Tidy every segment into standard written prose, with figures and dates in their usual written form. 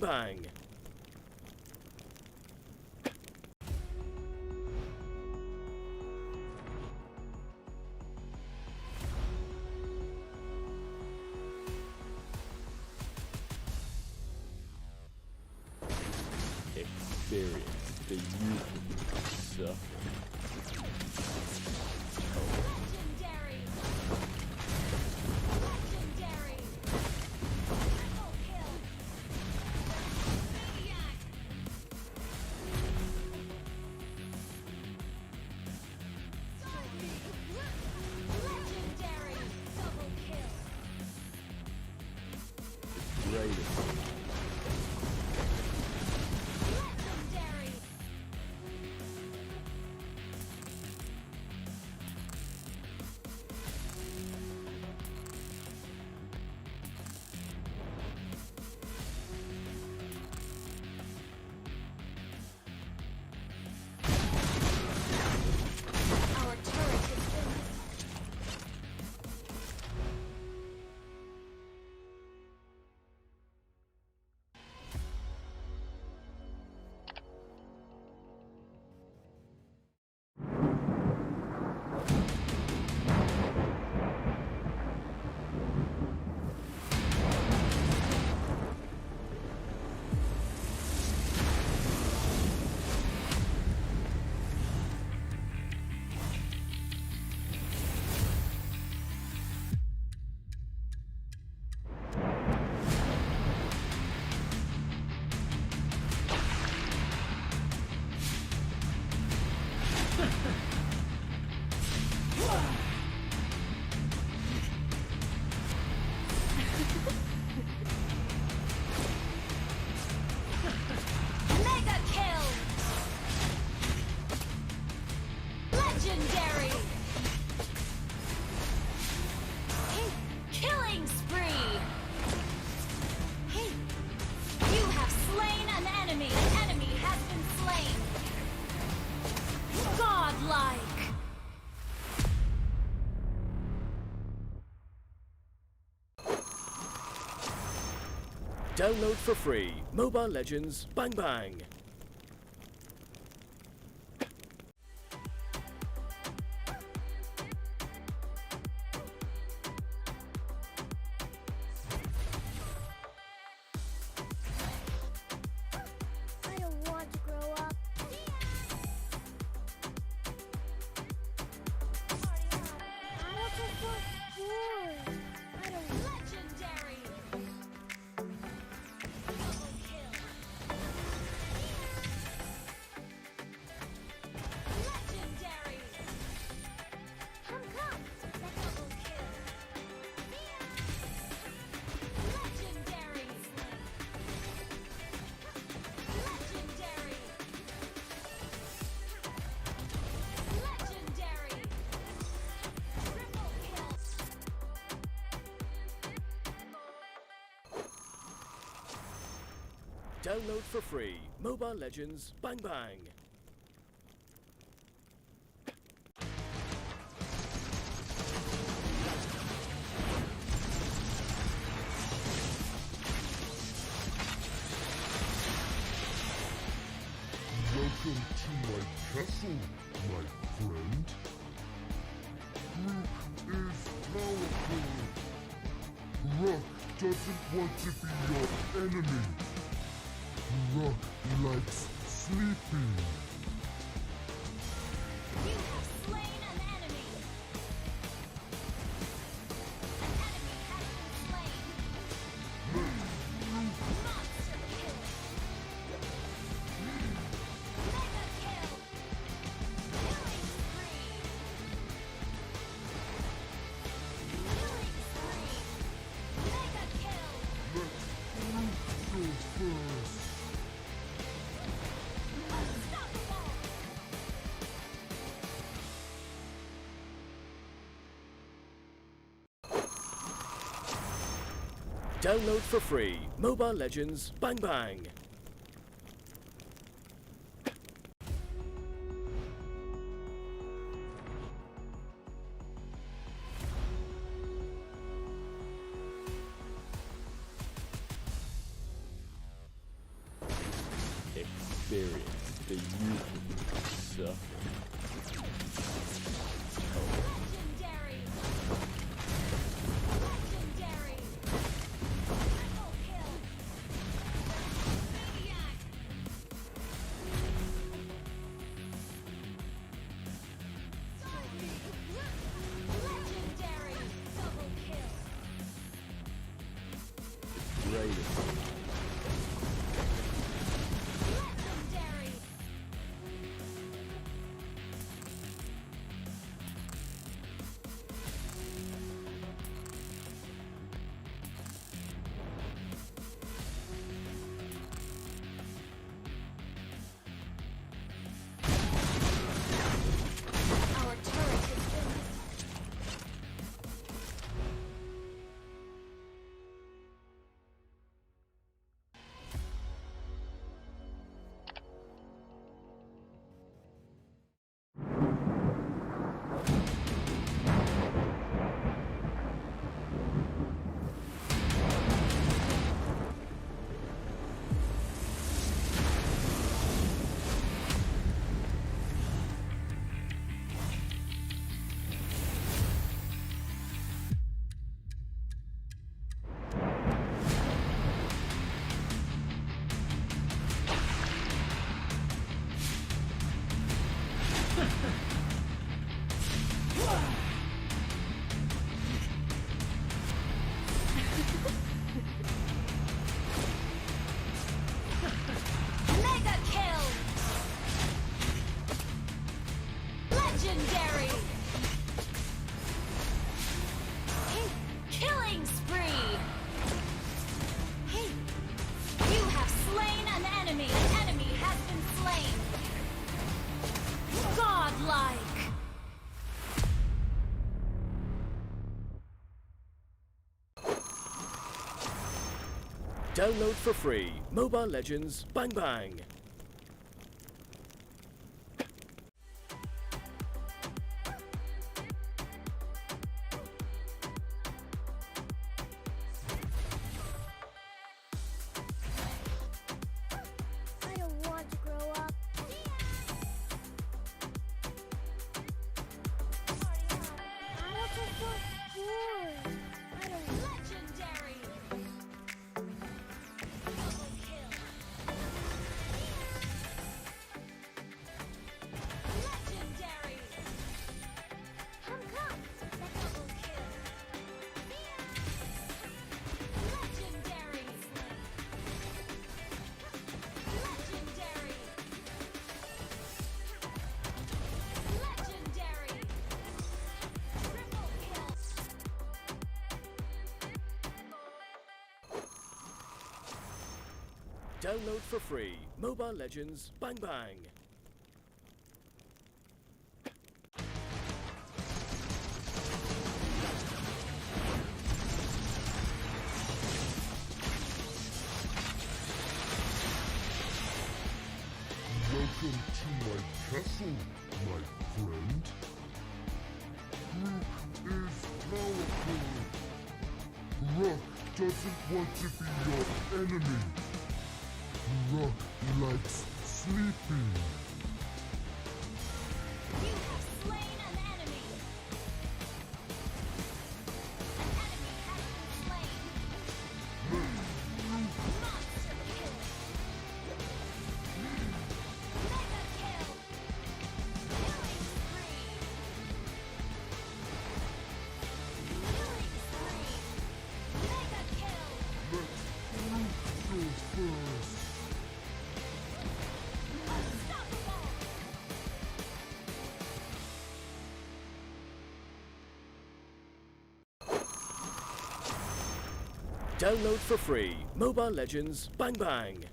bang! Experience the youth suffering. Legendary! Legendary! Triple kill! Maniac! Legendary! Double kill! Greatest. Legendary! Our turret has been Mega kill! Legendary! Hey, killing spree! Hey, you have slain an enemy! An enemy has been slain! Godlike! Download for free. Mobile Legends Bang Bang. I don't want to grow up. I want to go school. I don't Legendary! Double kill! Legendary! come. Double kill! Legendary! Legendary! Legendary! Triple kill! Download for free. Mobile Legends Bang Bang. Welcome to my castle, my friend. Rook is powerful. Rook doesn't want to be your enemy. Rook likes sleeping. You have slain an enemy! An enemy has been slain! Monster kill! Mega kill! Killing spree! Killing spree! Mega kill! Let Rook go first. Unstoppable! Download for free. Mobile Legends Bang Bang. experience the youthful suffering. Legendary! Legendary! Triple kill! Maniac! Legendary! Double kill! Greatest. Legendary! Our turret has been Mega kill! Legendary! Hey, killing spree! Hey, you have slain an enemy! An enemy has been slain! Godlike! Download for free. Mobile Legends Bang Bang. I don't want to grow up. Adults are so boring. I don't Legendary! Double kill! Legendary! come. Double kill! Legendary! Legendary! Legendary! Triple kill! Download for free. Mobile Legends Bang Bang. Welcome to my castle, my friend. Rook is powerful. Rook doesn't want to be your enemy. Rook likes sleeping. You have slain an enemy! An enemy has been slain! Monster kill! Mega kill! Killing spree! Killing spree! Mega kill! Let Rook go first. Unstoppable! Download for free. Mobile Legends Bang Bang.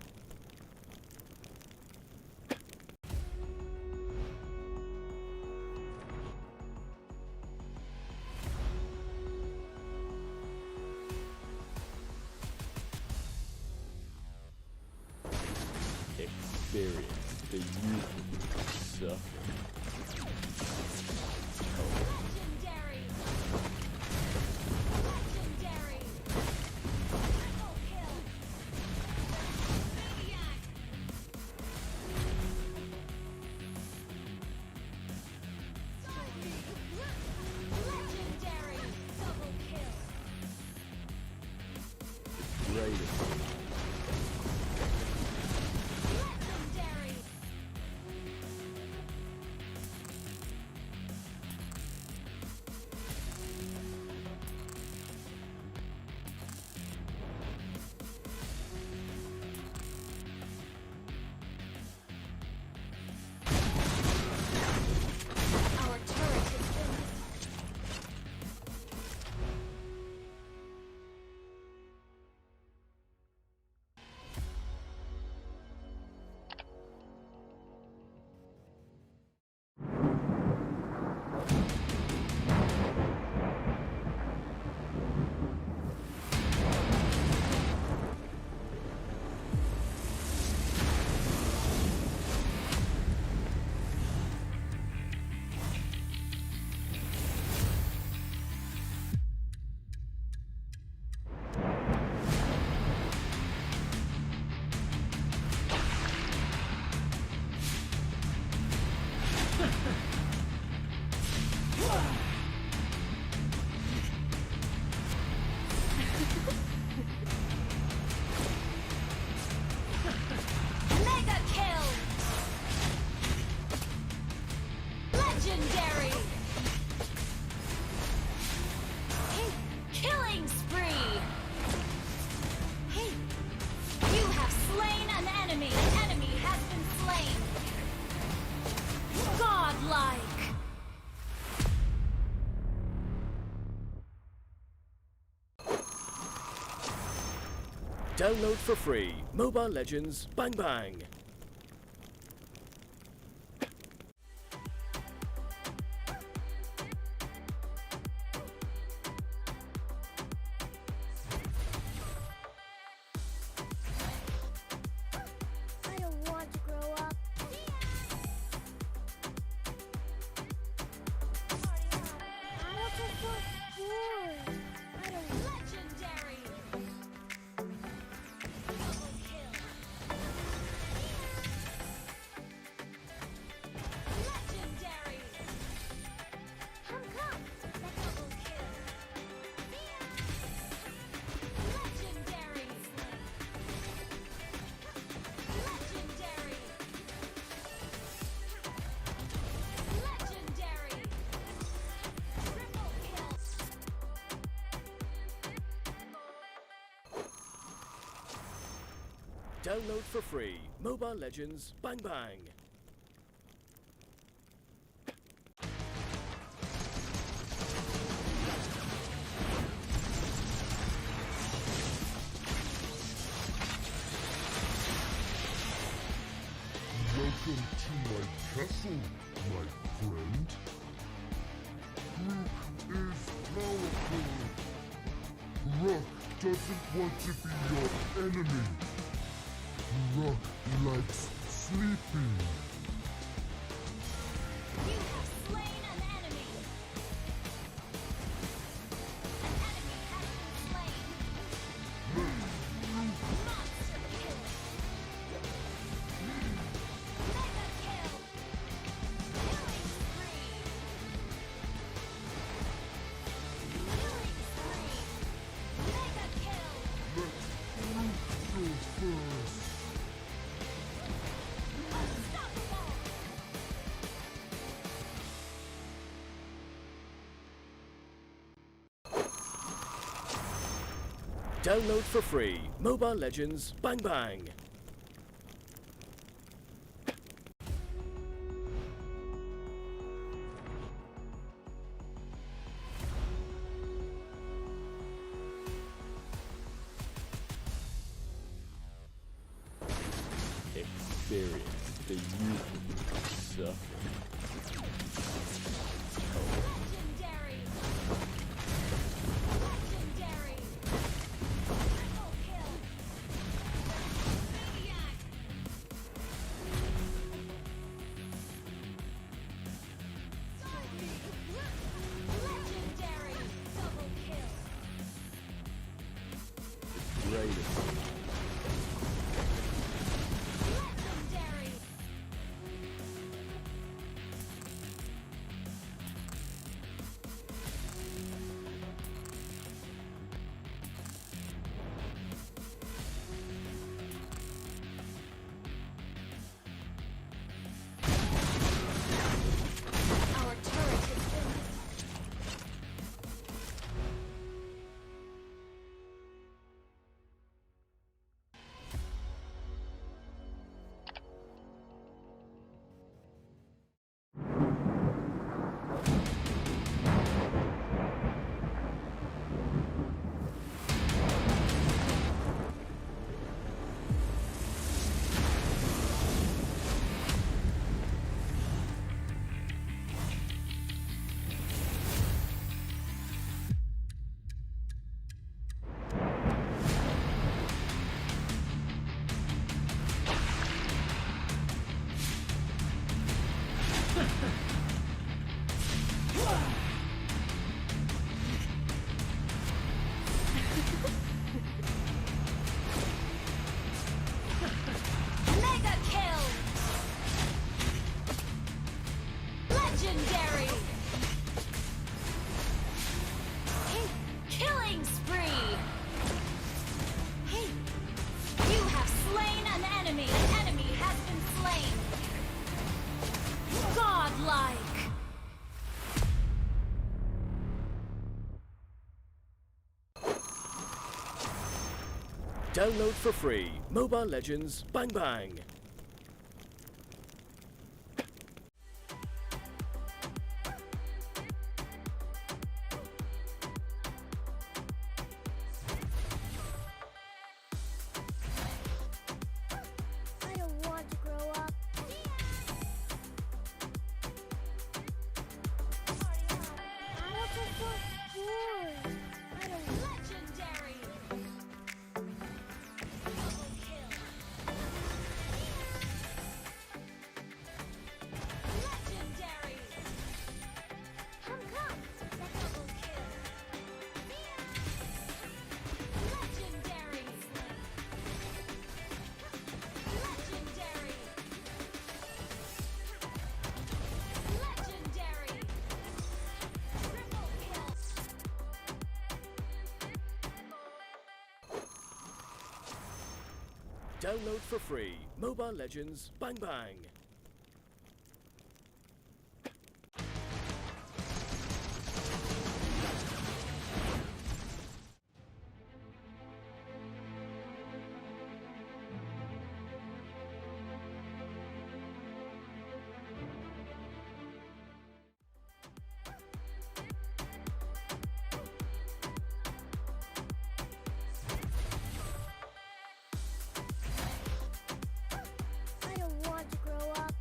Experience the youthful suffering. Legendary! Legendary! Triple kill! Maniac! Download for free. Mobile Legends Bang Bang. I don't want to grow up. Adults are so bored. I don't Legendary. Double kill. Legendary. come. Double kill. Legendary. Legendary. Legendary. Triple kill. Download for free. Mobile Legends Bang Bang. Welcome to my castle, my friend. Rook is powerful. Rook doesn't want to be your enemy. Rook likes sleeping. You have slain an enemy. An enemy has been slain. Monster kill. Mega kill. Killing spree. Killing spree. Mega kill. Let Rook go first. Unstoppable. Download for free. Mobile Legends Bang Bang. Experience the youth suffering. Legendary. Legendary. Triple kill. Maniac. Legendary. Double kill. Greatest. Legendary. Our turret has been Mega kill! Legendary! Hey, killing spree! Hey, you have slain an enemy! An enemy has been slain! Godlike! Download for free. Mobile Legends Bang Bang. Download for free. Mobile Legends Bang Bang. I don't want to grow up.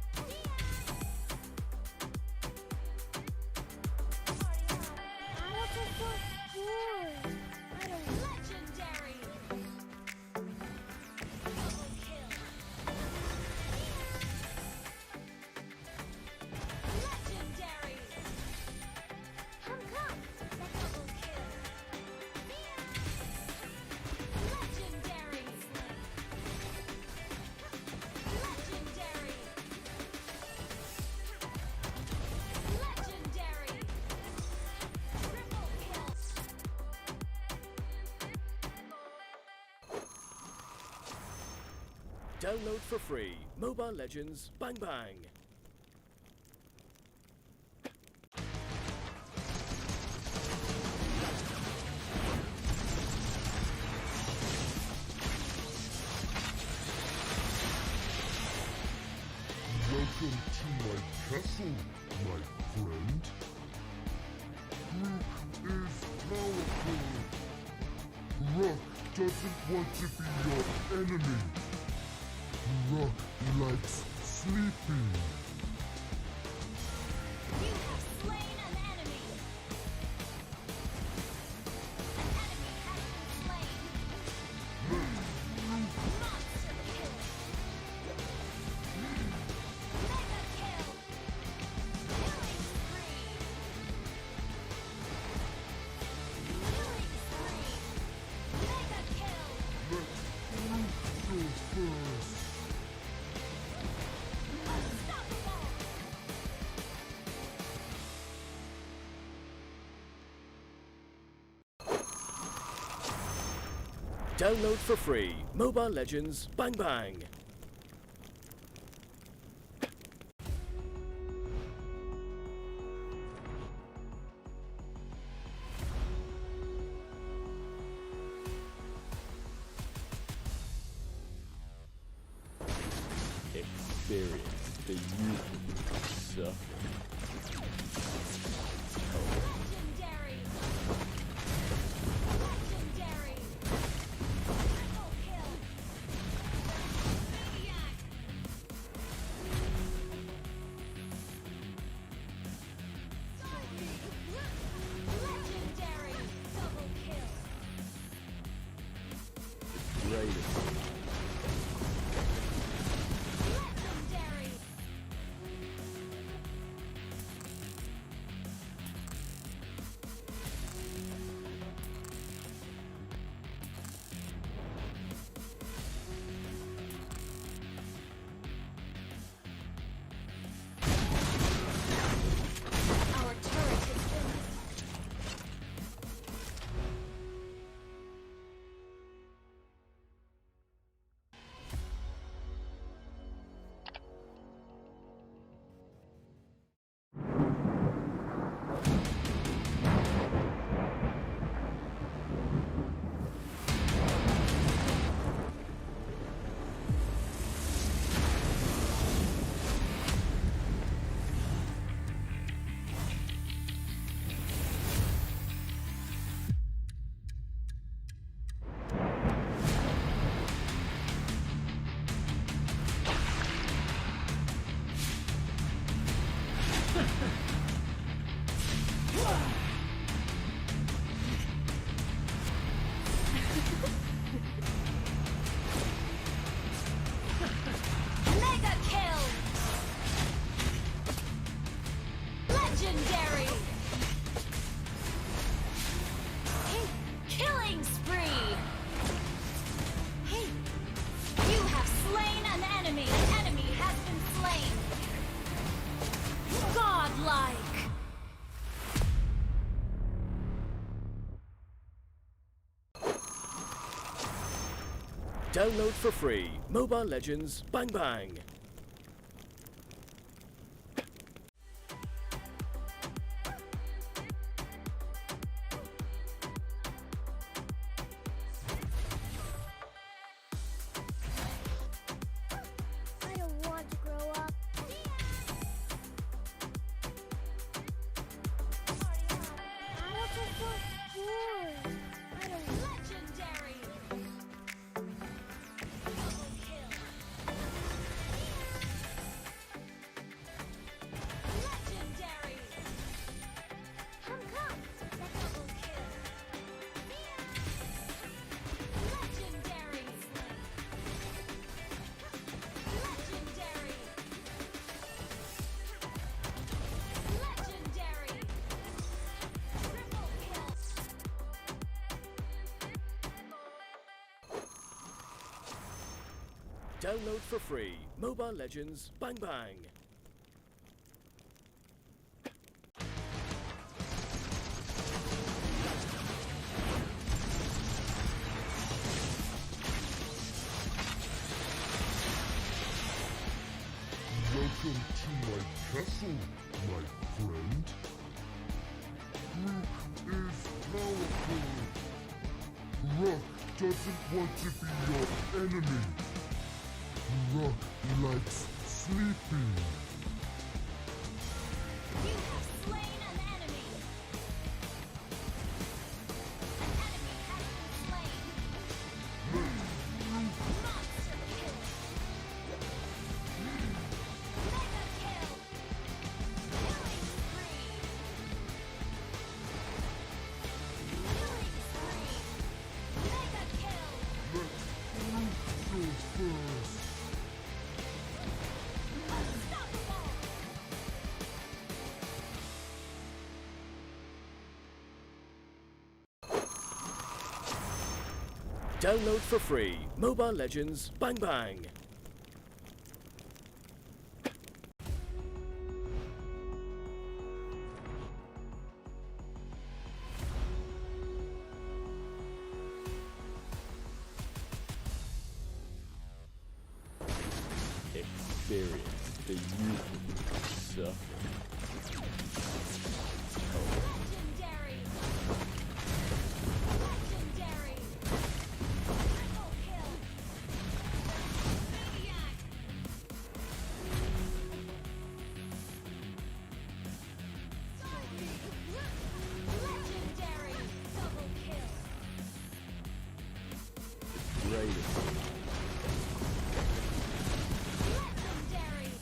Battles are so boring. I don't Legendary! Double kill! Legendary! come. Double kill! Legendary! Legendary! Legendary! Triple kill! Download for free. Mobile Legends Bang Bang. Welcome to my castle, my friend. Rook is powerful. Rook doesn't want to be your enemy. Rook likes sleeping. You have slain an enemy! An enemy has been slain! Monster kill! Mega kill! Killing spree! Killing spree! Mega kill! Let Rook go first. Unstoppable! Download for free. Mobile Legends Bang Bang. Experience the youth suffering. Legendary! Legendary! Triple kill! Maniac! Legendary! Double kill! Greatest. Legendary! Download for free. Mobile Legends Bang Bang. I don't want to grow up. Adults are so bored. I don't Legendary. Double kill. Legendary. come. Double kill. Legendary. Legendary. Legendary. Triple kill. Download for free. Mobile Legends Bang Bang. Welcome to my castle, my friend. Rook is powerful. Rook doesn't want to be your enemy. Rook likes sleeping. You have slain an enemy. An enemy has been slain. Monster kill. Mega kill. Killing spree. Killing spree. Mega kill. Let Rook go first. Unstoppable. Download for free. Mobile Legends Bang Bang. Experience the youth suffering. Legendary. Legendary. Triple kill. Maniac. Legendary. Double kill. Greatest. Legendary.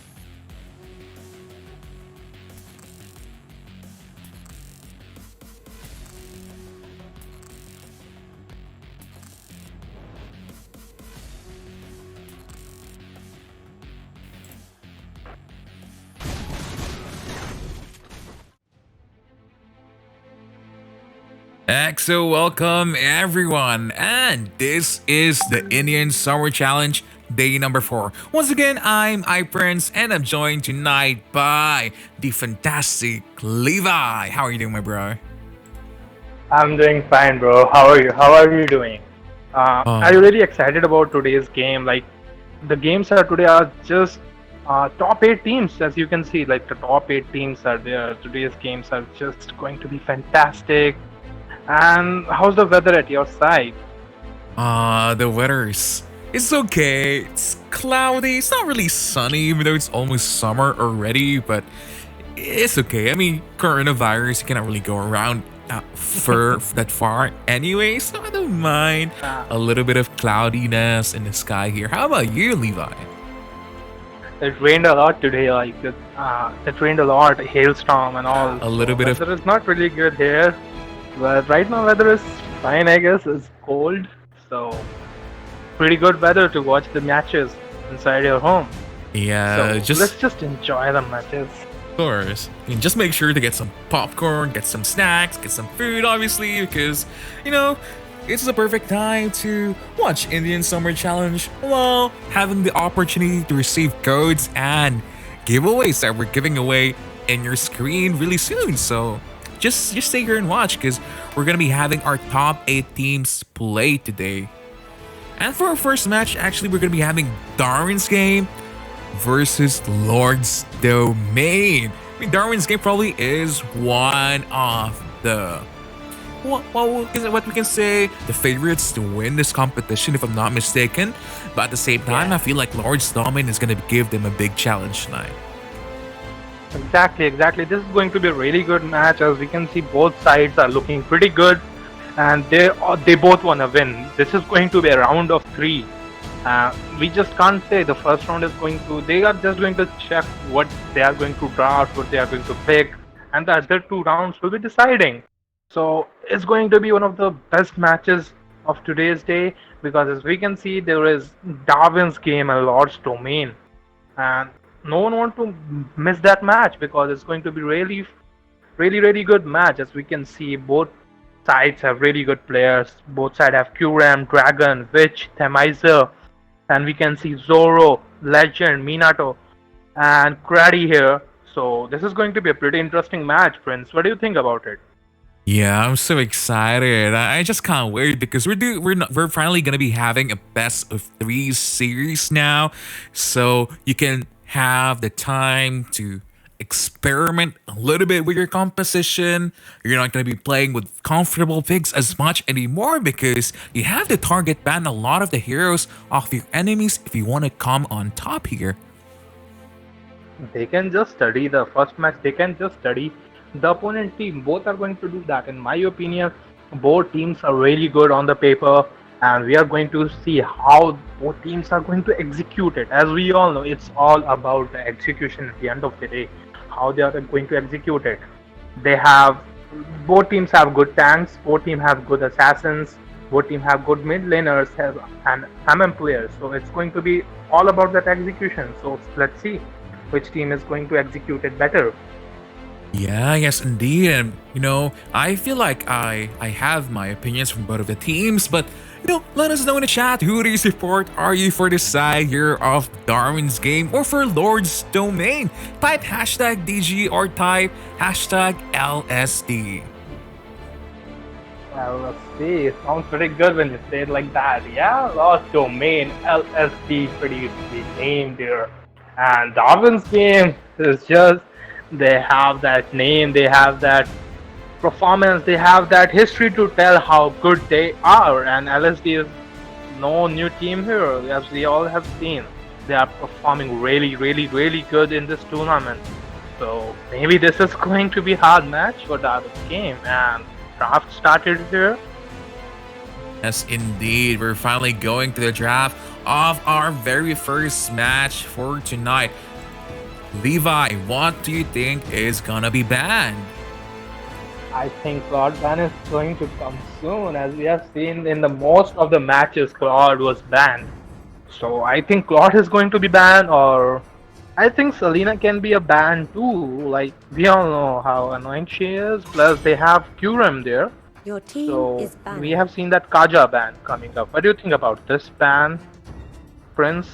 So welcome everyone, and this is the Indian Summer Challenge day number 4. Once again, I'm iPrince and I'm joined tonight by the fantastic Levi. How are you doing, my bro? I'm doing fine, bro. How are you? How are you doing? Are you really excited about today's game? Like, the games are today are just top 8 teams, as you can see. Like, the top 8 teams are there. Today's games are just going to be fantastic. And how's the weather at your side? The weather's it's okay. It's cloudy. It's not really sunny, even though it's almost summer already, but it's okay. I mean, coronavirus, you cannot really go around for that far anyway, so I don't mind a little bit of cloudiness in the sky here. How about you, Levi? It rained a lot today. Like, it rained a lot, hailstorm and all. A little bit of- weather is not really good here. But right now, weather is fine, I guess. It's cold, so pretty good weather to watch the matches inside your home. Yeah, So let's just enjoy the matches. of course. And just make sure to get some popcorn, get some snacks, get some food, obviously, because, you know, it's the perfect time to watch Indian Summer Challenge while having the opportunity to receive codes and giveaways that we're giving away in your screen really soon. So just stay here and watch, because we're gonna be having our top 8 teams play today. And for our first match, actually, we're going to be having Darwin's Game versus Lord's Domain. I mean, Darwin's Game probably is one of the what we can say the favorites to win this competition, if I'm not mistaken. But at the same time, I feel like Lord's Domain is going to give them a big challenge tonight. Exactly. This is going to be a really good match. As we can see, both sides are looking pretty good, and they both want to win. This is going to be a round of 3. We just can't say the first round is going to. They are just going to check what they are going to draft, what they are going to pick, and the other 2 rounds will be deciding. So it's going to be one of the best matches of today's day, because as we can see, there is Darwin's Game and Lord's Domain, and no one wants to miss that match because it's going to be really good match. As we can see, both sides have really good players. Both sides have Qram, Dragon, Witch, Themizer, and we can see Zoro, Legend, Minato, and Krady here. So this is going to be a pretty interesting match, Prince. What do you think about it? Yeah, I'm so excited. I just can't wait because we're finally gonna be having a best of 3 series now, so you can have the time to experiment a little bit with your composition. You're not gonna be playing with comfortable picks as much anymore because you have to target ban a lot of the heroes off your enemies if you want to come on top here. They can just study the first match. They can just study the opponent team. Both are going to do that. In my opinion, both teams are really good on the paper, and we are going to see how both teams are going to execute it. As we all know, it's all about the execution at the end of the day, how they are going to execute it. Both teams have good tanks, both teams have good assassins, both teams have good mid laners and MM players. So it's going to be all about that execution. So let's see which team is going to execute it better. Yeah, yes, indeed. And, I feel like I have my opinions from both of the teams, but, let us know in the chat, who do you support? Are you for the side here of Darwin's Game or for Lord's Domain? Type hashtag DG or type hashtag LSD. LSD sounds pretty good when you say it like that. Yeah, Lord's Domain, LSD, pretty name there. And Darwin's Game is just, they have that name, they have that performance, they have that history to tell how good they are. And LSD is no new team here, as we all have seen. They are performing really good in this tournament. So maybe this is going to be a hard match for Darwin's Game. And draft started here. Yes, indeed. We're finally going to the draft of our very first match for tonight. Levi, what do you think is gonna be banned? I think Claude ban is going to come soon. As we have seen in the most of the matches, Claude was banned. So I think Claude is going to be banned, or I think Selena can be a ban too. Like, we all know how annoying she is. Plus they have Qram there. Your team So is banned. we have seen that Kaja ban coming up. What do you think about this ban, Prince?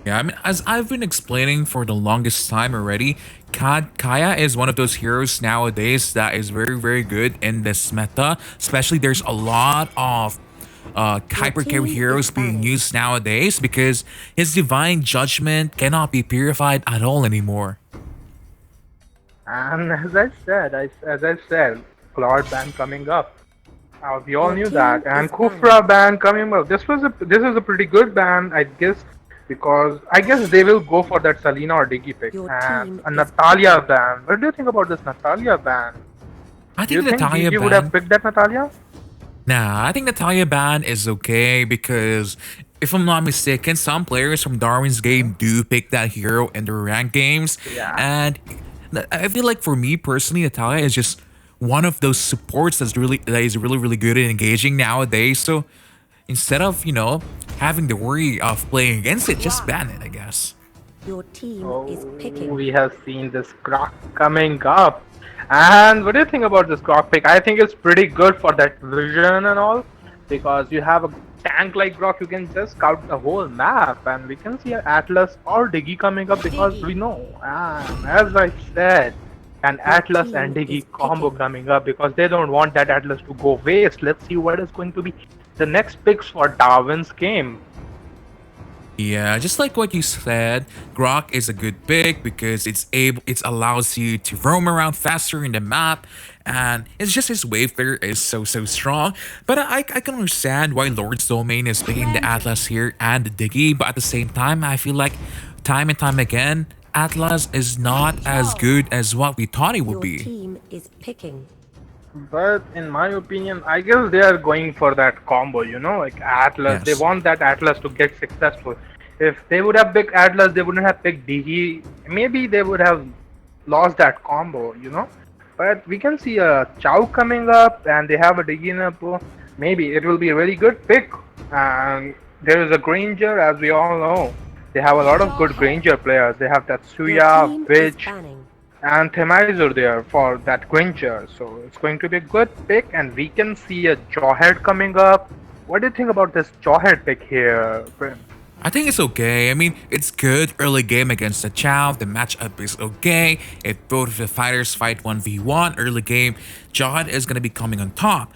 Yeah, I mean, as I've been explaining for the longest time already, Kaya is one of those heroes nowadays that is very good in this meta. Especially there's a lot of hyper carry heroes being used nowadays because his divine judgment cannot be purified at all anymore. And as I said, Claude ban coming up. We all knew that. And Kufra ban coming up. This is a pretty good ban, I guess, because I guess they will go for that Selena or Diggy pick. And a Natalia ban. What do you think about this Natalia ban? I Do you think think Natalia Diggy ban. would have picked that Natalia? Nah, I think Natalia ban is okay because if I'm not mistaken, some players from Darwin's Game do pick that hero in their ranked games. Yeah. And I feel like for me personally, Natalia is just one of those supports that is really good at engaging nowadays. So instead of, having to worry of playing against it, just ban it, I guess. Your team is picking. We have seen this Grok coming up. And what do you think about this Grok pick? I think it's pretty good for that vision and all, because you have a tank like Grok, you can just scout the whole map, and we can see Atlas or Diggy coming up because we know. And as I said, an Atlas and Diggy combo coming up because they don't want that Atlas to go waste. Let's see what is going to be the next picks for Darwin's game. Yeah, just like what you said, Grok is a good pick because it allows you to roam around faster in the map, and it's just his wave clear is so strong. But I can understand why Lord's Domain is picking the Atlas here and the Diggy, but at the same time, I feel like time and time again, Atlas is not as good as what we thought it would Your be. team is picking. But in my opinion, I guess they are going for that combo, like Atlas. Yes. They want that Atlas to get successful. If they would have picked Atlas, they wouldn't have picked DG. Maybe they would have lost that combo. But we can see a Chow coming up, and they have a DG in a pool. Maybe it will be a really good pick. And there is a Granger, as we all know. They have a lot of good Granger players. They have Your Tatsuya, team is Witch, banning. and Themizer there for that Granger. So it's going to be a good pick, and we can see a Jawhead coming up. What do you think about this Jawhead pick here, Prim? I think it's okay. I mean, it's good early game against the Chow. The matchup is okay. If both of the fighters fight 1v1 early game, Jawhead is going to be coming on top.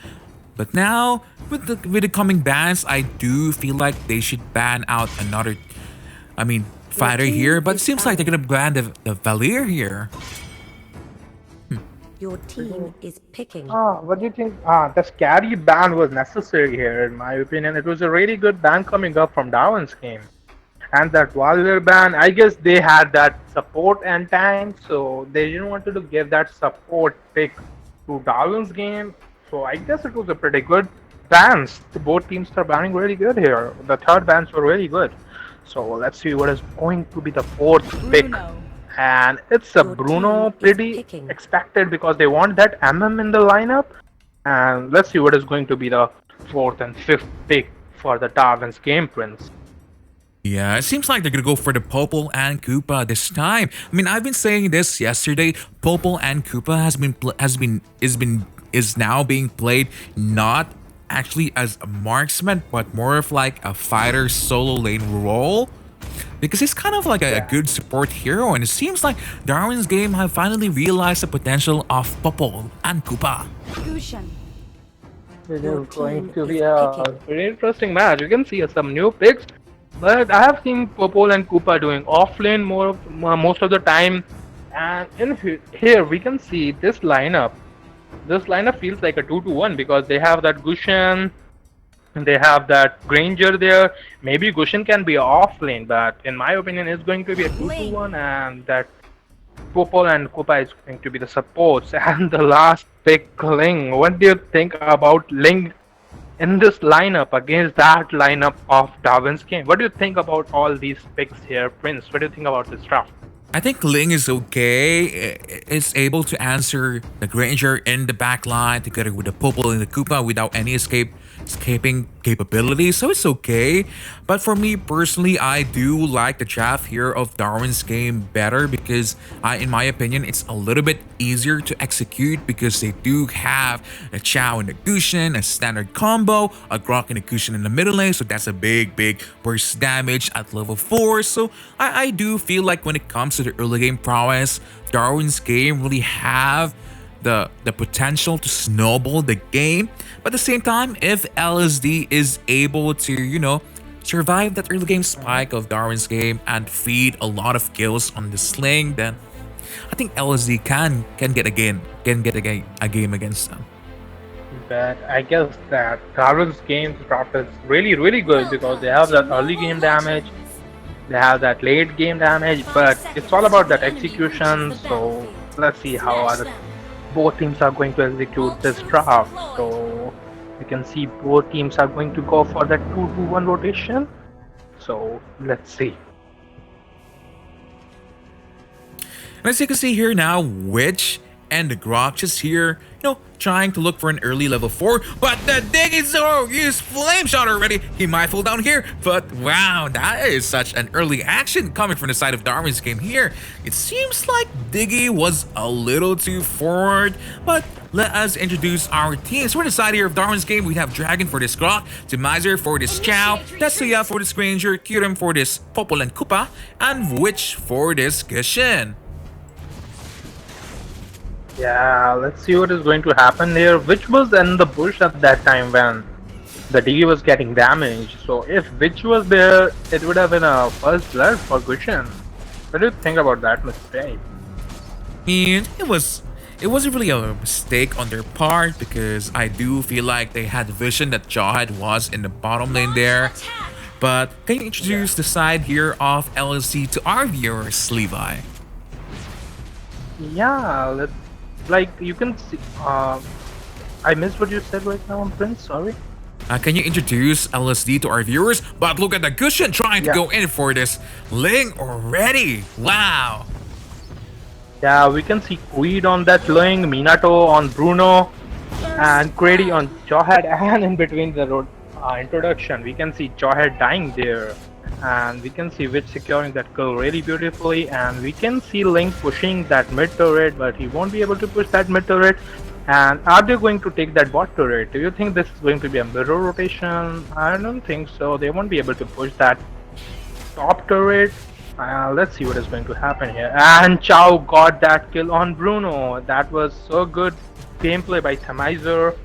But now, with the coming bans, I do feel like they should ban out another, fighter team here. But it is seems like they're going to ban the Valir here. Your team is picking. What do you think? The scary ban was necessary here, in my opinion. It was a really good ban coming up from Darwin's game. And that Valor ban, I guess they had that support and tank, so they didn't want to give that support pick to Darwin's game. So I guess it was a pretty good bans. Both teams are banning really good here. The third bans were really good. So let's see what is going to be the fourth pick. And it's a Your Bruno, team is pretty picking. expected because they want that MM in the lineup. And let's see what is going to be the fourth and fifth pick for the Darwin's game, Prince. Yeah, it seems like they're gonna go for the Popol and Koopa this time. I mean, I've been saying this yesterday. Popol and Koopa is now being played not actually as a marksman, but more of like a fighter solo lane role. Because he's kind of like a good support hero, and it seems like Darwin's game have finally realized the potential of Popol and Koopa. It Your is going team to be is a picking. very interesting match. You can see some new picks, but I have seen Popol and Koopa doing offlane most of the time. And here we can see this lineup. This lineup feels like a 2-1 because they have that Gushen, and they have that Granger there. Maybe Gushen can be offlane, but in my opinion, it's going to be a 2-1, and that Popol and Koopa is going to be the supports. And the last pick, Ling. What do you think about Ling in this lineup against that lineup of Darwin's game? What do you think about all these picks here, Prince? What do you think about this draft? I think Ling is okay. It's able to answer the Granger in the back line together with the Popol and the Koopa without any escaping capabilities, so it's okay. But for me personally, I do like the draft here of Darwin's game better because in my opinion, it's a little bit easier to execute because they do have a Chow and a Gushen, a standard combo, a Grok and a Gushen in the middle lane, so that's a big burst damage at level 4. So I do feel like when it comes to the early game prowess, Darwin's game really have the potential to snowball the game. But at the same time, if LSD is able to, survive that early game spike of Darwin's game and feed a lot of kills on the sling, then I think LSD can get a game against them. But I guess that Darwin's game's draft is really good because they have that early game damage, they have that late game damage, but it's all about that execution. So let's see how both teams are going to execute this draft. So you can see both teams are going to go for that 2-2-1 rotation. So let's see. And as you can see here now, Witch and the Grok just here, trying to look for an early level 4, but the Diggy Zoro used Flame Shot already. He might fall down here, but wow, that is such an early action coming from the side of Darwin's game here. It seems like Diggy was a little too forward, but let us introduce our teams. For the side here of Darwin's game, we have Dragon for this Grok, Demizer for this Chow, Tetsuya for this Granger, Kyurem for this Popol and Koopa, and Witch for this Gushen. Yeah, let's see what is going to happen here. Which was in the bush at that time when the DB was getting damaged. So if Witch was there, it would have been a first blood for Gushin. What do you think about that mistake? I mean, it wasn't really a mistake on their part because I do feel like they had vision that Jawhead was in the bottom lane there. But can you introduce the side here of LSD to our viewers, Levi? Yeah, like you can see. I missed what you said right now, Prince. Sorry. Can you introduce LSD to our viewers? But look at the Gushin trying to go in for this Ling already. Wow. Yeah, we can see Creed on that Ling, Minato on Bruno, and Grady on Jawhead, and in between the introduction, we can see Jawhead dying there. And we can see Witch securing that kill really beautifully, and we can see Link pushing that mid turret, but he won't be able to push that mid turret. And are they going to take that bot turret? Do you think this is going to be a mirror rotation? I don't think so. They won't be able to push that top turret. Let's see what is going to happen here. And Chow got that kill on Bruno. That was so good gameplay by Themizer.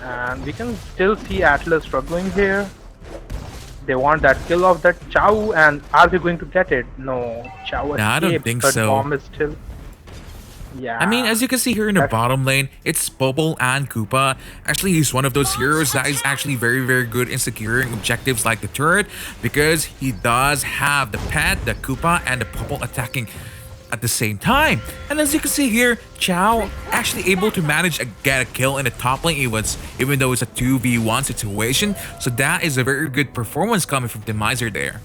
And we can still see Atlas struggling here. They want that kill of that Chow, and are they going to get it? No, Chow escaped, I don't think but so. Bomb is still... Yeah. I mean, as you can see here in the bottom lane, it's Bubble and Koopa. Actually, he's one of those heroes that is actually very good in securing objectives like the turret because he does have the pet, the Koopa, and the Bubble attacking at the same time. And as you can see here, Chow actually able to manage get a kill in the top lane even though it's a 2v1 situation. So that is a very good performance coming from Themizer there.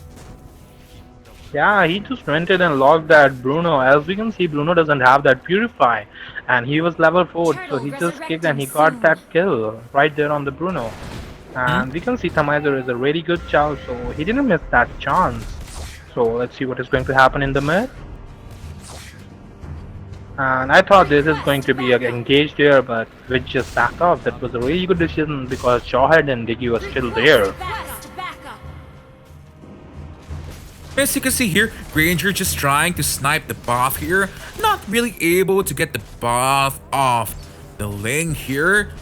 Yeah, he just went in and logged that Bruno. As we can see, Bruno doesn't have that Purify, and he was level 4, so he just kicked and he got that kill right there on the Bruno. And we can see Themizer is a really good Chow, so he didn't miss that chance. So let's see what is going to happen in the mid. And I thought this is going to be engaged there, but Witch just backed off. That was a really good decision because Jawhead and Diggy was still there. As you can see here, Granger just trying to snipe the buff here. Not really able to get the buff off the Ling here.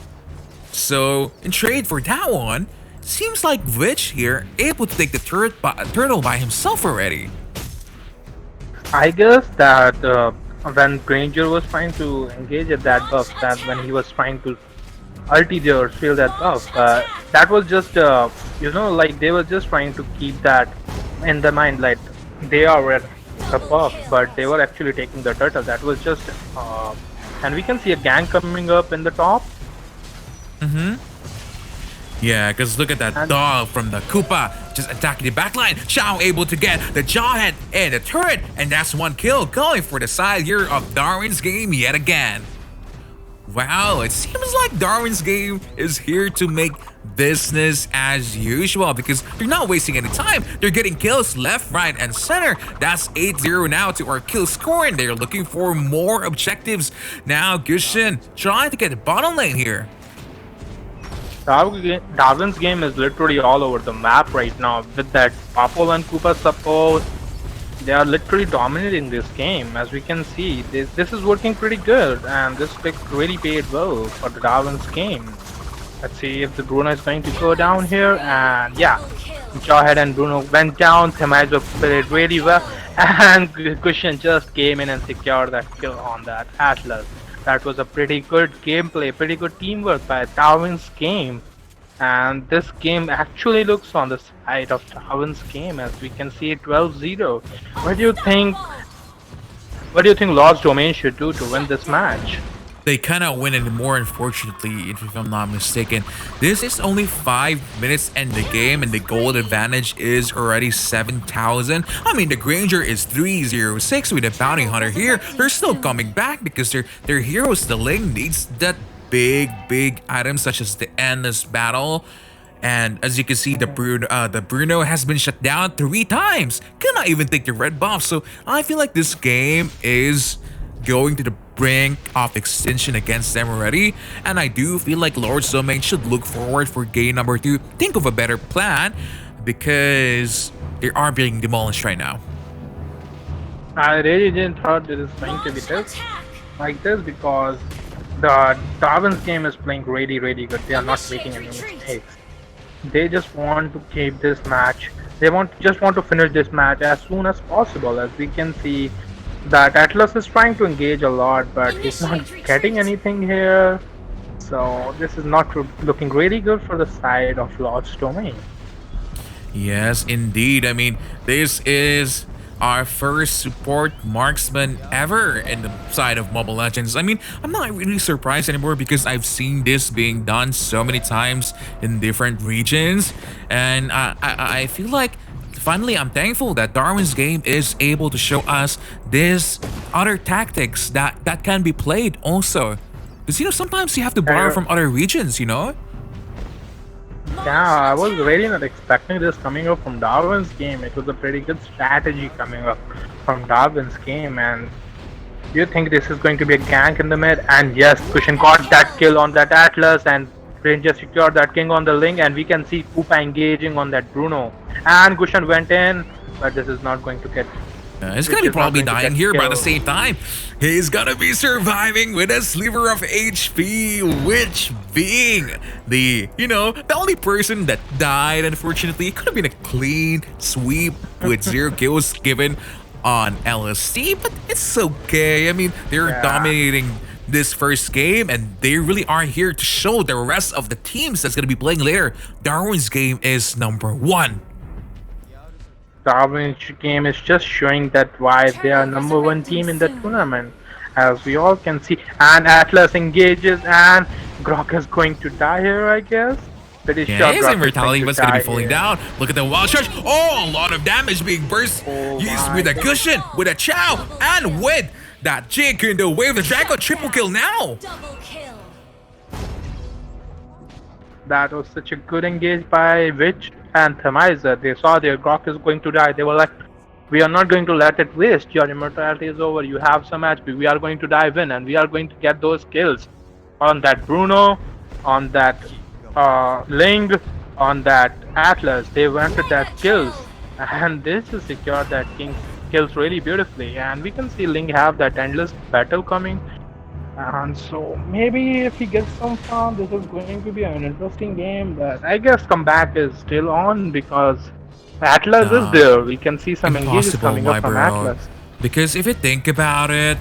So, in trade for that one, seems like Witch here able to take the turtle by himself already. I guess that when Granger was trying to engage at that buff, that when he was trying to ulti there, steal that buff, that was just, you know, like they were just trying to keep that in the mind, like they are at the buff, but they were actually taking the turtle. That was just, and we can see a gang coming up in the top. Yeah, because look at that dog from the Koopa just attacking the backline. Chow able to get the Jawhead and the turret, and that's one kill going for the side here of Darwin's game yet again. Wow, it seems like Darwin's game is here to make business as usual because they're not wasting any time. They're getting kills left, right, and center. That's 8-0 now to our kill score, and they're looking for more objectives. Now, Gushin trying to get the bottom lane here. Darwin's game is literally all over the map right now with that Papo and Koopa support. They are literally dominating this game. As we can see, this is working pretty good, and this pick really paid well for the Darwin's game. Let's see if the Bruno is going to go down here, and yeah, Jawhead and Bruno went down. Themizer played really well, and Gushin just came in and secured that kill on that Atlas. That was a pretty good gameplay, pretty good teamwork by Darwin's game. And this game actually looks on the side of Darwin's game, as we can see 12-0. What do you think Lost Domain should do to win this match? They kind of win it more, unfortunately, if I'm not mistaken. This is only 5 minutes in the game, and the gold advantage is already 7,000. I mean, the Granger is 306 with a Bounty Hunter here. They're still coming back because their heroes, the Ling, needs that big items such as the Endless Battle. And as you can see, the Bruno has been shut down 3 times. Cannot even take the red buff. So I feel like this game is going to the brink of extinction against them already, and I do feel like Lord's Domain should look forward for game number 2. Think of a better plan because they are being demolished right now. I really didn't thought this is going to be this like this because the Darwin's game is playing really good. They are not making any mistakes. they just want to keep this match. They want to finish this match as soon as possible. As we can see, that Atlas is trying to engage a lot, but he's not Initiate getting retreat. anything here. So this is not looking really good for the side of Lord's Domain. Yes, indeed. I mean, this is our first support marksman ever in the side of Mobile Legends. I mean, I'm not really surprised anymore because I've seen this being done so many times in different regions, and I feel like finally I'm thankful that Darwin's game is able to show us this other tactics that can be played also. Because sometimes you have to borrow from other regions, Yeah, I was really not expecting this coming up from Darwin's game. It was a pretty good strategy coming up from Darwin's game, and you think this is going to be a gank in the mid? And yes, Kushin got that kill on that Atlas, and Ranger secured that king on the Ling, and we can see Koopa engaging on that Bruno. And Kushan went in, but this is not going to get. He's gonna be Which is not probably going to dying get here, but at the killed. same time, he's gonna be surviving with a sliver of HP, which being the only person that died, unfortunately. It could have been a clean sweep with 0 kills given on LSC, but it's okay. I mean, they're Yeah. dominating this first game, and they really are here to show the rest of the teams that's gonna be playing later. Darwin's game is #1. Darwin's game is just showing that why they are number one team in the tournament, as we all can see. And Atlas engages, and Grok is going to die here, I guess. Pretty Yeah, sure his Grok is immortality going was to gonna be die falling here. down. Look at the wild charge. Oh, a lot of damage being burst. Oh Used my with a cushion, with a chow, and with that jig in the wave. The Draco triple kill now. Double kill. That was such a good engage by Witch and Themizer. They saw their Grok is going to die. They were like, we are not going to let it waste. Your immortality is over. You have some HP. We are going to dive in, and we are going to get those kills on that Bruno, on that Ling, on that Atlas. They wanted that kills, and they just secured that King's kills really beautifully. And we can see Ling have that endless battle coming. And so maybe if he gets some farm, this is going to be an interesting game. But I guess comeback is still on because Atlas is there. We can see some engages Impossible, coming my up from bro. Atlas. Because if you think about it,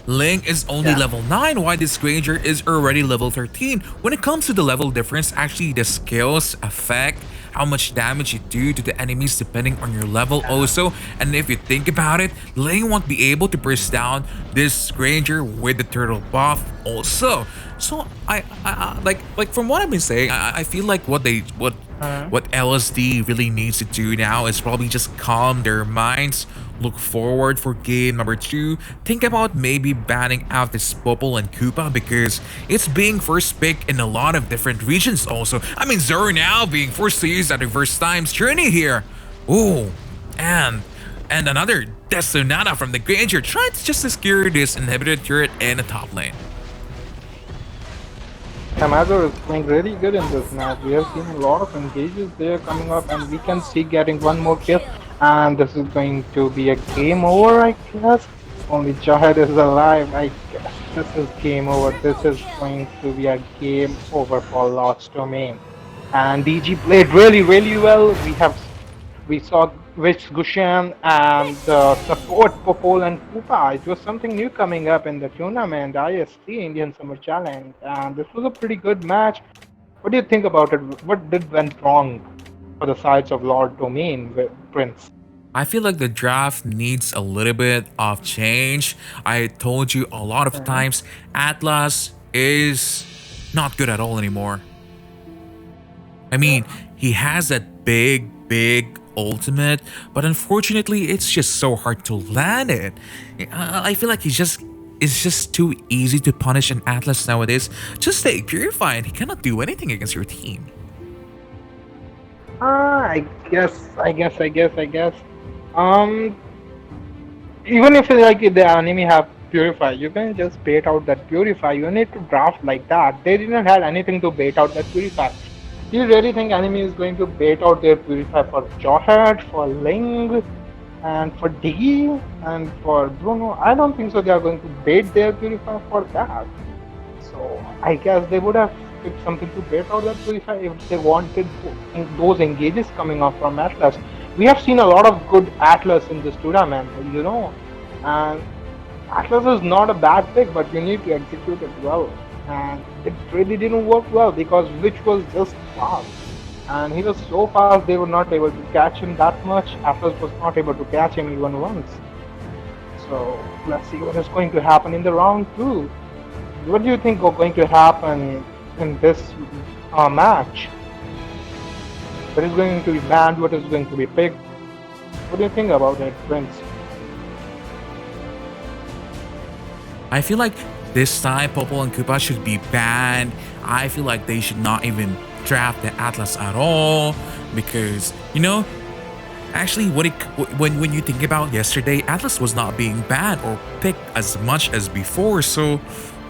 Link is only Yeah. level 9, while this Granger is already level 13. When it comes to the level difference, actually the skills affect how much damage you do to the enemies depending on your level also. And if you think about it, Link won't be able to burst down this Granger with the turtle buff also. So I like from what I've been saying, I feel like what LSD really needs to do now is probably just calm their minds, look forward for game number 2, think about maybe banning out this Popple and Koopa because it's being first pick in a lot of different regions also. I mean, Zoro now being forced to use that reverse times journey here. Ooh, and another Death Sonata from the Granger trying to just secure this inhibitor turret in the top lane. Amazon is playing really good in this match. We have seen a lot of engages there coming up, and we can see getting one more kill. And this is going to be a game over, I guess. Only Jahad is alive. I guess this is game over. This is going to be a game over for Lost Domain. And DG played really, really well. We saw Witch Gushan and support Popol and Koopa. It was something new coming up in the tournament, IST Indian Summer Challenge, and this was a pretty good match. What do you think about it? What did went wrong for the sides of Lord Domain, Prince? I feel like the draft needs a little bit of change. I told you a lot of times, Atlas is not good at all anymore. I mean, he has that big ultimate, but unfortunately, it's just so hard to land it. I feel like it's just too easy to punish an Atlas nowadays. Just stay purified. He cannot do anything against your team. I guess. Even if like the enemy have Purify, you can just bait out that Purify. You need to draft like that. They didn't have anything to bait out that Purify. Do you really think enemy is going to bait out their Purify for Jawhead, for Ling, and for Diggy, and for Bruno? I don't think so. They are going to bait their Purify for that. So I guess they would have expect something to better that if they wanted those engages coming up from Atlas. We have seen a lot of good Atlas in this tournament, and Atlas is not a bad pick, but you need to execute it well. And it really didn't work well because Witch was just fast. And he was so fast they were not able to catch him that much. Atlas was not able to catch him even once. So let's see what is going to happen in the round 2. What do you think is going to happen in this match? What is going to be banned? What is going to be picked? What do you think about it, Prince? I feel like this time Popol and Koopa should be banned. I feel like they should not even draft the Atlas at all because, actually when you think about yesterday, Atlas was not being banned or picked as much as before. So,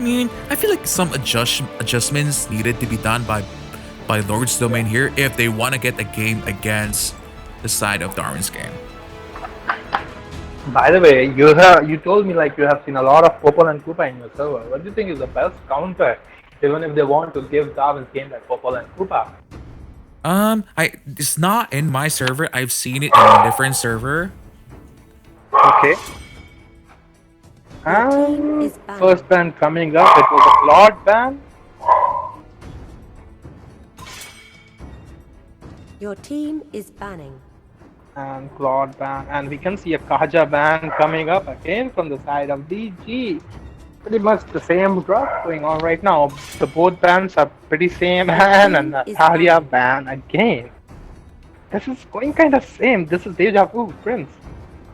I feel like some adjustments needed to be done by Lord's Domain here if they want to get a game against the side of Darwin's game. By the way, you told me like you have seen a lot of Popol and Koopa in your server. What do you think is the best counter, even if they want to give Darwin's game like Popol and Koopa? It's not in my server. I've seen it in a different server. Okay. First ban coming up, it was a Claude ban. Your team is banning. And Claude ban, and we can see a Kaja ban coming up again from the side of DG. Pretty much the same draft going on right now. The both bans are pretty same, and Natalia ban again. This is going kind of same. This is deja vu, Prince.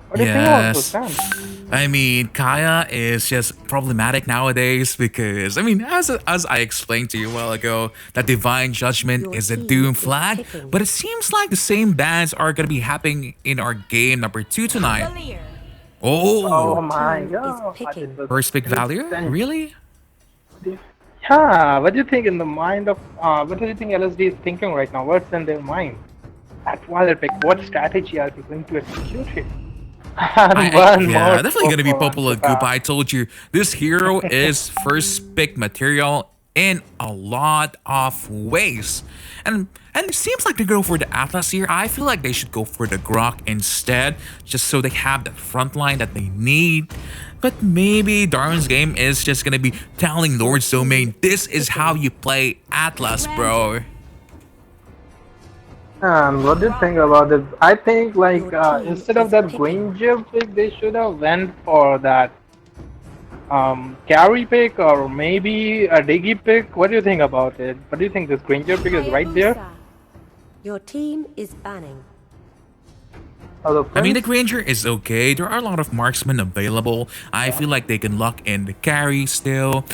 What do you think about those bans? Kaya is just problematic nowadays because, as I explained to you a while ago, that Divine Judgment is a Doom flag, but it seems like the same bans are going to be happening in our game number 2 tonight. Oh my god. First pick Valier? Really? Yeah, what do you think in the mind of, what do you think LSD is thinking right now? What's in their mind? That Valier pick, what strategy are they going to execute it? Definitely gonna be Popol and Koopa. I told you, this hero is first pick material in a lot of ways. And it seems like they go for the Atlas here. I feel like they should go for the Grok instead, just so they have that front line that they need. But maybe Darwin's game is just gonna be telling Lord's Domain, this is how you play Atlas, bro. What do you think about this? I think like instead of that Granger pick, they should have went for that carry pick or maybe a Diggy pick. What do you think about it? What do you think this Granger pick is right there? Your team is banning. The Granger is okay. There are a lot of marksmen available. I feel like they can lock in the carry still.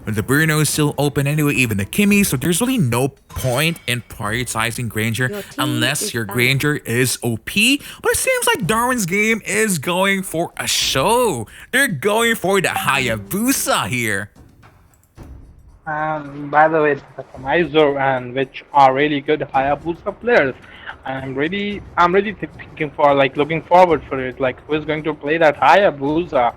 The Bruno is still open anyway, even the Kimmy, so there's really no point in prioritizing Granger unless your Granger is OP. But it seems like Darwin's game is going for a show. They're going for the Hayabusa here. By the way, the Customizer and which are really good Hayabusa players. I'm really thinking for looking forward for it. Like who is going to play that Hayabusa?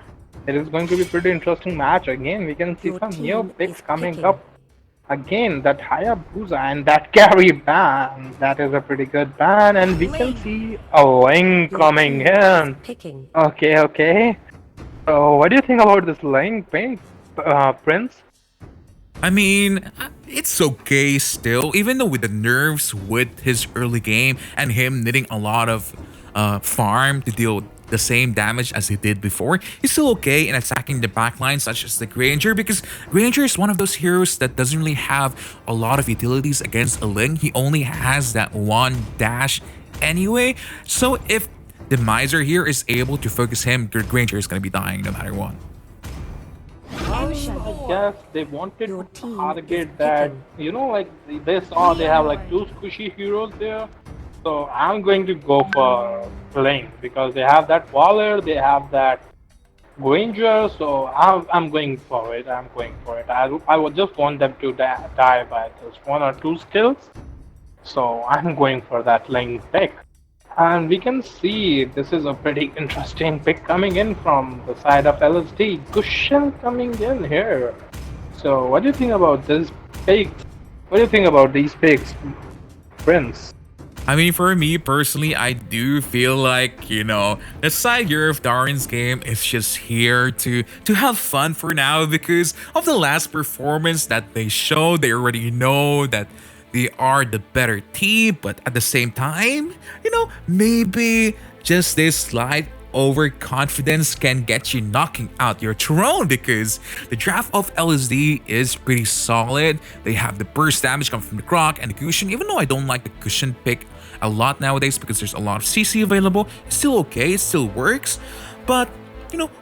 It is going to be a pretty interesting match. Again, we can see some new picks coming up. Again, that Hayabusa and that carry ban. That is a pretty good ban. And we can see a Ling coming in. Okay. So, what do you think about this Ling pick, Prince? It's okay still. Even though with the nerves with his early game and him needing a lot of farm to deal the same damage as he did before, he's still okay in attacking the backline such as the Granger, because Granger is one of those heroes that doesn't really have a lot of utilities against a Ling. He only has that one dash anyway, so if the Miser here is able to focus him, Granger is going to be dying no matter what. I guess they wanted to target that, they saw they have two squishy heroes there. So I'm going to go for Ling because they have that Waller, they have that Granger, so I'm going for it. I would just want them to die by just 1 or 2 skills. So I'm going for that Ling pick. And we can see this is a pretty interesting pick coming in from the side of LSD. Gushel coming in here. So what do you think about this pick? What do you think about these picks, Prince? I mean, for me personally, I do feel like, the side gear of Darwin's game is just here to have fun for now because of the last performance that they showed. They already know that they are the better team, but at the same time, maybe just this slight overconfidence can get you knocking out your throne because the draft of LSD is pretty solid. They have the burst damage coming from the Croc and the cushion. Even though I don't like the cushion pick a lot nowadays because there's a lot of CC available, it's still okay, it still works. But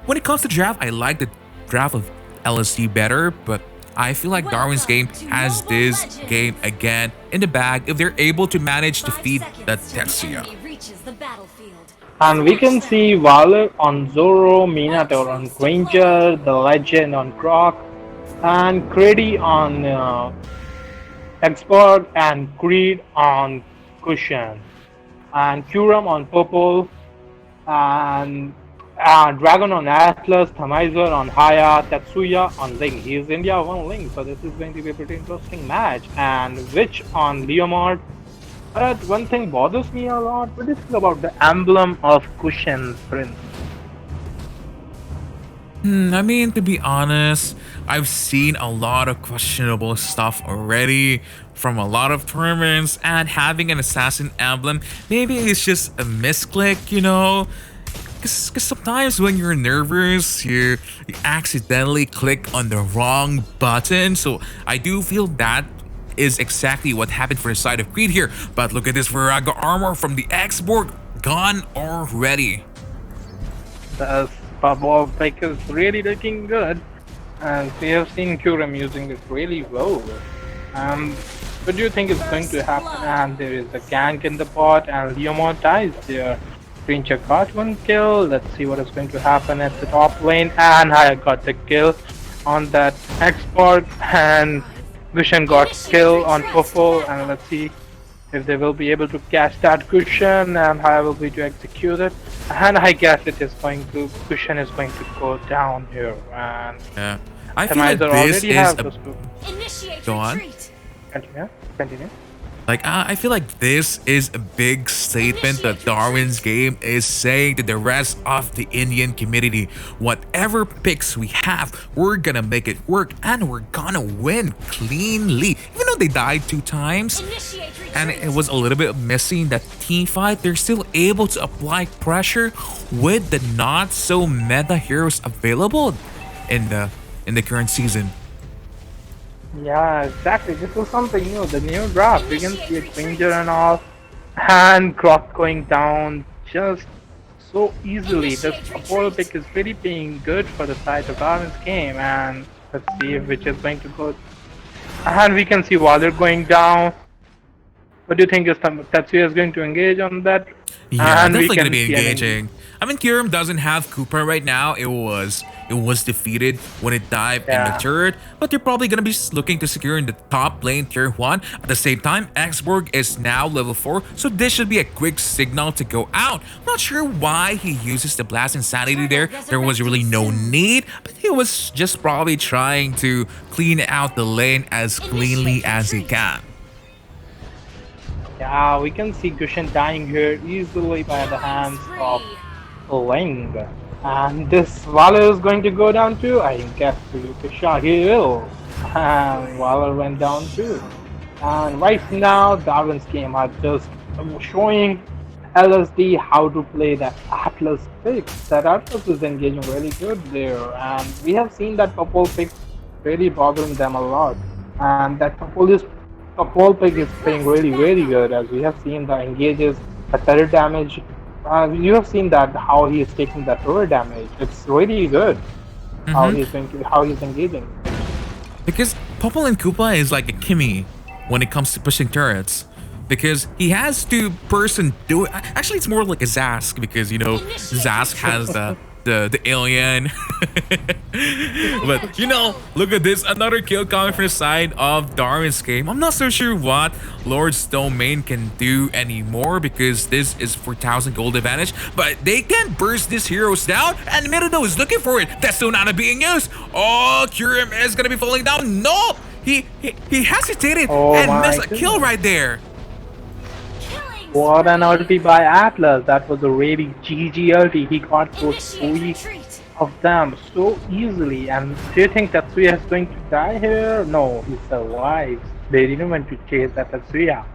when it comes to draft, I like the draft of LSD better, but I feel like Darwin's game has this game again in the bag if they're able to manage to feed the Tetsuya. And we can see Valor on Zoro, Minator on Granger, the Legend on Croc, and Crady on Expert, and Creed on Cushion, and Kuram on Purple, and Dragon on Atlas, Thamizer on Haya, Tetsuya on Ling. He is India 1 Ling, so this is going to be a pretty interesting match. And Witch on Leomord. But one thing bothers me a lot. What do you think about the emblem of Cushion, Prince? I mean, to be honest, I've seen a lot of questionable stuff already from a lot of tournaments, and having an assassin emblem, maybe it's just a misclick, Because sometimes when you're nervous, you accidentally click on the wrong button. So I do feel that is exactly what happened for the side of Creed here. But look at this Viraga armor from the Xborg gone already. The bubble pick is really looking good. And we have seen Kuram using it really well. What do you think is going to happen? And there is a gank in the bot, and Leomord dies there. Ranger got one kill. Let's see what is going to happen at the top lane. And I got the kill on that export, and Cushion got kill on Purple. And let's see if they will be able to catch that Cushion, and how will be to execute it. And I guess Cushion is going to go down here. And yeah, I feel like this is go on. Continue. Like, I feel like this is a big statement that Darwin's game is saying to the rest of the Indian community. Whatever picks we have, we're gonna make it work and we're gonna win cleanly. Even though they died 2 times and it was a little bit messy in that team fight, they're still able to apply pressure with the not so meta heroes available in the current season. Yeah, exactly. This is something new. The new draft. We can see a Ranger and all, and Croc going down just so easily. This Apollo pick is really being good for the side of Darwin's game, and let's see which is going to go. And we can see Valor going down. What do you think is Tetsuya is going to engage on that? Yeah, and definitely gonna be engaging. I mean, Kuram doesn't have Cooper right now. It was defeated when it dived in the turret, but they're probably gonna be looking to secure in the top lane tier 1. At the same time, Xborg is now level 4, so this should be a quick signal to go out. Not sure why he uses the Blast Insanity there. There was really no need, but he was just probably trying to clean out the lane as cleanly as he can. Yeah, we can see Cushion dying here easily by the hands of Ling. And this Valor is going to go down too. I guess Yukisha he will. And Valor went down too. And right now, Darwin's game are just showing LSD how to play that Atlas pick. That Atlas is engaging really good there. And we have seen that Purple pick really bothering them a lot. And that Purple pick is playing really, very good, as we have seen the engages, the turret damage. You have seen that how he is taking the turret damage. It's really good how he's engaging. Because Purple and Koopa is like a Kimmy when it comes to pushing turrets. Because he has to person do it. Actually, it's more like a Zask because Zask has the alien. But look at this, another kill coming from the side of Darwin's game. I'm not so sure what Lord's Domain can do anymore because this is 4,000 gold advantage, but they can burst these heroes down, and Merido is looking for it. That's still not being used. Oh, Kuram is gonna be falling down. No, He hesitated Oh and my missed a kill goodness. right there. Killing What an spree. ulti by Atlas. That was a really GG ulti. He got those Initiate 3 retreat. of them so easily. And do you think Tatsuya is going to die here? No, he survives. They didn't want to chase that Tatsuya.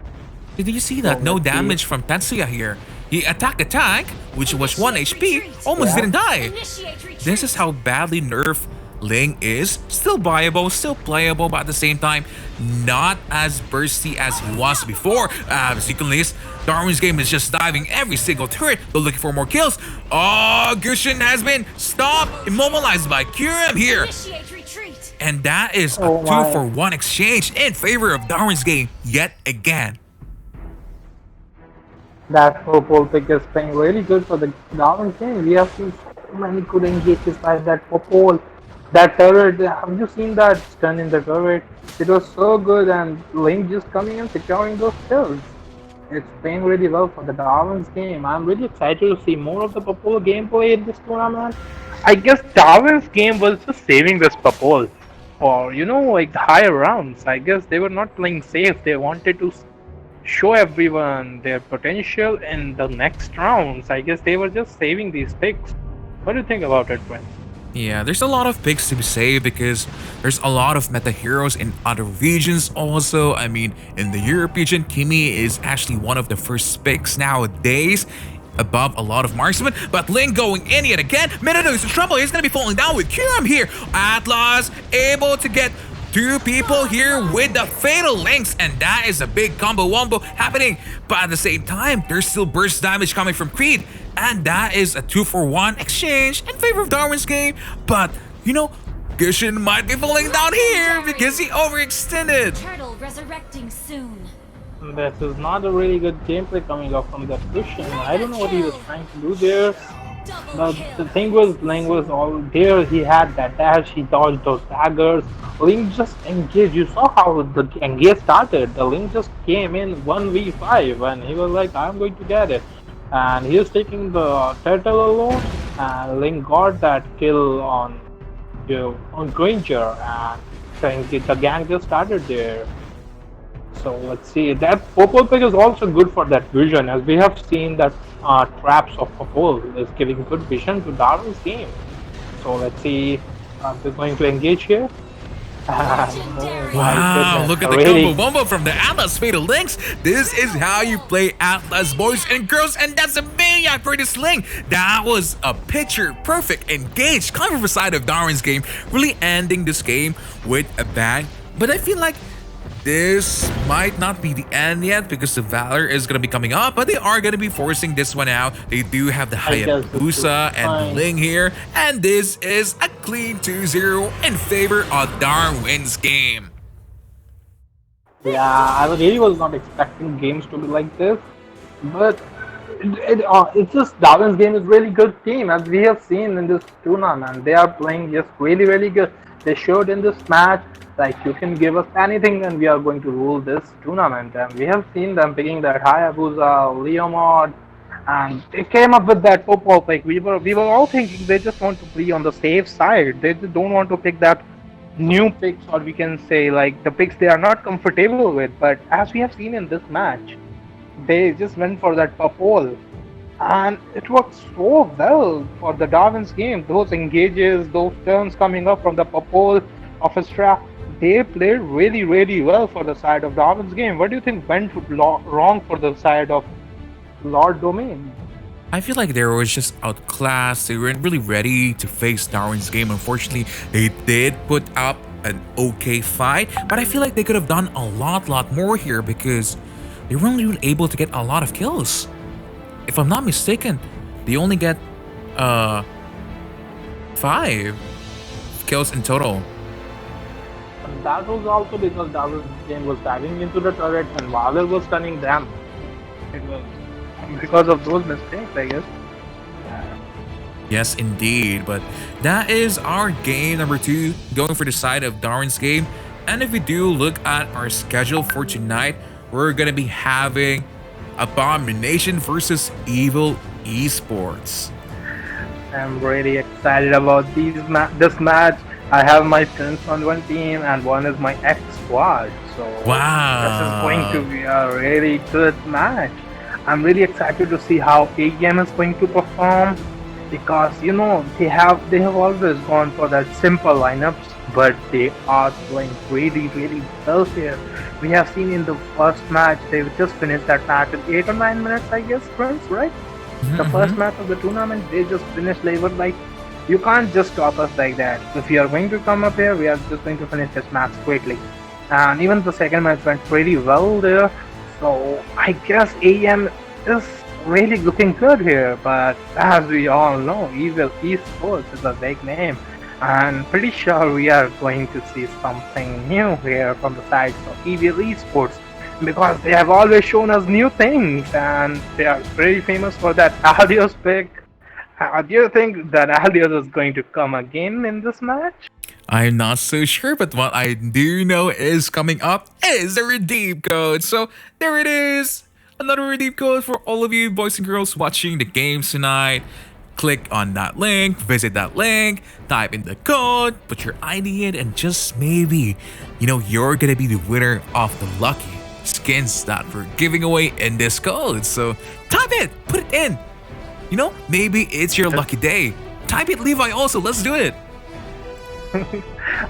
Did you see that? Oh, No let's see. damage from Tetsuya here. He attacked the tank, which was 1 Initiate HP, retreat. almost Yeah. didn't die. Initiate retreat. This is how badly nerfed Ling is. Still viable, still playable, but at the same time, not as bursty as he was before. As you can list, Darwin's game is just diving every single turret, but looking for more kills. Oh, Gushin has been stopped, immobilized by Kyurem here. Initiate retreat. And that is a Oh my. 2-for-1 exchange in favor of Darwin's game yet again. That purple pick is playing really good for the Darwin team. We have seen so many good engages by that purple. That turret, have you seen that stun in the turret? It was so good, and Link just coming and securing those kills. It's playing really well for the Darwin's game. I'm really excited to see more of the purple gameplay in this tournament. I guess Darwin's game was just saving this purple for, like the higher rounds. I guess they were not playing safe. They wanted to show everyone their potential in the next rounds. I guess they were just saving these picks. What do you think about it, Prince? Yeah, there's a lot of picks to be saved because there's a lot of meta heroes in other regions also. I mean, in the Europe region, Kimi is actually one of the first picks nowadays, above a lot of marksmen. But Link going in yet again. Minato is in trouble. He's going to be falling down with Kyurem here. Atlas able to get 2 people here with the fatal links, and that is a big combo wombo happening. But at the same time, there's still burst damage coming from Creed, and that is a 2-for-1 exchange in favor of Darwin's game. But Gushin might be falling down here because he overextended. Turtle resurrecting soon. This is not a really good gameplay coming up from that cushion. I don't know what he was trying to do there. Double The kill. thing was, Ling was all there. He had that dash. He dodged those daggers. Ling just engaged. You saw how the engage started. The Ling just came in 1v5, and he was like, "I'm going to get it." And he was taking the turtle alone, and Ling got that kill on Granger, and the gang just started there. So let's see. That purple pick is also good for that vision, as we have seen that traps of purple is giving good vision to Darwin's game. So let's see. We're going to engage here. Oh my Wow, goodness, look at the really. combo bombo from the Atlas Fatal Links. This is how you play Atlas, boys and girls, and that's a maniac for this Link. That was a picture perfect engage coming from the side of Darwin's game, really ending this game with a bang. But I feel like this might not be the end yet because the Valor is going to be coming up, but they are going to be forcing this one out. They do have the I guess this is Hayabusa and the fine. Ling here, and this is a clean 2-0 in favor of Darwin's game. Yeah, I really was not expecting games to be like this, but it's just Darwin's game is really good team, as we have seen in this tournament. They are playing just really, really good. They showed in this match, like, you can give us anything and we are going to rule this tournament. And we have seen them picking that Hayabusa, Leomod, and they came up with that purple pick. We were all thinking they just want to play on the safe side. They just don't want to pick that new picks, or we can say like the picks they are not comfortable with. But as we have seen in this match, they just went for that purple, and it worked so well for the Darwin's game. Those engages, those turns coming up from the purple of his trap, they played really, really well for the side of Darwin's game. What do you think went wrong for the side of Lord Domain? I feel like they were just outclassed. They weren't really ready to face Darwin's game. Unfortunately, they did put up an okay fight, but I feel like they could have done a lot more here because they weren't even able to get a lot of kills. If I'm not mistaken, they only get 5 kills in total. And that was also because Darwin's game was diving into the turret and Valor was stunning them. It was because of those mistakes, I guess. Yes, indeed. But that is our game number 2, going for the side of Darwin's game. And if we do look at our schedule for tonight, we're going to be having Abomination versus Evil eSports. I'm really excited about this match. I have my friends on one team and one is my ex squad. So this is going to Wow. be a really good match. I'm really excited to see how AEM is going to perform because they have always gone for that simple lineups, but they are doing really well here. We have seen in the first match they just finished that match in 8 or 9 minutes, I guess, friends, right? The first match of the tournament, they just finished. They were like, you can't just stop us like that. If you are going to come up here, we are just going to finish this match quickly. And even the second match went pretty well there. So I guess AM is really looking good here. But as we all know, Evil eSports is a big name. And pretty sure we are going to see something new here from the sides of Evil eSports. Because they have always shown us new things and they are very famous for that Aldios pick. Do you think that Aldios is going to come again in this match? I'm not so sure, but what I do know is coming up is the redeem code. So there it is. Another redeem code for all of you boys and girls watching the games tonight. Click on that link, visit that link, type in the code, put your ID in, and just maybe, you're gonna be the winner of the lucky skins that we're giving away in this code. So type it, put it in. Maybe it's your lucky day. Type it, Levi, also. Let's do it.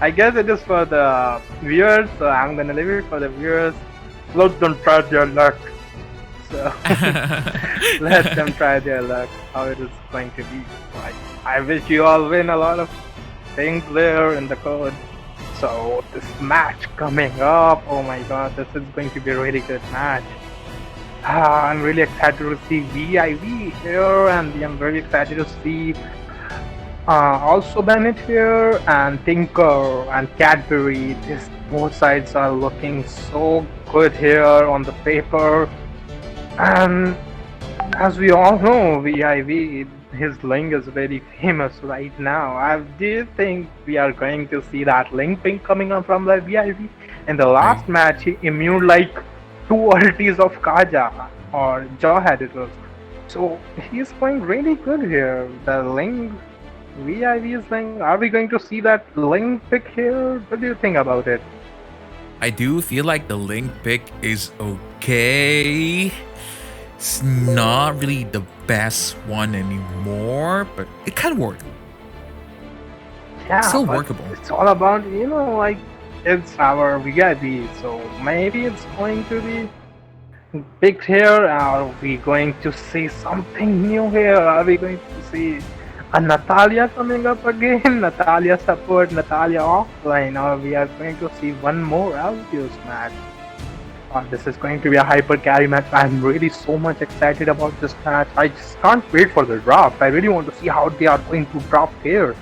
I guess it is for the viewers, so I'm gonna leave it for the viewers. Let them try their luck. So let them try their luck. How it is going to be. Like, I wish you all win a lot of things there in the code. So this match coming up, oh my god, this is going to be a really good match. I'm really excited to see VIV here, and I'm very excited to see also Bennett here and Tinker and Cadbury. Both sides are looking so good here on the paper. And as we all know, VIV, his link is very famous right now. Do you think we are going to see that link ping coming up from the VIV? In the last match, he immune like 2 ultis of Kaja or Jawhead it was. So he's going really good here. The link, VIV's link, are we going to see that link pick here? What do you think about it? I do feel like the link pick is okay. It's not really the best one anymore, but it can work. Yeah, Still but workable. it's all about, like, it's our VIP, so maybe it's going to be picked here. Are we going to see something new here? Are we going to see a Natalia coming up again? Natalia support, Natalia offline, or we are going to see one more Albios match? This is going to be a hyper carry match. I'm really so much excited about this match. I just can't wait for the draft. I really want to see how they are going to draft here.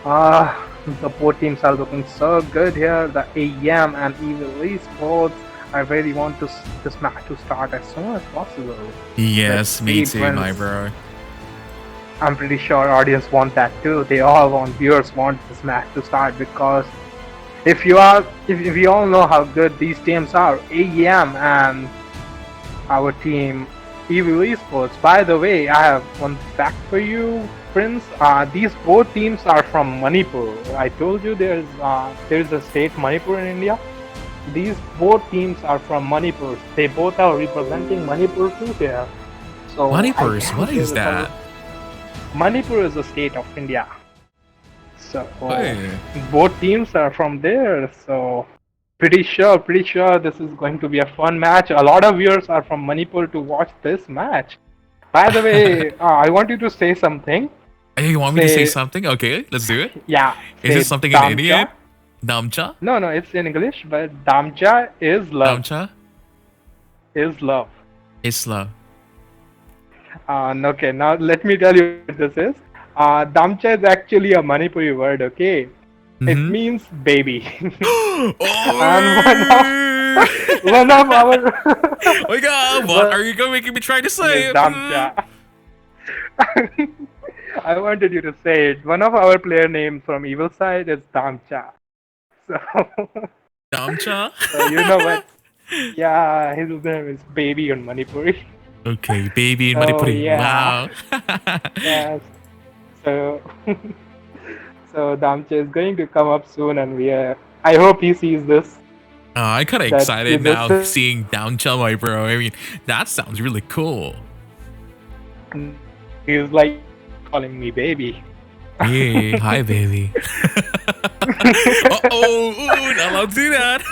The both teams are looking so good here. The AM and Evil eSports. I really want this match to start as soon as possible. Yes, me Let's see, too, my friends. bro. I'm pretty sure audience want that too. They all want, viewers want this match to start because if we all know how good these teams are, AEM and our team Evil eSports. By the way, I have one fact for you, friends. These both teams are from Manipur. I told you there's a state Manipur in India. These both teams are from Manipur. They both are representing Manipur too here. So Manipur, what is that? Manipur is a state of India. So Hey. both teams are from there. So pretty sure this is going to be a fun match. A lot of viewers are from Manipur to watch this match. By the way, I want you to say something. Hey, you want me to say something? Okay, let's do it. Yeah. Is say it something Damcha. in Indian? Damcha? No, it's in English, but Damcha is love. Damcha? Is love. Isla. Okay, now let me tell you what this is. Damcha is actually a Manipuri word, okay? It Mhm. means baby. Oh One of our my god, what are you making me try to say? Yes, Damcha. I wanted you to say it. One of our player names from Evil Side is Damcha. So, Damcha? so you know what? Yeah, his name is Baby on Manipuri. Okay, baby in Oh, Manipuri. yeah. Wow. Yes. So, So Damche is going to come up soon, and I hope he sees this. I'm kind of That excited is a now seeing Downchill, my bro. I mean, that sounds really cool. He's like calling me baby. Hey, hi, baby. Uh-oh, ooh, not allowed to do that.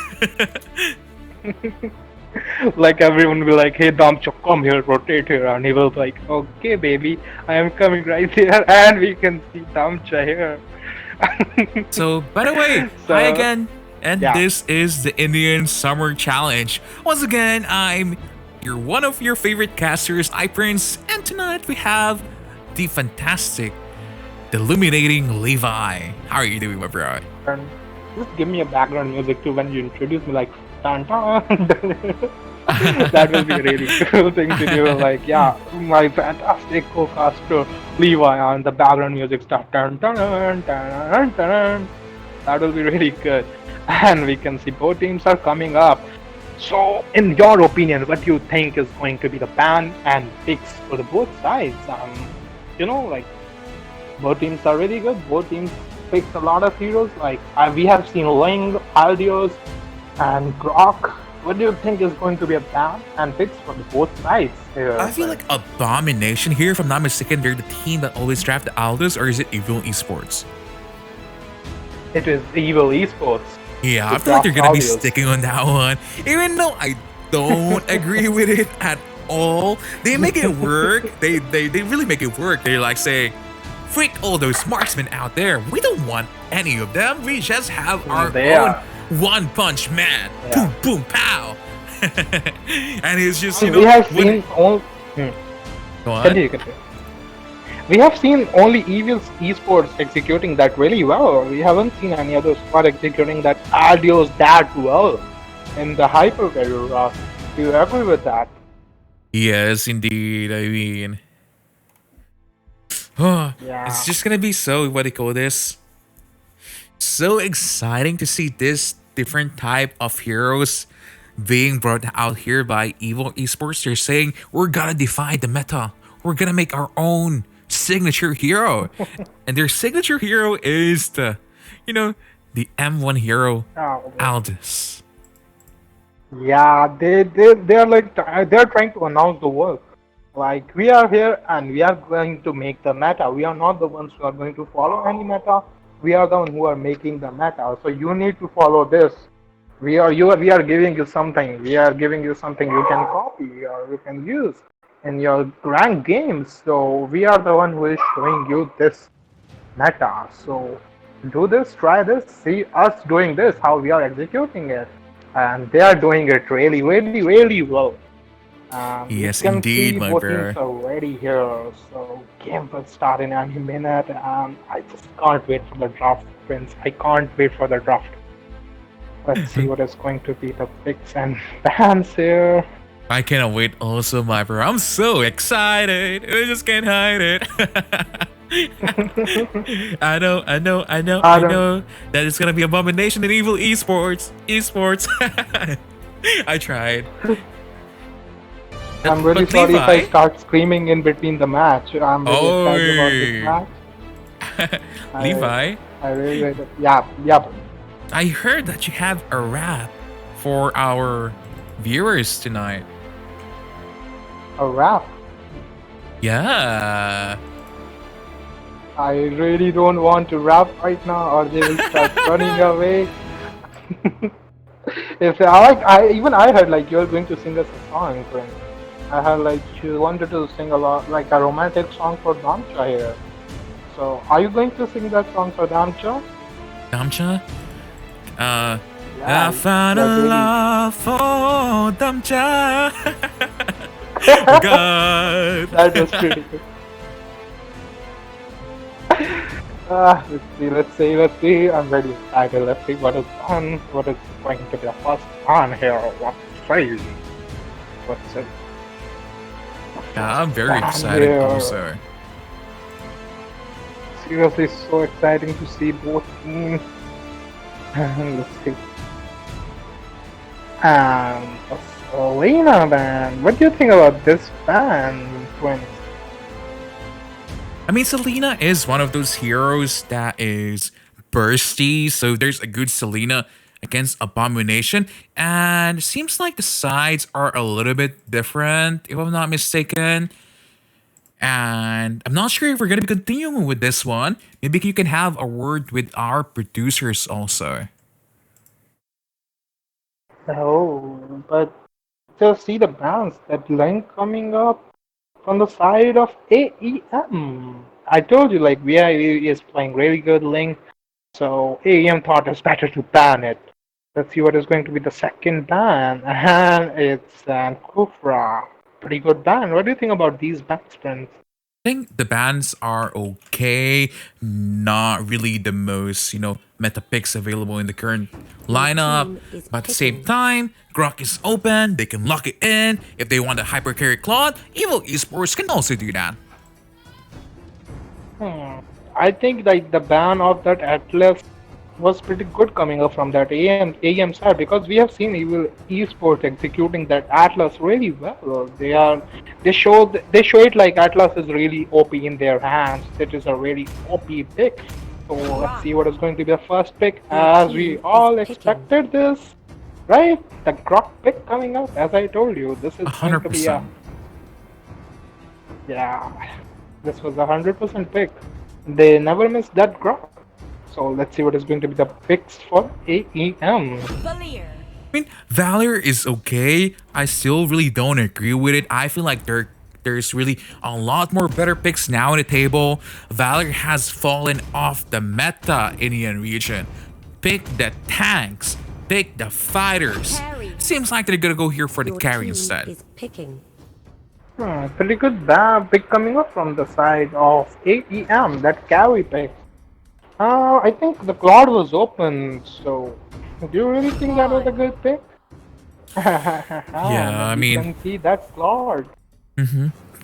Like everyone will be like, hey Damcho, come here, rotate here, and he will be like, okay baby, I am coming right here, and we can see Damcha here. So, by the way, So, hi again. And yeah. this is the Indian Summer Challenge. Once again, I'm one of your favorite casters, iPrince, and tonight we have the fantastic, the illuminating Levi. How are you doing, my bro? And just give me a background music too when you introduce me, like dun, dun. That will be a really cool thing to do. Like, yeah, my fantastic co-caster Levi, and the background music stuff. Dun, dun, dun, dun, dun. That will be really good. And we can see both teams are coming up. So, in your opinion, what do you think is going to be the ban and picks for the both sides? Like both teams are really good. Both teams picked a lot of heroes. Like we have seen Ling, Aldios, and Grok. What do you think is going to be a ban and picks for the both sides here? I feel like Abomination here, if I'm not mistaken, they're the team that always draft the Aldous, or is it Evil Esports? It is Evil Esports. Yeah, I feel like they're gonna be sticking on that one, even though I don't agree with it at all. They make it work. They really make it work. They're like saying, "Freak all those marksmen out there. We don't want any of them. We just have our own One Punch Man. Yeah. Boom, boom, pow." And it's just We have seen all. Go on. Continue. We have seen only Evil Esports executing that really well. We haven't seen any other squad executing that Aldios that well in the hypercarrier. Do you agree with that? Yes, indeed. I mean, it's just gonna be so, what do you call this? So exciting to see this different type of heroes being brought out here by Evil Esports. They're saying, we're gonna defy the meta. We're gonna make our own signature hero. And their signature hero is the M1 hero, Aldous. Yeah, they're like they're trying to announce the world. Like, we are here and we are going to make the meta. We are not the ones who are going to follow any meta. We are the ones who are making the meta. So you need to follow this. We are giving you something. We are giving you something you can copy or you can use in your ranked games. So we are the one who is showing you this meta. So do this, try this, see us doing this, how we are executing it. And they are doing it really, really, really well. Yes, indeed, my both bro. teams are ready here. So game will start in any minute. I just can't wait for the draft, Prince. I can't wait for the draft. Let's see what is going to be the picks and bans here. I cannot wait also, my bro. I'm so excited. I just can't hide it. I know that it's gonna be Abomination and Evil Esports. I tried. I'm really But sorry if I Levi- start screaming in between the match. I'm really excited about this match. Levi, I really, yeah. I heard that you have a rap for our viewers tonight. A rap. Yeah. I really don't want to rap right now, or they will start running away. If I heard like you're going to sing us a song, Prince. I heard like you wanted to sing a lot, like a romantic song for Damcha here. So, are you going to sing that song for Damcha? Damcha? I Yeah, found a that's really- love for Damcha. God. That was pretty good. Let's see. I'm very excited. Let's see what is on. What is going to be the first on here? What phase? What's it? Yeah, I'm very excited Yeah. also. Seriously, so exciting to see both teams. Let's see. Selena band. What do you think about this band, Twins? I mean, Selena is one of those heroes that is bursty, so there's a good Selena against Abomination, and seems like the sides are a little bit different, if I'm not mistaken. And I'm not sure if we're gonna be continuing with this one. Maybe you can have a word with our producers also. Oh, but just see the bans, that link coming up from the side of AEM. I told you, like, VIE is playing really good link, so AEM thought it's better to ban it. Let's see what is going to be the second ban, and it's Kufra. Pretty good ban. What do you think about these bans, friends? I think the bands are okay, not really the most, meta picks available in the current lineup. But at the same time, Grok is open, they can lock it in. If they want a hyper carry Claude, Evil Esports can also do that. I think like the ban of that Atlas was pretty good coming up from that AM side, because we have seen Evil Esports executing that Atlas really well. They show it like Atlas is really OP in their hands. It is a really OP pick. So let's see what is going to be the first pick, as we all expected this, right? The Grok pick coming up, as I told you. This is going to be 100%. this was 100% pick. They never missed that Grok. So let's see what is going to be the picks for AEM. Valier. I mean, Valor is okay. I still really don't agree with it. I feel like there's really a lot more better picks now in the table. Valor has fallen off the meta Indian region. Pick the tanks. Pick the fighters. Carry. Seems like they're gonna go here for the Your carry team instead. is picking. Pretty good pick coming up from the side of AEM, that carry pick. I think the Claude was open, so do you really think that was a good pick? Yeah, I mean, you can see that Claude.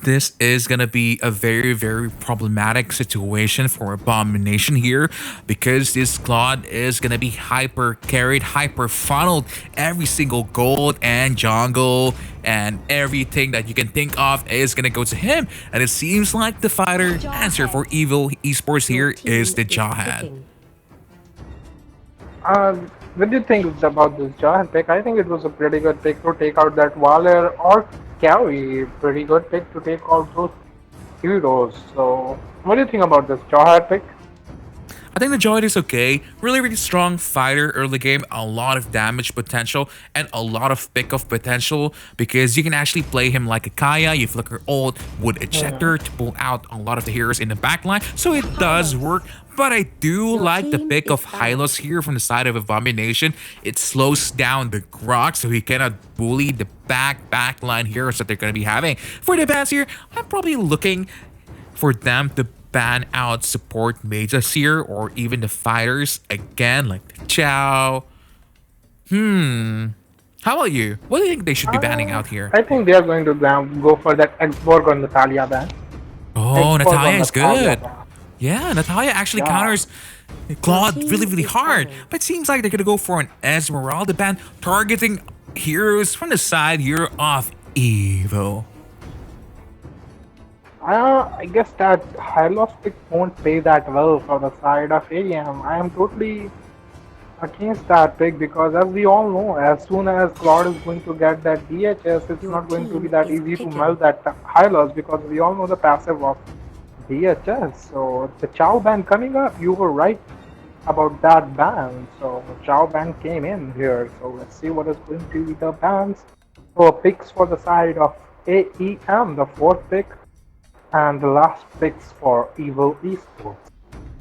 this is gonna be a very, very problematic situation for Abomination here, because this Claude is gonna be hyper carried, hyper funneled every single gold and jungle, and everything that you can think of is gonna go to him. And it seems like the fighter answer for Evil Esports Your here team is the Jawhead. picking. What do you think about this Jahan pick? I think it was a pretty good pick to take out that Valor or carry. Pretty good pick to take out those heroes. So, what do you think about this Jahan pick? I think the Jawhead is okay. Really, really strong fighter early game. A lot of damage potential and a lot of pick-off potential, because you can actually play him like a Kaya. You flicker ult with Ejector to pull out a lot of the heroes in the backline. So it does work. But I do like the pick of Hylos here from the side of Abomination. It slows down the Grok, so he cannot bully the backline heroes that they're going to be having. For the bans here, I'm probably looking for them to ban out support mages here, or even the fighters again, like the Chow. How about you? What do you think they should be banning out here? I think they are going to go for that Xborg on Natalia ban. Oh, Xborg Natalia on is Natalia good. ban. Yeah, Natalia actually Yeah. counters Claude team really, really is hard. fine. But it seems like they're gonna go for an Esmeralda ban, targeting heroes from the side here of Evil. I guess that Hylos pick won't play that well for the side of AM. I am totally against that pick, because as we all know, as soon as Claude is going to get that DHS, it's Your not going to be team that is easy to picking. melt that Hylos, because we all know the passive of DHS. So the Chow ban coming up, you were right about that ban. So Chow ban came in here. So let's see what is going to be the bans. So picks for the side of AEM, the fourth pick, and the last picks for Evil Esports.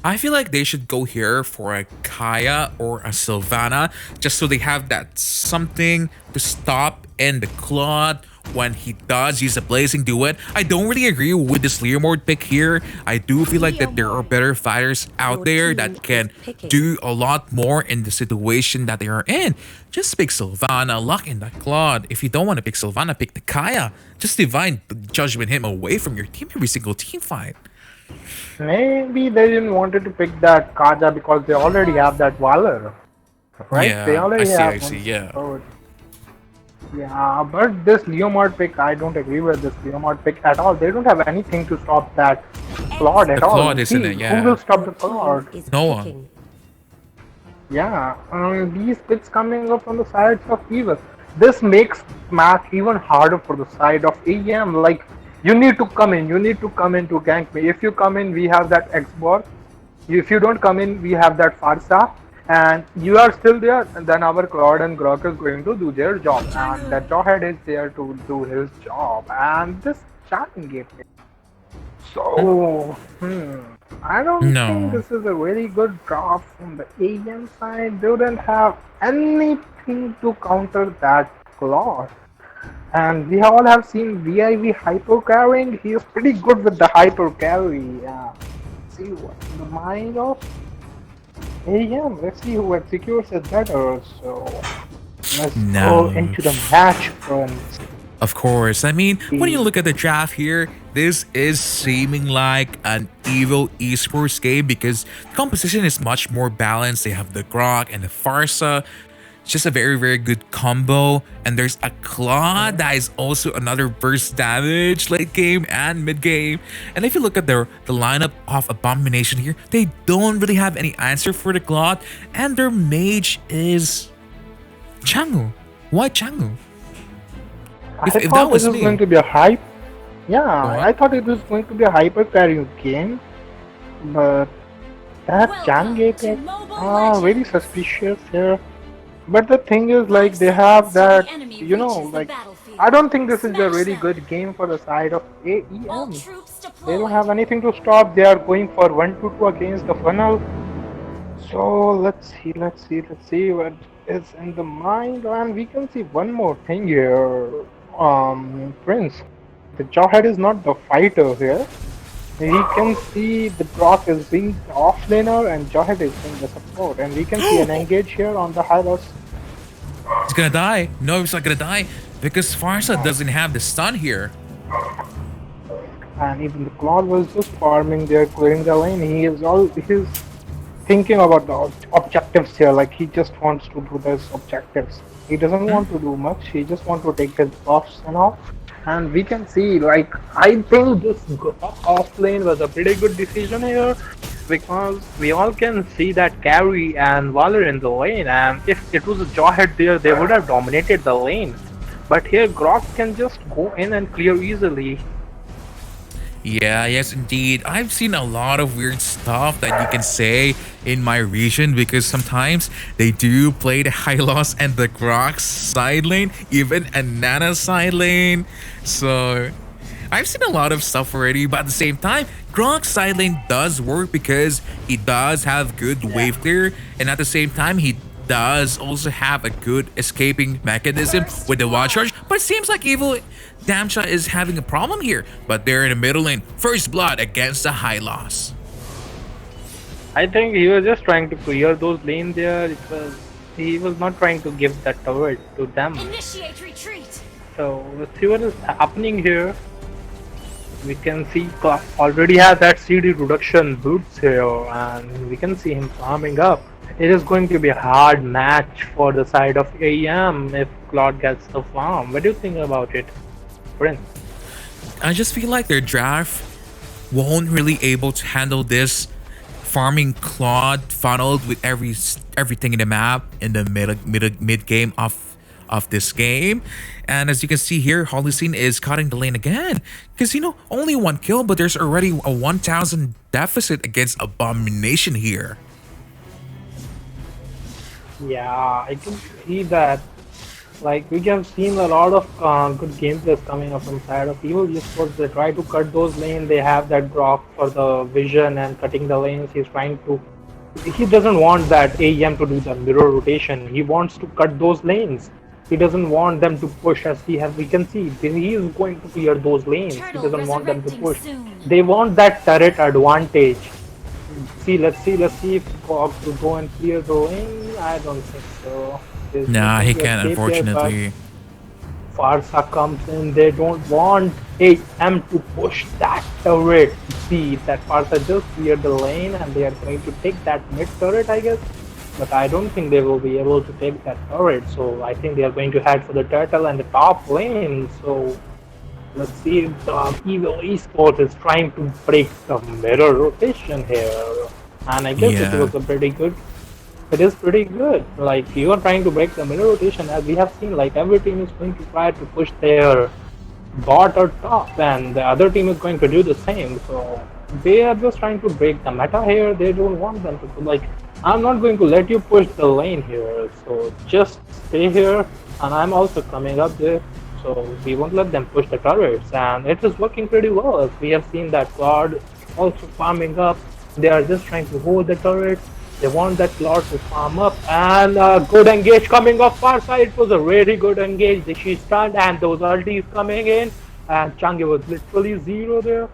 I feel like they should go here for a Kaya or a Sylvana, just so they have that something to stop in the Claude when he does use a Blazing Duet. I don't really agree with this Leomord pick here. I do feel like that there are better fighters out Your there team that can is picking. do a lot more in the situation that they are in. Just pick Sylvana, lock in that Claude. If you don't want to pick Sylvana, pick the Kaya. Just divine judgment him away from your team every single team fight. Maybe they didn't wanted to pick that Kaja because they already have that Valor, right? Yeah, They already I have see, one. yeah. So Yeah, but this Leomord pick, I don't agree with this Leomord pick at all. They don't have anything to stop that Claude The at all. Claude isn't See, it? who will Yeah. stop the Your team Claude? is No one. picking. Yeah, these picks coming up from the sides of Evil. This makes match even harder for the side of AEM. Like, you need to come in, you need to come in to gank me. If you come in, we have that Xbox. If you don't come in, we have that Farsa. And you are still there, and then our Claude and Grok is going to do their job. And that Jawhead is there to do his job. And this chatting game. So, I don't think No. this is a very good draw from the AEM side. They wouldn't have anything to counter that clause. And we all have seen VIV hyper carrying. He is pretty good with the hyper carry. See what's in the mind of AEM. Let's see who executes it better. So, let's go No. into the match, friends. Of course. I mean, when you look at the draft here, this is seeming like an evil esports game because the composition is much more balanced. They have the Grok and the Farsa. It's just a very, very good combo. And there's a Claw that is also another burst damage late game and mid game. And if you look at the lineup of Abomination here, they don't really have any answer for the Claw. And their mage is Changu. Why Changu? I If that thought was this was me. going to be a hype. Yeah, What? I thought it was going to be a hyper carry game, but that Welcome Changate to is Mobile very Legends. suspicious here. But the thing is, like, they have that, you know, like, I don't think this is a really good game for the side of All AEM. troops They deployed. don't have anything to stop. They are going for 1-2 against the funnel. So let's see what is in the mind, and we can see one more thing here. Prince, the Jawhead is not the fighter here. We can see the Brock is being the offlaner and Jawhead is being the support, and we can see an engage here on the Hylos. He's gonna die. No, he's not gonna die because Farsa doesn't have the stun here. And even the Claude was just farming there, clearing the lane. He's thinking about the objectives here. Like, he just wants to do those objectives. He doesn't want to do much. He just wants to take his buffs and all. And we can see, like, I think this off lane was a pretty good decision here because we all can see that carry and Valor in the lane. And if it was a Jawhead there, they would have dominated the lane. But here, Grok can just go in and clear easily. Yeah, yes, indeed. I've seen a lot of weird stuff that you can say in my region because sometimes they do play the Hylos and the Grok side lane, even a Nana side lane. So I've seen a lot of stuff already, but at the same time, Grok side lane does work because he does have good wave clear, and at the same time, he does also have a good escaping mechanism with the wild charge. But it seems like Evil Damsha is having a problem here, but they're in the middle lane. First blood against the Hylos. I think he was just trying to clear those lanes there. He was not trying to give that turret to them. Initiate retreat. So let's see what is happening here. We can see Claw already has that CD reduction boots here, and we can see him farming up. It is going to be a hard match for the side of AEM if Claude gets the farm. What do you think about it, Prince? I just feel like their draft won't really able to handle this farming Claude funneled with everything in the map in the mid game of this game. And as you can see here, Holocene is cutting the lane again because, you know, only one kill, but there's already a 1,000 deficit against Abomination here. Yeah, I can see that. Like, we have seen a lot of good gameplays coming up from side of Evil eSports. They try to cut those lanes. They have that drop for the vision and cutting the lanes. He doesn't want that AEM to do the mirror rotation. He wants to cut those lanes. He doesn't want them to push, as we can see. He is going to clear those lanes. He doesn't want them to push. They want that turret advantage. Let's see if Bob will go and clear the lane. I don't think so. Nah, he can't, unfortunately. Farsa comes in. They don't want AM to push that turret. See that Farsa just cleared the lane and they are going to take that mid turret, I guess. but I don't think they will be able to take that turret. So I think they are going to head for the turtle and the top lane. So let's see if the Evil eSports is trying to break the mirror rotation here. And I guess it Yeah. was a pretty good. It is pretty good. Like you are trying to break the mirror rotation, as we have seen. Like every team is going to try to push their bot or top, and the other team is going to do the same. So they are just trying to break the meta here. They don't want them to like. I'm not going to let you push the lane here. So just stay here, and I'm also coming up there. So we won't let them push the turrets, and it is working pretty well. As we have seen that Claude also farming up. They are just trying to hold the turrets. They want that Claude to farm up, and good engage coming off far side. It was a really good engage. She stunned, and those ultis coming in, and Changi was literally zero there,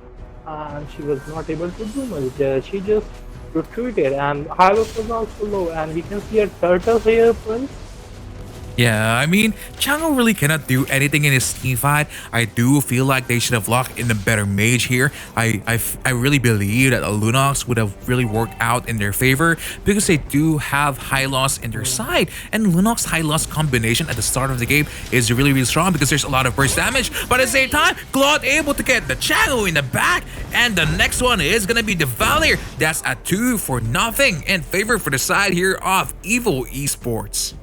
and she was not able to do much. She just retreated, and Hylos was also low, and we can see a turtle here, Prince. Yeah, I mean, Chango really cannot do anything in his team fight. I do feel like they should have locked in a better mage here. I really believe that a Lunox would have really worked out in their favor because they do have high loss in their side. And Lunox high loss combination at the start of the game is really, really strong because there's a lot of burst damage. But at the same time, Claude able to get the Chango in the back. And the next one is going to be the Valier. That's a 2-0 in favor for the side here of Evil eSports.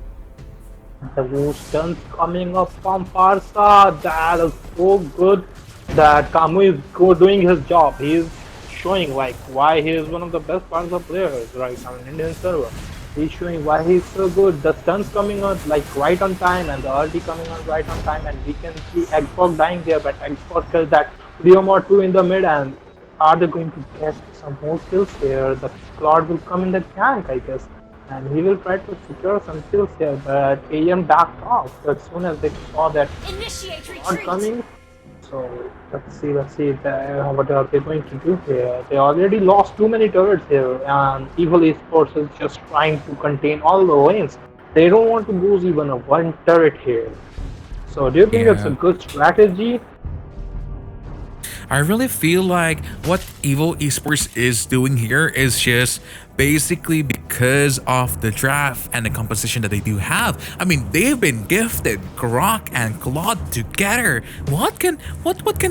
The stuns coming up from Farsa, that is so good that Kamu is doing his job. He is showing like why he is one of the best Farsa players right now in Indian server. He's showing why he's so good. The stuns coming out like right on time, and the ulti coming out right on time, and we can see Xbox dying there, but Xbox kills that Leomord 2 in the mid, and are they going to get some more kills here? The Claude will come in the tank, I guess. And he will try to secure some kills here, but AM backed off as soon as they saw that not coming. So let's see what are they going to do here. They already lost too many turrets here, and Evil eSports is just trying to contain all the lanes. They don't want to lose even a one turret here. So do you think that's a good strategy? I really feel like what Evil eSports is doing here is just basically because of the draft and the composition that they do have. I mean, they've been gifted Grok and Claude together. What can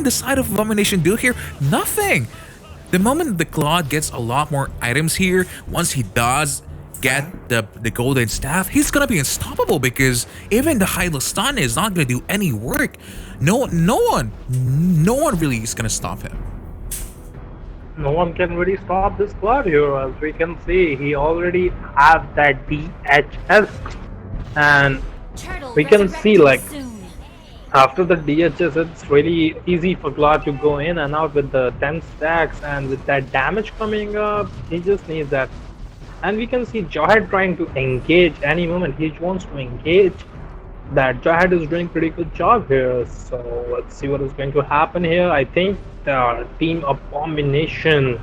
the side of Abomination do here? Nothing. The moment the Claude gets a lot more items here, once he does get the golden staff, he's gonna be unstoppable because even the Hylos stun is not gonna do any work. No one really is gonna stop him. No one can really stop this Claude here. As we can see, he already has that DHS, and we can see like after the DHS, it's really easy for Claude to go in and out with the 10 stacks, and with that damage coming up, he just needs that. And we can see Jawhead trying to engage any moment he wants to engage. That Jawhead is doing pretty good job here. So let's see what is going to happen here. I think the team Abomination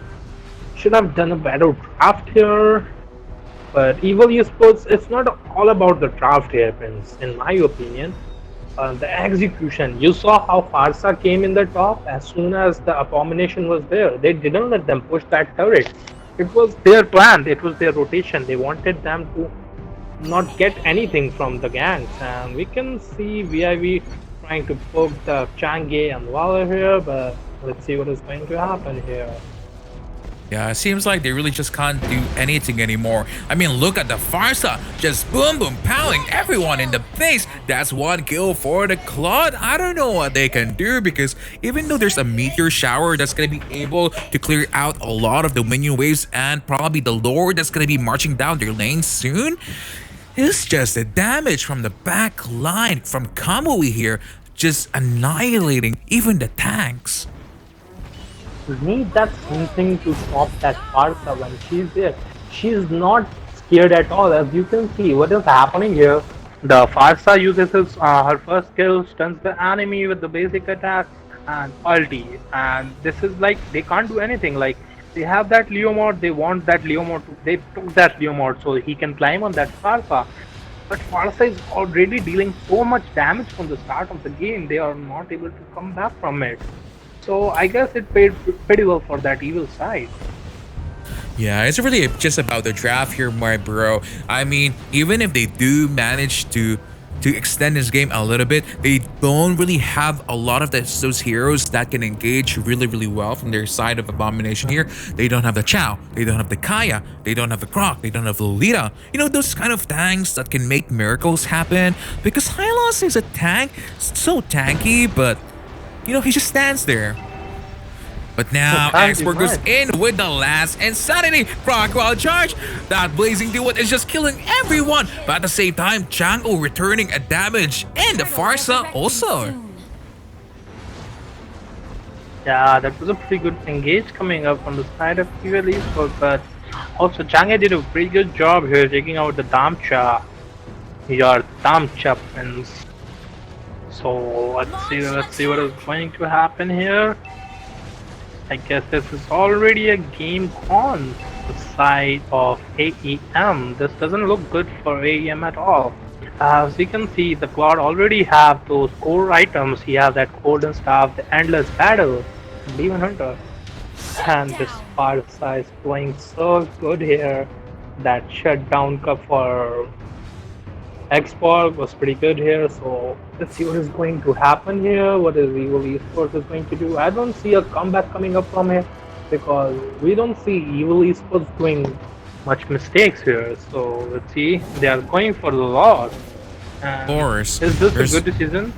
should have done a better draft here. But Evil eSports, it's not all about the draft here, Prince, in my opinion. The execution. You saw how Farsa came in the top as soon as the Abomination was there. They didn't let them push that turret. It was their plan, it was their rotation. They wanted them to not get anything from the gangs, and we can see VIV trying to poke the Changi and Valor here, but let's see what is going to happen here. Yeah, it seems like they really just can't do anything anymore. I mean, look at the Farsa, just boom boom pounding everyone in the face. That's one kill for the Claude. I don't know what they can do because even though there's a meteor shower that's gonna be able to clear out a lot of the minion waves and probably the Lord that's gonna be marching down their lane soon, it's just the damage from the back line from Kamui here, just annihilating even the tanks. Need that something to stop that Farsa when she's there. She's not scared at all. As you can see, what is happening here. The Farsa uses her first skill, stuns the enemy with the basic attack and ulti. And this is like, they can't do anything. Like, they have that Leomord, they want that Leomord, they took that Leomord so he can climb on that Farsa. But Farsa is already dealing so much damage from the start of the game, they are not able to come back from it. So I guess it paid pretty well for that Evil side. Yeah, it's really just about the draft here, my bro. I mean, even if they do manage to extend this game a little bit, they don't really have a lot of those heroes that can engage really well from their side of Abomination here. They don't have the Chow, they don't have the Kaya, they don't have the Croc, they don't have the Lolita. You know, those kind of tanks that can make miracles happen. Because Hylos is a tank, so tanky, but you know, he just stands there. But now, Export goes in with the last Insanity. Crocodile Charge. That Blazing Duet is just killing everyone. But at the same time, Django returning a damage. And the Farsa also. Yeah, that was a pretty good engage coming up on the side of Evil eSports, but also Django did a pretty good job here taking out the Damcha. Your Damcha pins. So let's see what is going to happen here. I guess this is already a game on the side of AEM. This doesn't look good for AEM at all. As you can see, the Claude already have those core items. He has that Golden Staff, the Endless Battle, Demon Hunter. And this Farsa is playing so good here. That shutdown cup for Export was pretty good here, so let's see what is going to happen here. What is Evil eSports is going to do? I don't see a comeback coming up from here because we don't see Evil eSports doing much mistakes here. So let's see. They are going for the loss. Of course. Is this a good decision?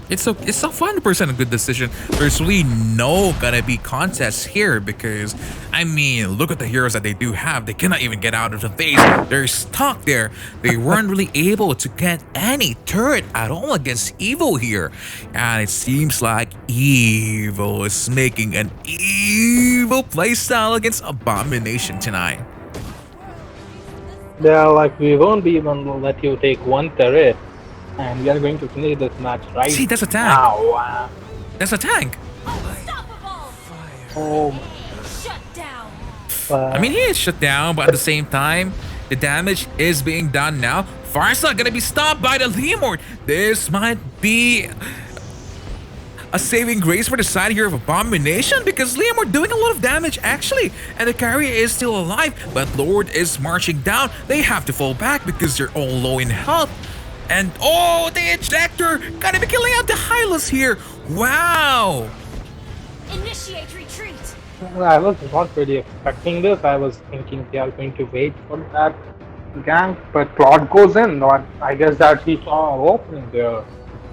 It's a 100% a good decision. There's really no gonna be contests here because, I mean, look at the heroes that they do have. They cannot even get out of the phase. They're stuck there. They weren't really able to get any turret at all against Evil here. And it seems like Evil is making an evil playstyle against Abomination tonight. They're like, we won't be even let you take one turret. And we are going to finish this match right. See, that's a tank. Now. That's a tank. Unstoppable! Oh. Shut down! I mean, he is shut down, but at the same time, the damage is being done now. Farsa gonna be stopped by the Lemort. This might be a saving grace for the side here of Abomination because Lemort doing a lot of damage actually, and the carry is still alive, but Lord is marching down. They have to fall back because they're all low in health. And oh, the ejector gonna be killing out the Hylos here. Wow. Initiate retreat. I was not really expecting this. I was thinking they are going to wait for that gank, but Claude goes in. I guess that he saw an opening there.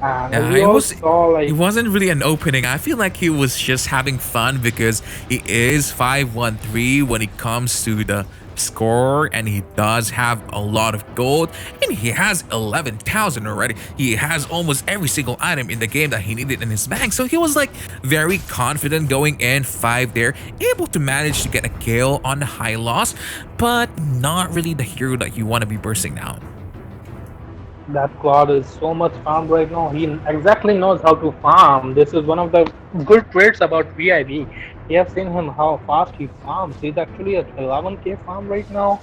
And yeah, it wasn't really an opening. I feel like he was just having fun because he is 5-1-3 when it comes to the score, and he does have a lot of gold, and he has 11,000 already. He has almost every single item in the game that he needed in his bank, so he was like very confident going in 5 there, able to manage to get a kill on the high loss, but not really the hero that you want to be bursting now. That Claude is so much farmed right now. He exactly knows how to farm. This is one of the good traits about VIV. You have seen him how fast he farms. He's actually at 11k farm right now.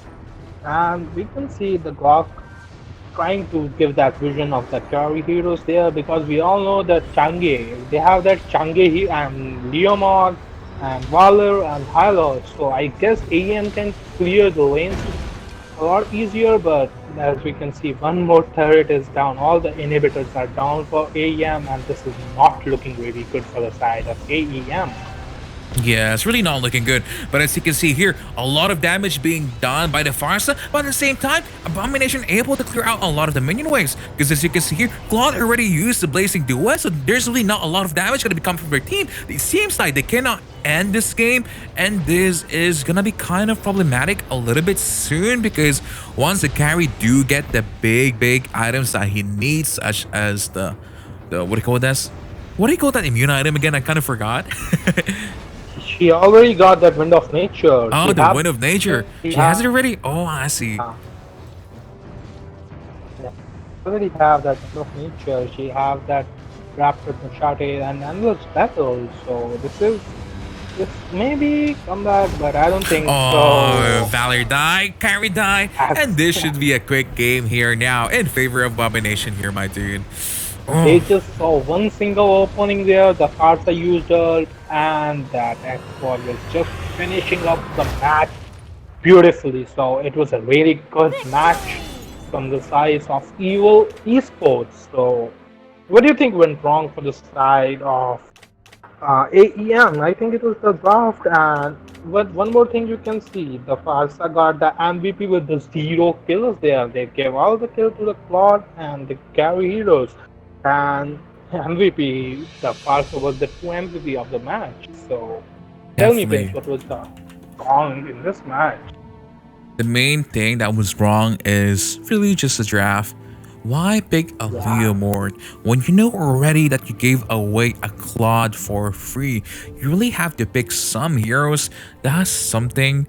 And we can see the Glock trying to give that vision of the carry heroes there because we all know that Chang'e. They have that Chang'e and Leomord and Valor and Hylos. So I guess AEM can clear the lanes a lot easier, but as we can see, one more turret is down. All the inhibitors are down for AEM, and this is not looking really good for the side of AEM. Yeah, it's really not looking good. But as you can see here, a lot of damage being done by the Farsa, but at the same time, Abomination able to clear out a lot of the minion waves. Because as you can see here, Claude already used the Blazing Duet, so there's really not a lot of damage going to be coming from their team. It seems like they cannot end this game, and this is going to be kind of problematic a little bit soon, because once the carry do get the big items that he needs, such as the what do you call this? What do you call that immune item again? I kind of forgot. She already got that Wind of Nature. Oh, the Wind of Nature. She has it already? Oh, I see. Yeah. Already have that Wind of Nature. She have that Raptor Machete and Endless Battle. So this may be comeback, but I don't think so. Oh, Valor die, carry die, and this should be a quick game here now in favor of Abomination here, my dude. Oh. They just saw one single opening there, the Farsa used her, and that X-Ball was just finishing up the match beautifully. So it was a really good match from the side of Evil eSports. So what do you think went wrong for the side of AEM? I think it was the draft, and one more thing you can see, the Farsa got the MVP with the 0 kills there. They gave all the kills to the Claude and the carry heroes, and MVP, the Farsa was the true MVP of the match. So tell me, Prince, Definitely. what was the wrong in this match? The main thing that was wrong is really just the draft. Why pick a Yeah. Leomord when you know already that you gave away a Claude for free? You really have to pick some heroes that has something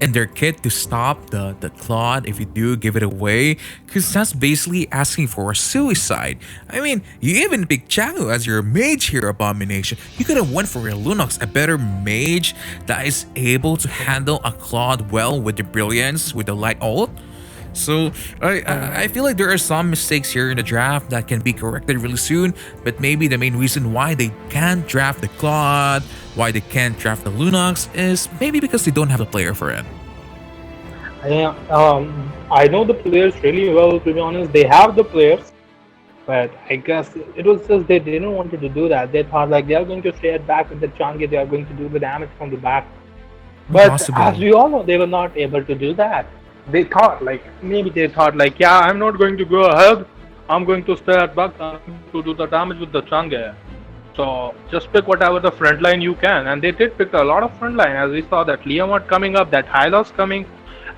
in their kit to stop the Claude if you do give it away, because that's basically asking for a suicide. I mean, you even picked Chago as your mage here, Abomination. You could have went for a Lunox, a better mage that is able to handle a Claude well with the brilliance, with the light ult. So I feel like there are some mistakes here in the draft that can be corrected really soon, but maybe the main reason why they can't draft the Claude, why they can't draft the Lunox, is maybe because they don't have a player for it. I know the players really well. To be honest, they have the players, but I guess it was just they didn't want to do that. They thought like they are going to stay at back with the Changi, they are going to do the damage from the back. But Possible. as we all know, they were not able to do that. They thought like maybe they thought like, yeah, I'm not going to go ahead. I'm going to stay at back to do the damage with the Changi. So just pick whatever the front line you can, and they did pick a lot of front line. As we saw that Leomord coming up, that Hylos coming,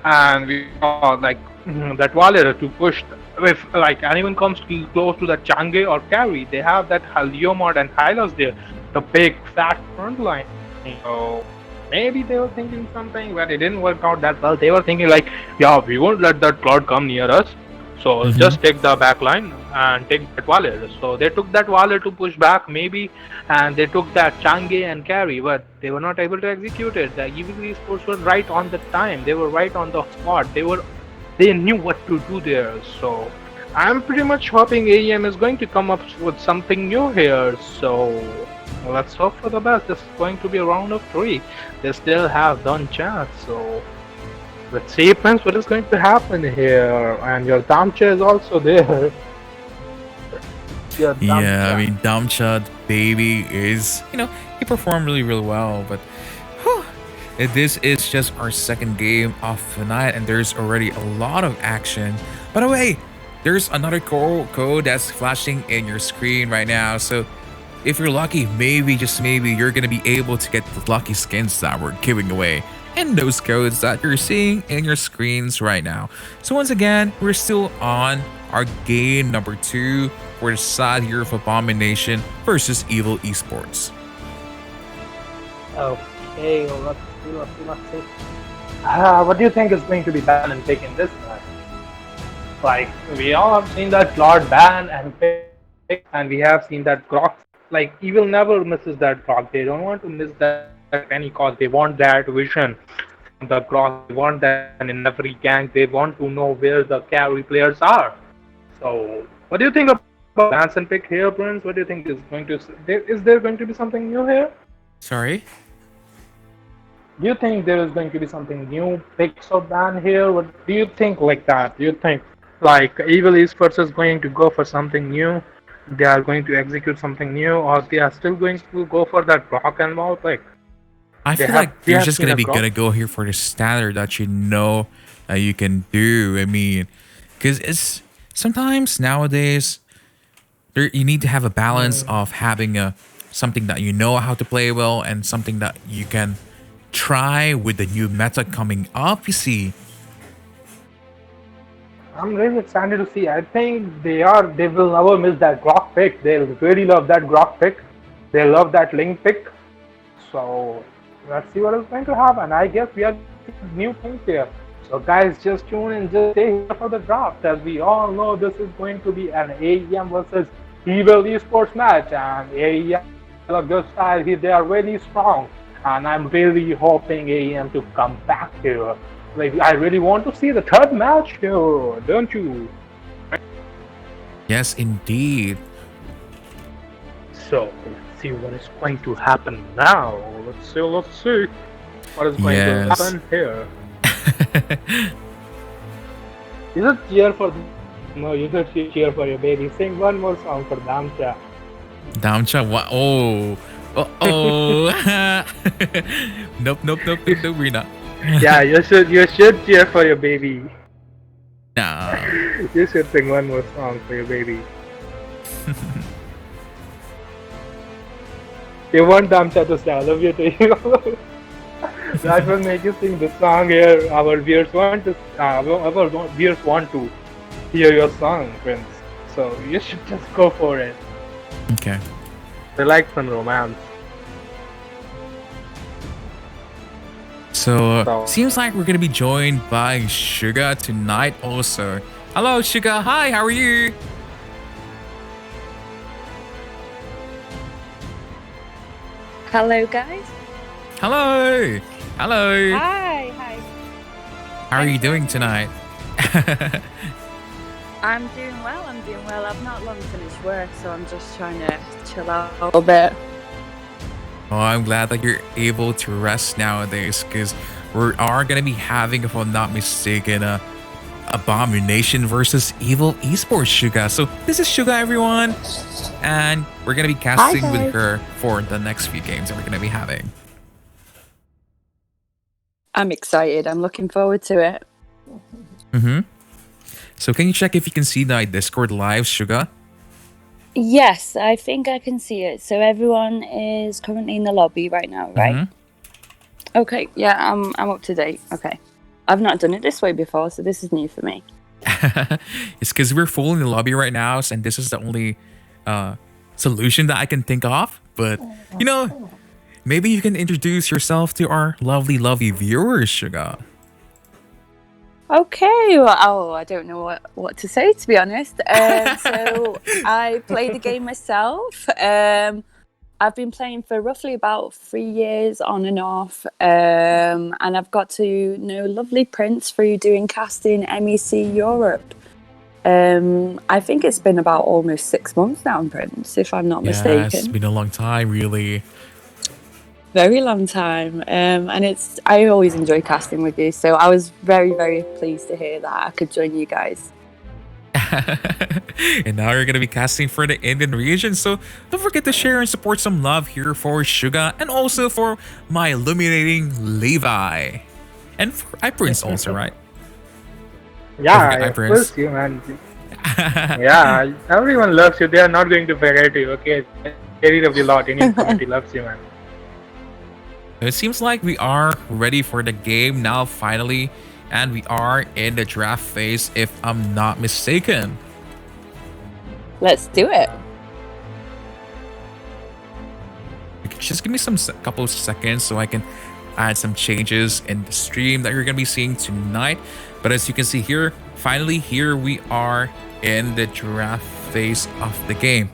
and we saw like that Valer to push. If like anyone comes close to the Change or carry, they have that Leomord and Hylos there, the big fat front line. So maybe they were thinking something, but it didn't work out that well. They were thinking like, yeah, we won't let that cloud come near us. So just take the back line and take that Valer. So they took that Valer to push back maybe, and they took that Change and carry, but they were not able to execute it. The EVP Sports were right on the time. They were right on the spot. They knew what to do there. So I'm pretty much hoping AEM is going to come up with something new here. So let's hope for the best. This is going to be a round of 3. They still have done chance. So let's see, Prince, what is going to happen here. And your Damcha is also there. Your Yeah, I Damcha. mean, Damchad baby is, he performed really, really well. But whew, this is just our second game of the night, and there's already a lot of action. By the way, there's another code that's flashing in your screen right now. So if you're lucky, maybe, just maybe, you're going to be able to get the lucky skins that we're giving away, and those codes that you're seeing in your screens right now. So once again, we're still on our game number 2 for the side here of Abomination versus Evil eSports. Okay, well, let's see. What do you think is going to be banned and taken this match? Like, we all have seen that Lord ban and pick, and we have seen that Grok. Like, Evil never misses that Grok. They don't want to miss that at any cost. They want that vision from the Grok. They want that in every gang. They want to know where the carry players are. So, what do you think about bans and pick here, Prince? What do you think is going to? Is there going to be something new here? Sorry? Do you think there is going to be something new, picks or ban here? What do you think like that? Do you think like Evil Esports is going to go for something new? They are going to execute something new, or they are still going to go for that rock and ball pick? I They feel have like they they're have just seen gonna a be Grok. gonna go here for the standard that you can do. I mean, because it's sometimes nowadays there you need to have a balance of having a something that you know how to play well and something that you can try with the new meta coming up. You see, I'm really excited to see. I think they will never miss that Grok pick. They'll really love that Grok pick. They love that Link pick. So let's see what is going to happen. I guess we are seeing new things here. So guys, just tune in, just stay here for the draft. As we all know, this is going to be an AEM versus Evil Esports match, and AEM is a good side. They are really strong, and I'm really hoping AEM to come back here. Like, I really want to see the third match here, don't you? yes, indeed. So let's see what is going to happen now. Let's see. What is going to Yes. happen here? You should cheer for. No, you should cheer for your baby. Sing one more song for Damcha. Damcha, what? Oh. Oh. Nope, we're not. Yeah, you should cheer for your baby. Nah. You should sing one more song for your baby. You want Damcha to say I love you to you. That will make you sing the song here. Our viewers want to hear your song, Prince. So you should just go for it. Okay. They like some romance. So, seems like we're gonna be joined by Suga tonight also. Hello, Suga. Hi, how are you? Hello, guys. Hello. Hello. Hi. How are you doing tonight? I'm doing well. I've not long finished work, so I'm just trying to chill out a little bit. Oh, I'm glad that you're able to rest nowadays, because we are gonna be having, if I'm not mistaken, Abomination versus Evil eSports Suga. So this is Suga, everyone, and we're gonna be casting with her for the next few games that we're gonna be having. I'm excited. I'm looking forward to it. So can you check if you can see my Discord live, Suga? Yes, I think I can see it. So everyone is currently in the lobby right now, right? Okay. Yeah, I'm up to date. Okay. I've not done it this way before, so this is new for me. It's because we're full in the lobby right now, and this is the only solution that I can think of. But you know, maybe you can introduce yourself to our lovely viewers, Suga. Okay, well, I don't know what to say, to be honest. So I play the game myself. I've been playing for roughly about 3 years on and off, and I've got to know lovely Prince through doing casting MEC Europe. I think it's been about almost 6 months now, Prince, if I'm not mistaken. It's been a long time, really. Very long time, and I always enjoy casting with you, so I was very, very pleased to hear that I could join you guys. And now you're gonna be casting for the Indian region, so don't forget to share and support some love here for Suga and also for my illuminating Levi and for iPrince also, right? Yeah, of course, you man. Yeah, everyone loves you. They are not going to forget you. Okay, very of the lot. Indian community loves you, man. It seems like we are ready for the game now, finally, and we are in the draft phase, if I'm not mistaken. Let's do it. Just give me couple of seconds so I can add some changes in the stream that you're gonna be seeing tonight. But as you can see here, finally here we are in the draft phase of the game.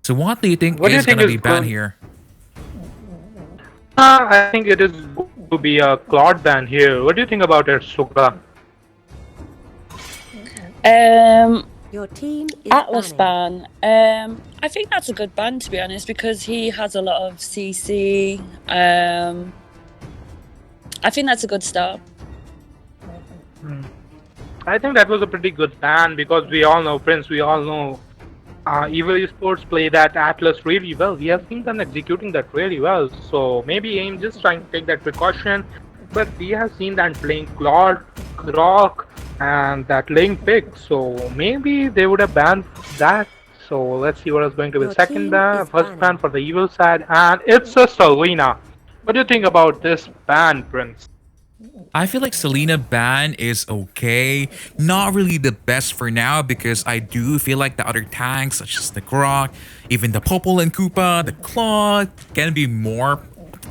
So what do you think is going to be banned here? I think it is going to be a Claude ban here. What do you think about it, Suga? Your team is Atlas banning. ban. I think that's a good ban, to be honest, because he has a lot of CC. I think that's a good start. I think that was a pretty good ban because we all know, Prince, we all know Evil eSports play that Atlas really well. We have seen them executing that really well. So maybe AIM just trying to take that precaution. But we have seen them playing Claude, Rock, and that Link pick. So maybe they would have banned that. So let's see what is going to be the second ban. First ban for the Evil side. And it's a Selena. What do you think about this ban, Prince? I feel like Selena ban is okay. Not really the best for now because I do feel like the other tanks such as the Grok, even the Popol and Koopa, the Claw can be more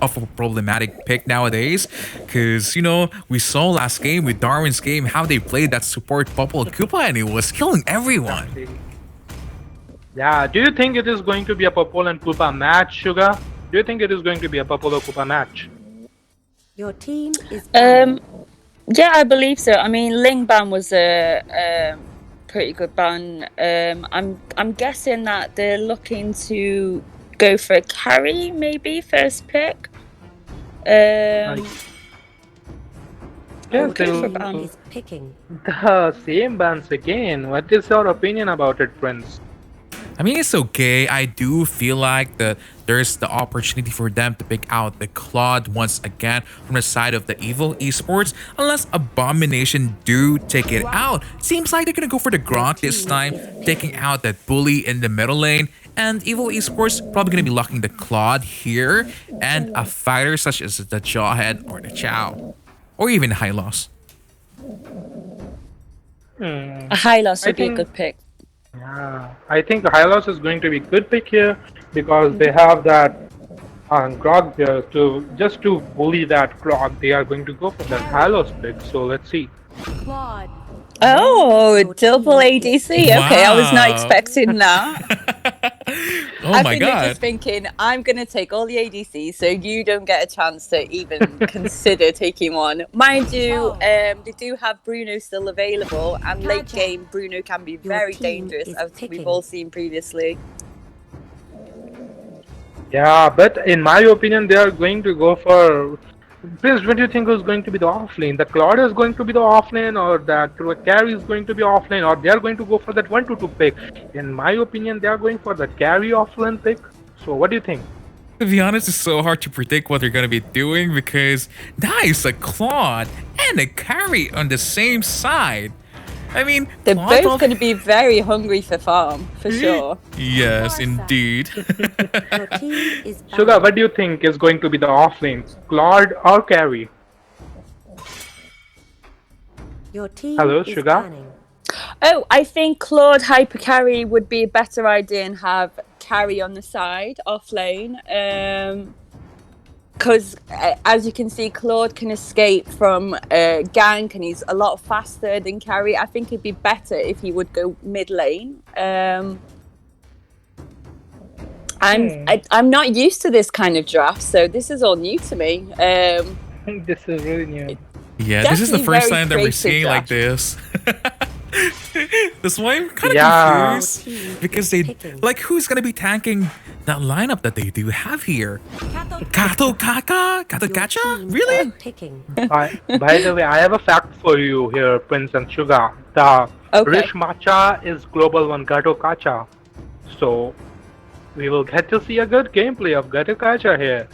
of a problematic pick nowadays. Because, you know, we saw last game with Darwin's game how they played that support Popol and Koopa and it was killing everyone. Yeah, do you think it is going to be a Popol and Koopa match, Suga? Do you think it is going to be a Popol or Koopa match? Your team is yeah, I believe so. I mean, Ling ban was a pretty good ban. I'm guessing that they're looking to go for a carry, maybe first pick. Yes, Okay, Your for team ban. is picking. the same bans again. What is your opinion about it, Prince? I mean, it's okay. I do feel like there's the opportunity for them to pick out the Claude once again from the side of the Evil Esports, unless Abomination do take it out. Seems like they're gonna go for the Grok this time, taking out that bully in the middle lane. And Evil Esports probably gonna be locking the Claude here, and a fighter such as the Jawhead or the Chow, or even Hylos. A high loss I would be a think- good pick. Yeah, I think Hylos is going to be good pick here because they have that Grog there to bully that Grog. They are going to go for that Hylos pick. So let's see. Claude. Oh, double ADC. Okay, I was not Wow. expecting that. Oh I my think they're god. just thinking, I'm going to take all the ADCs so you don't get a chance to even consider taking one. Mind you, they do have Bruno still available, and late Gotcha. game, Bruno can be Your very team dangerous, is as picking. we've all seen previously. Yeah, but in my opinion, they are going to go for. Prince, what do you think is going to be the offlane? The Claude is going to be the offlane, or that carry is going to be offlane, or they are going to go for that 1-2 pick? In my opinion, they are going for the carry offlane pick. So, what do you think? To be honest, it's so hard to predict what they're gonna be doing because that is a Claude and a carry on the same side. I mean, They're Claude both probably- going to be very hungry for farm, for sure. Yes, indeed. Your team is Sugar, banned. what do you think is going to be the offlane? Claude or carry? Your team Hello, is Sugar? banning. Oh, I think Claude hyper carry would be a better idea and have carry on the side off lane. Because as you can see, Claude can escape from gank and he's a lot faster than carry. I think it'd be better if he would go mid lane. I'm not used to this kind of draft, so this is all new to me. This is really new. Yeah, this is the Definitely first very time that we're creative seeing like draft. this. That's why I'm kind of Yeah. confused because they like who's gonna be tanking that lineup that they do have here. Kato Kaka, Kato Your Gacha, teams really? are picking. By the way, I have a fact for you here, Prince and Sugar. The Okay. Rich Matcha is Global 1 Gato Kacha. So, we will get to see a good gameplay of Gato Kacha here.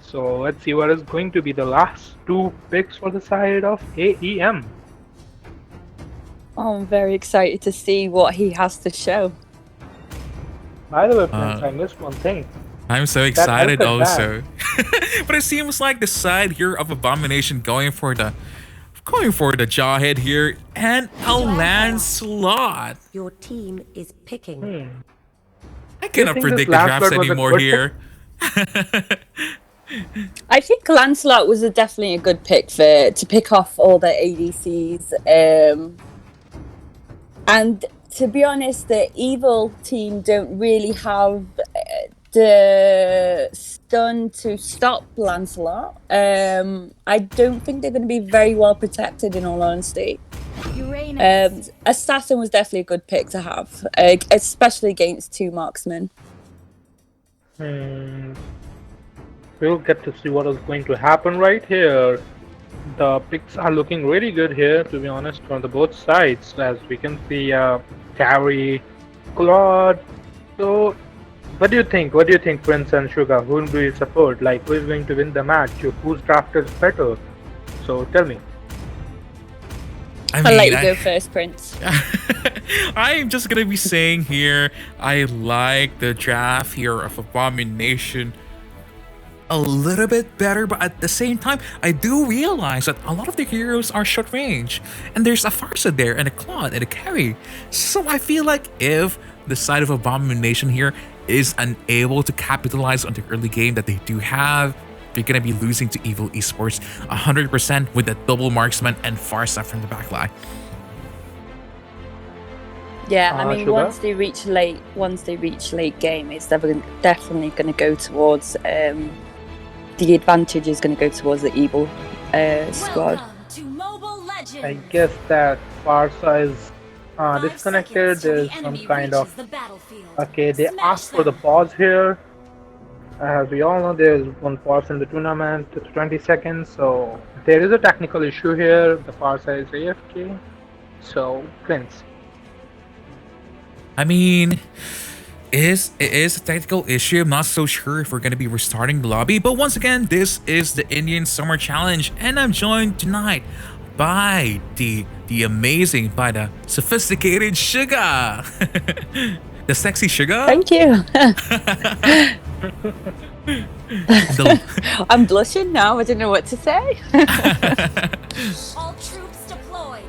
So, let's see what is going to be the last two picks for the side of AEM. Oh, I'm very excited to see what he has to show. By the way, Prince, I missed one thing. I'm so excited Alcatraz. also. But it seems like the side here of Abomination going for the Jawhead here and a Lancelot. Your team is picking. I cannot think predict this the drafts Lancelot was a anymore good here. I think Lancelot was definitely a good pick to pick off all the ADCs. And to be honest, the Evil team don't really have the stun to stop Lancelot. I don't think they're going to be very well protected, in all honesty. Uranus. Assassin was definitely a good pick to have, especially against two marksmen. We'll get to see what is going to happen right here. The picks are looking really good here, to be honest, from the both sides. As we can see, Carry, Claude. So, what do you think? What do you think, Prince and Sugar? Whom do you support? Like, who is going to win the match? Whose draft is better? So, tell me. I I'll mean, let you go first, Prince. I'm just gonna be saying here, I like the draft here of Abomination a little bit better, but at the same time, I do realize that a lot of the heroes are short range, and there's a Farsa there, and a Claude, and a Carry. So I feel like if the side of Abomination here is unable to capitalize on the early game that they do have, they're gonna be losing to Evil Esports 100% with that double marksman and Farsa from the backline. Yeah, I mean, Sugar? once they reach late game, it's definitely going to go towards the advantage is going to go towards the Evil squad. Welcome to Mobile Legends. I guess that Farsa is 5 disconnected. seconds till There's the some enemy kind of. reaches the battlefield. Okay, they Smash asked for the them. pause here. As we all know, there is one pause in the tournament, 20 seconds, so there is a technical issue here. The Farsa is AFK. So, Prince. I mean, it is a technical issue. I'm not so sure if we're going to be restarting the lobby. But once again, this is the Indian Summer Challenge, and I'm joined tonight by the amazing, by the sophisticated Sugar. The sexy Sugar. Thank you. I'm blushing now. I don't know what to say. All troops deployed.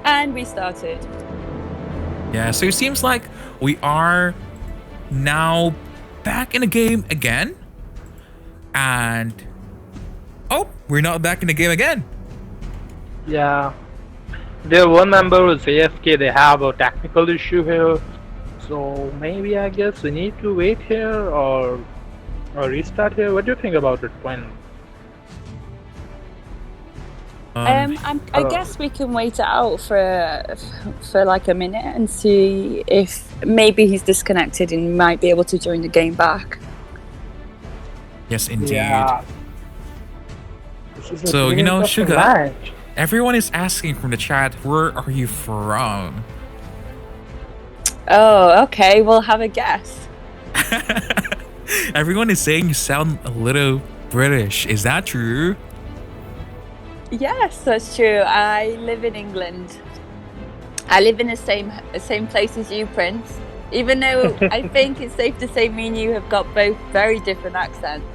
And we started. Yeah, so it seems like we are now back in the game again. And oh, we're not back in the game again. Yeah. Their one member is AFK. They have a technical issue here. So maybe I guess we need to wait here or restart here. What do you think about it, Twin? I guess we can wait it out for like a minute and see if maybe he's disconnected and might be able to join the game back. Yes, indeed. Yeah. So, you know, Sugar, match. everyone is asking from the chat, where are you from? Oh, okay. We'll have a guess. Everyone is saying you sound a little British. Is that true? Yes, that's true. I live in England. I live in the same place as you, Prince. Even though I think it's safe to say me and you have got both very different accents.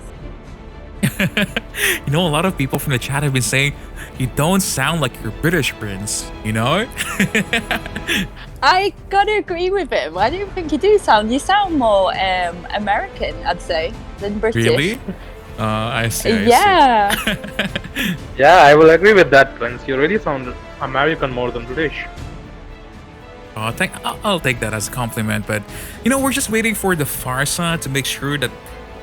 You know, a lot of people from the chat have been saying you don't sound like you're British, Prince. You know? I gotta agree with him. I don't think you do sound. You sound more American, I'd say, than British. Really? I see. I Yeah. see. Yeah, I will agree with that, Prince. You really sound American more than British. I'll take that as a compliment, but you know, we're just waiting for the Farsa to make sure that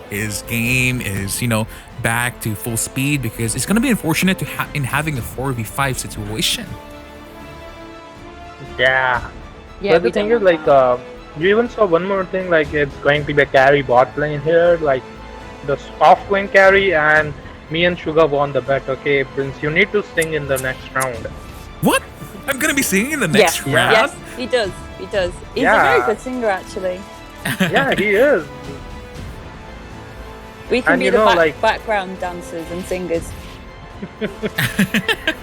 his game is, you know, back to full speed, because it's gonna be unfortunate to in having a 4v5 situation. Yeah. Yeah, But we the thing don't is, want like, you even saw one more thing, like, it's going to be a carry bot lane here, like, the off lane carry, and me and Sugar won the bet. Okay, Prince, you need to sing in the next round. What? I'm gonna be singing in the next Yes, round? yes, he does. He does. He's a Yeah. very good singer, actually. Yeah, he is. We can And be you the know, like- background dancers and singers.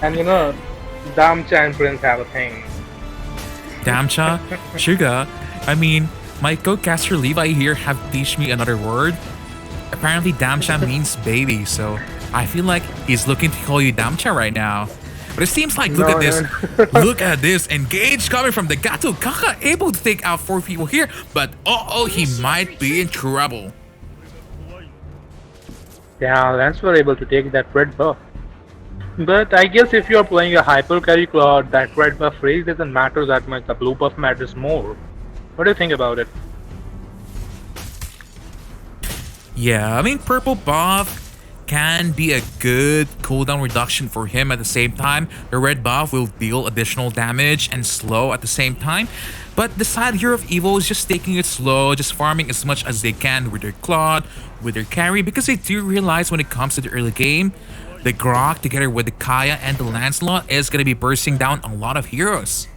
And you know, Damcha and Prince have a thing. Damcha, Sugar. I mean, my co-caster Levi here have teach me another word. Apparently, Damcha means baby, so I feel like he's looking to call you Damcha right now. But it seems like, look No, at this. no. Look at this. Engage coming from the Gato. Kaka able to take out 4 people here, but he might be in trouble. Yeah, Lance were able to take that red buff. But I guess if you're playing a hyper carry Claude, that red buff really doesn't matter that much. The blue buff matters more. What do you think about it? Yeah, I mean, purple buff can be a good cooldown reduction for him. At the same time, the red buff will deal additional damage and slow at the same time. But the side here of Evil is just taking it slow, just farming as much as they can with their Claude, with their carry, because they do realize when it comes to the early game, the Grok together with the Kaya and the Lancelot is going to be bursting down a lot of heroes.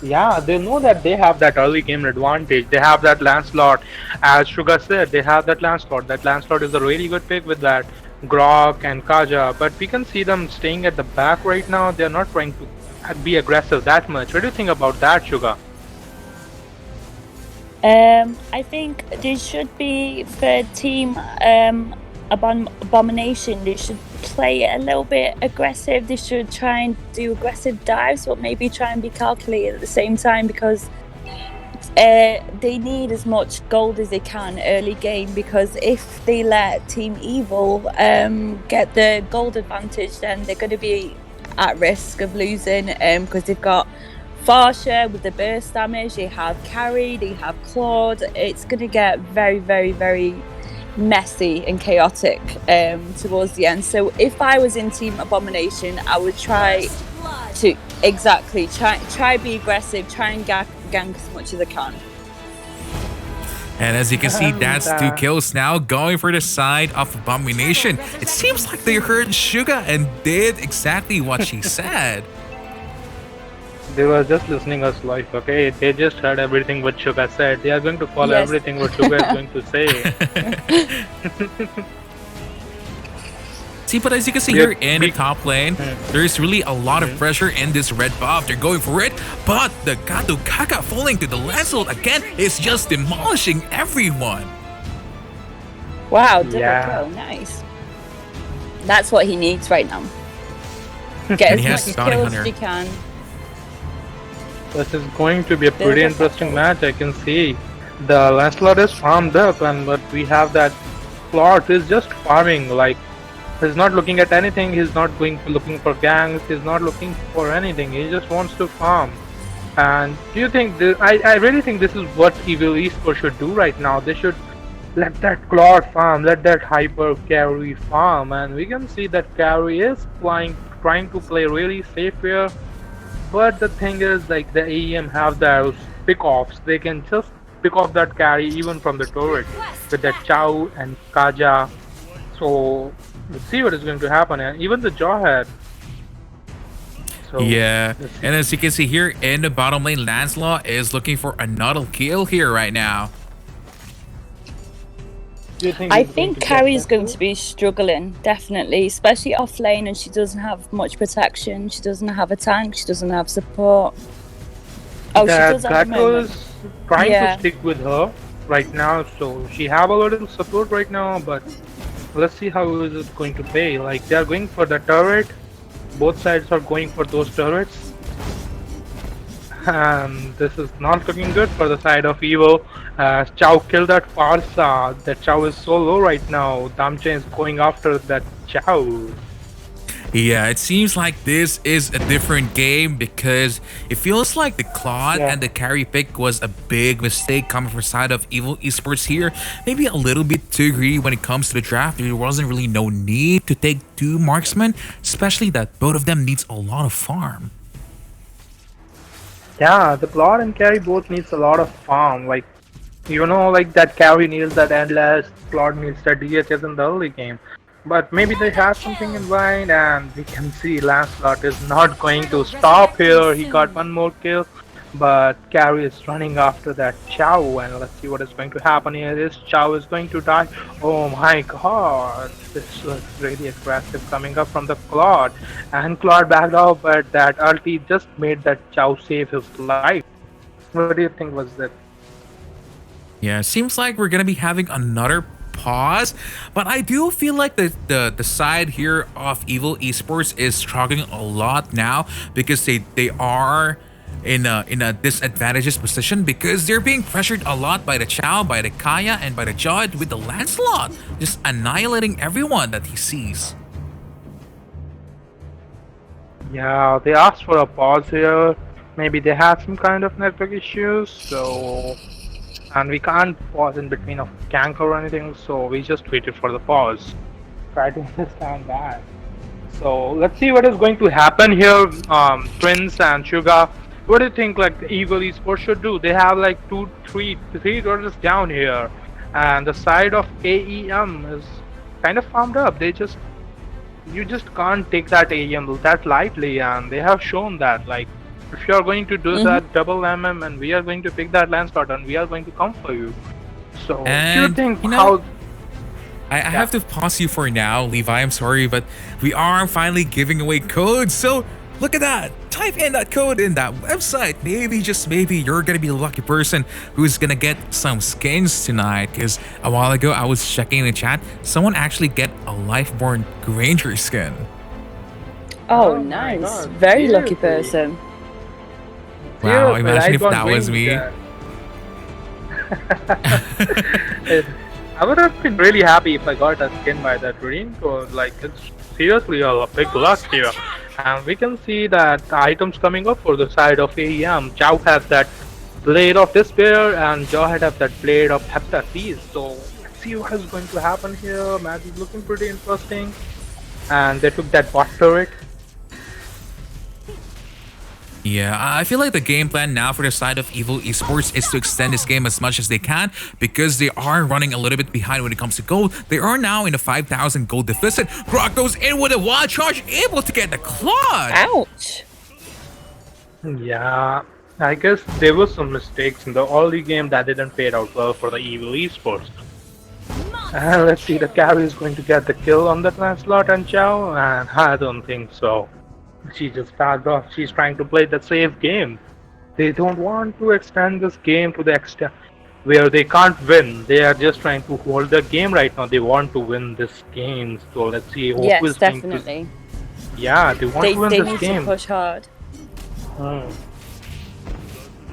Yeah, they know that they have that early game advantage. They have that Lancelot. As Sugar said, they have that Lancelot. That Lancelot is a really good pick with that Grok and Kaja. But we can see them staying at the back right now. They're not trying to be aggressive that much. What do you think about that, Sugar? I think they should be for team Abomination. They should play a little bit aggressive. They should try and do aggressive dives, but maybe try and be calculated at the same time, because they need as much gold as they can early game, because if they let Team Evil get the gold advantage, then they're going to be at risk of losing, because they've got Farsha with the burst damage, they have Carry, they have Claude. It's going to get very, very, very messy and chaotic towards the end. So if I was in Team Abomination, I would try to try be aggressive, try and gank as much as I can. And as you can see, And, that's 2 kills now going for the side of Abomination. It seems like they heard Suga and did exactly what she said. They were just listening us live, okay? They just heard everything what Suga said. They are going to follow Yes. everything what Suga is going to say. See, but as you can see here in the top lane, there's really a lot of pressure in this red buff. They're going for it, but the Gato Kaka falling to the Lancelot again is just demolishing everyone. Wow, double Yeah. kill, nice. That's what he needs right now. Get And he as has much Bounty kills as Hunter. he can. This is going to be a pretty There's a interesting match. I can see the Lancelot is farmed up, and but we have that plot is just farming. Like he's not looking at anything. He's not looking for gangs. He's not looking for anything. He just wants to farm. And do you think I really think this is what Evil Esports should do right now. They should let that Claude farm, let that Hyper carry farm, and we can see that carry is trying to play really safe here. But the thing is, like the AEM have those pick-offs. They can just pick off that carry even from the turret with that Chow and Kaja. So let's see what is going to happen. And even the Jawhead. So Yeah, let's see. and as you can see here in the bottom lane, Lancelot is looking for another kill here right now. Do you think I he's going think to get Carrie's that going kill? to be struggling, definitely, especially off lane, and she doesn't have much protection. She doesn't have a tank. She doesn't have support. Oh, she That does at the Gato moment. is trying Yeah. to stick with her right now, so she have a little support right now, but let's see how is it going to pay. Like they are going for the turret, both sides are going for those turrets, and this is not looking good for the side of Evil. Chow killed that Farsa. That Chow is so low right now. Damche is going after that Chow. Yeah, it seems like this is a different game because it feels like the Claude Yeah. and the carry pick was a big mistake coming from side of Evil Esports here. Maybe a little bit too greedy when it comes to the draft. There wasn't really no need to take 2 marksmen, especially that both of them needs a lot of farm. Yeah, the plot and carry both needs a lot of farm. Like, you know, like that carry needs that endless, plot needs that DHS in the early game. But maybe they have something in mind, and we can see Lancelot is not going to stop here. He got one more kill, but carry is running after that Chow, and let's see what is going to happen here. This Chow is going to die. Oh my god, this was really aggressive coming up from the Claude, and Claude backed off, but that ulti just made that Chow save his life. What do you think was that? Yeah, it seems like we're gonna be having another pause, but I do feel like the side here of Evil Esports is struggling a lot now because they are in a disadvantageous position because they're being pressured a lot by the Chow, by the Kaya, and by the Jod with the Lancelot, just annihilating everyone that he sees. Yeah, they asked for a pause here. Maybe they had some kind of network issues, so and we can't pause in between of gank or anything, so we just waited for the pause. Try to understand that. So let's see what is going to happen here. Prince and Suga, what do you think like the Evil Esports should do? They have like three turtles down here, and the side of AEM is kind of farmed up. You just can't take that AEM that lightly, and they have shown that like. If you are going to do that double MM, and we are going to pick that Lancelot, and we are going to come for you. So, do you And, think you know, how? I have to pause you for now, Levi. I'm sorry, but we are finally giving away codes. So look at that. Type in that code in that website. Maybe, just maybe, you're gonna be the lucky person who's gonna get some skins tonight. Because a while ago, I was checking the chat. Someone actually get a Lifeborn Granger skin. Oh, Oh my nice. God, Very lucky seriously? person. Wow, Seriously, imagine if I that don't was believe me. that. I would have been really happy if I got a skin by that Marine code. Like, it's seriously a big luck here. And we can see that the items coming up for the side of AEM. Chow has that Blade of Despair, and Jawhead have that Blade of Heptasis. So, let's see what is going to happen here. Match is looking pretty interesting. And they took that bot turret. Yeah, I feel like the game plan now for the side of Evil Esports is to extend this game as much as they can because they are running a little bit behind when it comes to gold. They are now in a 5,000 gold deficit. Brock goes in with a wild charge, able to get the claw. Ouch. Yeah, I guess there were some mistakes in the early game that didn't pay out well for the Evil Esports. And let's see, the carry is going to get the kill on that Lancelot and Chow, and I don't think so. She just backed off. She's trying to play the safe game. They don't want to extend this game to the extent where they can't win. They are just trying to hold the game right now. They want to win this game. So let's see who Yes, is going to. definitely. Yeah, they want to win They this need game. to push hard.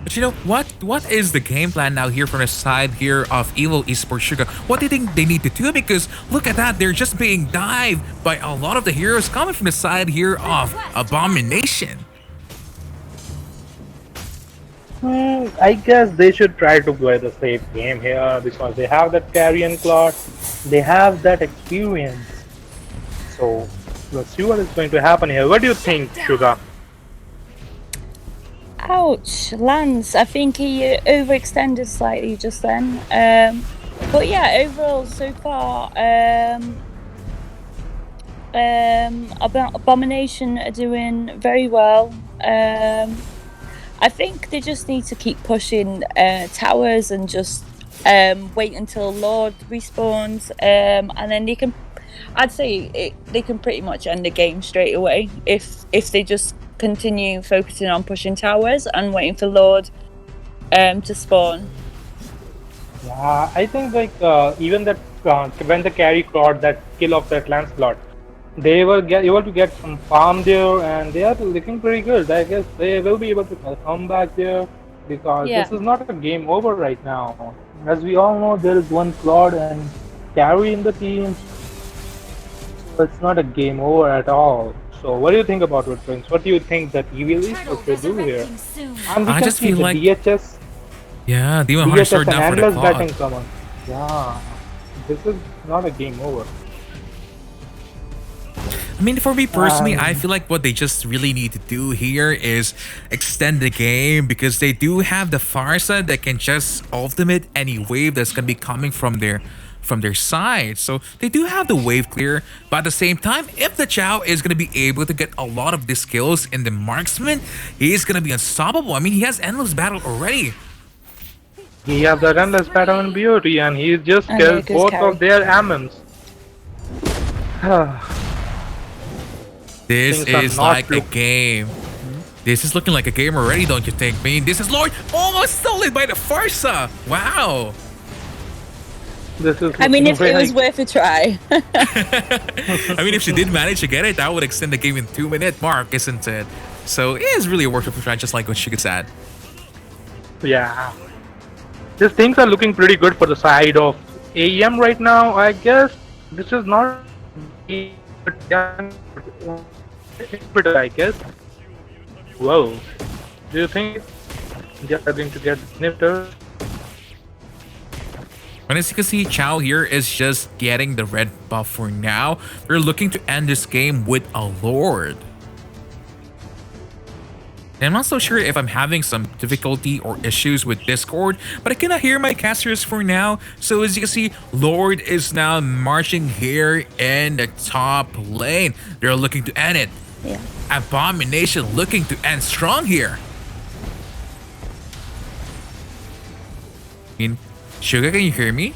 But you know, what is the game plan now here from the side here of Evil Esports Sugar? What do you think they need to do? Because look at that, they're just being dived by a lot of the heroes coming from the side here of Abomination. I guess they should try to play the safe game here because they have that carrion clock, they have that experience. So let's see what is going to happen here. What do you think, Sugar? Ouch, Lance. I think he overextended slightly just then. But yeah, overall, so far, Abomination are doing very well. I think they just need to keep pushing towers and just wait until Lord respawns, and then they can. I'd say they can pretty much end the game straight away if they just continue focusing on pushing towers and waiting for Lord to spawn. Yeah, I think like even that when the carry caught that kill of that Lancelot, they were able to get some farm there, and they are looking pretty good. I guess they will be able to come back there because this is not a game over right now. As we all know, there is one Claude and carry in the team, so it's not a game over at all. So what do you think about it, Prince? What do you think that Evil Esports will do here? And we I can just see feel the like DHS, Demon Hunter DHS sword and down for the Endless batting Claw. summon. Yeah, this is not a game over. I mean, for me personally, I feel like what they just really need to do here is extend the game because they do have the Farsa that can just ultimate any wave that's gonna be coming from their side. So they do have the wave clear, but at the same time, if the Chow is gonna be able to get a lot of the skills in the marksman, he is gonna be unstoppable. I mean, he has endless battle already. He has that endless battle and beauty, and he just And killed there goes both carry. of their ammons. This Things are is not like a look- game. This is looking like a game already, don't you think? I mean, this is Lord almost stolen by the Farsa. Wow. This is. I mean, if looking it was very- worth a try. I mean, if she did manage to get it, that would extend the game in 2-minute mark, isn't it? So it is really a worth of a try, just like what Suga said. Yeah. These things are looking pretty good for the side of AEM right now. I guess this is not. I guess. Whoa. Do you think they are going to get snifter? But as you can see, Chow here is just getting the red buff for now. We're looking to end this game with a Lord. And I'm not so sure if I'm having some difficulty or issues with Discord, but I cannot hear my casters for now. So as you can see, Lord is now marching here in the top lane. They're looking to end it. Yeah. Abomination looking to end strong here. I mean, Sugar, can you hear me?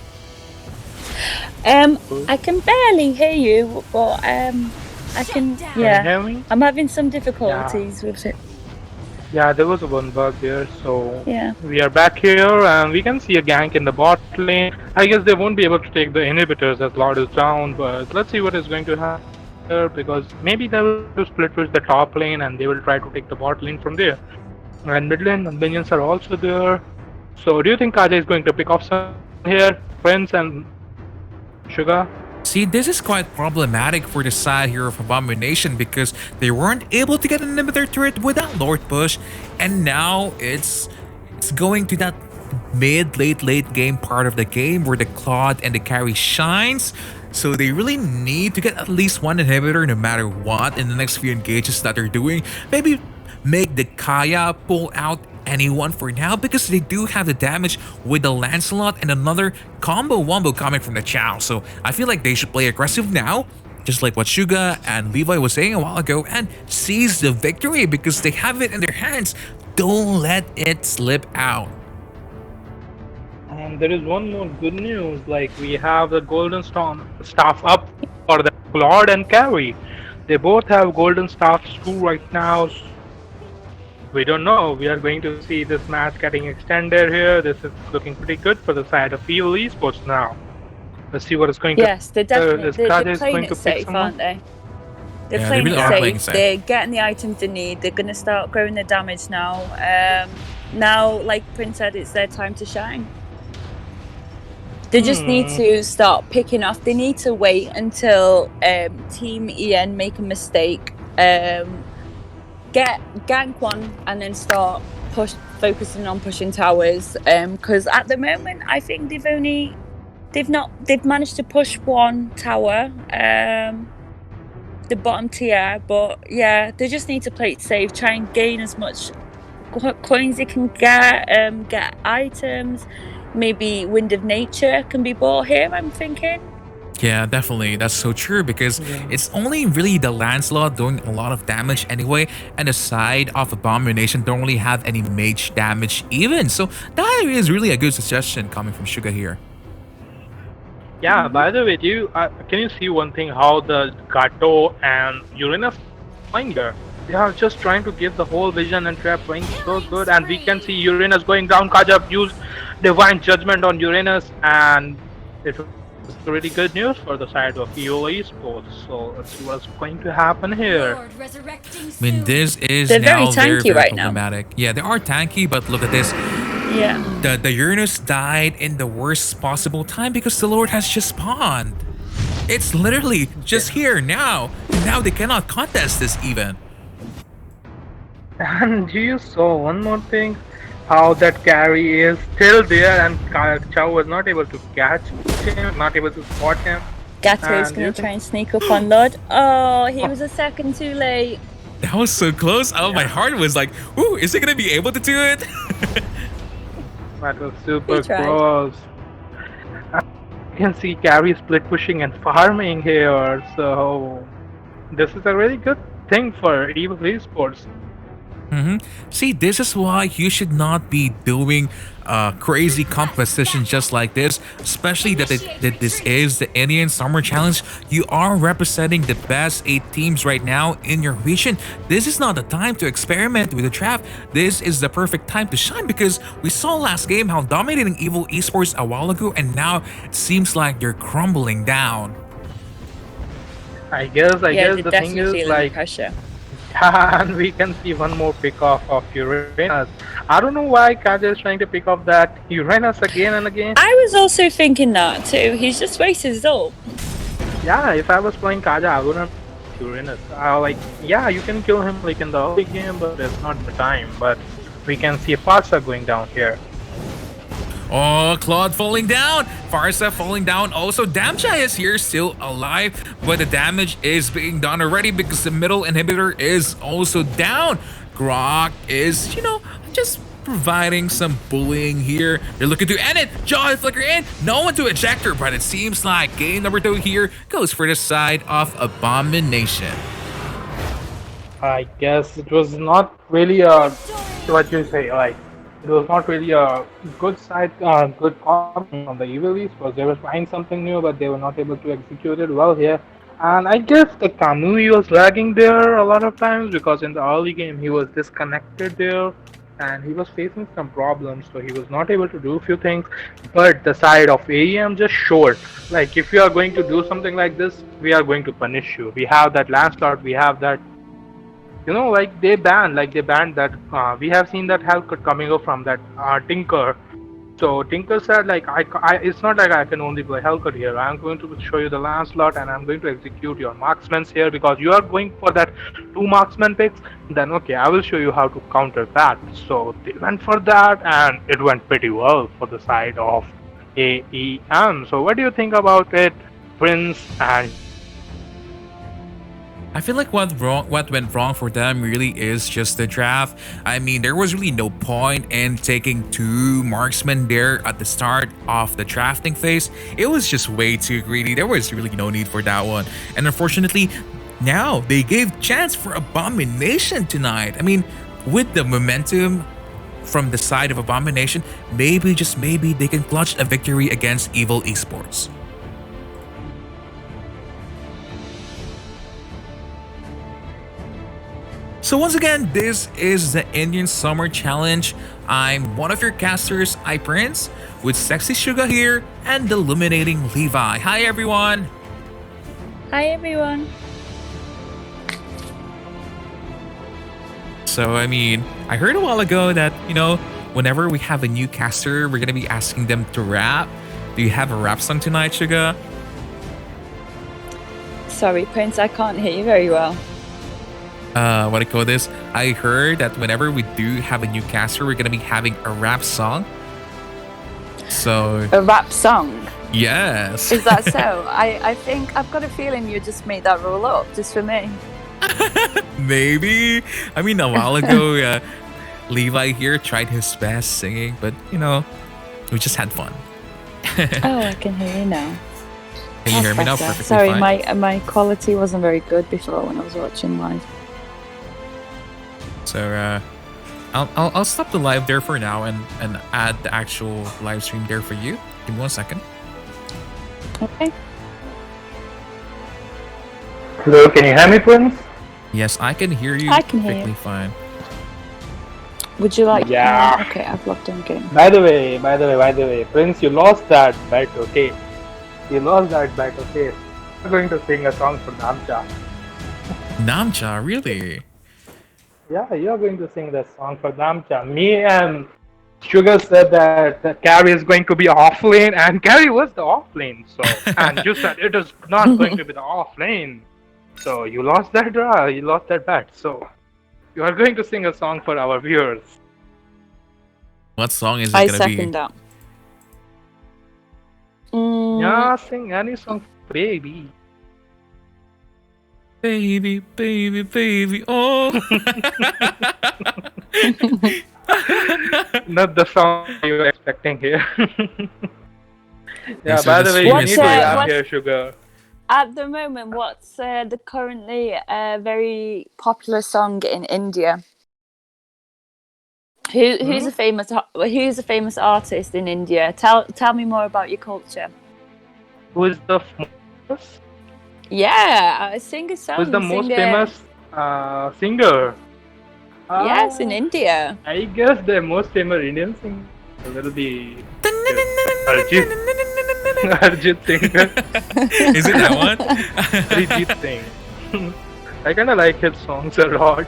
I can barely hear you, but I can. Can you Yeah, hear me? I'm having some difficulties with it. Yeah, there was one bug there, so Yeah. we are back here and we can see a gank in the bot lane. I guess they won't be able to take the inhibitors as Lord is down, but let's see what is going to happen here because maybe they will split with the top lane and they will try to take the bot lane from there. And mid lane minions are also there. So do you think Kaja is going to pick off some here, Prince and Sugar? See, this is quite problematic for the side here of Abomination because they weren't able to get an inhibitor turret without Lord push, and now it's going to that late game part of the game where the Claude and the carry shines. So they really need to get at least one inhibitor no matter what in the next few engages that they're doing. Maybe make the Kaya pull out anyone for now because they do have the damage with the Lancelot and another combo wombo coming from the Chow. So I feel like they should play aggressive now, just like what Suga and Levi was saying a while ago, and seize the victory because they have it in their hands. Don't let it slip out. And there is one more good news, like we have the Golden Storm staff up for the Claude and Carrie. They both have Golden Staffs too right now. We don't know. We are going to see this match getting extended here. This is looking pretty good for the side of Evil Esports now. Let's see what is going to. Yes, they're definitely they're playing it safe, aren't they? They're playing it safe. They're getting the items they need. They're going to start growing their damage now. Now, like Prince said, it's their time to shine. They just need to start picking off. They need to wait until Team EN make a mistake. Get gank one and then start focusing on pushing towers. Because at the moment, I think they've managed to push one tower, the bottom tier. But yeah, they just need to play it safe. Try and gain as much coins they can get items. Maybe Wind of Nature can be bought here, I'm thinking. Yeah, definitely. That's so true because it's only really the Lancelot doing a lot of damage anyway, and the side of Abomination don't really have any mage damage even. So that is really a good suggestion coming from Suga here. Yeah, by the way, can you see one thing, how the Gato and Uranus playing here? They are just trying to give the whole vision and trap playing so good, and we can see Uranus going down. Kajab used Divine Judgment on Uranus, and it was really good news for the side of Evil Esports. So let's see what's going to happen here. I mean, this is they're now very tanky right now. problematic. Yeah, they are tanky, but look at this. Yeah. The Uranus died in the worst possible time because the Lord has just spawned. It's literally just here now. Now they cannot contest this even. And you saw one more thing, how that carry is still there and Chow was not able to catch him, not able to spot him. Gato's going to try and sneak up on Lord. Oh, he was a second too late. That was so close. Oh, my heart was like, ooh, is he going to be able to do it? That was super close. You can see carry split pushing and farming here, so this is a really good thing for Evil Esports. See, this is why you should not be doing crazy competition just like this, especially that this is the Indian Summer Challenge. You are representing the best 8 teams right now in your region. This is not the time to experiment with the trap. This is the perfect time to shine because we saw last game how dominating Evil Esports a while ago, and now it seems like they're crumbling down. I guess the thing is like pressure. And we can see one more pick off of Uranus. I don't know why Kaja is trying to pick off that Uranus again and again. I was also thinking that too. He's just wasted his ult. Yeah, if I was playing Kaja, I wouldn't Uranus. Yeah, you can kill him like in the early game, but it's not the time. But we can see Farsa going down here. Oh, Claude falling down. Farsa falling down. Also, Damcha is here still alive, but the damage is being done already because the middle inhibitor is also down. Grok is, just providing some bullying here. They're looking to end it. Jaw flicker in. No one to eject her, but it seems like game number 2 here goes for the side of Abomination. I guess it was not really what you say, like, it was not really a good side, good call from the Evil Esports. They were trying something new, but they were not able to execute it well here. And I guess the Kamui was lagging there a lot of times because in the early game he was disconnected there and he was facing some problems, so he was not able to do a few things. But the side of AEM just showed, like, if you are going to do something like this, we are going to punish you. We have that Lancelot, we have that, like they banned that. We have seen that Hellcut coming up from that Tinker. So Tinker said, like, it's not like I can only play Hellcut here. I'm going to show you the Lancelot and I'm going to execute your marksmen here because you are going for that 2 marksman picks. Then okay, I will show you how to counter that. So they went for that and it went pretty well for the side of AEM. So what do you think about it, Prince and I feel like what went wrong for them really is just the draft. I mean, there was really no point in taking 2 marksmen there at the start of the drafting phase. It was just way too greedy. There was really no need for that one. And unfortunately, now they gave chance for Abomination tonight. I mean, with the momentum from the side of Abomination, maybe, just maybe, they can clutch a victory against Evil Esports. So once again, this is the Indian Summer Challenge. I'm one of your casters, Prince, with Sexy Sugar here and the Illuminating Levi. Hi everyone! Hi everyone. So I mean, I heard a while ago that, you know, whenever we have a new caster, we're gonna be asking them to rap. Do you have a rap song tonight, Sugar? Sorry, Prince, I can't hear you very well. What I call this? I heard that whenever we do have a new caster, we're gonna be having a rap song. So A rap song? yes. Is that so? I think I've got a feeling you just made that roll up just for me. Maybe. I mean, a while ago, Levi here tried his best singing, but you know, we just had fun. Oh, I can hear you now. Can you hear me now? Better. Perfectly Sorry, fine. my quality wasn't very good before when I was watching live. So I'll stop the live there for now and add the actual live stream there for you. Give me 1 second. Okay. Hello, can you hear me, Prince? Yes, I can hear you. I can hear you. perfectly fine. Would you like? Yeah. Okay, I've logged in again. By the way, Prince, you lost that bet, okay? You lost that bet, okay? I'm going to sing a song for Namcha. Namcha, really? Yeah, you're going to sing that song for Namcha. Me and Sugar said that Carrie is going to be off lane, and Carrie was the off lane. So, and you said it is not going to be the off lane. So you lost that draw. You lost that bet. So you are going to sing a song for our viewers. What song is it I gonna second be? that. Yeah, sing any song, baby. Baby, baby, baby, oh. Not the song you were expecting here. Yeah, so by the the way, you stream need is to like- rap what- here, Sugar. At the moment, what's the currently very popular song in India? Who's a famous artist in India? Tell me more about your culture. Who is the most? Yeah, sing a song. Who is the most sing famous singer? Yes, in India. I guess the most famous Indian singer will be Arjit Singh. Is it that one? Arjit Singh. I kind of like his songs a lot.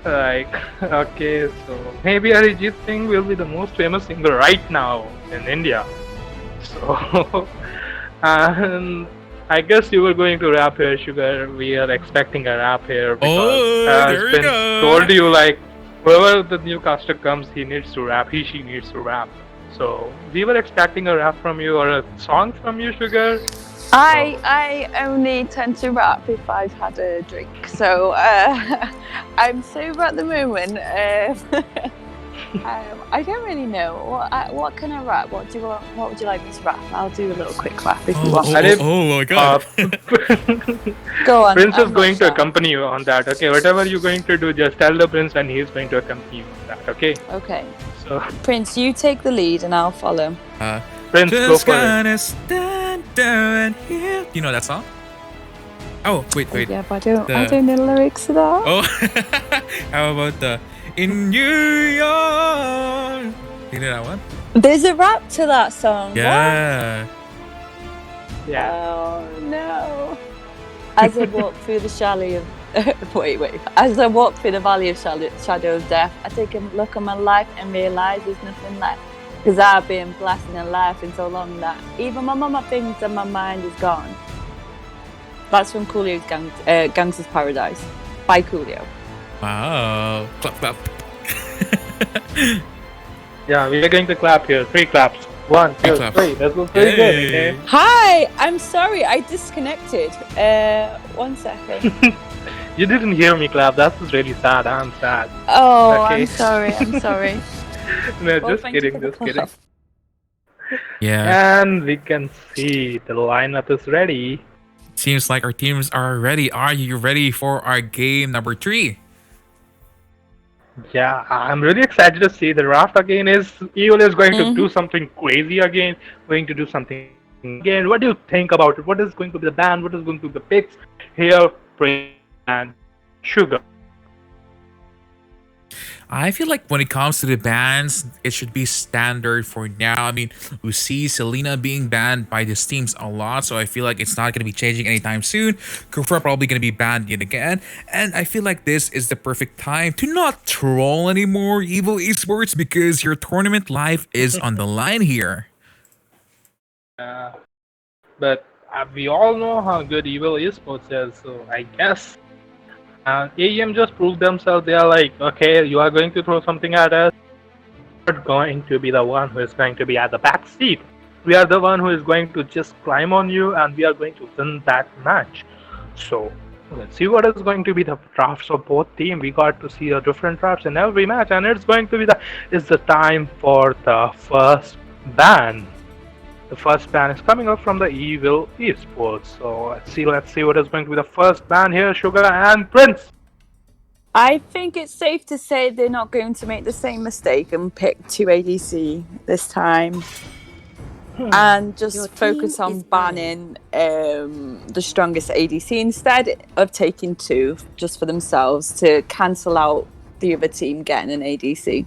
Like, okay, so maybe Arjit Singh will be the most famous singer right now in India. So, and I guess you were going to rap here, Sugar. We are expecting a rap here because there we as go. told you, like, whoever the new caster comes, he needs to rap. She needs to rap. So we were expecting a rap from you or a song from you, Sugar. I only tend to rap if I've had a drink, so I'm sober at the moment. I don't really know what can I rap. What would you like me to rap? I'll do a little quick rap if you want. Oh my god. Go on. Prince is I'm not going to shy. accompany you on that. Okay, whatever you're going to do, just tell the Prince and he's going to accompany you on that. Okay. Okay, So Prince, you take the lead and I'll follow. Prince, go Just for it. gonna stand down here. You know that song? Oh, wait. Yeah, but I The- don't know the lyrics to that. Oh, how about the In New York? You know that one? There's a rap to that song. Yeah. Yeah. Oh no. As I walk through the valley of wait. As I walk through the valley of shadow of death, I take a look at my life and realise there's nothing left. Because I've been blasting and laughing so long that even my mama thinks that my mind is gone. That's from Coolio's Gangster's Paradise by Coolio. Wow. Clap. Yeah, we are going to clap here. 3 claps. 1, 2, claps. 3. That was pretty good. Okay. Hi, I'm sorry, I disconnected. 1 second. You didn't hear me clap. That's really sad. I'm sad. Oh, Okay. I'm sorry. I'm sorry. No, Well, just thank you kidding. for the Just kidding. clap. Yeah, And we can see the lineup is ready. seems like our teams are ready. Are you ready for our game number 3? Yeah, I'm really excited to see the draft again. Is Evil is going to do something crazy again? Going to do something again? What do you think about it? What is going to be the ban? What is going to be the picks here? Prince and Sugar. I feel like when it comes to the bans, it should be standard for now. I mean, we see Selena being banned by these teams a lot, so I feel like it's not going to be changing anytime soon. Kufra probably going to be banned yet again, and I feel like this is the perfect time to not troll anymore, Evil Esports, because your tournament life is on the line here. But we all know how good Evil Esports is, so I guess AEM just proved themselves. They are like, okay, you are going to throw something at us. We're not going to be the one who is going to be at the back seat. We are the one who is going to just climb on you, and we are going to win that match. So let's see what is going to be the drafts of both teams. We got to see a different drafts in every match, and it's going to be the time for the first ban. The first ban is coming up from the Evil Esports. So let's see what is going to be the first ban here, Sugar and Prince. I think it's safe to say they're not going to make the same mistake and pick 2 ADC this time. And just Your team focus on is banning the strongest ADC instead of taking 2 just for themselves to cancel out the other team getting an ADC.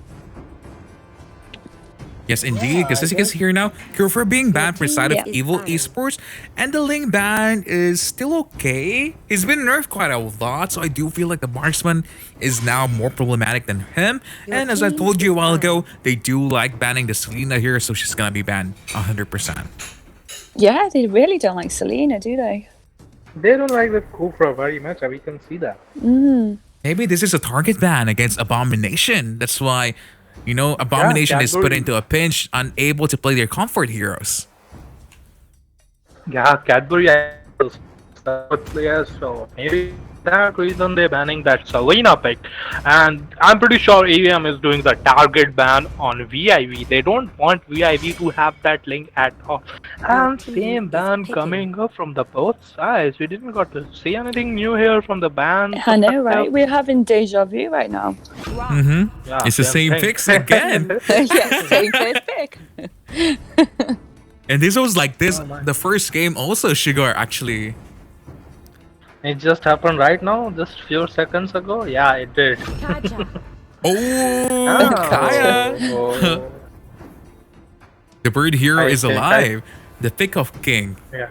Yes, indeed, because as you can see here now, Kufra being banned for side of is Evil banned. Esports, and the Ling ban is still okay. He's been nerfed quite a lot, so I do feel like the marksman is now more problematic than him. Your And as I team told you a is while banned. ago, they do like banning the Selena here, so she's gonna be banned 100%. Yeah, they really don't like Selena, do they? They don't like the Kufra very much, we can see that. Maybe this is a target ban against Abomination. That's why, you know, Abomination is put Cadbury. into a pinch, unable to play their comfort heroes. Yeah, Cadbury is good players, so maybe that reason they're banning that Selena pick. And I'm pretty sure AVM is doing the target ban on VIV. They don't want VIV to have that link at all. And team same is ban picking. coming up from the both sides. We didn't got to see anything new here from the ban. I know, right? We're having deja vu right now. Yeah, It's the same thing. picks again. Yeah, same first pick. And this was like this, my. the first game also, Sugar, actually. It just happened right now, just few seconds ago. Yeah, it did. Kaja. Oh, Kaya. Oh, The bird hero I is think alive. The pick of king. yeah.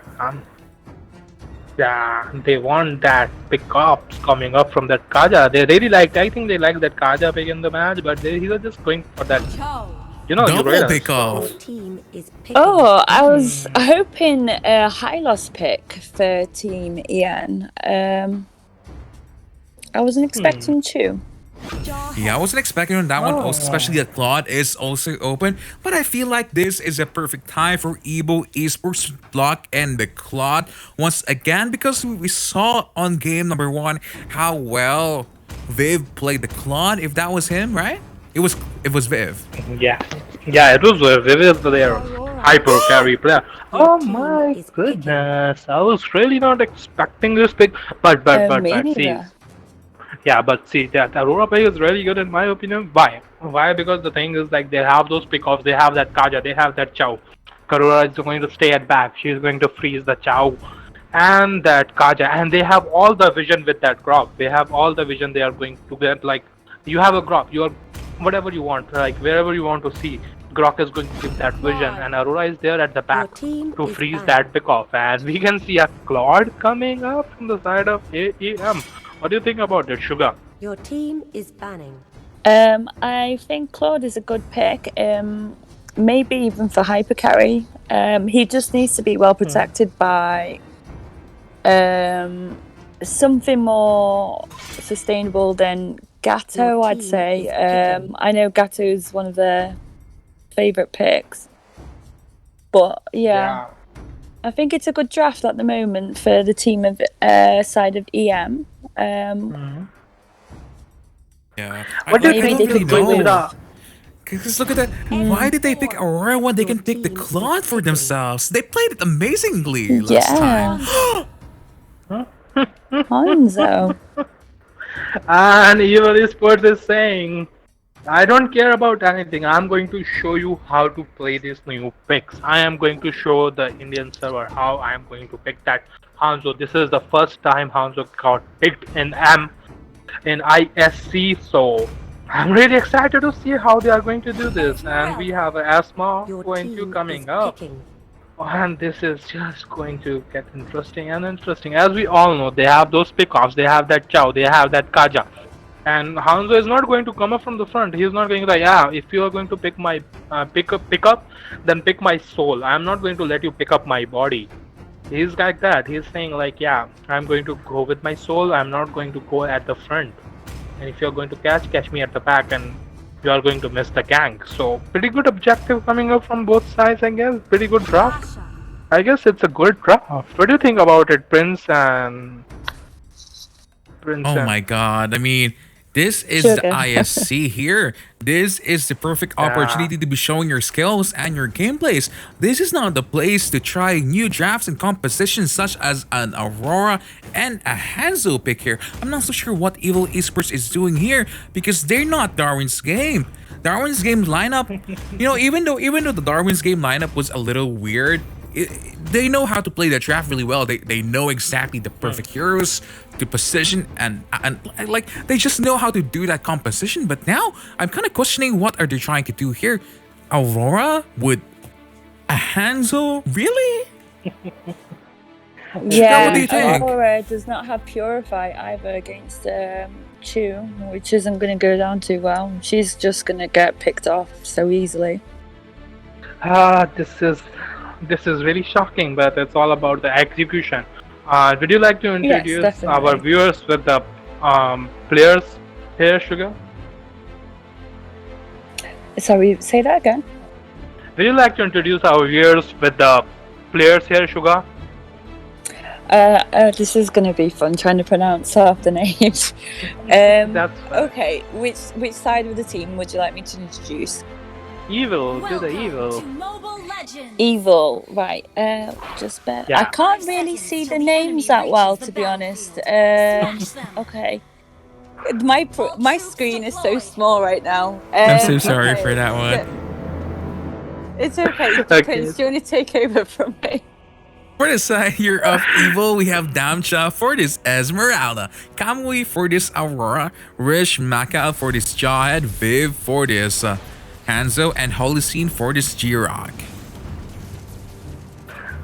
Yeah, they want that pickups coming up from that Kaja. They really liked. I think they like that Kaja pick in the match, but he was just going for that. Cho. You know, Double Uranus. pick off. Your team is picking. Oh, I was hoping a high loss pick for Team EN. I wasn't expecting 2. Yeah, I wasn't expecting on that one, also, especially that Claude is also open. But I feel like this is a perfect time for Evil Esports to block and the Claude once again, because we saw on game number 1 how well Viv played the Claude. If that was him, right? It was Viv. Yeah, it was Viv is their hyper carry player. Oh my is goodness! I was really not expecting this pick, but Me see. neither. Yeah, but see that Aurora pick is really good in my opinion. Why? Why? Because the thing is like they have those pickoffs, they have that Kaja, they have that Chow. Karura is going to stay at back. She's going to freeze the Chow and that Kaja, and they have all the vision with that crop. They have all the vision. They are going to get like you have a crop. You are whatever you want, like wherever you want to see. Grok is going to give that vision, and Aurora is there at the back team to is freeze banned. that pickoff. And we can see a Claude coming up from the side of AEM. What do you think about it, Sugar? Your team is banning. I think Claude is a good pick. Maybe even for hyper carry. He just needs to be well protected by something more sustainable than Gatto, Your I'd team say. is picking. I know Gatto is one of their favorite picks, but yeah. I think it's a good draft at the moment for the team of side of EM. Yeah. What do you Maybe think they you could play go with with- the? Because look at that. Why did they pick Aurora when they can pick the Claude for themselves? They played it amazingly last time. Hanzo. And Evil eSports is saying, I don't care about anything. I'm going to show you how to play these new picks. I am going to show the Indian server how I am going to pick that Hanzo. This is the first time Hanzo got picked in ISC, so I'm really excited to see how they are going to do this. And we have Asma Your going to team coming is up. picking. And this is just going to get interesting and interesting. As we all know, they have those pickoffs, they have that Chow, they have that Kaja. And Hanzo is not going to come up from the front. He's not going to like, yeah, if you are going to pick my pick up, then pick my soul. I'm not going to let you pick up my body. He's like that. He's saying like, yeah, I'm going to go with my soul. I'm not going to go at the front. And if you're going to catch me at the back, and you are going to miss the gang. So pretty good objective coming up from both sides, I guess. Pretty good draft. I guess it's a good draft. What do you think about it, Prince and Prince? Oh and- my god. I mean, this is Sugar. the ISC here. This is the perfect opportunity to be showing your skills and your gameplays. This is not the place to try new drafts and compositions such as an Aurora and a Hanzo pick here. I'm not so sure what Evil Esports is doing here because they're not Darwin's game. Darwin's game lineup, even though the Darwin's game lineup was a little weird, they know how to play the draft really well. They know exactly the perfect heroes to position and like they just know how to do that composition. But now I'm kind of questioning what are they trying to do here. Aurora with a Hanzo, really? Yeah, What do you think? Aurora does not have Purify either against Chu, which isn't going to go down too well. She's just going to get picked off so easily. This is really shocking, but it's all about the execution. Would you like to introduce definitely. our viewers with the players here, Sugar? Sorry, say that again. Would you like to introduce our viewers with the players here, Sugar? This is going to be fun trying to pronounce half the names. That's fine. Okay, which side of the team would you like me to introduce? Evil, do the Welcome evil. to Mobile Legends. Evil, right? Just bear. I Yeah. can't really see the names that well, to be honest. Okay. My screen is so small right now. I'm so sorry okay. for that one. It's okay. Okay. Prince, do you want to take over from me? For the side here of Evil, we have Damcha for this Esmeralda, Kamui for this Aurora, Rish Maka for this Jawhead, Viv for this Hanzo, and Holocene for this G-Rock.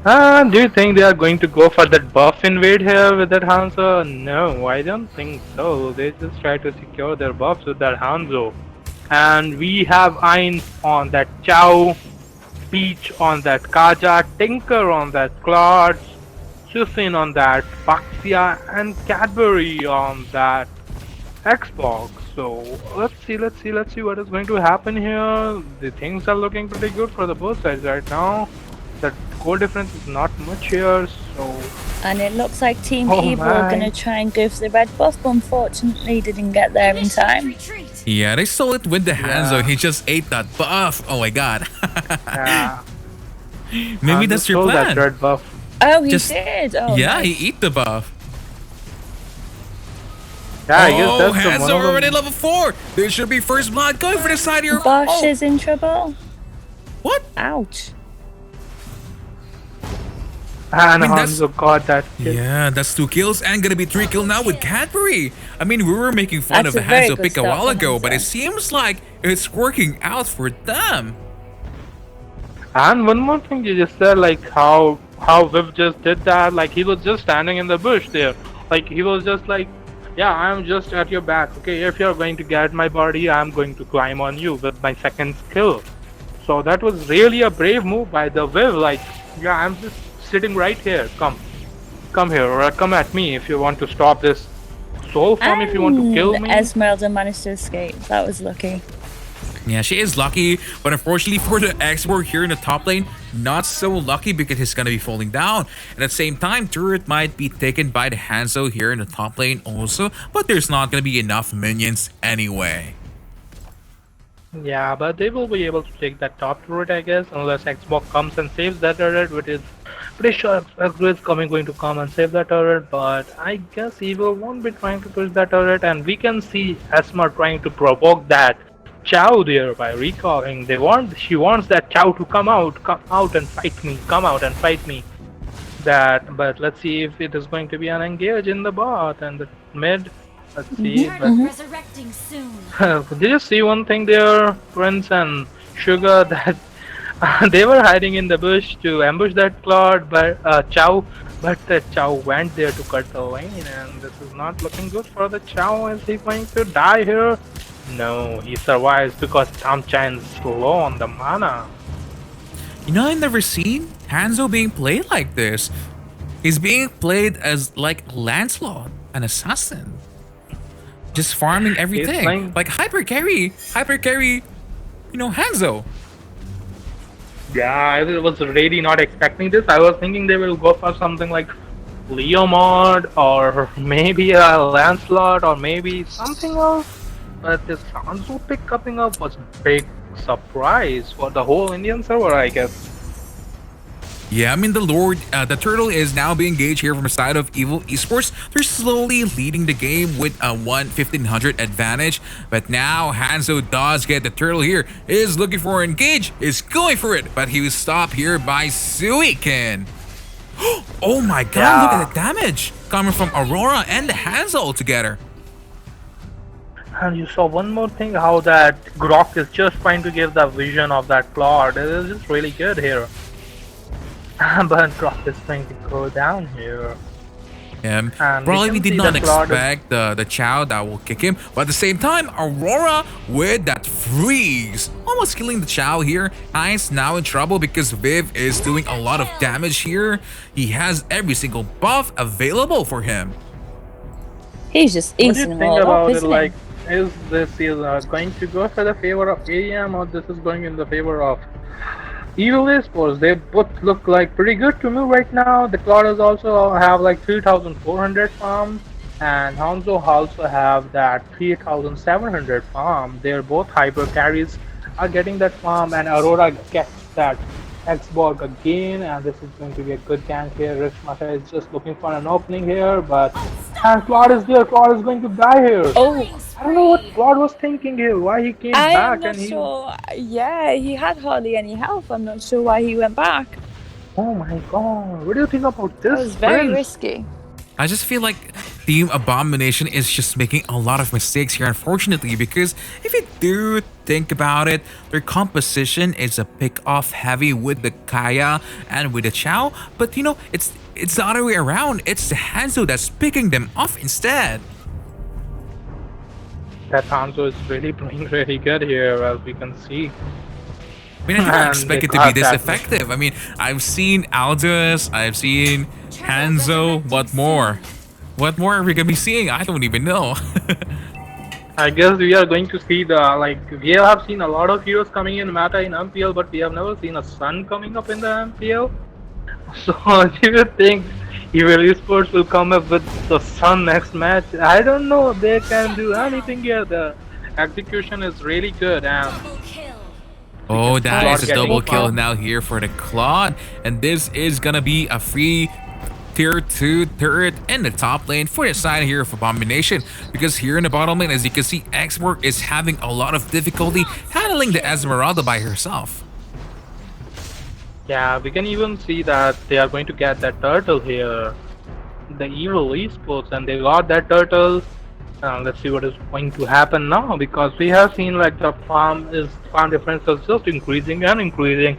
Do you think they are going to go for that buff invade here with that Hanzo? No, I don't think so. They just try to secure their buffs with that Hanzo. And we have Ain on that Chow, Peach on that Kaja, Tinker on that Claude, Susin on that Baxia, and Cadbury on that Xbox. So let's see what is going to happen here. The things are looking pretty good for the both sides right now. The goal difference is not much here, so And it looks like Team Oh Evil are my. going to try and go for the red buff, but unfortunately didn't get there in time. Retreat. Yeah, they stole it with the Hanzo. Yeah. He just ate that buff. Oh my god. yeah. Maybe that's your That plan. red buff. Oh, he Just- did. Oh, Yeah, nice. he eat the buff. Yeah, I guess Oh, that's the Hanzo one of already them. level 4. There should be first blood going for the side here. Bosch Oh, is in trouble. what? Ouch. And I mean, that's- Hanzo got that kill. Yeah, that's 2 kills and gonna be 3 kills now with Cadbury. I mean, we were making fun That's of a very Hanzo good pick a start while for ago, but Hanzo. it seems like it's working out for them. And one more thing you just said, like how Viv just did that, like he was just standing in the bush there. Like he was just like, yeah, I'm just at your back. Okay, if you're going to get my body, I'm going to climb on you with my second skill. So that was really a brave move by the Viv. Like, yeah, I'm just sitting right here. Come here, or come at me if you want to stop this soul form. If you want to kill And me. Esmeralda managed to escape. That was lucky. Yeah, she is lucky, but unfortunately for the export here in the top lane, not so lucky because he's gonna be falling down. And at the same time, turret might be taken by the Hanzo here in the top lane also, but there's not gonna be enough minions anyway. Yeah, but they will be able to take that top turret, I guess, unless Xbox comes and saves that turret, which is pretty sure Xbox is going to come and save that turret. But I guess Evil won't be trying to push that turret, and we can see Esmer trying to provoke that Chow there by recalling. She wants that Chow to come out and fight me, come out and fight me. But let's see if it is going to be an engage in the bot and the mid. Let's see. Resurrecting soon. Did you see one thing there, Prince and Sugar, that they were hiding in the bush to ambush that Claude, but Chow, but Chow went there to cut the lane, and this is not looking good for the Chow. Is he going to die here? No, he survives because Tamchan is low on the mana. You know, I've never seen Hanzo being played like this. He's being played as like Lancelot, an assassin. Just farming everything. Like hyper carry, you know, Hanzo. Yeah, I was really not expecting this. I was thinking they will go for something like Leomord or maybe a Lancelot or maybe something else. But this Hanzo pick coming up was a big surprise for the whole Indian server, I guess. Yeah, I mean, the turtle is now being engaged here from the side of Evil Esports. They're slowly leading the game with a 1500 advantage. But now Hanzo does get the turtle here. Is looking for engage, is going for it. But he was stopped here by Suiken. Oh my god, yeah. Look at the damage coming from Aurora and the Hanzo all together. And you saw one more thing, how that Grok is just trying to give the vision of that Claude. It is just really good here. But Grok is trying to go down here. And probably we did not expect the Chow that will kick him. But at the same time, Aurora with that freeze. Almost killing the Chow here. Ice now in trouble because Viv is doing a lot of damage here. He has every single buff available for him. He's just eating them all up, isn't he? Like, is this going to go for the favor of AM or this is going in the favor of Evil Esports? They both look like pretty good to me right now. The Claudius also have like 3,400 farm, and Hanzo also have that 3,700 farm. They're both hyper carries are getting that farm, and Aurora gets that Xborg again, and this is going to be a good gank here. Rishmata is just looking for an opening here, but and Claude is there. Claude is going to die here. Oh, I don't know what Claude was thinking here. Why he came back? I'm not sure. Yeah, he had hardly any health. I'm not sure why he went back. Oh my god! What do you think about this? It was very risky. I just feel like Team Abomination is just making a lot of mistakes here, unfortunately, because if you do think about it, their composition is a pick-off heavy with the Kaya and with the Chow, but you know, it's the other way around. It's the Hanzo that's picking them off instead. That Hanzo is really playing really good here, as we can see. I mean, I didn't expect it to be this effective. I mean, I've seen Aldous, I've seen Hanzo, what more? What more are we gonna be seeing? I don't even know. I guess we are going to see we have seen a lot of heroes coming in meta in MPL, but we have never seen a Sun coming up in the MPL. So do you think Evil Esports will come up with the Sun next match? I don't know. They can do anything here. The execution is really good, and oh, that is a double kill now here for the Claude, and this is gonna be a free tier 2 turret in the top lane for the side here of Abomination, because here in the bottom lane, as you can see, Xborg is having a lot of difficulty handling the Esmeralda by herself. Yeah, we can even see that they are going to get that turtle here, the Evil Esports, and they got that turtle. Let's see what is going to happen now, because we have seen like the farm difference is just increasing and increasing.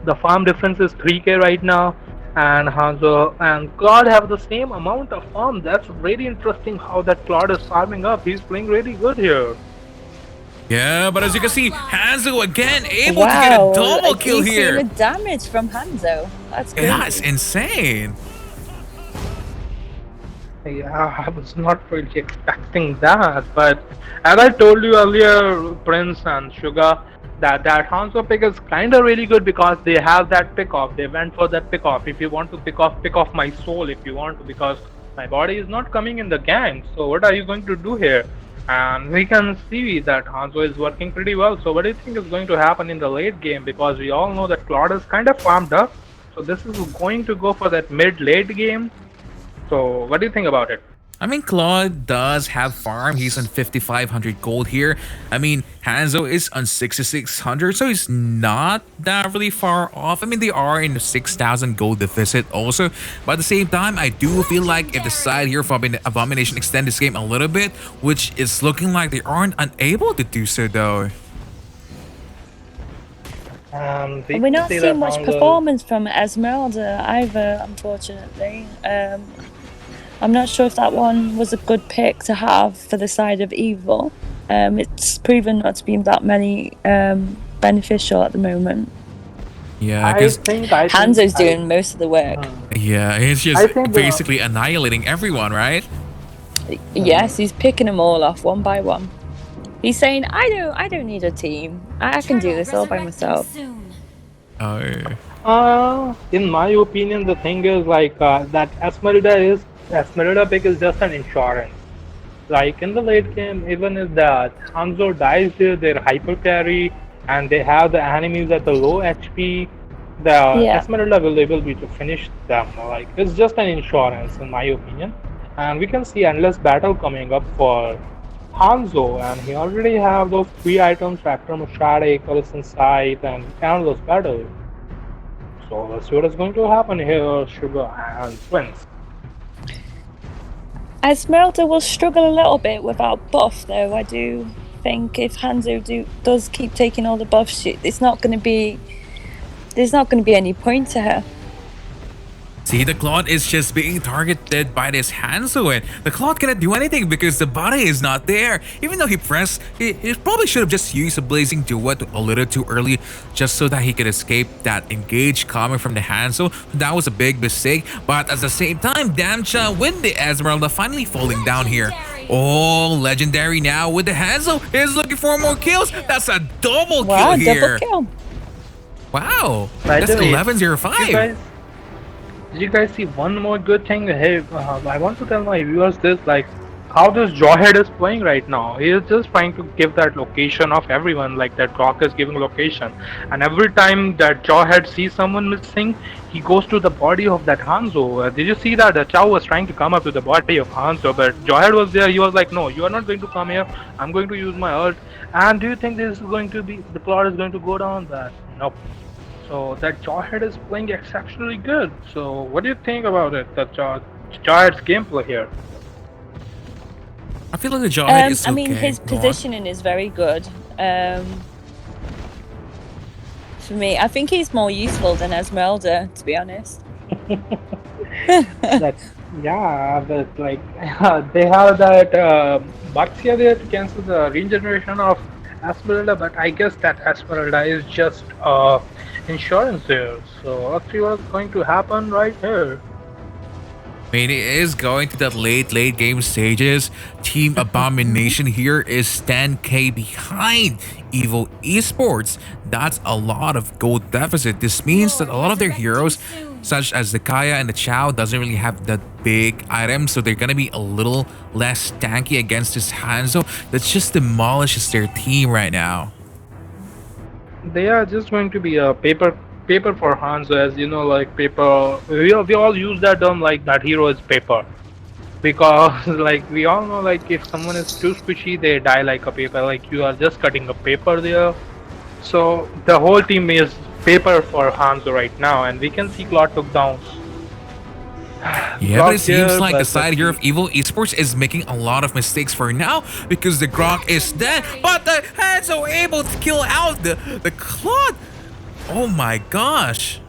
The farm difference is 3k right now, and Hanzo and Claude have the same amount of farm. That's really interesting how that Claude is farming up. He's playing really good here. Yeah, but as you can see, Hanzo again able to get a double kill here. With damage from Hanzo. That's crazy. Yeah, it's insane. Yeah, I was not really expecting that, but as I told you earlier, Prince and Sugar, that Hanzo pick is kind of really good because they have that pick off. They went for that pick off. If you want to pick off my soul if you want to, because my body is not coming in the gang. So what are you going to do here? And we can see that Hanzo is working pretty well. So what do you think is going to happen in the late game? Because we all know that Claude is kind of farmed up. So this is going to go for that mid-late game. So what do you think about it? I mean, Claude does have farm. He's on 5,500 gold here. I mean, Hanzo is on 6,600, so he's not that really far off. I mean, they are in the 6,000 gold deficit also. But at the same time, I do feel like if the side here of Abomination extend this game a little bit, which is looking like they aren't unable to do so though. We're not seeing much performance from Esmeralda either, unfortunately. I'm not sure if that one was a good pick to have for the side of Evil. It's proven not to be that many beneficial at the moment. Yeah, because Hanzo's doing most of the work. Yeah, he's just basically annihilating everyone, right? Yes, he's picking them all off one by one. He's saying, I don't need a team. I can do this all by myself. In my opinion, the thing is like that Esmeralda pick is just an insurance. Like in the late game, even if the Hanzo dies here, they're hyper carry and they have the enemies at the low HP. The Esmeralda will able to finish them. Like it's just an insurance in my opinion. And we can see endless battle coming up for Hanzo, and he already have those 3 items: Tractor Machete, Collision Sight, and endless battle. So let's see what is going to happen here, Sugar and Prince. Esmeralda will struggle a little bit without buff, though. I do think if Hanzo does keep taking all the buffs, there's not going to be any point to her. See, the Claude is just being targeted by this Hanzo, and the Claude cannot do anything because the body is not there. Even though he pressed, he probably should have just used a Blazing Duet a little too early just so that he could escape that engage coming from the Hanzo. That was a big mistake, but at the same time, Damcha with the Esmeralda finally falling down here. Oh, Legendary now with the Hanzo is looking for more kills. That's a double kill here. Double kill. Wow, that's 11-0-5. Did you guys see one more good thing? Hey, I want to tell my viewers this, like, how this Jawhead is playing right now. He is just trying to give that location of everyone, like that Rock is giving location. And every time that Jawhead sees someone missing, he goes to the body of that Hanzo. Did you see that? The Chow was trying to come up to the body of Hanzo, but Jawhead was there. He was like, no, you are not going to come here. I'm going to use my ult. And do you think this is going to be, the plot is going to go down? That nope. So that Jawhead is playing exceptionally good. So what do you think about it? That Jawhead's gameplay here. I feel like the Jawhead is okay. I mean, his positioning is very good. For me, I think he's more useful than Esmeralda, to be honest. Yeah, but like they have that Baxia there to cancel the regeneration of Esmeralda, but I guess that Esmeralda is just insurance there. So let's see what's going to happen right here. I mean, it is going to that late game stages. Team Abomination here is 10k behind Evil Esports. That's a lot of gold deficit. This means that a lot of their heroes, such as the Kaya and the Chow, doesn't really have that big items, so they're gonna be a little less tanky against this Hanzo that just demolishes their team right now. They are just going to be a paper for Hanzo, as you know, like paper. We all use that term, like that hero is paper, because like we all know, like if someone is too squishy, they die like a paper. Like you are just cutting a paper there. So the whole team is paper for Hanzo right now, and we can see Claude took down. Yeah, but it seems like the side here of Evil Esports is making a lot of mistakes for now because the Grok is dead, but the Hanzo able to kill out the Claude. Oh my gosh.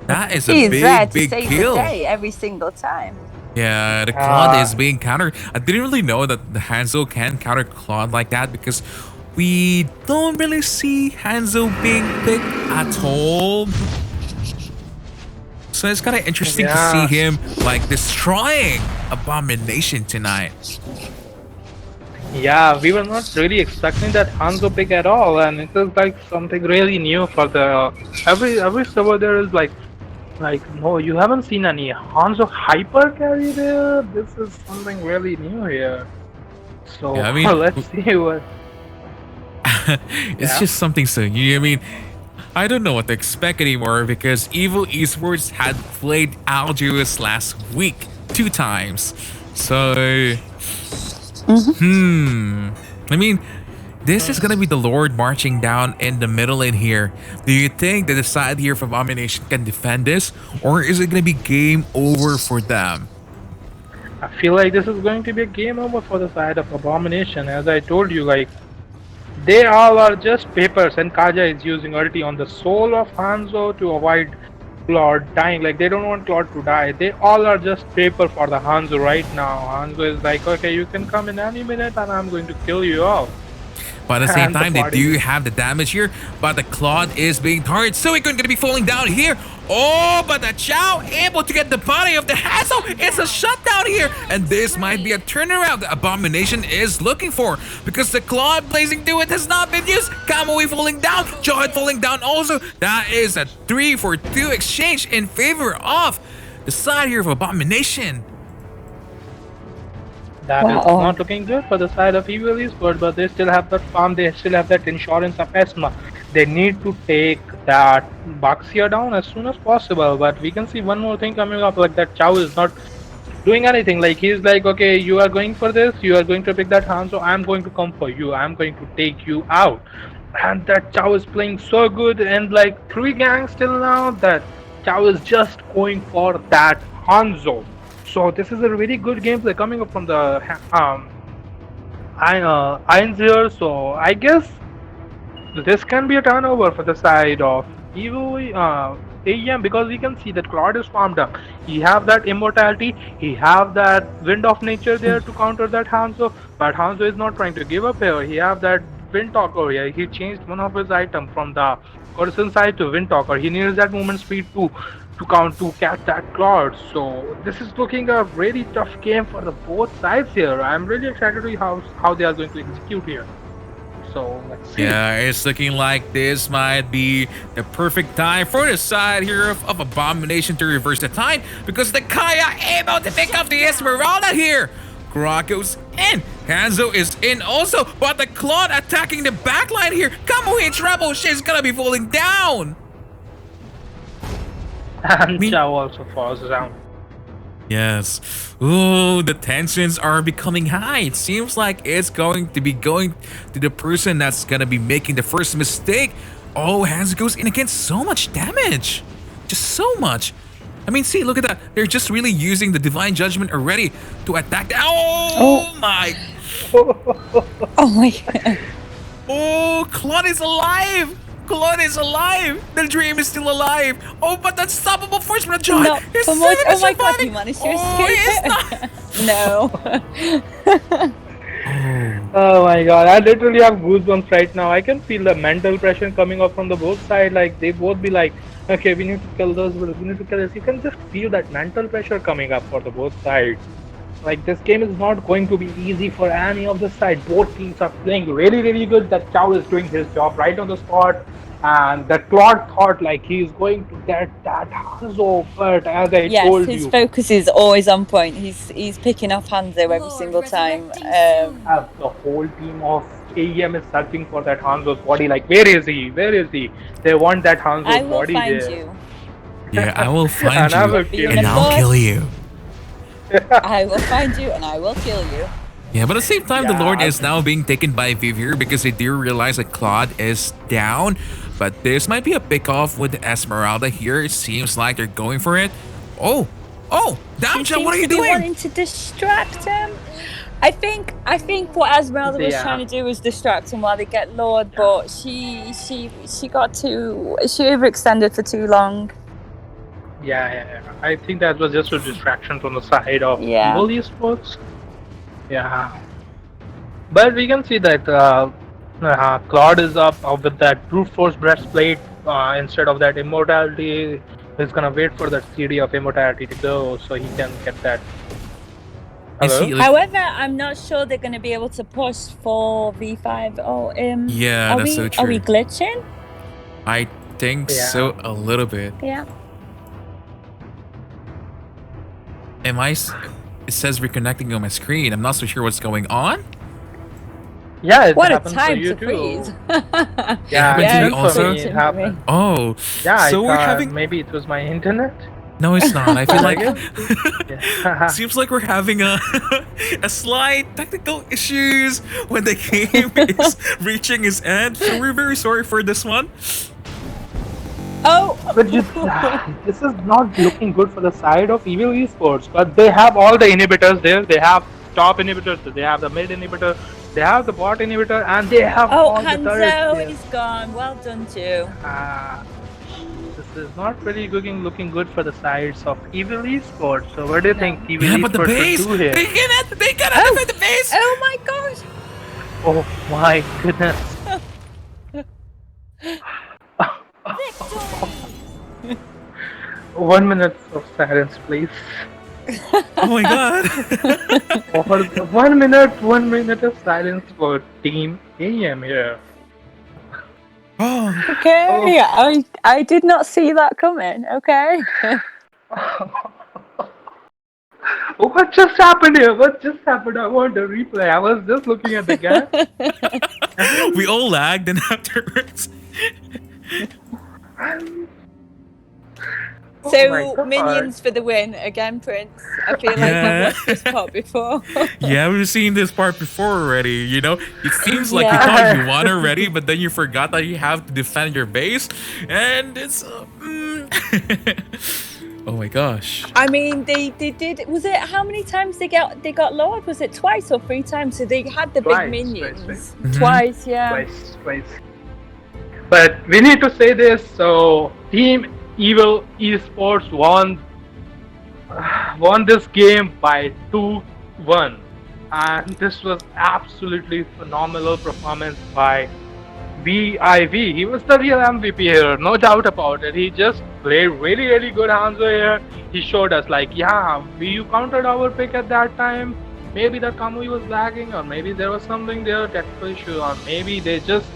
That is a big kill. Every single time. Yeah, the Claude is being countered. I didn't really know that the Hanzo can counter Claude like that because we don't really see Hanzo being picked at all. So it's kind of interesting to see him like destroying Abomination tonight. Yeah, we were not really expecting that Hanzo pick at all, and it is like something really new for the every server. There is like no, you haven't seen any Hanzo hyper carry there. This is something really new here. So Yeah, I mean, let's see what. It's just something so new. I mean, I don't know what to expect anymore because Evil Esports had played Algius last week 2 times. So, I mean, this is gonna be the Lord marching down in the middle in here. Do you think that the side here from Abomination can defend this, or is it gonna be game over for them? I feel like this is going to be a game over for the side of Abomination. As I told you, like they all are just papers, and Kaja is using ulti on the soul of Hanzo to avoid Claude dying. Like they don't want Claude to die. They all are just paper for the Hanzo right now. Hanzo is like, okay, you can come in any minute, and I'm going to kill you all. But at the same time, they do have the damage here, but the Claude is being targeted. So going to be falling down here. Oh, but the Chow able to get the body of the Hassel. It's a shutdown here. And this might be a turnaround the Abomination is looking for. Because the Claude blazing through it has not been used. Kamui falling down. Jawhead falling down also. That is a 3-for-2 exchange in favor of the side here of Abomination. That is not looking good for the side of Evil Esports, but they still have that farm, they still have that insurance of Esma. They need to take that Baxia down as soon as possible, but we can see one more thing coming up, like that Chow is not doing anything. Like he's like, okay, you are going for this, you are going to pick that Hanzo, I'm going to come for you, I'm going to take you out. And that Chow is playing so good, and like 3 gangs till now, that Chow is just going for that Hanzo. So this is a really good gameplay coming up from the Irons here. So I guess this can be a turnover for the side of Evil AEM, because we can see that Claude is farmed up. He have that immortality, he have that wind of nature there to counter that Hanzo, but Hanzo is not trying to give up here. He have that wind talker here. He changed one of his items from the Coruscant side to wind talker. He needs that movement speed too to catch that Claude. So this is looking a really tough game for the both sides here. I'm really excited to see how they are going to execute here. So let's see. Yeah, it's looking like this might be the perfect time for the side here of Abomination to reverse the tide, because the Kaya able to pick up the Esmeralda here. Krako's in. Hanzo is in also, but the Claude attacking the backline here. Kamui in trouble. She's gonna be falling down. And Chow also falls down. Yes. Ooh, the tensions are becoming high. It seems like it's going to be going to the person that's gonna be making the first mistake. Oh, Hanzo goes in against so much damage. Just so much. I mean, see, look at that. They're just really using the Divine Judgment already to attack. My. Oh my god. Oh, Claude is alive. Claude is alive. The dream is still alive. Oh, but unstoppable force from the John. No, oh my god, he managed to escape it. No. Oh my god, I literally have goosebumps right now. I can feel the mental pressure coming up from the both sides. Like they both be like, okay, we need to kill those, we need to kill this. You can just feel that mental pressure coming up for the both sides. Like this game is not going to be easy for any of the sides. Both teams are playing really, really good. That Chow is doing his job right on the spot, and that Claude thought like he's going to get that Hanzo, but as I told you, his focus is always on point. He's picking off Hanzo every single time. The whole team of AEM is searching for that Hanzo's body. Like, where is he? Where is he? They want that Hanzo's body there. I will find you. Yeah, I will find you, and I'll kill you. I will find you and I will kill you. Yeah, but at the same time, the Lord is now being taken by Viv here because they do realize that Claude is down. But this might be a pick-off with Esmeralda here. It seems like they're going for it. Oh, Damja, what are you doing? Wanting to distract him. I think what Esmeralda was trying to do was distract him while they get Lord, but she overextended for too long. Yeah. I think that was just a distraction from the side of Evil Esports. Yeah. But we can see that Claude is up with that brute force breastplate instead of that immortality. He's gonna wait for that CD of immortality to go so he can get that. Is Hello? he, like, However, I'm not sure they're going to be able to push for V5. Or yeah, are that's we so are we true. glitching? I think Yeah. so, a little bit. Yeah. Am I? It says reconnecting on my screen. I'm not so sure what's going on. Yeah, it What a happens to time you to too. freeze. Yeah, happened to me even for also? me, it happened. Oh, Yeah, so I we're thought having. maybe it was my internet. No, it's not. I feel like Yeah. seems like we're having a a slight technical issues when the game is reaching its end. So we're very sorry for this one. Oh. But this is not looking good for the side of Evil Esports. But they have all the inhibitors there. They have top inhibitors. They have the mid inhibitor. They have the bot inhibitor, and they have Oh, all the turrets Hanzo there. is gone. Well done, too. This is not really looking good for the sides of Evil Esports. So what do you think Evil Yeah, but the Esports base. will do here? They cannot defend the base. Oh my god. Oh my goodness. Victory! 1 minute of silence, please. Oh my god. For 1 minute of silence for Team AM here. Oh. Okay. I did not see that coming. Okay. What just happened here? What just happened? I want a replay. I was just looking at the gap. We all lagged and afterwards. Oh my So God. minions for the win again, Prince. I feel like I've watched this part before. Yeah, we've seen this part before already, you know? It seems like you Yeah. thought you won already, but then you forgot that you have to defend your base. And it's... oh my gosh. I mean, they did. Was it how many times they got lowered? Was it twice or 3 times? So they had the Twice, big minions twice. twice. Yeah. Twice. But we need to say this. So Team Evil Esports won this game by 2-1, and this was absolutely phenomenal performance by VIV. He was the real MVP here, no doubt about it. He just played really good Hanzo here. He showed us like, yeah, you countered our pick at that time. Maybe the Kamui was lagging, or maybe there was something there, technical issue, or maybe they just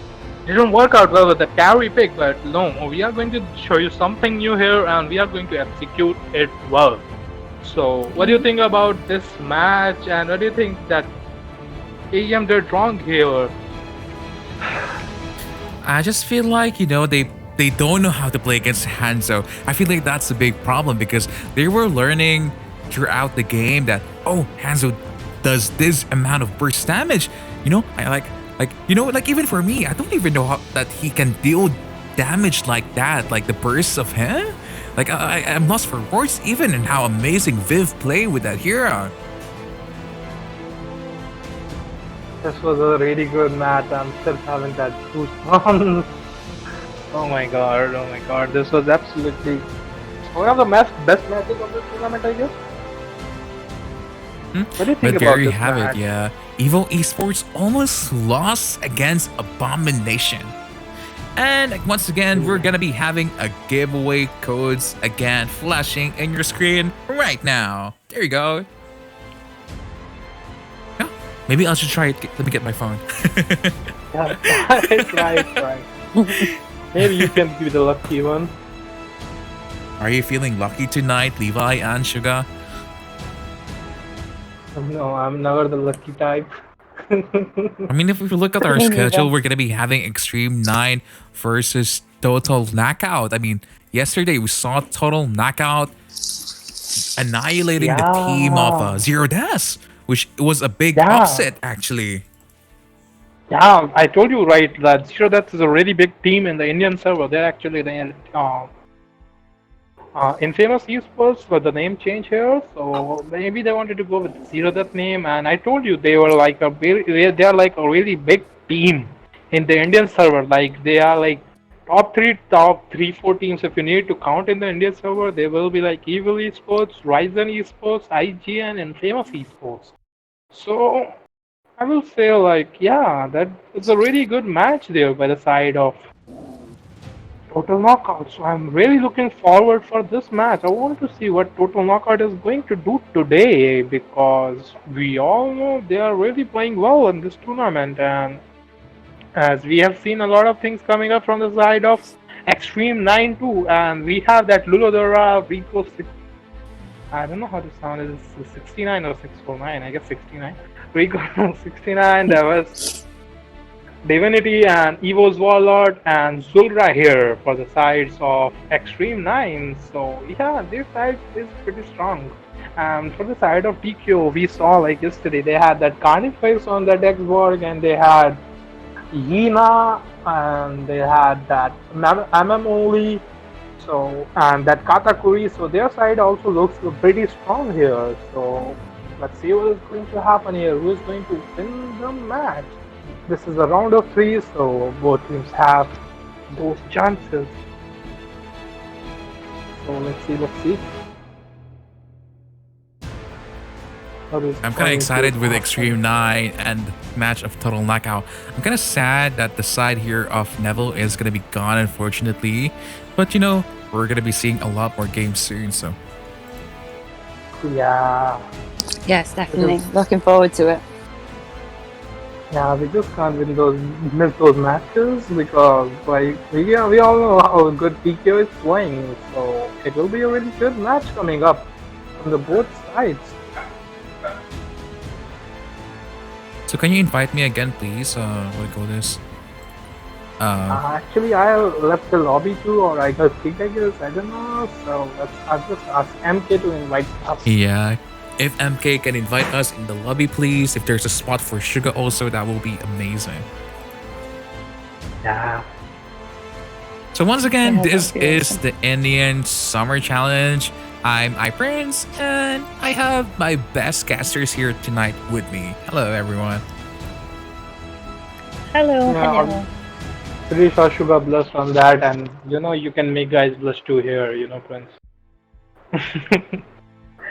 didn't work out well with the carry pick. But no, we are going to show you something new here, and we are going to execute it well. So, what do you think about this match, and what do you think that AM did wrong here? I just feel like, you know, they don't know how to play against Hanzo. I feel like that's a big problem because they were learning throughout the game that, oh, Hanzo does this amount of burst damage. You know, even for me, I don't even know how that he can deal damage like that, like the bursts of him. Like I'm lost for words even in how amazing Viv played with that hero. This was a really good match. I'm still having that goosebumps. Oh my god, this was absolutely one of the best matches of this tournament, I guess. What do you think But about there you this have match? it, yeah. Evil Esports almost lost against Abomination. And once again, we're gonna be having a giveaway codes again flashing in your screen right now. There you go. Yeah, maybe I should try it. Let me get my phone. Yeah, right. Maybe you can be the lucky one. Are you feeling lucky tonight, Levi and Sugar? No, I'm never the lucky type. I mean, if we look at our Me schedule, neither. we're gonna be having Xtreme 9 versus Total Knockout. I mean, yesterday we saw Total Knockout annihilating the team of Zero Death, which was a big upset actually. Yeah, I told you right that Zero Death is a really big team in the Indian server. They're actually the Infamous eSports for the name change here, so maybe they wanted to go with Zero Death name. And I told you they were like they are like a really big team in the Indian server. Like they are like top 3-4 teams. If you need to count in the Indian server, they will be like Evil Esports, Ryzen Esports, IGN, and Famous Esports. So I will say like, yeah, that it's a really good match there by the side of Total Knockout. So I'm really looking forward for this match. I want to see what Total Knockout is going to do today because we all know they are really playing well in this tournament, and as we have seen a lot of things coming up from the side of Xtreme 9 too, and we have that Lulodora Rico 6. I don't know how to sound it. Is 69 or 649? I guess 69. Rico 69. There was Divinity and Evo's Warlord and Zulra here for the sides of Xtreme 9. So yeah, this side is pretty strong. And for the side of TKO, we saw like yesterday they had that Carnifex on that Xborg, and they had Yina, and they had that MM only. So and that Katakuri. So their side also looks pretty strong here. So let's see what is going to happen here. Who is going to win the match? This is a round of 3, so both teams have those chances. So let's see. I'm kind of excited with Xtreme 9 and match of Total Knockout. I'm kind of sad that the side here of Neville is going to be gone, unfortunately. But, you know, we're going to be seeing a lot more games soon, so. Yeah. Yes, definitely. Looking forward to it. Yeah, we just can't miss those matches because, like, we all know how good PKO is playing. So it will be a really good match coming up from the both sides. So can you invite me again, please? What do you call this? Actually, I left the lobby too, or I got kicked, I guess. I don't know. So I'll just ask MK to invite us. Yeah. If MK can invite us in the lobby, please. If there's a spot for Sugar also, that will be amazing. Yeah. So once again, this is the Indian Summer Challenge. I'm iPrince, and I have my best casters here tonight with me. Hello, everyone. Hello. Yeah, Hello. pretty sure Sugar blushed on that, and you know you can make guys blush too here, you know, Prince.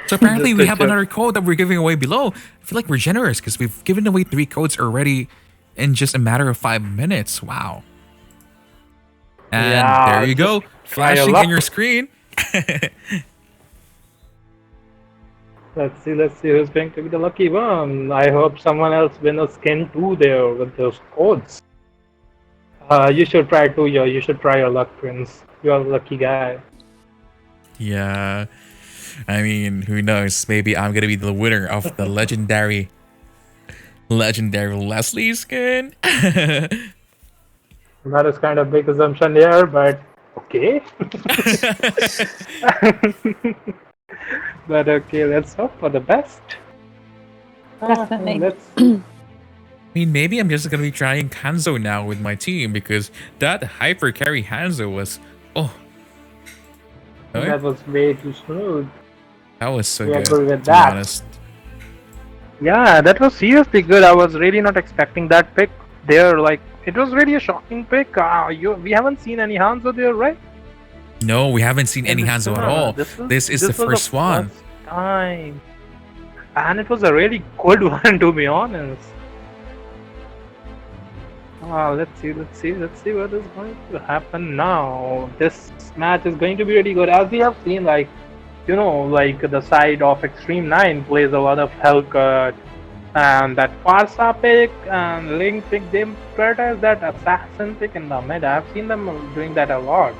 So apparently Just we a have joke. another code that we're giving away below. I feel like we're generous because we've given away 3 codes already in just a matter of 5 minutes. Wow. And Yeah, there you go. just try your Flashing luck. on your screen. Let's see who's going to be the lucky one. I hope someone else win a skin too there with those codes. You should try too, you should try your luck, Prince. You're a lucky guy. Yeah. I mean, who knows? Maybe I'm gonna be the winner of the legendary Leslie skin. That is kind of big assumption here, but okay. But okay, let's hope for the best. Definitely. I mean, maybe I'm just gonna be trying Hanzo now with my team because that hyper carry Hanzo was, That was way too smooth. that was so We good. agree with To be that. honest. Yeah, that was seriously good. I was really not expecting that pick there. Like, it was really a shocking pick. We haven't seen any Hanzo there, right? No, we haven't seen any In the Hanzo at cinema. all. This is the was first one. First time. And it was a really good one, to be honest. Let's see what is going to happen now. This match is going to be really good. As we have seen, like, you know, like the side of Xtreme 9 plays a lot of Hellcut and that Farsa pick and Link pick. They prioritize that assassin pick in the mid. I've seen them doing that a lot.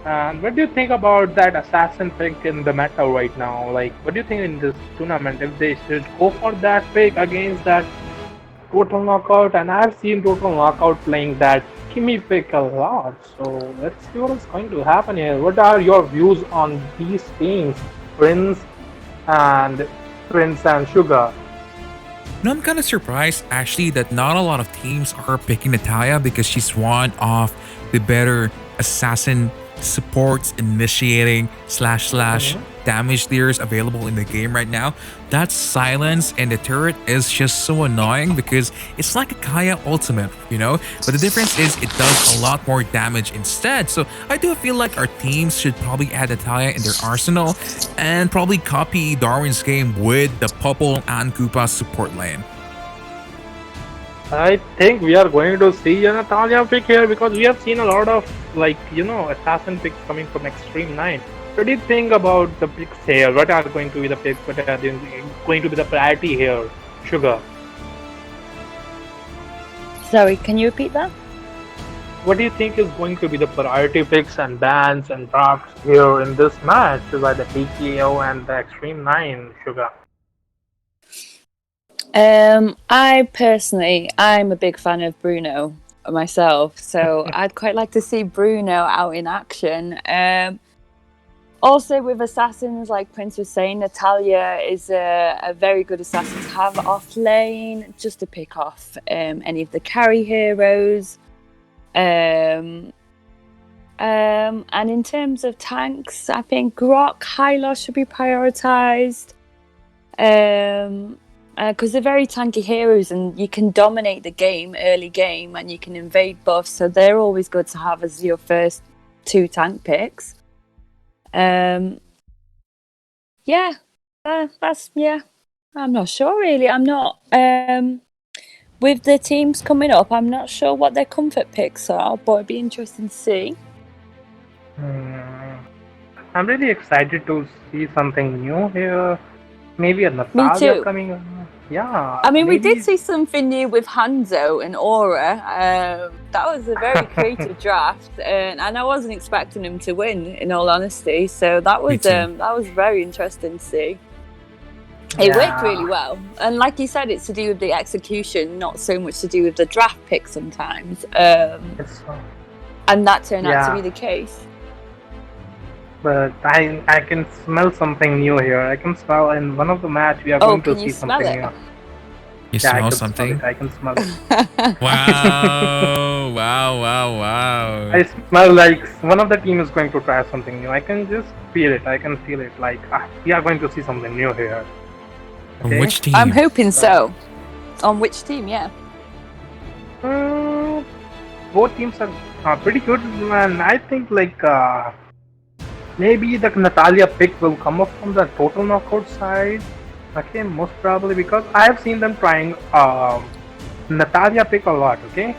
And what do you think about that assassin pick in the meta right now? Like, what do you think in this tournament? If they should go for that pick against that Total Knockout? And I've seen Total Knockout playing that Kimmy pick a lot. So let's see what is going to happen here. What are your views on these teams, Prince and Sugar? No, I'm kind of surprised actually that not a lot of teams are picking Natalia because she's one of the better assassin supports initiating / damage dealers available in the game right now. That silence and the turret is just so annoying because it's like a Kaya ultimate, you know? But the difference is it does a lot more damage instead. So I do feel like our teams should probably add Natalia in their arsenal and probably copy Darwin's game with the Popple and Koopa support lane. I think we are going to see a Natalia pick here because we have seen a lot of assassin picks coming from Xtreme 9. What do you think about the picks here? What are going to be the picks? What are going to be the priority here? Sugar. Sorry, can you repeat that? What do you think is going to be the priority picks and bans and drafts here in this match by the PKO and the Xtreme 9, Sugar? I'm a big fan of Bruno myself, so I'd quite like to see Bruno out in action. Also, with assassins, like Prince was saying, Natalia is a very good assassin to have off lane, just to pick off any of the carry heroes. And in terms of tanks, I think Grok, Hylos should be prioritized. Because they're very tanky heroes and you can dominate the game, early game, and you can invade buffs, so they're always good to have as your first 2 tank picks. I'm not sure really. I'm not, with the teams coming up, I'm not sure what their comfort picks are, but it'd be interesting to see. I'm really excited to see something new here. Maybe a Natalia coming on. Yeah. I mean, we did see something new with Hanzo and Aura. That was a very creative draft, and I wasn't expecting him to win, in all honesty. So that was very interesting to see. It worked really well, and like you said, it's to do with the execution, not so much to do with the draft pick sometimes. And that turned out to be the case. But I can smell something new here. I can smell in one of the match we are going to see something new. You smell something? I can smell it. Wow. I smell like one of the team is going to try something new. I can just feel it. I can feel it. Like, we are going to see something new here. Okay? Which team? I'm hoping so. On which team, yeah? Both teams are pretty good, and I think maybe the Natalia pick will come up from the total knockout side. Okay, most probably, because I have seen them trying Natalia pick a lot, okay?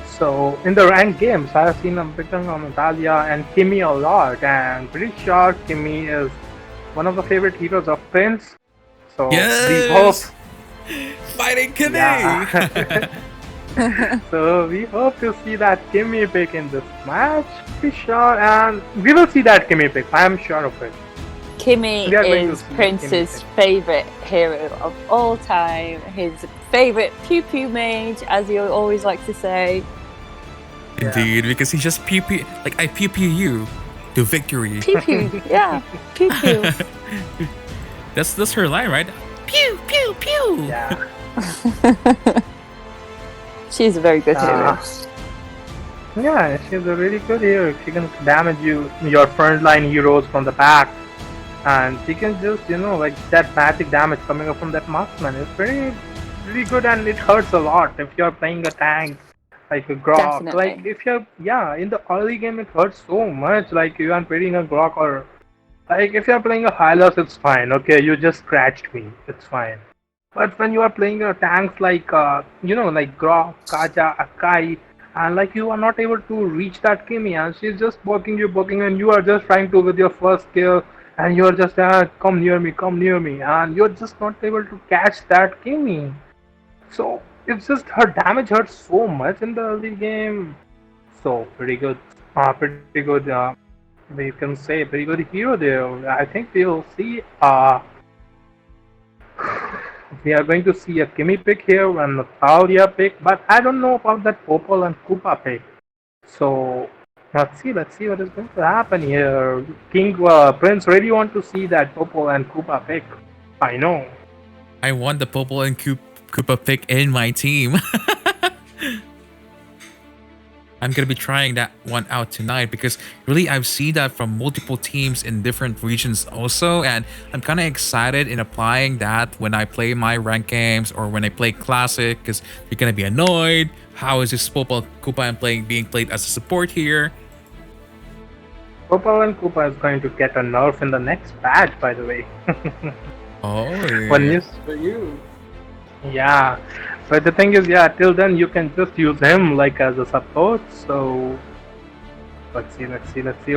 So in the ranked games, I have seen them picking on Natalia and Kimmy a lot, and pretty sure Kimmy is one of the favorite heroes of Prince. So we hope fighting Kimmy. Yeah. So we hope to see that Kimmy pick in this match, pretty sure, and we will see that Kimmy pick. I am sure of it. Kimmy is Prince's favourite hero of all time. His favourite pew pew mage, as he always likes to say. Indeed, because he just pew pew, like I pew pew you to victory. Pew pew, yeah, pew pew. That's her line, right? Pew pew pew. Yeah. She's a very good hero. Yeah, she's a really good hero. She can damage your frontline heroes from the back, and she can just that magic damage coming up from that marksman is really good, and it hurts a lot if you're playing a tank like a Grok. Definitely. Like if you're in the early game it hurts so much. Like you are playing a Grok, or like if you're playing a Hylos, it's fine. Okay, you just scratched me. It's fine. But when you are playing tanks like like Grok, Kaja, Akai, and like you are not able to reach that Kimmy, and she's just poking you, and you are just trying to with your first kill, and you are just come near me, and you're just not able to catch that Kimmy. So it's just her damage hurts so much in the early game. So pretty good. We can say pretty good hero there. I think we'll see. We are going to see a Kimmy pick here and a Natalia pick, but I don't know about that Popol and Koopa pick. So let's see what is going to happen here. Prince really want to see that Popol and Koopa pick. I know. I want the Popol and Koopa pick in my team. I'm gonna be trying that one out tonight because really I've seen that from multiple teams in different regions also, and I'm kind of excited in applying that when I play my ranked games or when I play classic, because you're gonna be annoyed. How is this Popol Koopa being played as a support here? Popol and Koopa is going to get a nerf in the next patch, by the way. Oh, yeah. One news for you. Yeah. But the thing is, yeah, till then you can just use him like as a support. So let's see what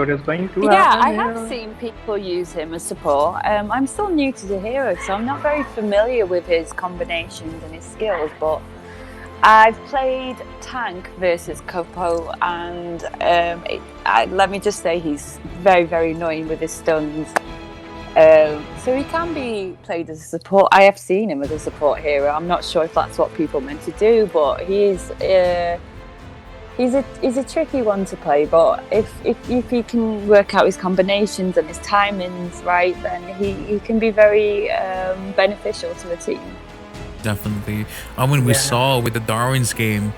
is going to Yeah, happen I have here. seen people use him as support. I'm still new to the hero, so I'm not very familiar with his combinations and his skills, but I've played tank versus Kopo, and let me just say he's very, very annoying with his stuns. So he can be played as a support. I have seen him as a support hero. I'm not sure if that's what people meant to do, but he's a tricky one to play. But if he can work out his combinations and his timings right, then he can be very beneficial to the team. Definitely. When we saw with the Darwin's game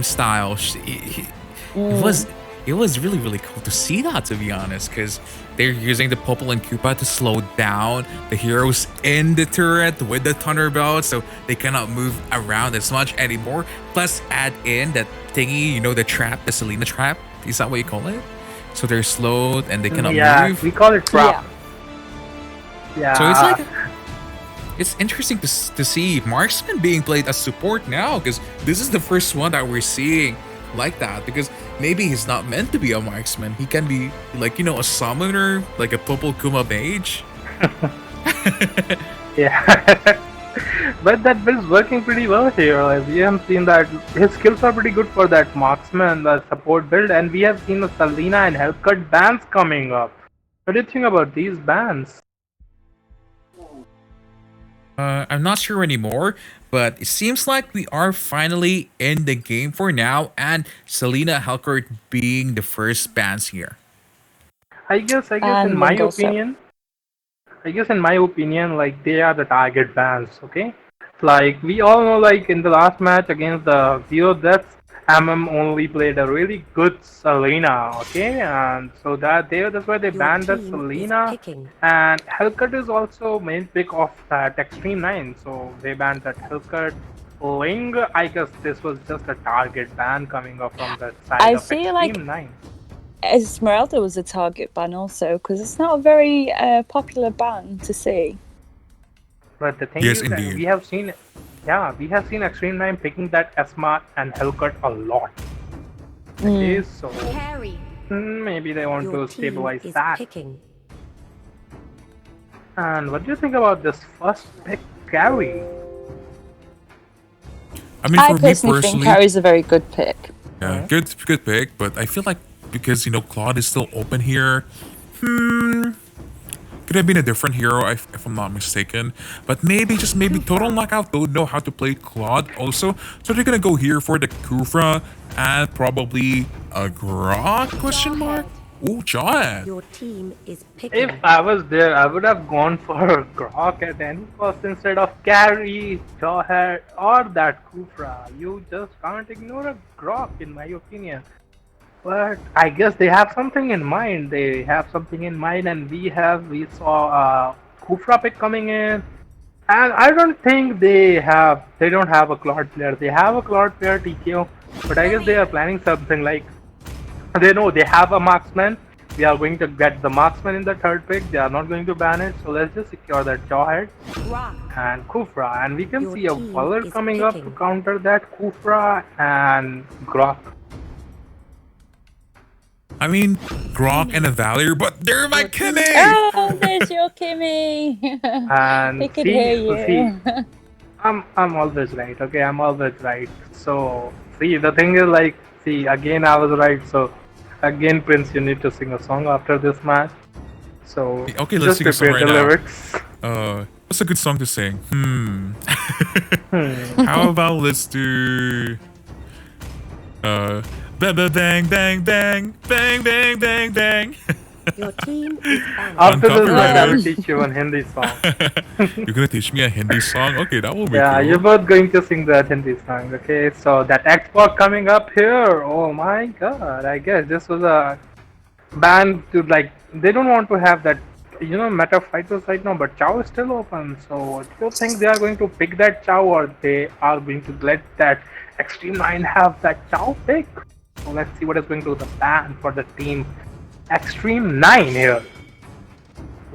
style, it was really, really cool to see that, to be honest, because they're using the Popple and Koopa to slow down the heroes in the turret with the Thunderbelt, so they cannot move around as much anymore. Plus, add in that thingy, you know, the trap, the Selena trap. Is that what you call it? So they're slowed and they cannot move. We call it trap. Yeah. So it's like, it's interesting to see Marksman being played as support now, because this is the first one that we're seeing like that, because maybe he's not meant to be a marksman. He can be like, you know, a summoner, like a Popple Kuma mage. Yeah. But that build's working pretty well here. Like, we have seen that his skills are pretty good for that marksman, the support build, and we have seen the Selena and Hellcut bans coming up. What do you think about these bans? I'm not sure anymore, but it seems like we are finally in the game for now, and Selena Hellcourt being the first bans here. I guess in my opinion, like, they are the target bans, okay? Like, we all know, like, in the last match against the Zero Deaths, only played a really good Selena, okay? And so that's why they banned that Selena. And Hellcut is also main pick of that Xtreme 9, so they banned that Hellcut. Ling, I guess this was just a target ban coming up from the side of Xtreme 9. Esmeralda was a target ban also, because it's not a very popular ban to see. But the thing is that we have seen Xtreme 9 picking that Esma and Hellcut a lot. Okay, so maybe they want to stabilize that. And what do you think about this first pick, Carry? I mean, I personally think Carry's a very good pick. Yeah, good pick, but I feel like because, you know, Claude is still open here, could have been a different hero if I'm not mistaken. But maybe, just maybe, Total Knockout don't know how to play Claude also. So they're gonna go here for the Kufra and probably a Grok question mark? Ooh, John. Your team is picking. If I was there, I would have gone for Grok at any cost instead of Carry, Jawhead, or that Kufra. You just can't ignore a Grok, in my opinion. But I guess they have something in mind. And we saw Kufra pick coming in, and I don't think they don't have a Claude player. They have a Claude player, TKO, but I guess they are planning something like, they know they have a marksman. We are going to get the marksman in the third pick. They are not going to ban it, so let's just secure that Jawhead and Kufra, and we can see a Valor coming up to counter that Kufra and Grok. I mean, Grok and a Valor, but they're my Kimmy! Oh, there's your Kimmy! And they can hear you. I'm always right, okay? I'm always right. So, see, the thing is, like, see, again I was right, so again, Prince, you need to sing a song after this match. So, okay, let's sing a song right now. Lyrics. What's a good song to sing? How about let's do... bang, bang, bang, bang, bang, bang, bang, bang. Your team is banned. After this match, I will teach you a Hindi song. You're gonna teach me a Hindi song? Okay, that will be cool. You're both going to sing that Hindi song, okay? So that Xbox coming up here, oh my god, I guess this was a ban to, like, they don't want to have that, you know, meta fighters right now, but Chow is still open. So do you think they are going to pick that Chow, or they are going to let that Xtreme 9 have that Chow pick? So let's see what is going to be the ban for the team Xtreme 9 here.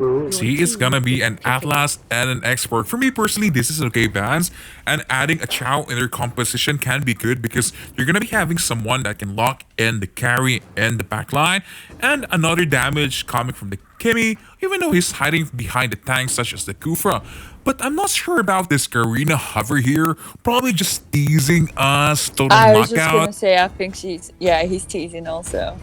Ooh. See, it's gonna be an Atlas and an Expert. For me personally, this is okay balance. And adding a Chow in their composition can be good because you're gonna be having someone that can lock in the carry and the backline, and another damage coming from the Kimmy, even though he's hiding behind the tanks such as the Kufra. But I'm not sure about this Karina hover here. Probably just teasing us. Total I was just knockout. gonna say, I think he's teasing also.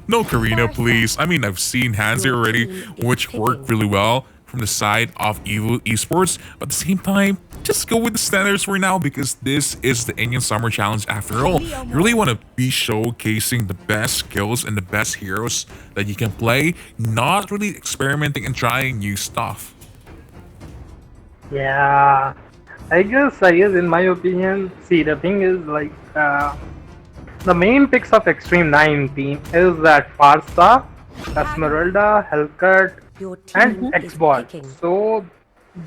No, Karina, please. I mean, I've seen hands here already, which worked really well from the side of Evil Esports. But at the same time, just go with the standards for now because this is the Indian Summer Challenge after all. You really want to be showcasing the best skills and the best heroes that you can play, not really experimenting and trying new stuff. Yeah, I guess in my opinion, see the thing is like the main picks of Xtreme 9 team is that Farsa, Esmeralda, Hellcat, Your and team is Xbox. picking. So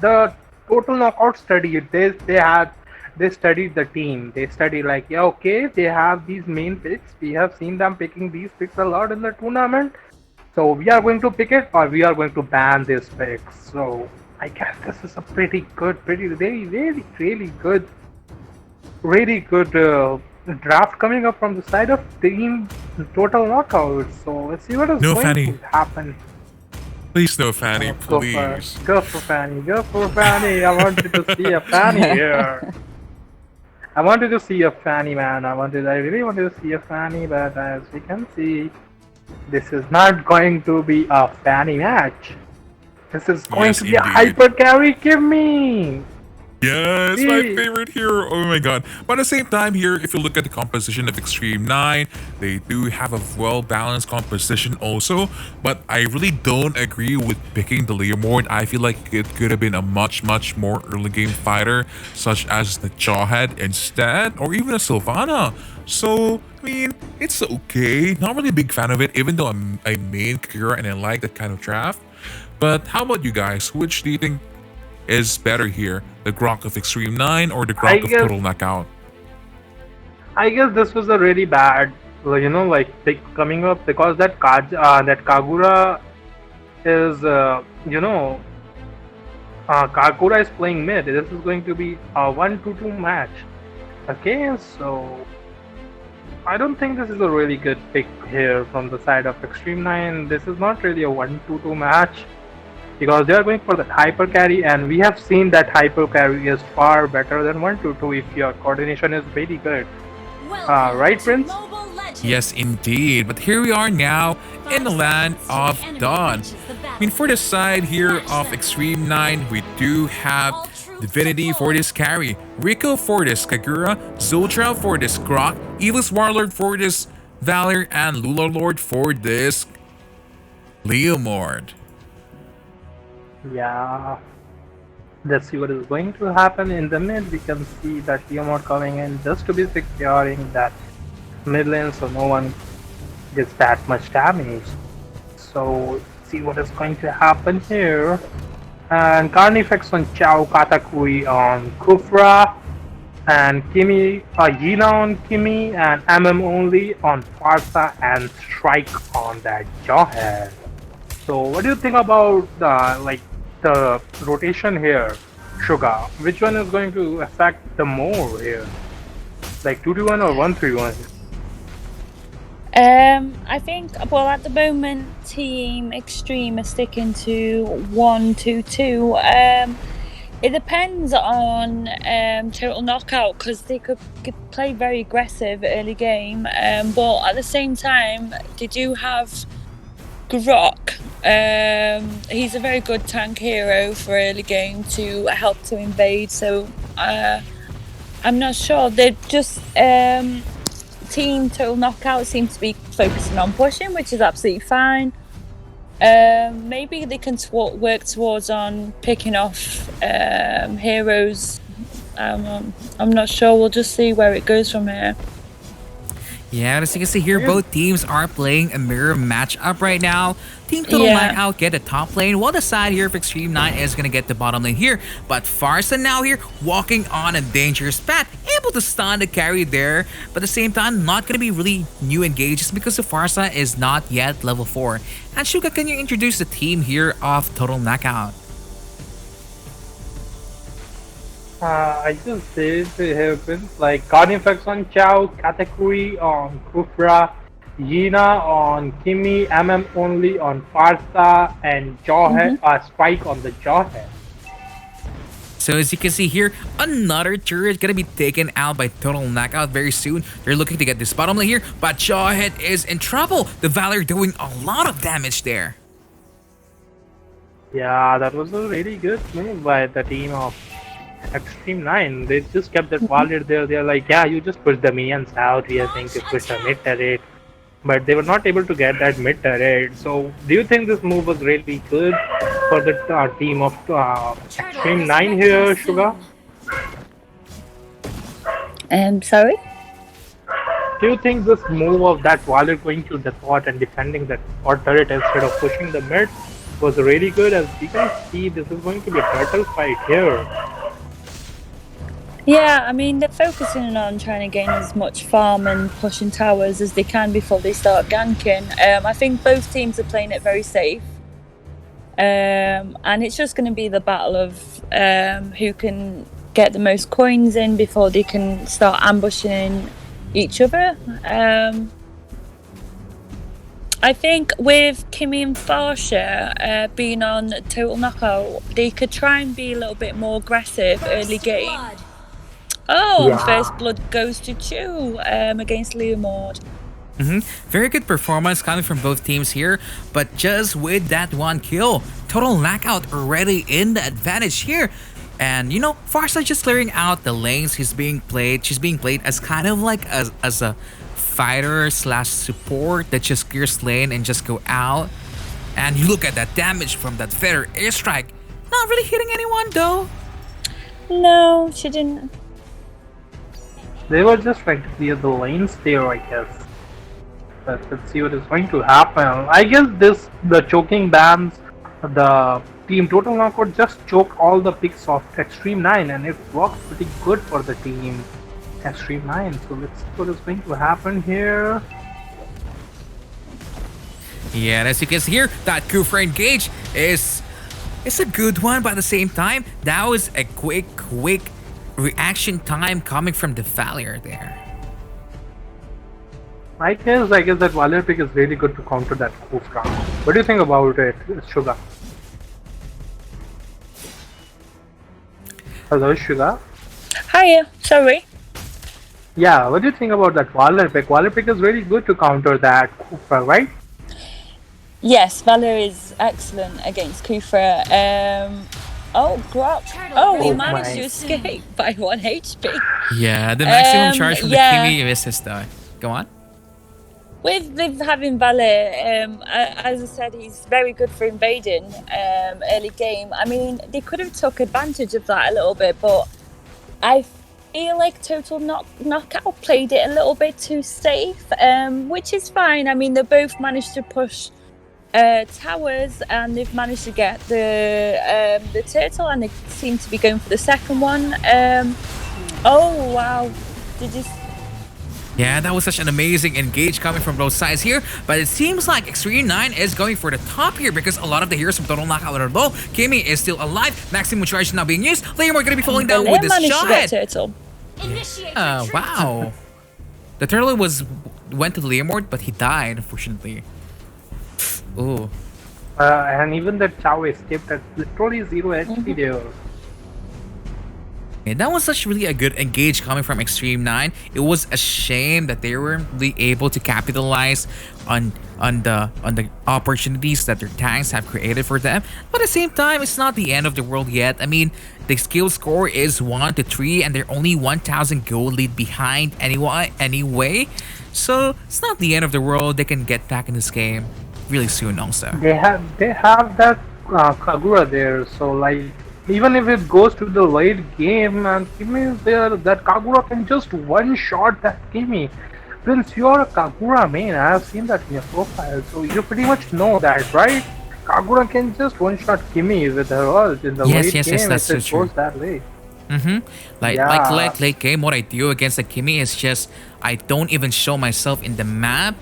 the total knockout study they studied the team. They study like okay, they have these main picks. We have seen them picking these picks a lot in the tournament. So we are going to pick it or we are going to ban these picks. So I guess this is a really good draft coming up from the side of team total knockout. So let's see what is No, going Fanny. to happen. Please, no, Fanny, Go please. for Fanny. I wanted to see a Fanny here. I wanted to see a Fanny, man. I really wanted to see a Fanny, but as we can see, this is not going to be a Fanny match. This is going Yes, to be a indeed. hyper carry. Give me. Yeah, it's my See. favorite hero. Oh my god. But at the same time here, if you look at the composition of Xtreme 9, they do have a well-balanced composition also. But I really don't agree with picking the Leomord. I feel like it could have been a much more early game fighter, such as the Jawhead instead, or even a Sylvana. So, I mean, it's okay. Not really a big fan of it, even though I'm a main Kira and I like that kind of draft. But how about you guys? Which do you think is better here? The Grok of Xtreme 9 or the Grok of guess- Total Knockout? I guess this was a really bad, pick coming up because that Kagura is, Kagura is playing mid. This is going to be a 1-2 match. Okay, so I don't think this is a really good pick here from the side of Xtreme 9. This is not really a 1-2 match because they are going for that hyper carry, and we have seen that hyper carry is far better than 1-2 if your coordination is very good. Right, Prince? Yes, indeed. But here we are now in the land of Dawn. I mean, for the side here of Xtreme 9, we do have Divinity for this carry, Rico for this Kagura, Zultra for this Grok, Evil's Warlord for this Valor, and Lula Lord for this Leomord. Yeah. Let's see what is going to happen in the mid. We can see that Leomord coming in just to be securing that mid lane so no one gets that much damage. So see what is going to happen here. And Carnifex on Chao, Katakuri on Kufra, and Kimi, Yina on Kimi, and MM only on Farsa, and Strike on that Jawhead. So what do you think about the rotation here, Sugar? Which one is going to affect the more here? Like 2-1 or 1-3-1? I think, well, at the moment, Team Xtreme are sticking to 1-2-2. It depends on Total Knockout because they could play very aggressive early game, but at the same time, they do have Grok. He's a very good tank hero for early game to help to invade, so I'm not sure. They're just Team Total Knockout seems to be focusing on pushing, which is absolutely fine. Maybe they can work towards on picking off heroes. I'm not sure. We'll just see where it goes from here. Yeah, as you can see here, both teams are playing a mirror matchup right now. Team Total Knockout get the top lane, while the side here of Xtreme 9 is gonna get the bottom lane here. But Farsa now here, walking on a dangerous path, able to stun the carry there. But at the same time, not gonna be really new engages because the Farsa is not yet level 4. And Shuka, can you introduce the team here of Total Knockout? I just did happens like Carnifex on Chow, Katakuri on Kufra, Yina on Kimi, MM only on Farsa, and Jawhead, Spike on the Jawhead. So as you can see here, another turret gonna be taken out by Total Knockout very soon. They're looking to get this bottom lane here, but Jawhead is in trouble. The Valor doing a lot of damage there. Yeah, that was a really good move by the team of Xtreme 9. They just kept that Valor there. They're like, yeah, you just push the minions out. We are going to push the mid turret. But they were not able to get that mid turret. So, do you think this move was really good for the team of Xtreme 9 here, Suga? Sorry? Do you think this move of that Valor going to the bot and defending that bot turret instead of pushing the mid was really good? As you can see, this is going to be a turtle fight here. Yeah, I mean, they're focusing on trying to gain as much farm and pushing towers as they can before they start ganking. I think both teams are playing it very safe. And it's just going to be the battle of who can get the most coins in before they can start ambushing each other. I think with Kimi and Farsha being on Total Knockout, they could try and be a little bit more aggressive early game. Oh, yeah. First blood goes to Chu against Leomord. Very good performance coming from both teams here, but just with that one kill, Total Knockout already in the advantage here. And you know, Farsa just clearing out the lanes. She's being played as kind of like as a fighter slash support that just clears lane and just go out. And you look at that damage from that Feather airstrike. Not really hitting anyone though. No, she didn't. They were just trying to clear the lanes there, I guess. But let's see what is going to happen. I guess the choking bans, the team Total Knockout just choked all the picks of Xtreme 9 and it worked pretty good for the team Xtreme 9. So let's see what is going to happen here. Yeah, and as you can see here, that Kufra engage is a good one, but at the same time, that was a quick reaction time coming from the Valor there. I guess that Valor pick is really good to counter that Kufra. What do you think about it, Suga? Hello, Suga? Hiya, sorry. Yeah, what do you think about that Valor pick? Valor pick is really good to counter that Kufra, right? Yes, Valor is excellent against Kufra. Oh, Grop. Oh, he managed to escape by 1 HP. Yeah, the maximum charge from the Kimi is though. Go on. With having Valor, as I said, he's very good for invading early game. I mean, they could have took advantage of that a little bit, but I feel like Total Knockout played it a little bit too safe, which is fine. I mean, they both managed to push towers and they've managed to get the turtle, and they seem to be going for the second one. Oh wow, Yeah, that was such an amazing engage coming from both sides here, but it seems like Xtreme 9 is going for the top here because a lot of the heroes from Total Knockout are low. Kimi is still alive, maximum charge is now being used. Leomord going to be falling down with this shot. Wow. The turtle went to Leomord, but he died, unfortunately. Ooh. And even that Chow escaped at literally 0 HP there. Yeah, that was such really a good engage coming from Xtreme 9. It was a shame that they weren't really able to capitalize on the opportunities that their tanks have created for them. But at the same time, it's not the end of the world yet. I mean, the skill score is 1-3 and they're only 1,000 gold lead behind anyway. So it's not the end of the world. They can get back in this game really soon also. They have that Kagura there, so like even if it goes to the late game and Kimi is there, that Kagura can just one shot that Kimi. Prince, you're a Kagura main. I have seen that in your profile, so you pretty much know that, right? Kagura can just one-shot Kimi with her ult in the Yes, late yes, yes, game that's if so it true. goes that late. Like late game, what I do against the Kimi is just I don't even show myself in the map,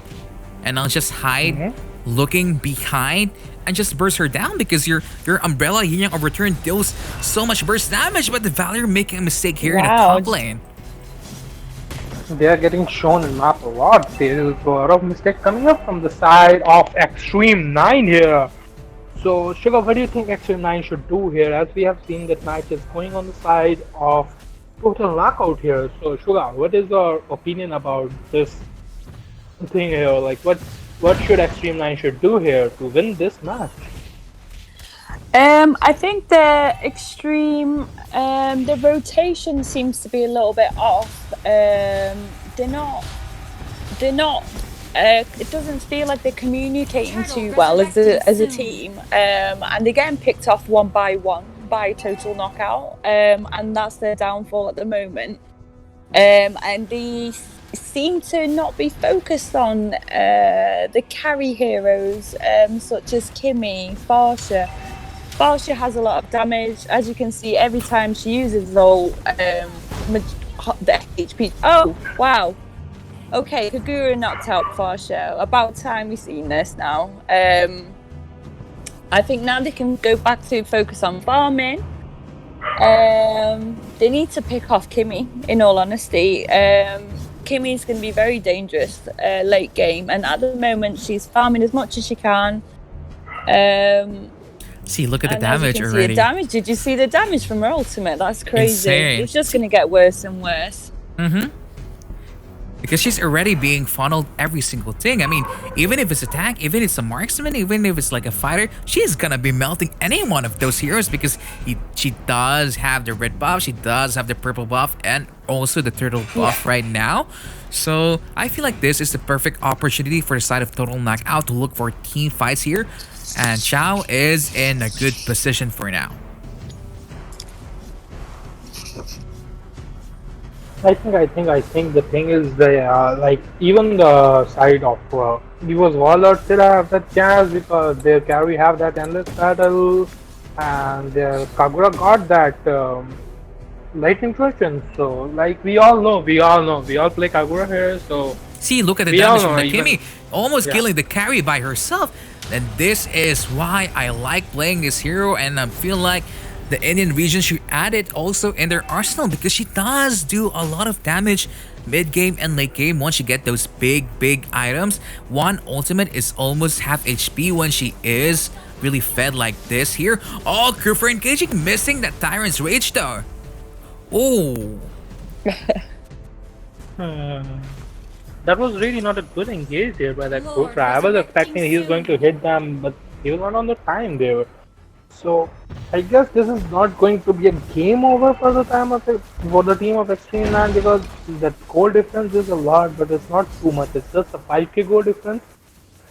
and I'll just hide, looking behind, and just burst her down because your umbrella Yin Yang overturn deals so much burst damage, but the Valor making a mistake here in the Wow. top lane. They are getting shown in map a lot. There is a lot of mistake coming up from the side of Xtreme 9 here. So, Sugar, what do you think Xtreme 9 should do here? As we have seen that match is going on the side of total knockout here. So, Sugar, what is your opinion about this thing here? Like, what should Xtreme 9 should do here to win this match? I think the extreme, the rotation seems to be a little bit off. They're not. It doesn't feel like they're communicating too well as a team, and they're getting picked off one by total knockout, and that's their downfall at the moment. And they seem to not be focused on the carry heroes, such as Kimi, Farsha. Farsha has a lot of damage, as you can see every time she uses all the HP. Oh wow! Okay, Kagura knocked out Farsha. About time we've seen this now. I think now they can go back to focus on farming. They need to pick off Kimi. In all honesty, Kimi is going to be very dangerous late game, and at the moment she's farming as much as she can. See, look at the And as you damage can see already. the damage. Did you see the damage from her ultimate? That's crazy. Insane. It's just going to get worse and worse. Because she's already being funneled every single thing. I mean, even if it's attack, even if it's a marksman, even if it's like a fighter, she's gonna be melting any one of those heroes because she does have the red buff, she does have the purple buff, and also the turtle buff right now. So I feel like this is the perfect opportunity for the side of Total Knockout to look for team fights here. And Chao is in a good position for now. I think the thing is like even the side of Evo's Warlord still have that chance because their carry have that endless battle, and their Kagura got that lightning version. So like we all play Kagura here. So See, look at the we all damage from know the even- Kimi, almost Yeah. killing the carry by herself. And this is why I like playing this hero, and I feel like the Indian region should add it also in their arsenal because she does do a lot of damage mid-game and late game once you get those big items. One ultimate is almost half HP when she is really fed like this here. Oh, Kufa engaging, missing that Tyrant's Rage though. Oh. That was really not a good engage there by that Kufra. I was expecting he was going to hit them, but he was not on the time there. So I guess this is not going to be a game over for the team of Xtreme 9 because the goal difference is a lot, but it's not too much. It's just a 5k goal difference.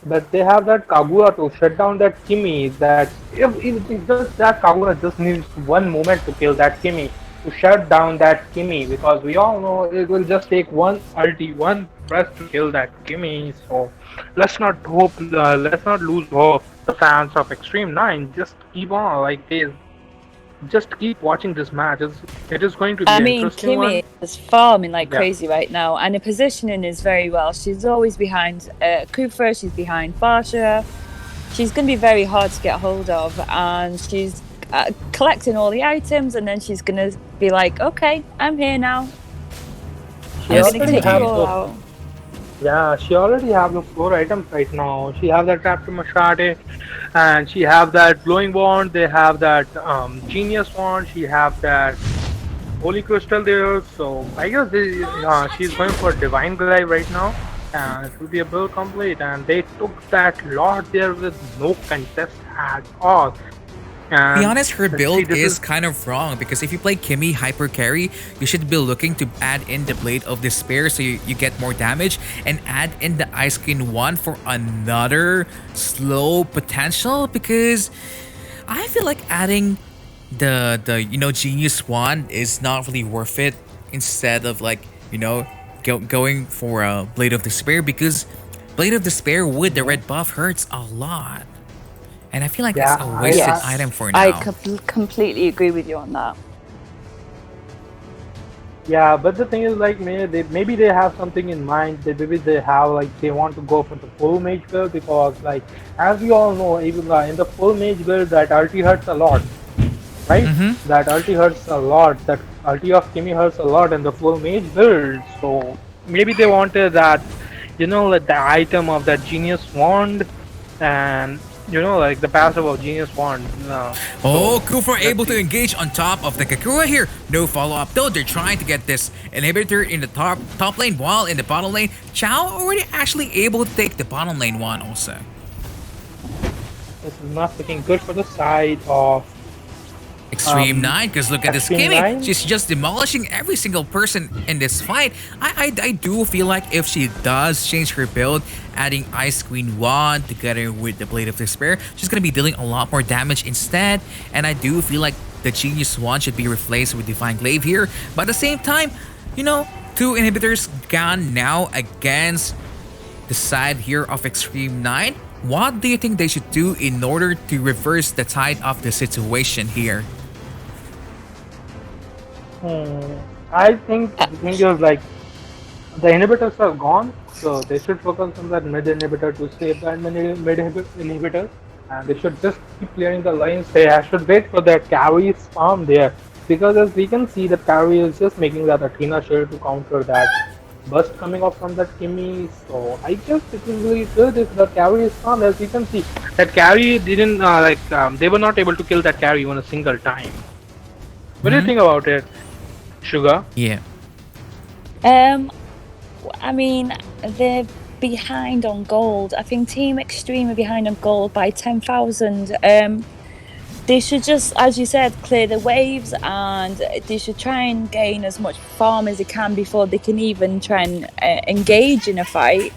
But they have that Kagura to shut down that Kimi. That if just that Kagura just needs one moment to kill that Kimi, to shut down that Kimi, because we all know it will just take one ulti, one press to kill that Kimi. So let's not lose hope. The fans of Xtreme 9 just keep on just keep watching this match. It is going to be I an mean, interesting one. Kimi is farming like Yeah. crazy right now, and her positioning is very well. She's always behind Kufa, she's behind Farsha. She's going to be very hard to get hold of, and she's collecting all the items, and then she's going to be like, okay, I'm here now. She I'm going to already take you have all the- out. Yeah, she already have the 4 items right now. She have that Raptor Machete, and she have that Glowing Wand. They have that Genius Wand. She have that Holy Crystal there. So I guess she's going for Divine Glaive right now, and it will be a build complete. And they took that Lord there with no contest at all. To be honest, her let's see, build this is kind of wrong because if you play Kimi hyper carry, you should be looking to add in the Blade of Despair so you get more damage, and add in the Ice Queen 1 for another slow potential, because I feel like adding the Genius Wand is not really worth it instead of going for a Blade of Despair because Blade of Despair with the red buff hurts a lot. And I feel like Yeah, it's a wasted Yes, item for I now. completely agree with you on that. Yeah, but the thing is, like, maybe they have something in mind. Maybe they have, like, they want to go for the full mage build because, like, as we all know, even in the full mage build, that ulti hurts a lot, right? That ulti hurts a lot. That ulti of Kimmy hurts a lot in the full mage build. So maybe they wanted that, like the item of that genius wand, and like the passive of genius wand. Kufa able to engage on top of the Kakura here. No follow-up though. They're trying to get this inhibitor in the top lane while in the bottom lane. Chao already actually able to take the bottom lane one also. This is not looking good for the side of Xtreme 9, because look at this Xtreme Kimmy. 9? She's just demolishing every single person in this fight. I do feel like if she does change her build, adding Ice Queen Wand together with the Blade of Despair, she's going to be dealing a lot more damage instead. And I do feel like the Genius Wand should be replaced with Divine Glaive here. But at the same time, 2 inhibitors gone now against the side here of Xtreme 9. What do you think they should do in order to reverse the tide of the situation here? I think the thing is, like, the inhibitors are gone, so they should focus on that mid inhibitor to save that mid inhibitor, and they should just keep clearing the lanes. They should wait for that carry farm there, because as we can see, the carry is just making that Athena shield to counter that burst coming off from that Kimmy. So I guess it is really good if the carry is farmed. As we can see, that carry didn't they were not able to kill that carry even a single time. What do you think about it, Sugar? Yeah. I mean, they're behind on gold. I think Team Xtreme are behind on gold by 10,000. They should just, as you said, clear the waves, and they should try and gain as much farm as they can before they can even try and engage in a fight.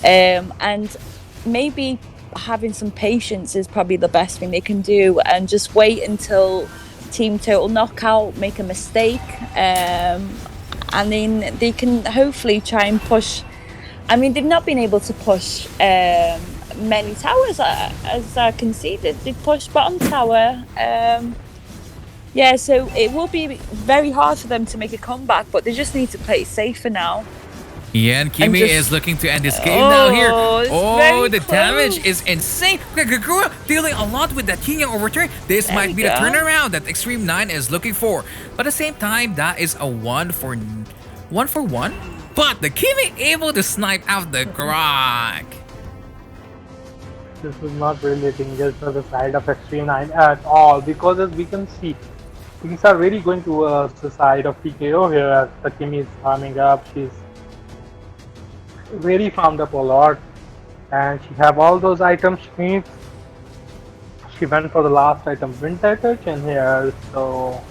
And maybe having some patience is probably the best thing they can do, and just wait until Team Total Knockout make a mistake, and then they can hopefully try and push. I mean, they've not been able to push many towers, as I can see. They pushed bottom tower. Yeah, so it will be very hard for them to make a comeback, but they just need to play it safe for now. Yeah, and Kimmy is looking to end this game now here. The damage is insane. Kakura dealing a lot with that Kenya overturn. This might be the turnaround that Xtreme 9 is looking for. But at the same time, that is a 1 for 1. But the Kimmy able to snipe out the Grok. This is not really dangerous for the side of Xtreme 9 at all, because as we can see, things are really going towards the side of PKO here as the Kimmy is farming up. She's really farmed up a lot, and she have all those items she needs. She went for the last item, Untitled Chapter, in here, so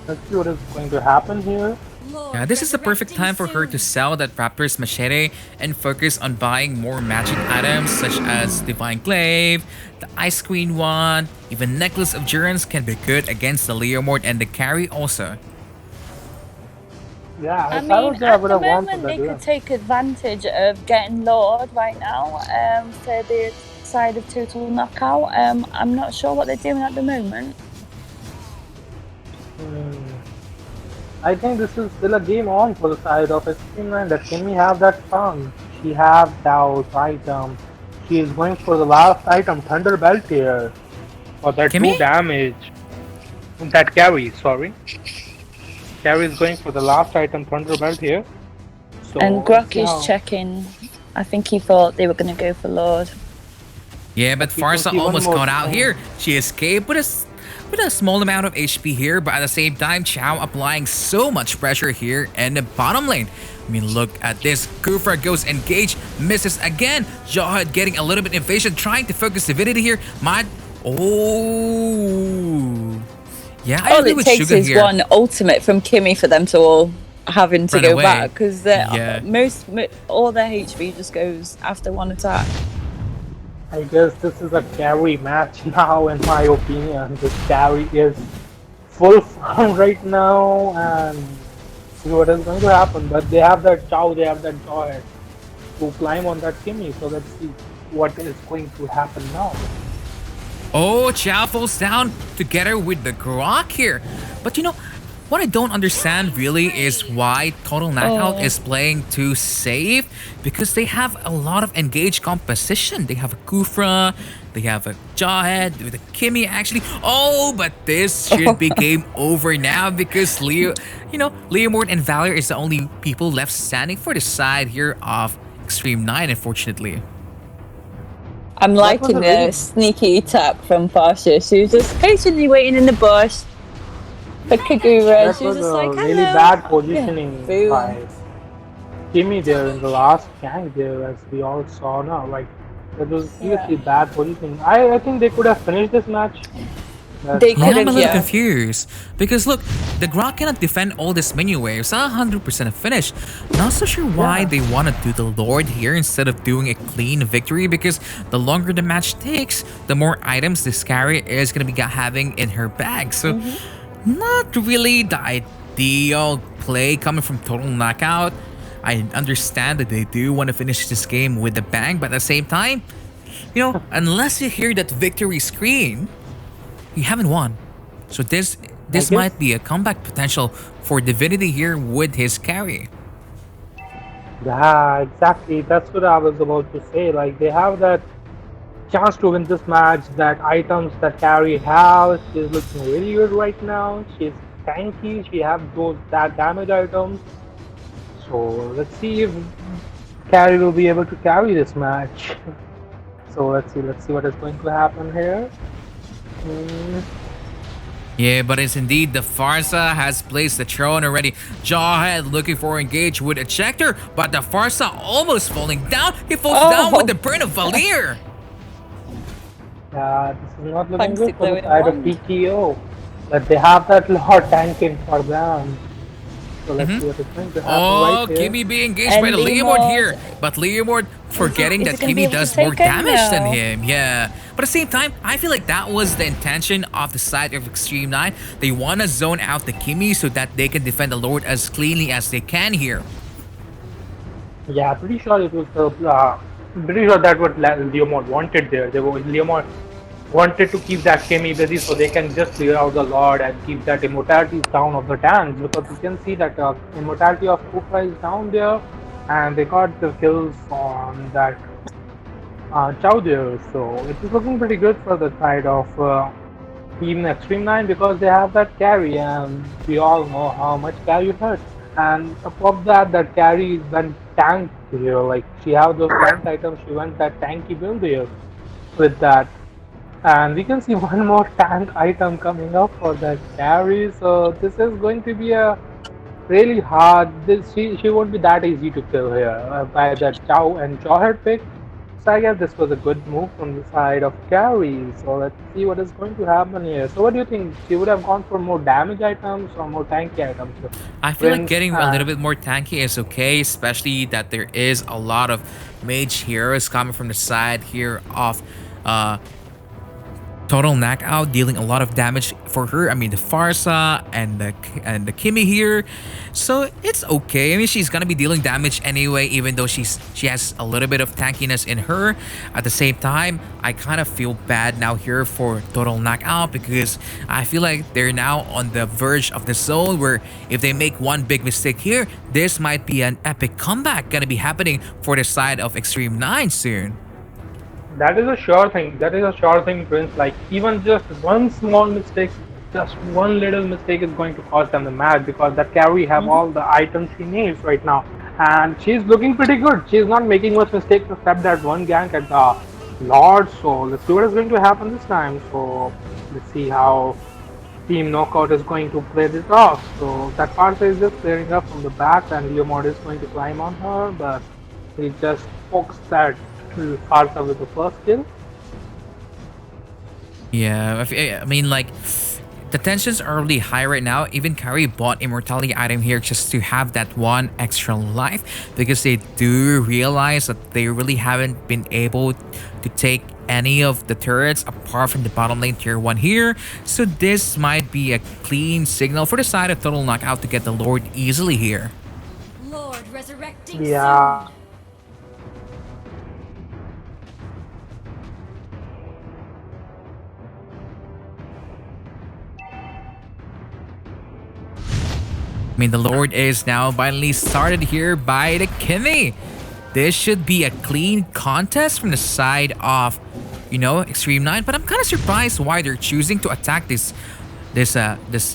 let's see what is going to happen here. Yeah, this is the perfect time for her to sell that Raptor's Machete and focus on buying more magic items such as Divine Glaive, the Ice Queen Wand, even Necklace of Durance can be good against the Leomord and the carry also. Yeah, I mean, at the moment they could take advantage of getting Lord right now for the side of Total Knockout. I'm not sure what they're doing at the moment. I think this is still a game on for the side of Xtreme 9. That Kimmy have that farm. She have those items. She is going for the last item, Thunder Belt here, for that 2 damage. That carry, sorry. Carry is going for the last item, Thunder Belt here. So, and Grok is checking. I think he thought they were going to go for Lord. Yeah, but Farsa almost got out here. She escaped with a small amount of HP here, but at the same time, Chao applying so much pressure here in the bottom lane. I mean, look at this. Kufra goes engage, misses again. Jawhead getting a little bit impatient, trying to focus Divinity here. Yeah, I all agree it with takes Sugar is here. one ultimate from Kimmy for them to all having to Run go away. back, because Yeah. all their HP just goes after one attack. I guess this is a carry match now, in my opinion. This carry is full farm right now, and see what is going to happen. But they have that Chow, they have that Joy to climb on that Kimmy. So let's see what is going to happen now. Oh, Chow falls down together with the Grok here. But you know, what I don't understand really is why Total Knockout is playing too safe, because they have a lot of engaged composition. They have a Kufra, they have a Jawhead with a Kimmy actually. Oh, but this should be game over now because Leomord and Valor is the only people left standing for the side here of Xtreme 9, unfortunately. I'm liking the sneaky attack from Pasha. She was just patiently waiting in the bush for Kagura. That She was was just a like, really hello. bad positioning Boom. by Kimmy there in the last gank there, as we all saw now. Like, that was seriously bad positioning. I think they could have finished this match. They Yeah, I'm a little yeah. confused because look, the Grok cannot defend all these minion waves. 100% a finish. Not so sure why they want to do the Lord here instead of doing a clean victory, because the longer the match takes, the more items this carry is going to be having in her bag. So not really the ideal play coming from Total Knockout. I understand that they do want to finish this game with a bang, but at the same time, unless you hear that victory scream, you haven't won. So this might be a comeback potential for Divinity here with his carry. Yeah, exactly. That's what I was about to say. Like, they have that chance to win this match, that items that Carrie has. She's looking really good right now. She's tanky. She has that damage items. So let's see if Carrie will be able to carry this match. So let's see what is going to happen here. Yeah, but it's indeed the Farsa has placed the throne already. Jawhead looking for engage with Ejector, but the Farsa almost falling down. He falls down with the burn of Valir. This is not looking good for the side of PTO. But they have that Lord tanking for them. So let's see what is going to happen right here. Kimmy being engaged by the Leomord here. But Leomord forgetting that Kimmy does more damage than him. Yeah. But at the same time, I feel like that was the intention of the side of Xtreme 9. They want to zone out the Kimmy so that they can defend the Lord as cleanly as they can here. Yeah, pretty sure it was pretty sure that what Leomord wanted there. Leomord wanted to keep that Kimmy busy so they can just clear out the Lord and keep that immortality down of the tanks, because you can see that immortality of Kufra is down there, and they got the kills on that Chow there. So it is looking pretty good for the side of Team Xtreme 9 because they have that carry, and we all know how much carry hurts. And above that, that carry went tank here. Like, she have those tank items, she went that tanky build here with that. And we can see one more tank item coming up for that carry. So this is going to be a really hard. She won't be that easy to kill here by that Chow and Jawhead pick. So I guess this was a good move from the side of carry. So let's see what is going to happen here. So what do you think? She would have gone for more damage items or more tanky items? I feel like getting a little bit more tanky is okay, especially that there is a lot of mage heroes coming from the side here of Total Knockout, dealing a lot of damage for her. I mean, the Farsa and the Kimmy here, so it's okay. I mean, she's gonna be dealing damage anyway, even though she has a little bit of tankiness in her. At the same time, I kind of feel bad now here for Total Knockout because I feel like they're now on the verge of the zone where if they make one big mistake here, this might be an epic comeback gonna be happening for the side of Xtreme 9 soon. That is a sure thing. That is a sure thing, Prince. Like, even just one small mistake, just one little mistake is going to cost them the match, because that carry have all the items she needs right now. And she's looking pretty good. She's not making much mistakes except that one gank at the Lord. So let's see what is going to happen this time. So let's see how Team Knockout is going to play this off. So that Farsa is just clearing up from the back, and Leomord is going to climb on her, but he just pokes that Farsa with the first kill. Yeah, I mean, like, the tensions are really high right now. Even Kari bought immortality item here just to have that one extra life, because they do realize that they really haven't been able to take any of the turrets apart from the bottom lane tier 1 here. So this might be a clean signal for the side of Total Knockout to get the Lord easily here. Lord resurrecting Yeah. soon. I mean, the Lord is now finally started here by the Kimmy. This should be a clean contest from the side of, Xtreme 9. But I'm kind of surprised why they're choosing to attack this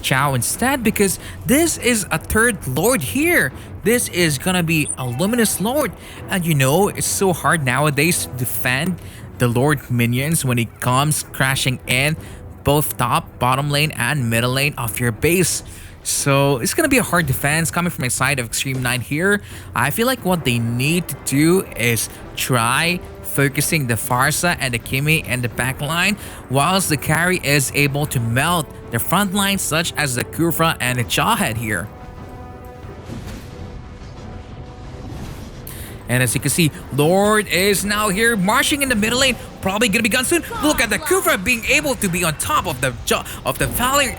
Chow instead, because this is a third Lord here. This is gonna be a Luminous Lord. And it's so hard nowadays to defend the Lord minions when it comes crashing in both top, bottom lane, and middle lane of your base. So it's gonna be a hard defense coming from a side of Xtreme 9 here. I feel like what they need to do is try focusing the Farsa and the Kimmy and the back line, whilst the carry is able to melt the front lines such as the Kufra and the Jawhead here. And as you can see, Lord is now here marching in the middle lane, probably gonna be gone soon. Look at the Kufra being able to be on top of the Valor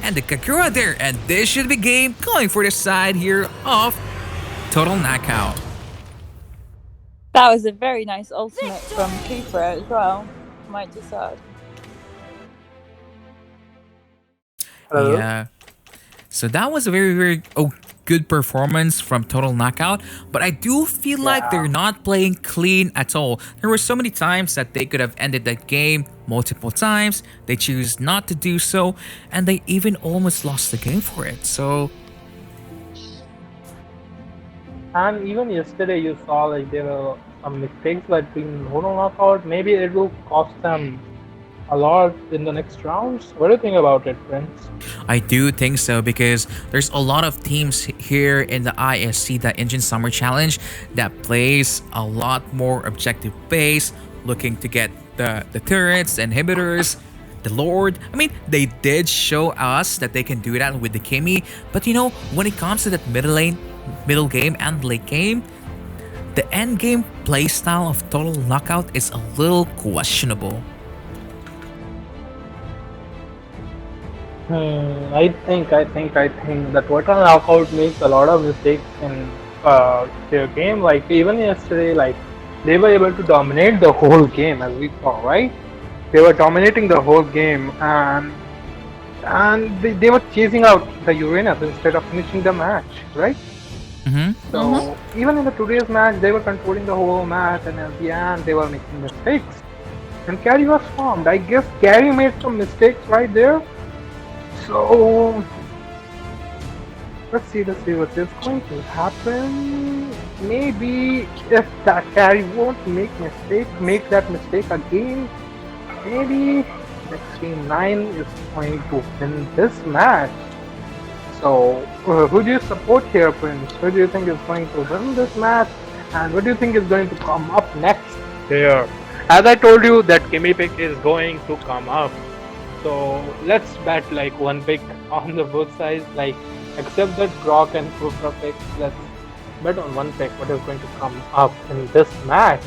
and the Kakura there, and this should be game going for the side here of Total Knockout. That was a very nice ultimate from Kufra as well, might just add. Hello? Yeah. So that was a very, very good performance from Total Knockout, but I do feel like they're not playing clean at all. There were so many times that they could have ended that game multiple times. They choose not to do so, and they even almost lost the game for it. So, And even yesterday you saw like there were some mistakes like being Total Knockout. Maybe it will cost them a lot in the next rounds. What do you think about it, Prince? I do think so, because there's a lot of teams here in the ISC, the Engine Summer Challenge, that plays a lot more objective base, looking to get the turrets, the inhibitors, the Lord. I mean, they did show us that they can do that with the Kimmy, but when it comes to that middle game and late game, the end game playstyle of Total Knockout is a little questionable. I think that Total Knockout makes a lot of mistakes in their game. Like even yesterday, like they were able to dominate the whole game, as we saw, right? They were dominating the whole game, and they were chasing out the Uranus instead of finishing the match, right? So even in the today's match, they were controlling the whole match, and at the end, they were making mistakes. And Carry was formed. I guess Carry made some mistakes right there. So let's see what's going to happen. Maybe if that Carry won't make that mistake again, maybe Xtreme 9 is going to win this match. So who do you support here, Prince? Who do you think is going to win this match? And what do you think is going to come up next here? As I told you, that Kimmy pick is going to come up. So let's bet like one pick on the both sides, like except that Grok and Kufra pick. Let's bet on one pick what is going to come up in this match.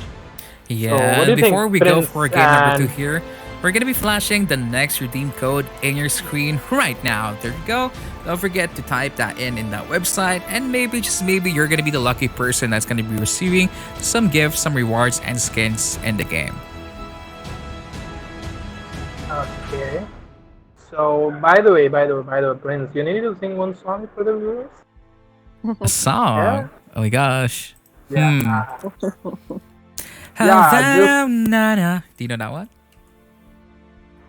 Yeah, so before we go Prince? for game number 2 here, we're going to be flashing the next redeem code in your screen right now. There you go. Don't forget to type that in that website, and maybe, just maybe, you're going to be the lucky person that's going to be receiving some gifts, some rewards, and skins in the game. Okay. So by the way, Prince, you need to sing one song for the viewers. A song? Yeah. Oh my gosh. Yeah. Havana. Do you know that one?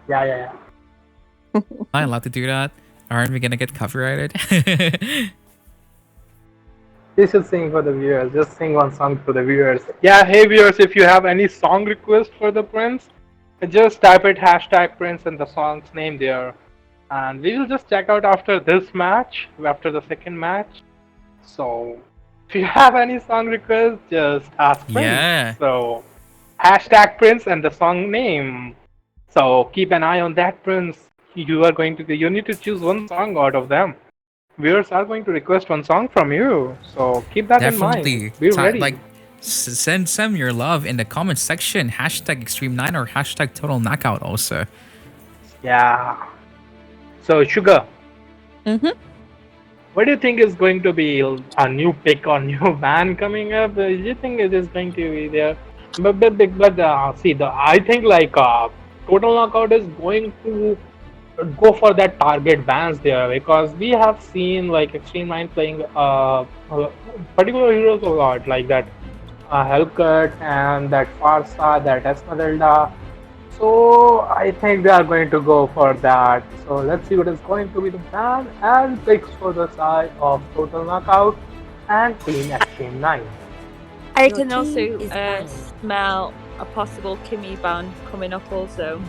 Yeah. Am I allowed to do that? Aren't we gonna get copyrighted? You should sing for the viewers. Just sing one song for the viewers. Yeah, hey viewers, if you have any song request for the Prince, just type it #Prince and the song's name there. And we will just check out after this match, after the second match. So if you have any song request, just ask Prince. Yeah. So #Prince and the song name. So keep an eye on that, Prince. You need to choose one song out of them. Viewers are going to request one song from you. So keep that in mind. Definitely. Be ready. Like, send some your love in the comment section. Hashtag Xtreme9 or hashtag Total Knockout also. Yeah. So Sugar, Mm-hmm. what do you think is going to be a new pick or new ban coming up? Do you think it is going to be there? But see, I think like Total Knockout is going to go for that target bans there because we have seen like Extreme 9 playing particular heroes a lot, like that Hellcat and that Farsa, that Esmeralda. So I think they are going to go for that. So let's see what is going to be the ban and picks for the side of Total Knockout and Team Extreme 9. I Your can team also is banned. smell a possible Kimmy ban coming up also.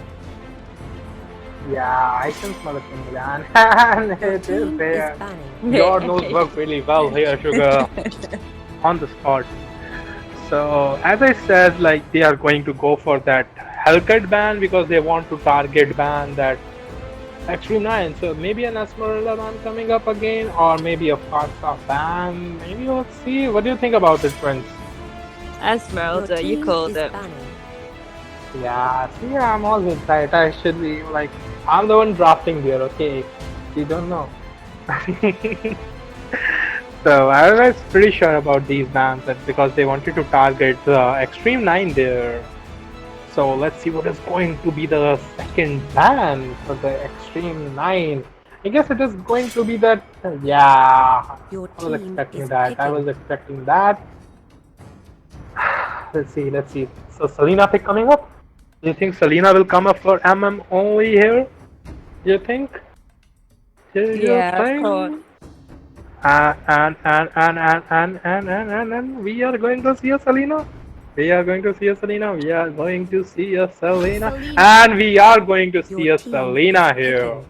Yeah, I can smell it from the ban. And Your it is team there. is banning. Your nose work really well here, Sugar. On the spot. So as I said, like they are going to go for that Hellcat ban because they want to target ban that Extreme 9. So maybe an Esmeralda ban coming up again, or maybe a Farsa ban. Maybe let's see. What do you think about it, Prince? Esmeralda, Your you team called is it. banning. Yeah, see, I'm always right. I should be like, I'm the one drafting here, okay? You don't know. So I was pretty sure about these bans that because they wanted to target Extreme 9 there. So let's see what is going to be the second ban for the Extreme 9. I guess it is going to be that, yeah, Your I was team expecting is that. I picking. was expecting that. Let's see, let's see. So Selena pick coming up? Do you think Selena will come up for MM only here? Do you think? Do you Yeah, of think? course. And we are going to see a Selena. We are going to see a Selena. We are going to see a Selena. And we are going to see Your a team Selena is here. picking.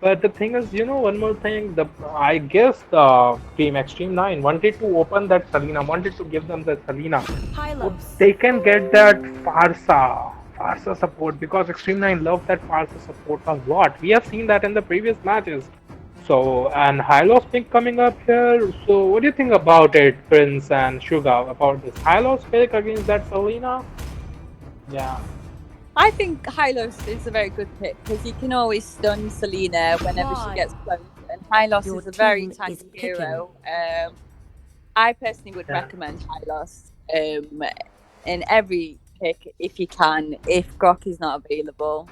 But the thing is, one more thing. I guess the Team Extreme 9 wanted to open that Selena, wanted to give them the Selena. So they can get that Farsa support because Extreme 9 love that Farsa support a lot. We have seen that in the previous matches. So, and Hylos pick coming up here. So, what do you think about it, Prince and Suga, about this Hylos pick against that Selena? Yeah. I think Hylos is a very good pick because you can always stun Selena whenever she gets close. And Hylos Your is a very team is tanky picking. hero. I personally would Yeah. recommend Hylos in every pick if you can, if Grok is not available.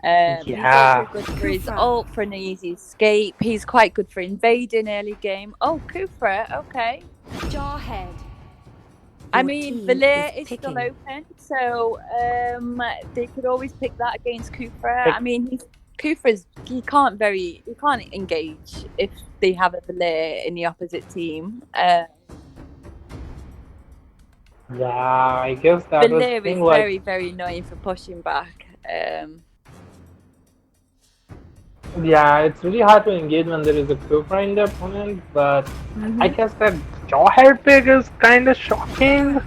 He's Yeah. also good for his Kufra. ult for an easy escape. He's quite good for invading early game. Oh, Kufra, okay. Jarhead. I Your mean, team Valir is is still picking. open, so they could always pick that against Kufra. Pick- I mean, he can't engage if they have a Valir in the opposite team. Yeah, I guess that was the Valir is thing. Like, very, very annoying for pushing back. yeah, it's really hard to engage when there is a Kufra in the opponent, but Mhm. I guess that Jawhead pick is kind of shocking.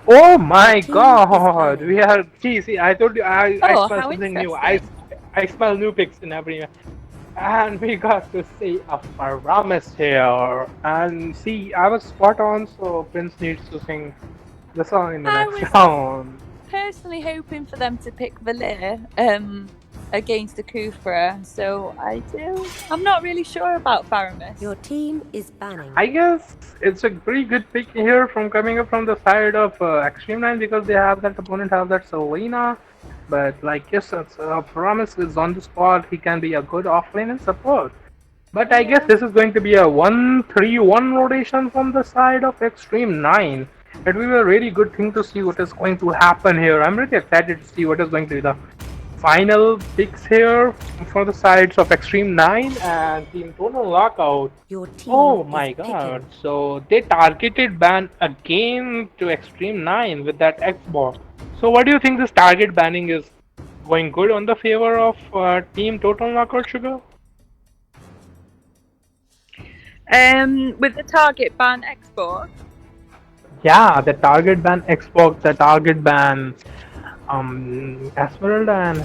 Oh my Your team is god, banning. we are. See, I told you, I Oh, smell how something new. interesting. I smell new picks in every. And we got to see a Paramis here. And see, I was spot on, so Prince needs to sing the song in the I next was round. personally hoping for them to pick Valir against the Kufra, so I'm not really sure about Faramis. Your team is banning. I guess it's a pretty good pick here from coming up from the side of Extreme 9 because they have that opponent have that Selena. But like yes, Promise is on the spot. He can be a good offlane and support. But I guess this is going to be a 1-3-1 rotation from the side of Extreme 9. It will be a really good thing to see what is going to happen here. I'm really excited to see what is going to be the final picks here for the sides of Extreme 9 and Team Total Lockout. Your team Oh is my god. picking. So they targeted ban again to Extreme 9 with that Xbox. So what do you think this target banning is going good on the favor of Team Total Knockout Sugar? With the target ban export. Yeah, the target ban Xbox, the target ban Esmeralda and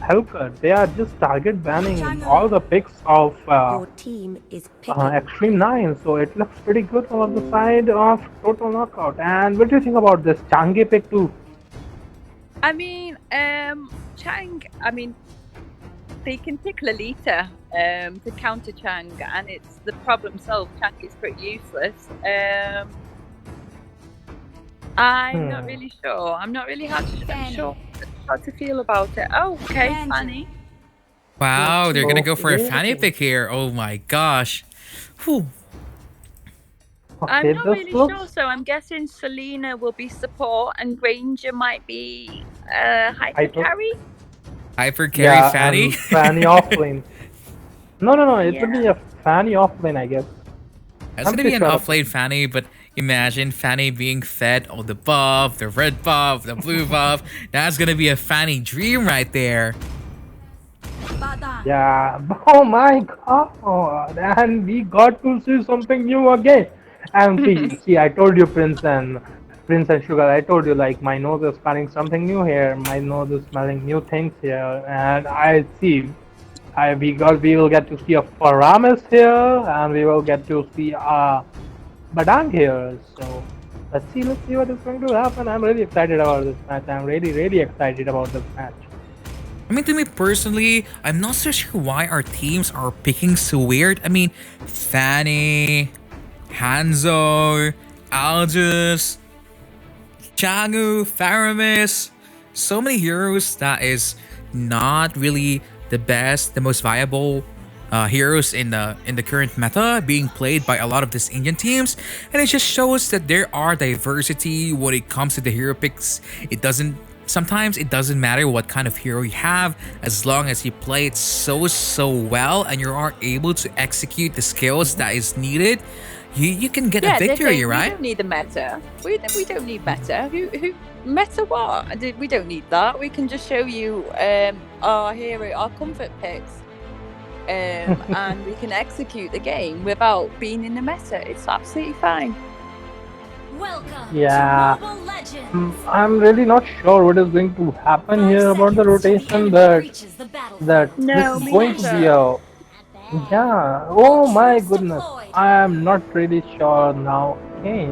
Helker, they are just target banning all the picks of Your team is picking. Xtreme 9, so it looks pretty good on the side of Total Knockout. And what do you think about this Change pick too? I mean, Chang. I mean, they can pick Lolita to counter Chang, and it's the problem solved. Chang is pretty useless. I'm not really sure. I'm not really sure how to feel about it. Oh, okay, Fanny. Wow, they're gonna go for a Okay. Fanny pick here. Oh my gosh. Whew. I'm not this really looks- sure, so I'm guessing Selena will be support and Granger might be hyper Hyper. carry. Hyper carry Fanny. and Fanny offlane. No. It would be Yeah. a Fanny offlane, I guess. That's I'm gonna be an pretty sure. offlane Fanny, but imagine Fanny being fed all the buff, the red buff, the blue buff. That's gonna be a Fanny dream right there. Yeah. Oh my god! And we got to see something new again. And see, I told you, Prince and Sugar. I told you, like, my nose is smelling something new here. My nose is smelling new things here, and I see. We will get to see a Faramis here, and we will get to see a Badang here. So let's see what is going to happen. I'm really excited about this match. I'm really excited about this match. I mean, to me personally, I'm not so sure why our teams are picking so weird. I mean, Fanny, Hanzo, Aldous, Changu, Faramis, so many heroes that is not really the best, the most viable heroes in the current meta being played by a lot of these Indian teams, and it just shows that there are diversity when it comes to the hero picks. Sometimes it doesn't matter what kind of hero you have, as long as you play it so well and you are able to execute the skills that is needed, you can get a victory, right? We don't need a meta. We don't need meta. Who meta what? We don't need that. We can just show you our hero, our comfort picks, and we can execute the game without being in the meta. It's absolutely fine. Welcome Yeah. to Mobile Legends. I'm really not sure what is going to happen here about the rotation. That No, this is me going to be a yeah. Oh my goodness, I am not really sure now. Okay.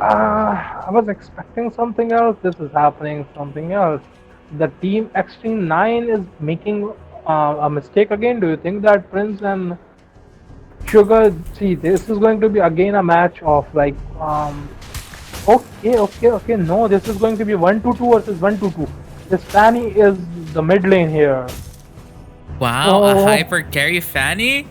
I was expecting something else. This is happening something else. The team Xtreme 9 is making a mistake again. Do you think that Prince and Sugar, see, this is going to be again a match of like okay, no, this is going to be 1-2 versus 1-2. This Fanny is the mid lane here. Wow, a Oh. hyper carry Fanny?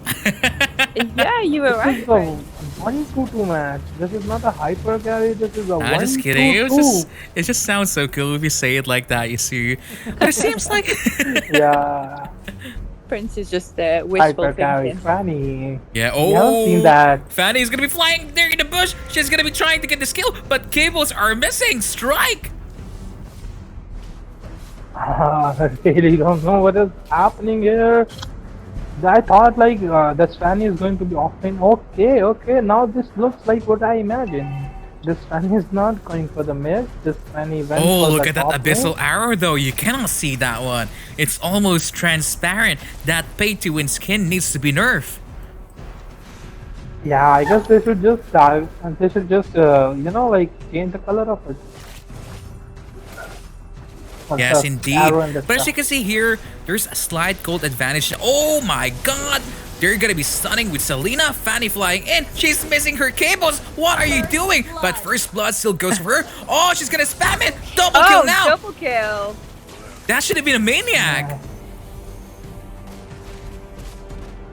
Yeah, you were This right. is a 1-2 match. This is not a hyper carry, this is a I'm 1-2-2. just kidding. It just sounds so cool if you say it like that, you see. But it seems like Yeah, Prince is just wishful hyper carry thinking. Fanny. yeah, We haven't seen oh, that. Fanny's gonna be flying there in the bush. She's gonna be trying to get the skill, but cables are missing. Strike! I really don't know what is happening here. I thought like this Fanny is going to be offlane. Okay, now this looks like what I imagined. This Fanny is not going for the mid. This Fanny went Oh, for look the at that top abyssal lane. arrow though. You cannot see that one. It's almost transparent. That pay to win skin needs to be nerfed. Yeah, I guess they should just like change the color of it. Or Yes, the indeed. arrow and the But as you stuff. can see here, there's a slight gold advantage. Oh my god! They're gonna be stunning with Selena. Fanny flying in. She's missing her cables. What are you doing? But first blood still goes for her. Oh, she's gonna spam it. Double kill now. Double kill. That should have been a maniac.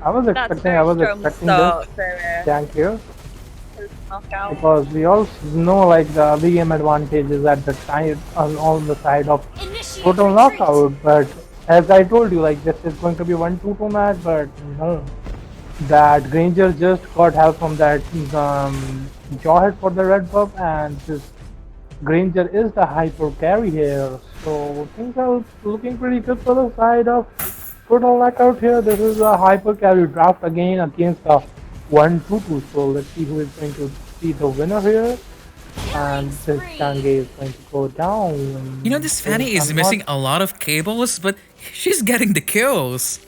I was That's expecting this. start Thank you. knockout. Because we all know like the early game advantage is at the side on the side of Initiate total retreat. knockout, but as I told you, like this is going to be 1-2 match, but no, that Granger just got help from that Jawhead for the red buff, and this Granger is the hyper carry here, so things are looking pretty good for the side of total knockout here. This is a hyper carry draft again against the 1-2-2, so let's see who is going to be the winner here. and this Change is going to go down. You know, this Fanny is missing a lot of cables, but she's getting the kills.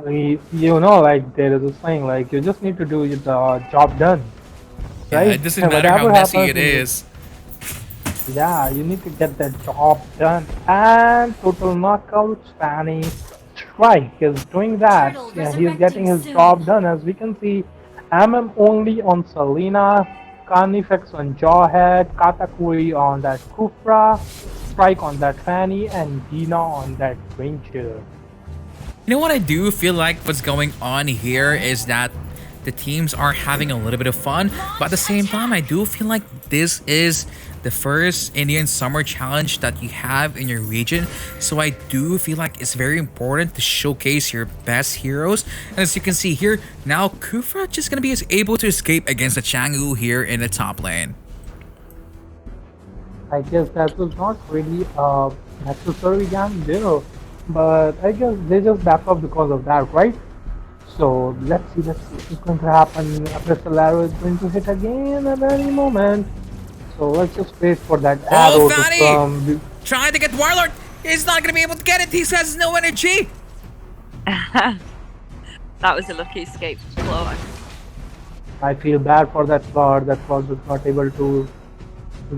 You know, like there is a saying, like you just need to do the job done, Yeah, right? it doesn't matter how Whatever messy happens it in is. Yeah, you need to get that job done. And total knockout, Fanny Strike is doing that. Turtle Yeah, he's getting his resurrecting job soon. done. As we can see, MM only on Selena, Carnifex on Jawhead, Katakuri on that Kufra, Strike on that Fanny, and Dina on that Ranger. You know what I do feel like what's going on here is that the teams are having a little bit of fun, but at the same time, I do feel like this is the first Indian Summer Challenge that you have in your region. So I do feel like it's very important to showcase your best heroes. And as you can see here, now Kufra just gonna be able to escape against the Chang'e here in the top lane. I guess that was not really necessary game there, but I guess they just back up because of that, right? So let's see what's going to happen. Apresolaro is going to hit again at any moment. So let's just wait for that arrow to Fanny! come. Trying to get Warlord! He's not gonna be able to get it, he has no energy! That was a lucky escape from Claude. I feel bad for that Claude. That Claude was not able to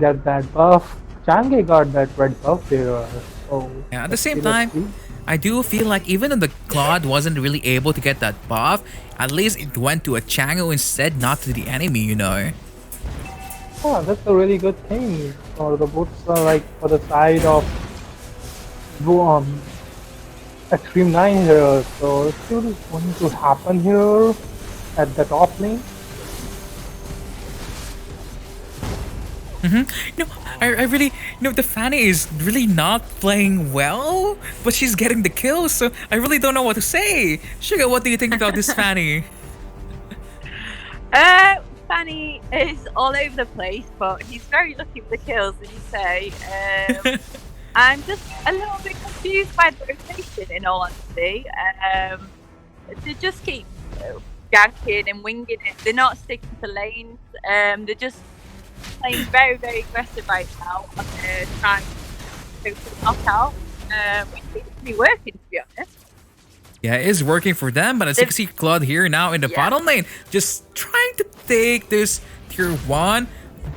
get that buff. Change got that red buff there. So Yeah, at the let's same see, let's time, see. I do feel like even though the Claude wasn't really able to get that buff, at least it went to a Chang'e instead, not to the enemy, you know. Oh, that's a really good thing for the both, like for the side of Xtreme 9 here. So let's see what is going to happen here at the top lane. You know, I really, the Fanny is really not playing well, but she's getting the kills, so I really don't know what to say. Sugar, what do you think about this Fanny? Fanny is all over the place, but he's very lucky with the kills, as you say. I'm just a little bit confused by the rotation, in all honesty. They just keep ganking and winging it. They're not sticking to lanes. They're just playing very, very aggressive right now on trying to go for the knockout, which seems to be working, to be honest. Yeah, it is working for them, but as you can see, Claude here now in the bottom lane, just trying to take this tier 1.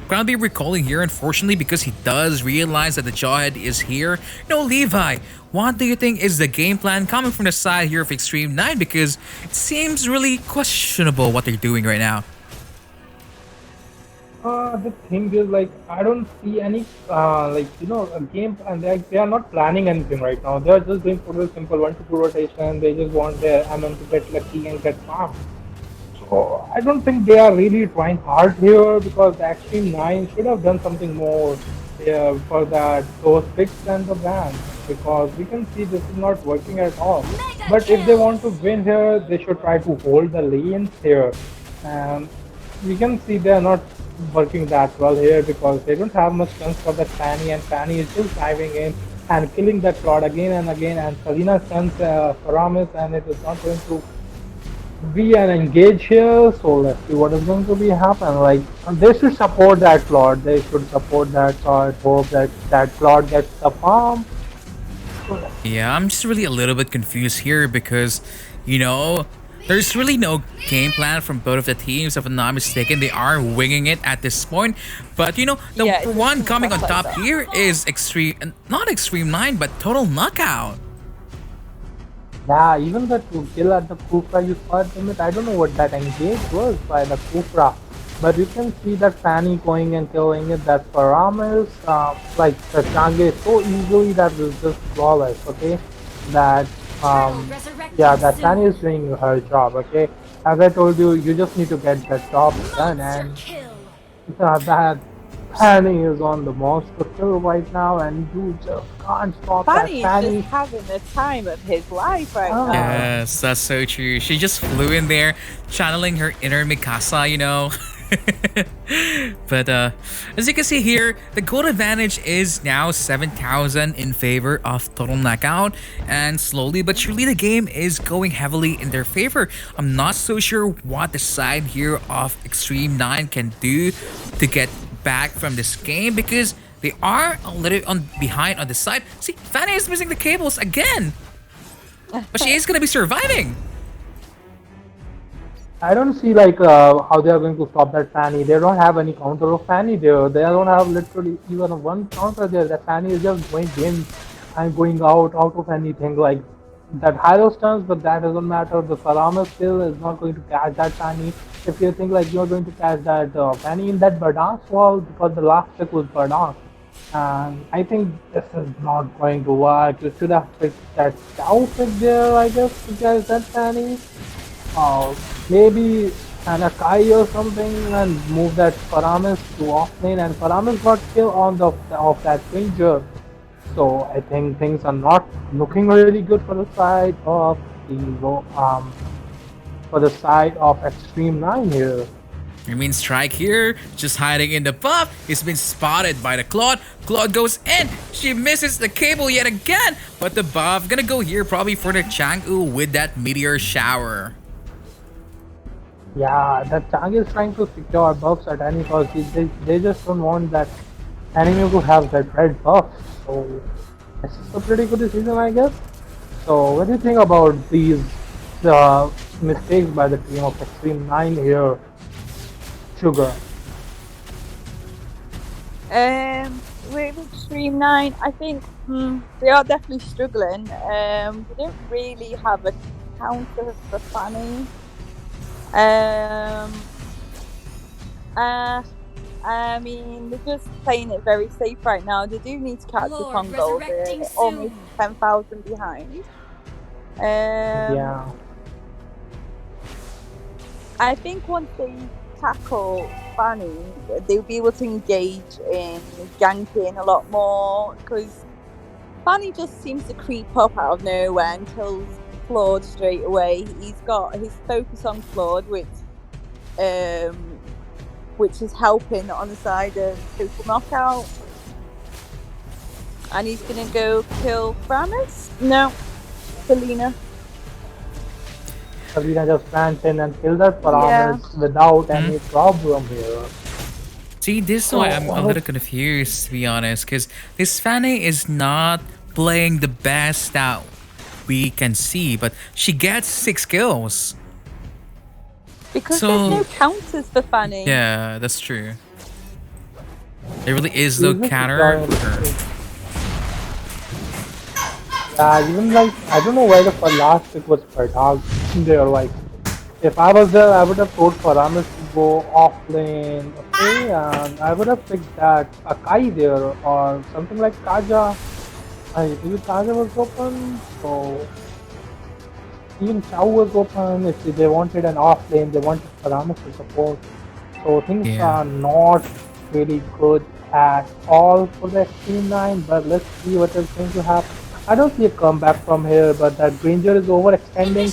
Gonna be recalling here, unfortunately, because he does realize that the Jawhead is here. No, Levi, what do you think is the game plan coming from the side here of Xtreme 9? Because it seems really questionable what they're doing right now. The thing is, like, I don't see any, a game plan. They are not planning anything right now. They are just doing for the simple 1-2 rotation. They just want their MM to get lucky and get farmed. So I don't think they are really trying hard here, because the Xtreme 9 should have done something more for that those picks and the bans, because we can see this is not working at all. But if they want to win here, they should try to hold the lanes here. We can see they are not working that well here, because they don't have much chance for that Fanny, and Fanny is just diving in and killing that Claude again and again, and Selena sends Paramis, and it is not going to be an engage here. So let's see what is going to be happen. Like, they should support that Claude. They should support that Claude. Hope that Claude gets the farm. Yeah, I'm just really a little bit confused here because, there's really no game plan from both of the teams. If I'm not mistaken, they are winging it at this point. But the one coming on top here is not Xtreme 9, but Total Knockout. Yeah, even the kill at the Kufra you saw at the mid, I don't know what that engage was by the Kufra. But you can see that Fanny going and killing it. That Paramis, like the Change so easily that it's just flawless, okay? That that Fanny is doing her job, okay? As I told you, you just need to get that job done, and that Fanny is on the monster kill right now, and you just can't stop Fanny's that Fanny. just having the time of his life right now. Yes, that's so true. She just flew in there, channeling her inner Mikasa, But as you can see here, the gold advantage is now 7,000 in favor of Total Knockout, and slowly but surely the game is going heavily in their favor. I'm not so sure what the side here of Xtreme 9 can do to get back from this game because they are a little behind on the side. See, Fanny is missing the cables again. But she is going to be surviving. I don't see like how they are going to stop that Fanny. They don't have any counter of Fanny there. They don't have literally even one counter there. That Fanny is just going in and going out of anything like that. Halo stunts, but that doesn't matter. The Salamis still is not going to catch that Fanny. If you think like you're going to catch that Fanny in that Bardance wall, because the last pick was Bardance. And I think this is not going to work. You should have picked that Chow pick there, I guess, to catch that Fanny. Maybe an Akai or something and move that Paramis to offlane, and Paramis got kill on the of that Ranger. So I think things are not looking really good for the side of Xtreme 9 here. I mean, Strike here, just hiding in the buff. He's been spotted by the Claude. Claude goes in. She misses the cable yet again. But the buff gonna go here probably for the Chang'e with that Meteor Shower. Yeah, that Chang is trying to secure buffs at any cost. They just don't want that enemy to have that red buff. So this is a pretty good decision, I guess. So what do you think about these mistakes by the team of Xtreme 9 here? Sugar. With Xtreme 9, I think they are definitely struggling. They don't really have a counter for Fanny. I mean, they're just playing it very safe right now. They do need to catch up on goals. They're almost 10,000 behind. Yeah. I think once they tackle Fanny, they'll be able to engage in ganking a lot more, because Fanny just seems to creep up out of nowhere and kills Claude straight away. He's got his focus on Claude, which is helping on the side of total knockout. And he's gonna go kill Framis? No, Selena. Selena just ran in and killed that Paramis without any problem here. See, this is why I'm a little confused, to be honest, because this Fanny is not playing the best out we can see, but she gets 6 kills. Because there's no counters for Fanny. Yeah, that's true. There really is no counter for her. Even like, I don't know why the last pick was Pardag there. Like, if I was there, I would have told Paramis to go off lane, okay, and I would have picked that Akai there or something like Kaja. I believe Kaja was open, so even Chow was open. If they wanted an off lane, they wanted Paramis to support. So things are not really good at all for the Xtreme 9, but let's see what is going to happen. I don't see a comeback from here, but that Granger is overextending,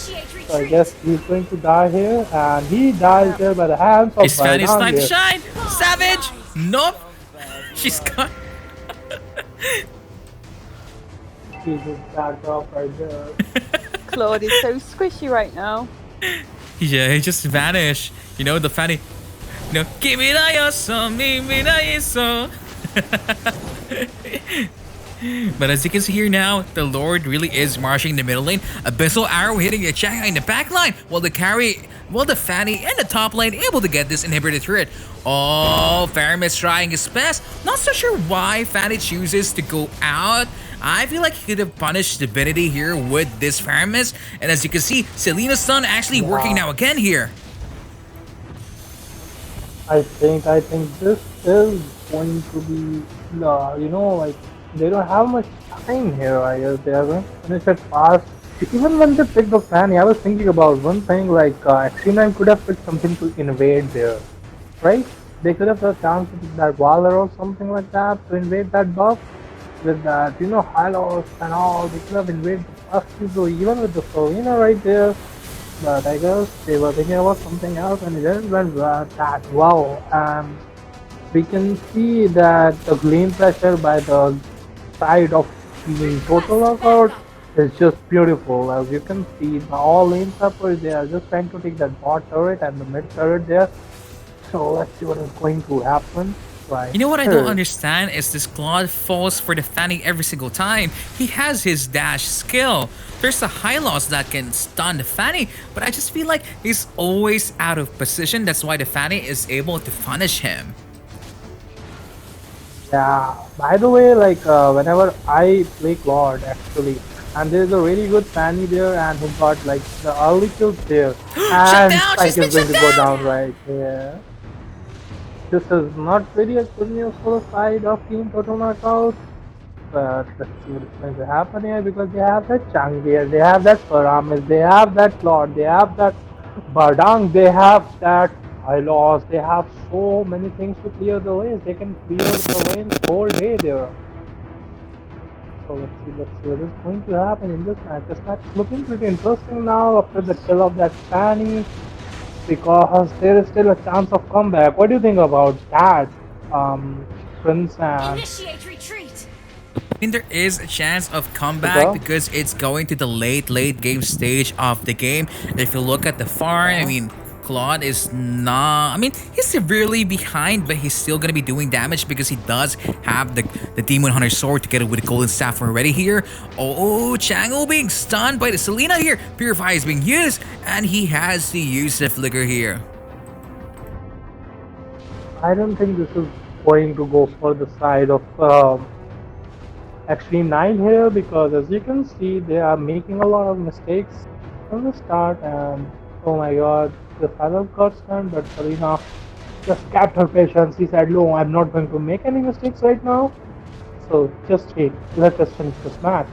so I guess he's going to die here, and he dies here by the hands of Is Fanny's time to shine? Savage! Nope! She's gone. He just backed off right there. Claude is so squishy right now. Yeah, he just vanished. You know, the Fanny. You know, give me that your song, give me that your song. But as you can see here now, the Lord really is marching in the middle lane. Abyssal Arrow hitting the Chang'e in the back line, while the Fanny in the top lane able to get this inhibitor turret. Oh, Faramis trying his best. Not so sure why Fanny chooses to go out. I feel like he could have punished Divinity here with this Faramis. And as you can see, Selena's stun actually working now again here. I think this is going to be, you know, like, they don't have much time here, I guess. They are going to finish it fast. Even when they picked the Fanny, I was thinking about one thing, like, Xtreme 9 could have picked something to invade there, right? They could have a chance to pick that Waller or something like that to invade that buff. With that, you know, Hylos and all, they could have invaded the first two, even with the Serena right there. But I guess they were thinking about something else and it didn't went that well. And we can see that the lane pressure by the side of the total knockout is just beautiful. As you can see, all lane suppers, they are just trying to take that bot turret and the mid turret there. So let's see what is going to happen. right. You know what I don't understand is this Claude falls for the Fanny every single time. He has his dash skill. There's a high loss that can stun the Fanny, but I just feel like he's always out of position. That's why the Fanny is able to punish him. Yeah. By the way, like whenever I play Claude, actually, and there's a really good Fanny there, and who got like the early kills there, and down! Spike She's is been going to shut go down! down right here. This is not really a good news for the side of Team Total Knockout, but let's see what is going to happen here because they have that Changier, they have that Paramis, they have that Claude, they have that Bardang, they have that Hylos, they have so many things to clear the lanes. They can clear the lanes whole day there. So let's see what is going to happen in this match. This match is looking pretty interesting now after the kill of that Fanny, because there is still a chance of comeback. What do you think about that, Prince and... Initiate retreat. I mean, there is a chance of comeback because it's going to the late game stage of the game. If you look at the farm, I mean, Claude is not... I mean, he's severely behind, but he's still going to be doing damage because he does have the Demon Hunter Sword together with the Golden Staff already here. Oh, Chango being stunned by the Selena here. Purify is being used, and he has to use the Flicker here. I don't think this is going to go for the side of Xtreme 9 here, because as you can see, they are making a lot of mistakes from the start, and oh my god, the father got stunned, but Selena just kept her patience. He said, no, I'm not going to make any mistakes right now, so just wait, let us finish this match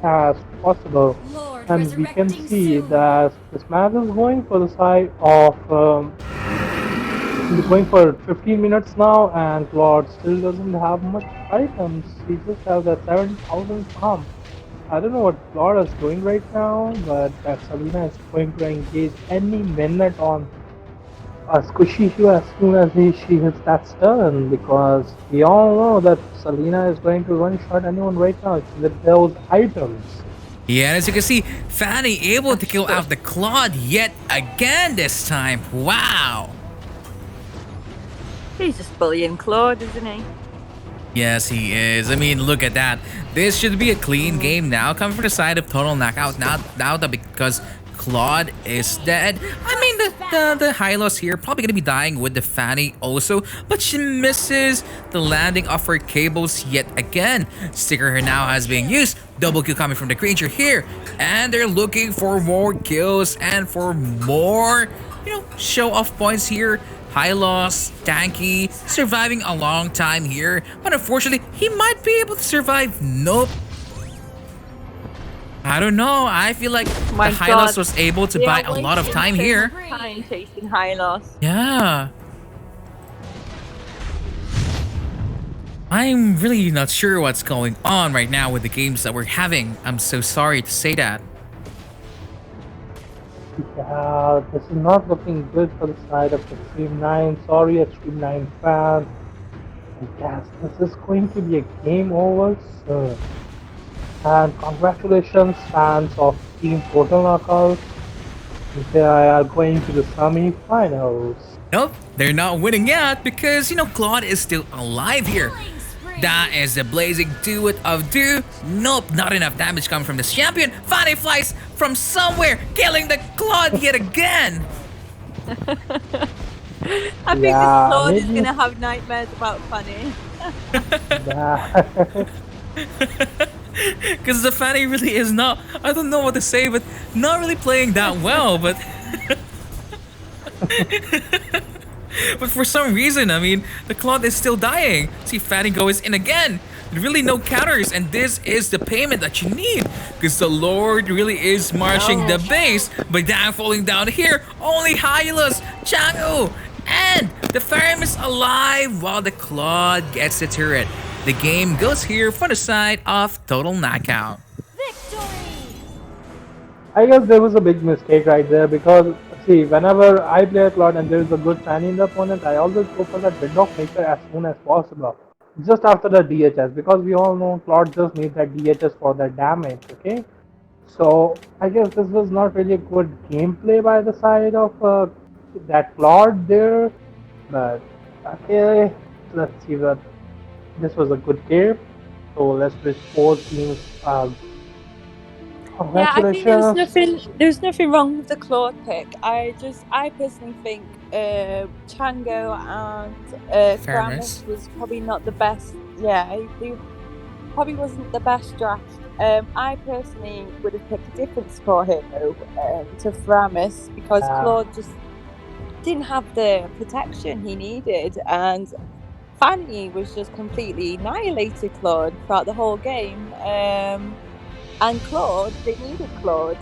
as possible. Lord, And we can resurrecting see soon. that this match is going for the side of going for 15 minutes now, and Claude still doesn't have much items. He just has that 7,000 farm. I don't know what Claude is doing right now, but that Selena is going to engage any minute on a squishy issue as soon as she hits that stun, because we all know that Selena is going to one-shot anyone right now with those items. Yeah, and as you can see, Fanny able to kill out the Claude yet again this time. Wow. He's just bullying Claude, isn't he? Yes, he is. I mean, look at that. This should be a clean game now. Coming from the side of Total Knockout. Now that because Claude is dead. I mean, the Hylos here probably gonna be dying with the Fanny also, but she misses the landing of her cables yet again. Sticker here now has been used. Double kill coming from the creature here, and they're looking for more kills and for more, show off points here. High loss, tanky, surviving a long time here, but unfortunately, he might be able to survive. Nope. I don't know. I feel like the High loss was able to buy a lot of time here. Time chasing high loss. Yeah. I'm really not sure what's going on right now with the games that we're having. I'm so sorry to say that. Yeah, this is not looking good for the side of Xtreme 9. Sorry, Xtreme 9 fans. I guess this is going to be a game over soon. And congratulations, fans of Team Total Knockout. They are going to the semi-finals. Nope, they're not winning yet because, Claude is still alive here. That is the blazing duet of Dew. Nope, not enough damage coming from this champion. Fanny flies from somewhere, killing the Claude yet again. I think this Claude is going to have nightmares about Fanny. Because the Fanny really is not, I don't know what to say, but not really playing that well, but... But for some reason, I mean, the Claude is still dying. See, Fanny goes in again. Really no counters, and this is the payment that you need. Because the Lord really is marching the base. But down falling down here, only Hylas, Changu, and the Farum is alive while the Claude gets the turret. The game goes here for the side of Total Knockout. Victory! I guess there was a big mistake right there, because see, whenever I play a Claude and there is a good Fanny in the opponent, I always go for that Windhawk Maker as soon as possible. Just after the DHS, because we all know Claude just needs that DHS for the damage, okay? So, I guess this was not really a good gameplay by the side of that Claude there. But, okay, let's see that this was a good game. So let's wish both teams Yeah, I think there was congratulations. nothing wrong with the Claude pick. I personally think Chango and Fairness. Framis was probably not the best. Yeah, they probably wasn't the best draft. I personally would have picked a different support hero to Framis because Claude just didn't have the protection he needed, and Fanny was just completely annihilated Claude throughout the whole game. And Claude, they needed Claude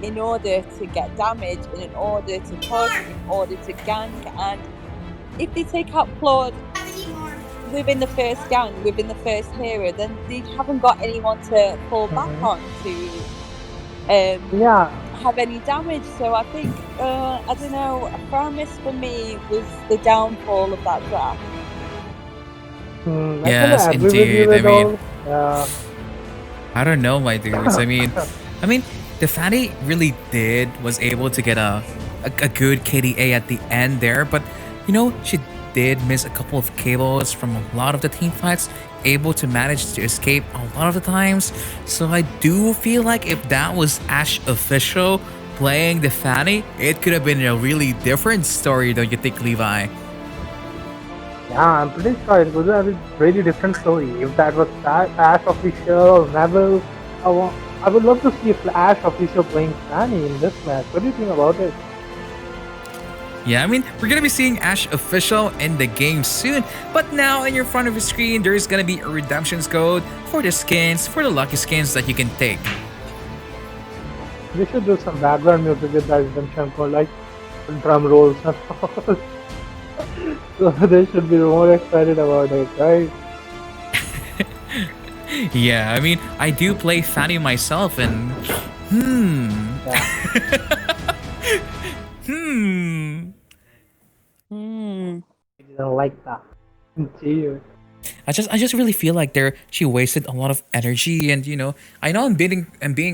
in order to get damage, and in order to push, in order to gank. And if they take out Claude within the first gang, within the first hero, then they haven't got anyone to fall back on to have any damage. So I think, I don't know, Framis for me was the downfall of that draft. Yes, indeed. I mean, I don't know, my dudes. I mean, the Fanny really was able to get a good KDA at the end there, but you know, she did miss a couple of cables from a lot of the team fights, able to manage to escape a lot of the times. So I do feel like if that was Ash Official playing the Fanny, it could have been a really different story, don't you think, Levi? Yeah, I'm pretty sure it would have been a really different story if that was Ash Official, Neville. I would love to see Ash Official playing Fanny in this match. What do you think about it? Yeah, I mean, we're gonna be seeing Ash Official in the game soon, but now in your front of the screen, there's gonna be a redemptions code for the skins, for the lucky skins that you can take. We should do some background music with that redemption code, like drum rolls and all. So they should be more excited about it, right? Yeah, I mean, I do play Fanny myself, and I didn't like that. Gee. I just really feel like she wasted a lot of energy, and you know, I know I'm being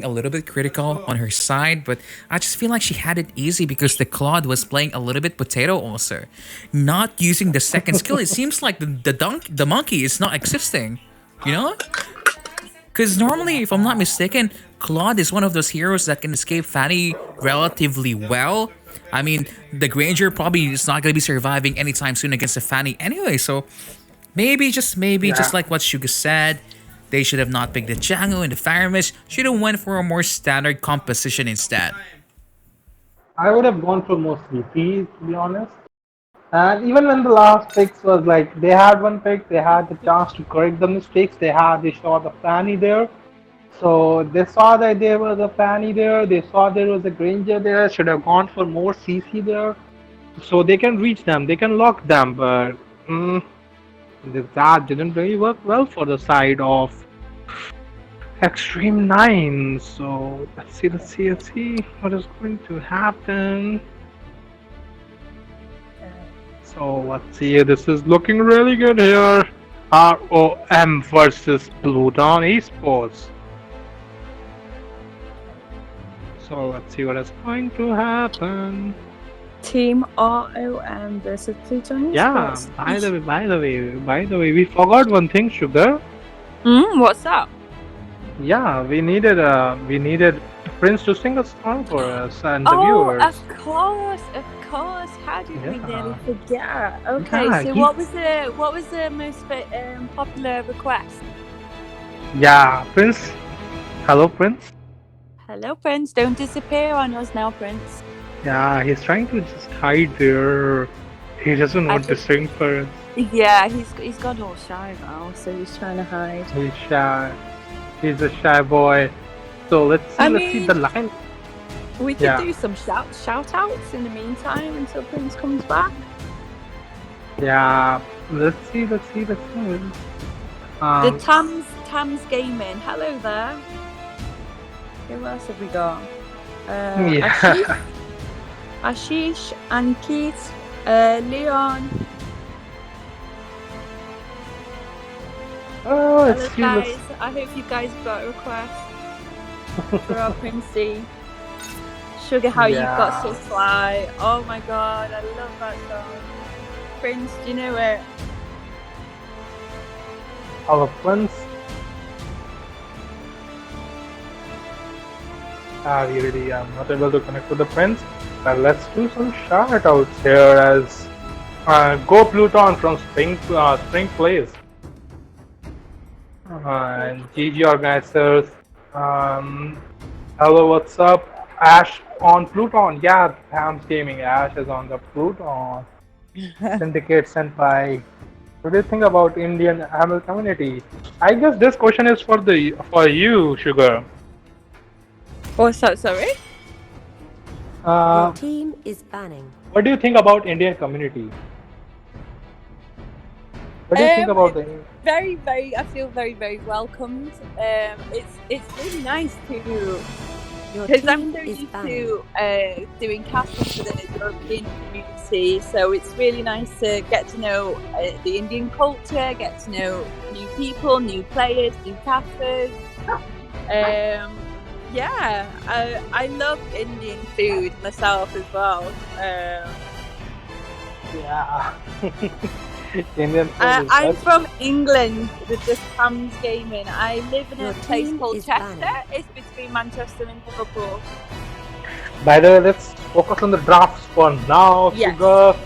a little bit critical on her side, but I just feel like she had it easy because the Claude was playing a little bit potato also, not using the second skill. It seems like the monkey is not existing, you know? Because normally, if I'm not mistaken, Claude is one of those heroes that can escape Fanny relatively well. I mean, the Granger probably is not going to be surviving anytime soon against the Fanny anyway, so maybe, just like what Suga said, they should have not picked the Django and the Firemish, should have went for a more standard composition instead. I would have gone for more CP, to be honest. And even when the last picks was like, they had one pick, they had the chance to correct the mistakes, they saw the Fanny there. So they saw that there was a Fanny there, they saw there was a Granger there, should have gone for more CC there. So they can reach them, they can lock them, but that didn't really work well for the side of Xtreme 9. So let's see what is going to happen. So let's see, this is looking really good here. ROM versus Pluton eSports. So let's see what is going to happen. Team ROM versus Pluton. Yeah, by the way, we forgot one thing, Sugar. What's that? Yeah, we needed Prince to sing a song for us and the viewers. Of course. How did we nearly forget? Okay, Yeah, so what was the most popular request? Yeah, Prince. Hello, Prince. Hello, Prince. Don't disappear on us now, Prince. Yeah, he's trying to just hide there. He doesn't want to sing for us. Yeah, he's gone all shy now, so he's trying to hide. He's shy. He's a shy boy. So let's see the line. We could do some shout outs in the meantime until Prince comes back. Yeah, let's see. The Tams Gaming. Hello there. Who else have we got? Ashish, Ankit, Leon. Oh, hello guys. I hope you guys got a request for our Princey. Sugar, how you've got so fly. Oh my god, I love that song. Prince, do you know it? our prince. We really am not able to connect with the prince. But let's do some shout outs here as Go Pluton from Spring Plays. And GG organizers. Hello, what's up? Ash on Pluton. Yeah, Ham's Gaming. Ash is on the Pluton. Syndicate Senpai. What do you think about Indian Hamil community? I guess this question is for you, Sugar. What's that, sorry? Your team is banning. What do you think about Indian community? What do you think about the Very, very. I feel very, very welcomed. It's really nice to, because I'm so used to doing castles for the European community. So it's really nice to get to know the Indian culture, get to know new people, new players, new casters. Yeah, I love Indian food myself as well. Yeah. Indian food I'm from England with just Ham's Gaming. I live in a place called Chester. banning. It's between Manchester and Liverpool. By the way, let's focus on the drafts for now, Yes. Sugar.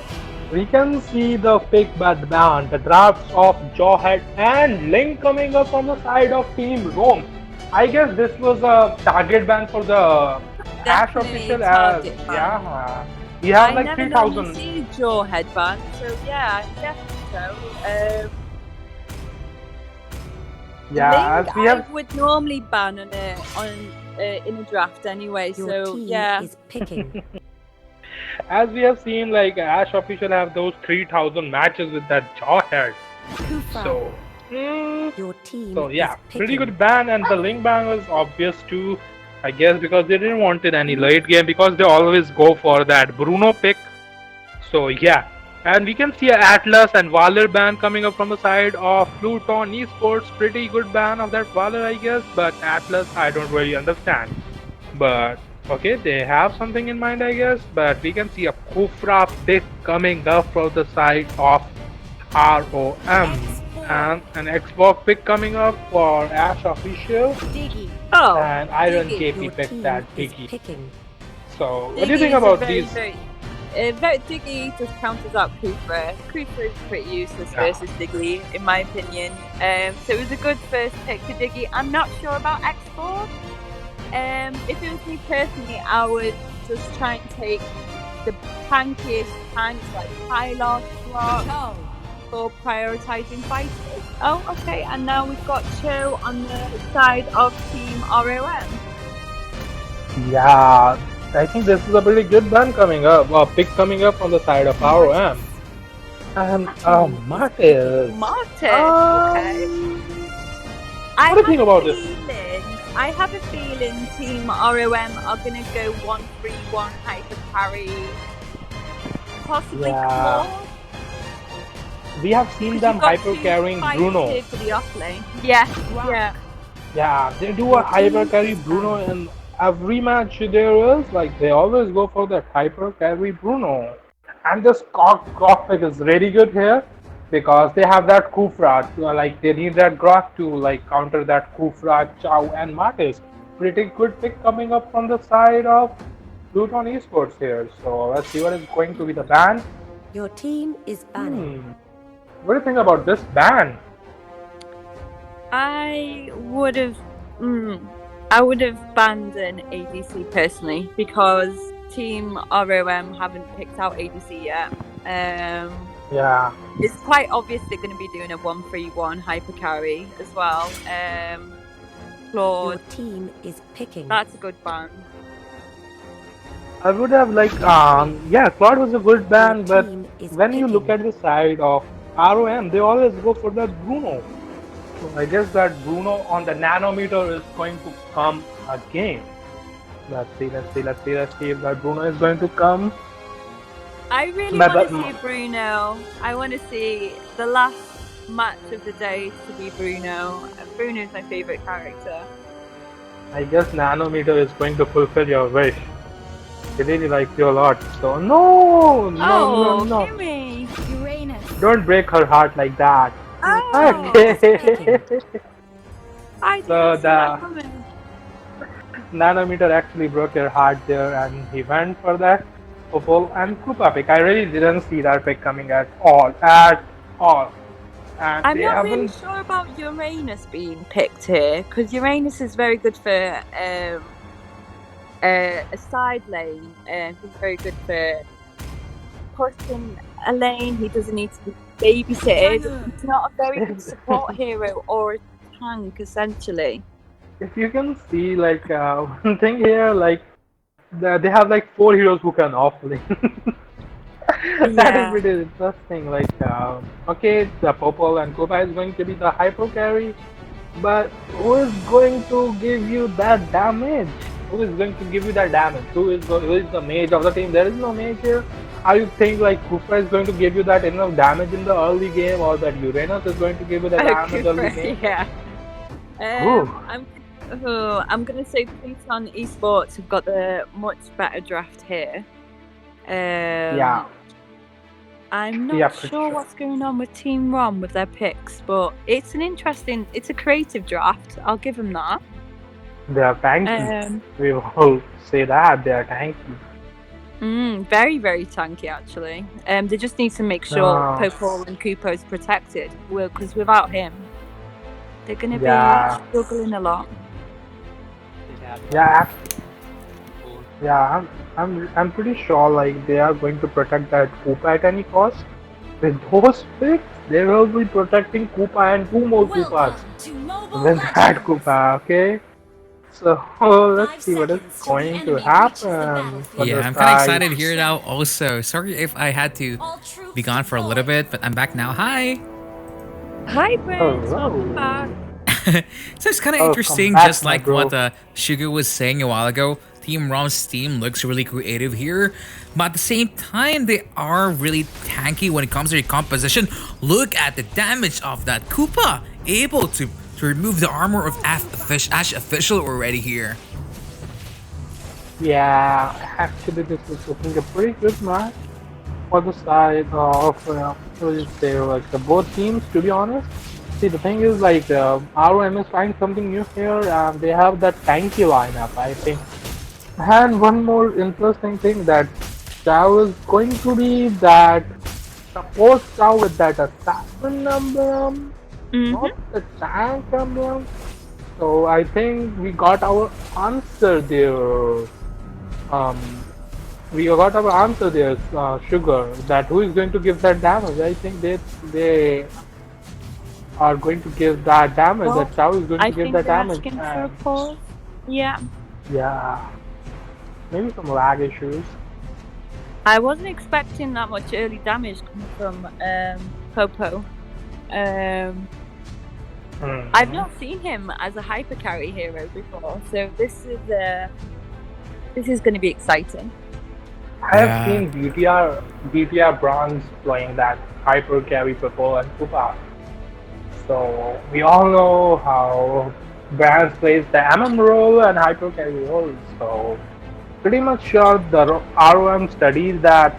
We can see the big bad band, the drafts of Jawhead and Link coming up on the side of Team Rome. I guess this was a target ban for the Ash Definitely official target ban. yeah. We have I like never 3,000. normally see jaw headband, so yeah, definitely so. Yeah, Link, as we have I would normally ban on in a draft anyway. Your So team yeah, is picking. as we have seen, like Ash official have those 3,000 matches with that Jawhead. Kufa. So Your team So yeah, is picking. pretty good ban, and the Link ban was obvious too, I guess, because they didn't want it any late game because they always go for that Bruno pick. So yeah, and we can see a Atlas and Valor ban coming up from the side of Pluton eSports. Pretty good ban of that Valor, I guess, but Atlas I don't really understand. But okay, they have something in mind, I guess. But we can see a Kufra pick coming up from the side of ROM. And an Xbox pick coming up for Ash official, Diggy. oh, and Iron Diggy. KP Your picked team that is Diggy. picking. So, what do you Diggy think is a about very, these? very Diggy just counters out Kufra. Kufra is pretty useless Yeah. versus Diggy, in my opinion. So it was a good first pick for Diggy. I'm not sure about X4. If it was me personally, I would just try and take the tankiest tanks like Pylon, Rock, for prioritizing fighters. Oh, okay, and now we've got Cho on the side of Team ROM. Yeah, I think this is a pretty good ban coming up, pick coming up on the side of ROM. And Martis. Martin, Um, okay. what do you think about this? I have a feeling Team ROM are going to go 1-3-1 hyper carry. Possibly Yeah. Claw. We have seen them hyper carrying Bruno. For the offlane. Yeah, yeah. Yeah, they do a hyper carry Bruno in every match there is. Like, they always go for that hyper carry Bruno. And this Grok pick is really good here because they have that Kufra. Like, they need that Grok to like counter that Kufra, Chow, and Martis. Pretty good pick coming up from the side of Pluton eSports here. So let's see what is going to be the ban. Your team is banning. What do you think about this ban? I would have banned an ADC personally because Team ROM haven't picked out ADC yet. Yeah. It's quite obvious they're going to be doing a 1-3-1 hyper carry as well. Your Claude, team is picking. that's a good ban. I would have yeah, Claude was a good ban, Your but team is when you look at picking. the side of ROM, they always go for that Bruno. So I guess that Bruno on the nanometer is going to come again. Let's see if that Bruno is going to come. I really But want to see Bruno. I want to see the last match of the day to be Bruno. Bruno's my favourite character. I guess nanometer is going to fulfill your wish. They really like you a lot. So no. Kimmy! Uranus. Don't break her heart like that. Oh, Okay. I So didn't see that coming. Nanometer actually broke your heart there, and he went for that Popol and Koopa pick. I really didn't see that pick coming at all, And I'm they not really haven't. sure about Uranus being picked here because Uranus is very good for a side lane, and he's very good for pushing a lane. He doesn't need to be babysitted. He's not a very good support hero or a tank, essentially. If you can see, like one thing here, like they have like 4 heroes who can offlane. That is Yeah. pretty interesting. Like, okay, the Popol and Koopa is going to be the hyper carry, but who is going to give you that damage? Who is going to give you that damage? Who is the mage of the team? There is no mage here. Are you think like Koopa is going to give you that enough damage in the early game, or that Uranus is going to give you the damage early game? Yeah. Ooh. I'm gonna say Pluton eSports have got the much better draft here. Yeah. I'm Yeah, not for sure sure. what's going on with Team Rom with their picks, but it's a creative draft. I'll give them that. They are tanky. Um, We will say that they are tanky. Very, very tanky actually. They just need to make sure Oh. Popol and Koopa is protected. Because without him, they're gonna Yeah. be struggling a lot. Yeah, yeah. I'm pretty sure like they are going to protect that Koopa at any cost. With those picks, they will be protecting Koopa and 2 more Koopas. Welcome to Mobile Then that Legends. Koopa, okay? So let's see what is going to happen. for Yeah, the I'm kind of side. excited here now also. Sorry if I had to All troops be gone for a little deployed. bit, but I'm back now. Hi! Hi, Prince. Hello. Welcome back. So it's kind of Oh, interesting, come back, just my like bro. what Sugar was saying a while ago. Team Rom's team looks really creative here, but at the same time, they are really tanky when it comes to their composition. Look at the damage of that Koopa, able to remove the armor of Ash Official already here. Yeah, actually this is looking a pretty good match for the side of like the both teams, to be honest. See, the thing is like ROM is trying something new here, and they have that tanky lineup, I think. And one more interesting thing, that Chow is going to be that support Chow with that assassin emblem, not the tank emblem. So I think we got our answer there. We got our answer there, Sugar. That who is going to give that damage? I think they are going to give that damage. Well, that Chow is going I to give think that they're damage. asking for a And pause. Yeah. yeah, maybe some lag issues. I wasn't expecting that much early damage coming from Popo. I've not seen him as a hyper carry hero before, so this is going to be exciting. I have Yeah. seen BTR Bronze playing that hyper carry Popol and Koopa. So we all know how Brands plays the MM role and hyper carry role. So pretty much sure the ROM studies that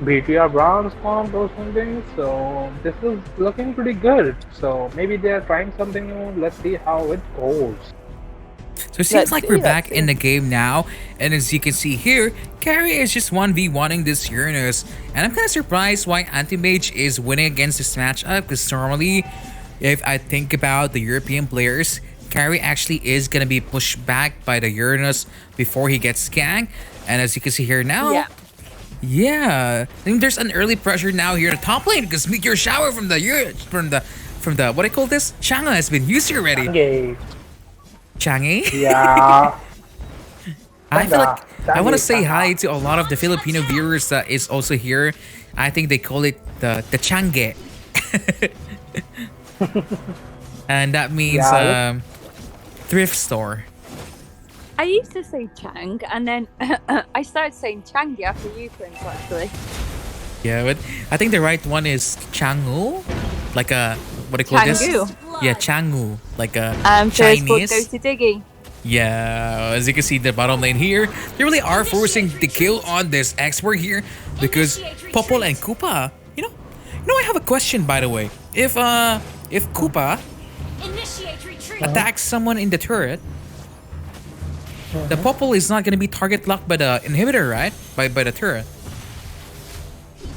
BTR Bronze form those things. So this is looking pretty good. So maybe they are trying something new. Let's see how it goes. So it seems Let's like see, we're let's back see. in the game now, and as you can see here, Carrie is just 1v1ing this Uranus, and I'm kind of surprised why Anti-Mage is winning against this matchup, because normally, if I think about the European players, Carrie actually is going to be pushed back by the Uranus before he gets ganked, and as you can see here now, yeah, I think there's an early pressure now here in the top lane, because Meteor Shower from the what do I call this? Chang'e has been used already. Okay. Chang'e? Yeah. I feel like I want to Chang'e, say Chang'e. hi to a lot of the Filipino viewers that is also here. I think they call it the Chang'e. And that means Yeah. thrift store. I used to say Chang, and then I started saying Changi after you, Prince, actually. Yeah, but I think the right one is Chang'u, like a what do you call this? Chang'u. Yeah, Chang'u, like a First blood Chinese. goes to Diggy. Yeah, as you can see the bottom lane here, they really are forcing the kill on this expert here because Popol and Koopa, No, I have a question by the way. If Koopa Initiate retreat. attacks someone in the turret, the Popple is not gonna be target locked by the inhibitor, right? By the turret.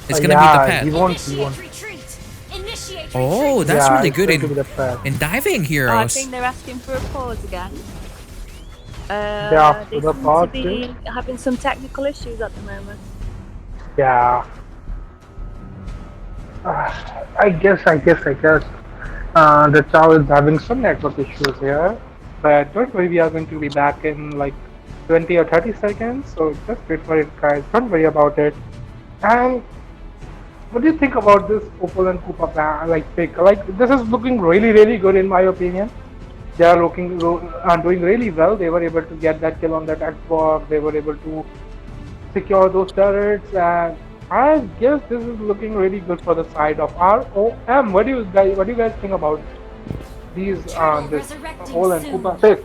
It's gonna be the pet. He won't. Initiate retreat. Initiate Oh, retreat. that's Yeah, really it's good going to be the pet. in diving I heroes. think they're asking for a pause again. Yeah, They for the seem pause, to be having some technical issues at the moment. Yeah. I guess. The Chow is having some network issues here, but don't worry, we are going to be back in like 20 or 30 seconds. So just wait for it, guys. Don't worry about it. And what do you think about this Opal and Koopa plan? Like pick? Like this is looking really, really good in my opinion. They are doing really well. They were able to get that kill on that Xbox. They were able to secure those turrets, and I guess this is looking really good for the side of ROM. What do you guys think about these this Opal and Koopa pick?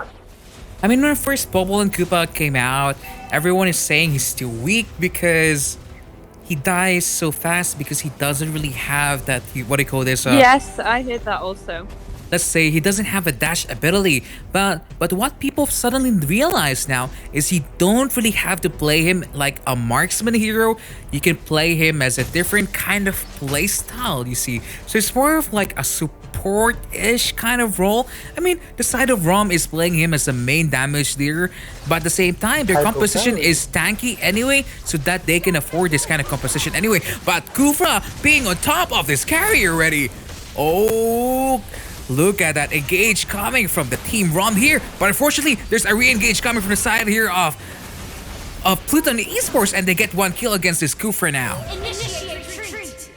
I mean, when first Popple and Koopa came out, everyone is saying he's too weak because he dies so fast because he doesn't really have that, what do you call this? Yes, I heard that also. Let's say he doesn't have a dash ability, but what people suddenly realize now is he don't really have to play him like a marksman hero. You can play him as a different kind of play style, you see. So it's more of like a support-ish kind of role. I mean, the side of ROM is playing him as a main damage dealer, but at the same time, their composition is tanky anyway, so that they can afford this kind of composition anyway. But Kufra being on top of this carry already. Oh, look at that engage coming from the team ROM here. But unfortunately, there's a re-engage coming from the side here of Pluton eSports, and they get one kill against this Kufra now. Initiate retreat.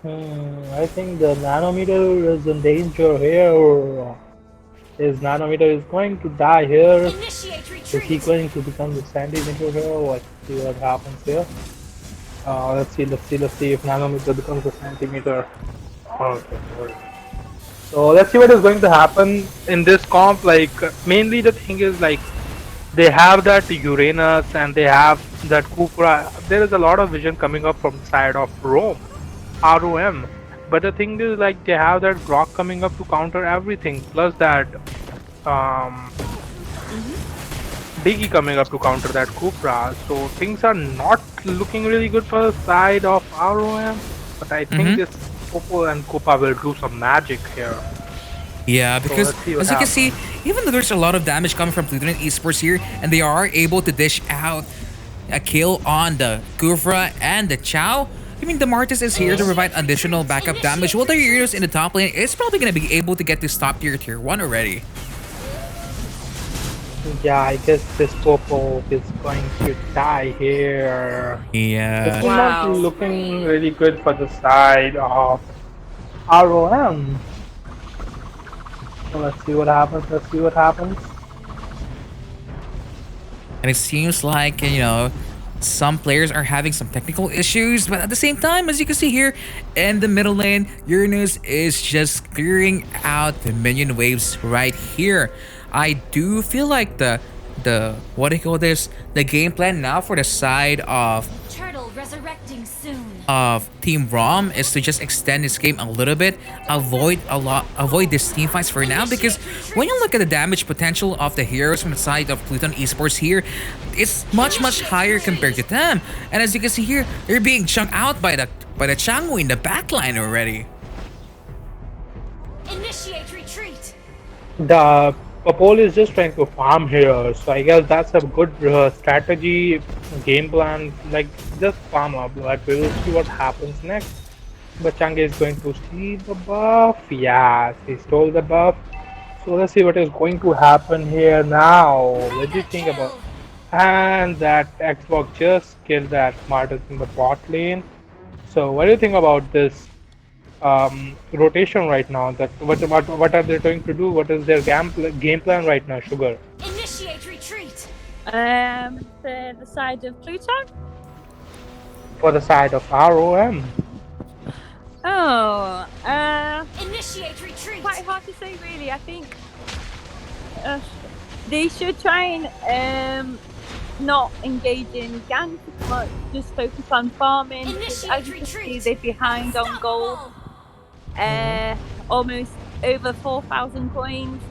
I think the Nanometer is in danger here. His Nanometer is going to die here. Initiate Is he retreat. going to become the centimeter here? Let's see what happens here. Let's see if Nanometer becomes a centimeter. Okay, good. So let's see what is going to happen in this comp. Like mainly the thing is like they have that Uranus and they have that Kufra. There is a lot of vision coming up from the side of ROM. But the thing is like they have that Grok coming up to counter everything. Plus that Diggy coming up to counter that Kufra. So things are not looking really good for the side of ROM. But I think this Popo and Koopa will do some magic here. Yeah, because let's see what as you can happens. see, even though there's a lot of damage coming from Pluton eSports here, and they are able to dish out a kill on the Kufra and the Chow, I mean, the Martis is here to provide additional backup damage, while the Uranus in the top lane is probably going to be able to get this top tier 1 already. Yeah, I guess this Popo is going to die here. Yeah. It's not looking really good for the side of ROM. So let's see what happens. And it seems like, you know, some players are having some technical issues, but at the same time, as you can see here in the middle lane, Uranus is just clearing out the minion waves right here. I do feel like the what do you call this? The game plan now for the side of Turtle resurrecting soon. Team ROM is to just extend this game a little bit, avoid these team fights for now, because when you look at the damage potential of the heroes from the side of Pluton eSports here, it's much higher compared to them. And as you can see here, they're being chunked out by the Changwu in the backline already. Initiate retreat. The Popol is just trying to farm here, so I guess that's a good strategy, game plan. Like just farm up, but we will see what happens next. But Chang'e is going to see the buff. Yes, he stole the buff. So let's see what is going to happen here now. What do you think about? And that Xbox just killed that Martis in the bot lane. So what do you think about this rotation right now? That what are they going to do? What is their game plan right now, Sugar? Initiate retreat. For the side of Pluton? For the side of ROM. Oh, Initiate retreat. quite hard to say really. I think they should try and not engaging ganks as much, just focus on farming. Because as you can see, they're behind on gold. Almost over 4,000 coins.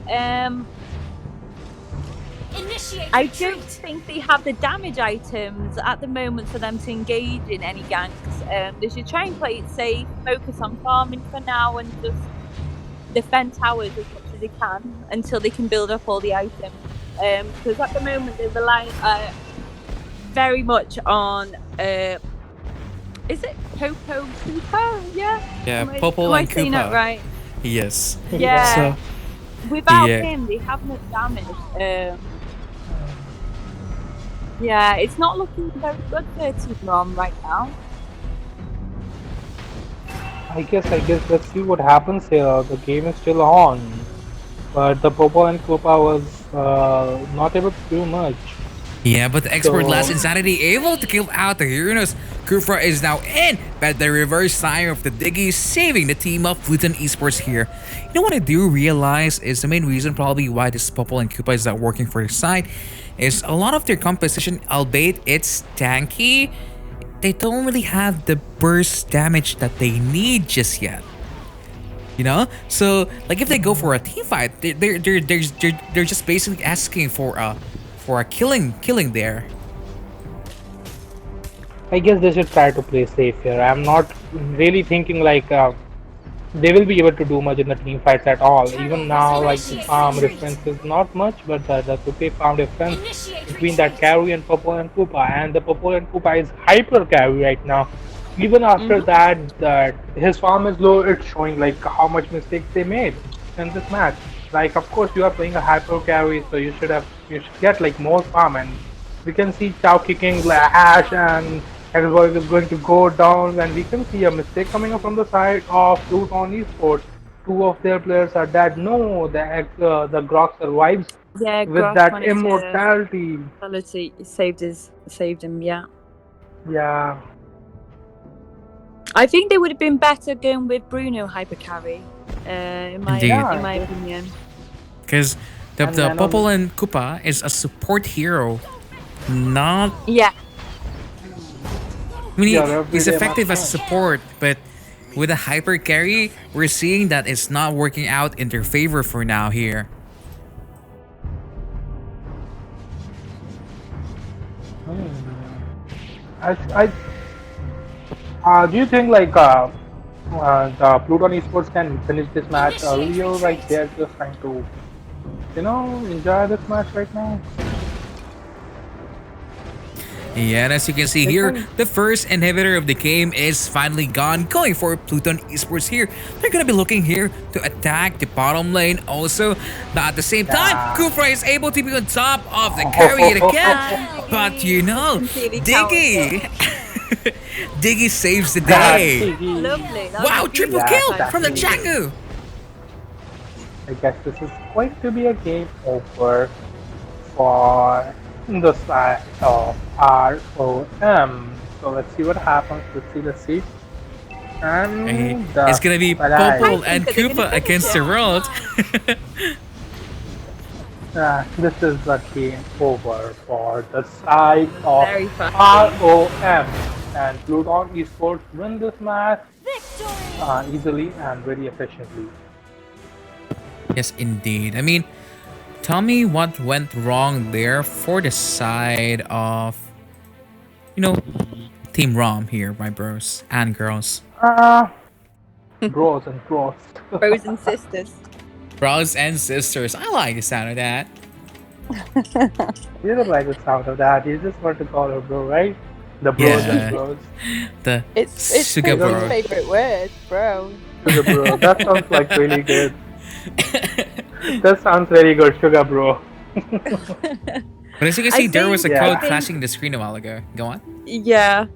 I don't think they have the damage items at the moment for them to engage in any ganks. They should try and play it safe, focus on farming for now, and just defend towers as much as they can until they can build up all the items. Because at the moment they're relying very much on is it Popo Koopa? Yeah, Popo and Koopa. Am I saying that right? Yes. Yeah. So, without him, they have no damage. Yeah, it's not looking very good for Team Rom right now. I guess let's see what happens here. The game is still on, but the Popo and Koopa was not able to do much. yeah, but the expert last Insanity able to kill out the Uranus. Kufra is now in, but the reverse sign of the Diggy is saving the team of Pluton eSports here. You know what I do realize is the main reason probably why this Popo and Koopa is not working for the side is a lot of their composition, albeit it's tanky, they don't really have the burst damage that they need just yet. You know, so like if they go for a team fight, they're just basically asking for a killing there. I guess they should try to play safe here. I'm not really thinking like they will be able to do much in the team fights at all. Even now, like the farm difference is not much, but the Tupe farm difference between that carry and Popo and Koopa, and the Popo and Koopa is hyper carry right now. Even after that his farm is low, it's showing like how much mistakes they made in this match. Like of course you are playing a hyper carry, so you should get like more farm, and we can see Chow kicking like Ash and Xbox is going to go down, and we can see a mistake coming up from the side of Pluton eSports. Two of their players are dead. No, the Grok survives with Grok that immortality. Saved him. Yeah. Yeah. I think they would have been better going with Bruno hyper carry. In my opinion. Because the Popo and Koopa is a support hero, not. Yeah. I mean, he's effective as support, but with a hyper carry, we're seeing that it's not working out in their favor for now here. Do you think like the Pluton eSports can finish this match earlier? Like they're just trying to, enjoy this match right now. Yeah, and as you can see here, the first inhibitor of the game is finally gone, going for Pluton eSports here. They're gonna be looking here to attack the bottom lane also, but at the same time, Kufra is able to be on top of the carry again. But Diggy, Diggy saves the day. Lovely. Wow, triple kill from the Changu. I guess this is going to be a game over for the side of ROM. So let's see what happens. Let's see. And it's gonna be Popo and Koopa against the world. This is the game over for the side of ROM. And Pluton eSports win this match easily and very efficiently. Yes, indeed. I mean, tell me what went wrong there for the side of, Team ROM here, my bros and girls. Bros and bros. Bros and sisters. Bros and sisters. I like the sound of that. You don't like the sound of that. You just want to call her bro, right? The bros and bros. It's sugar bros. favorite word, bro. Sugar bro. That sounds like really good. That sounds very good, sugar bro. But as you can see, there was a code flashing the screen a while ago. Go on. Yeah,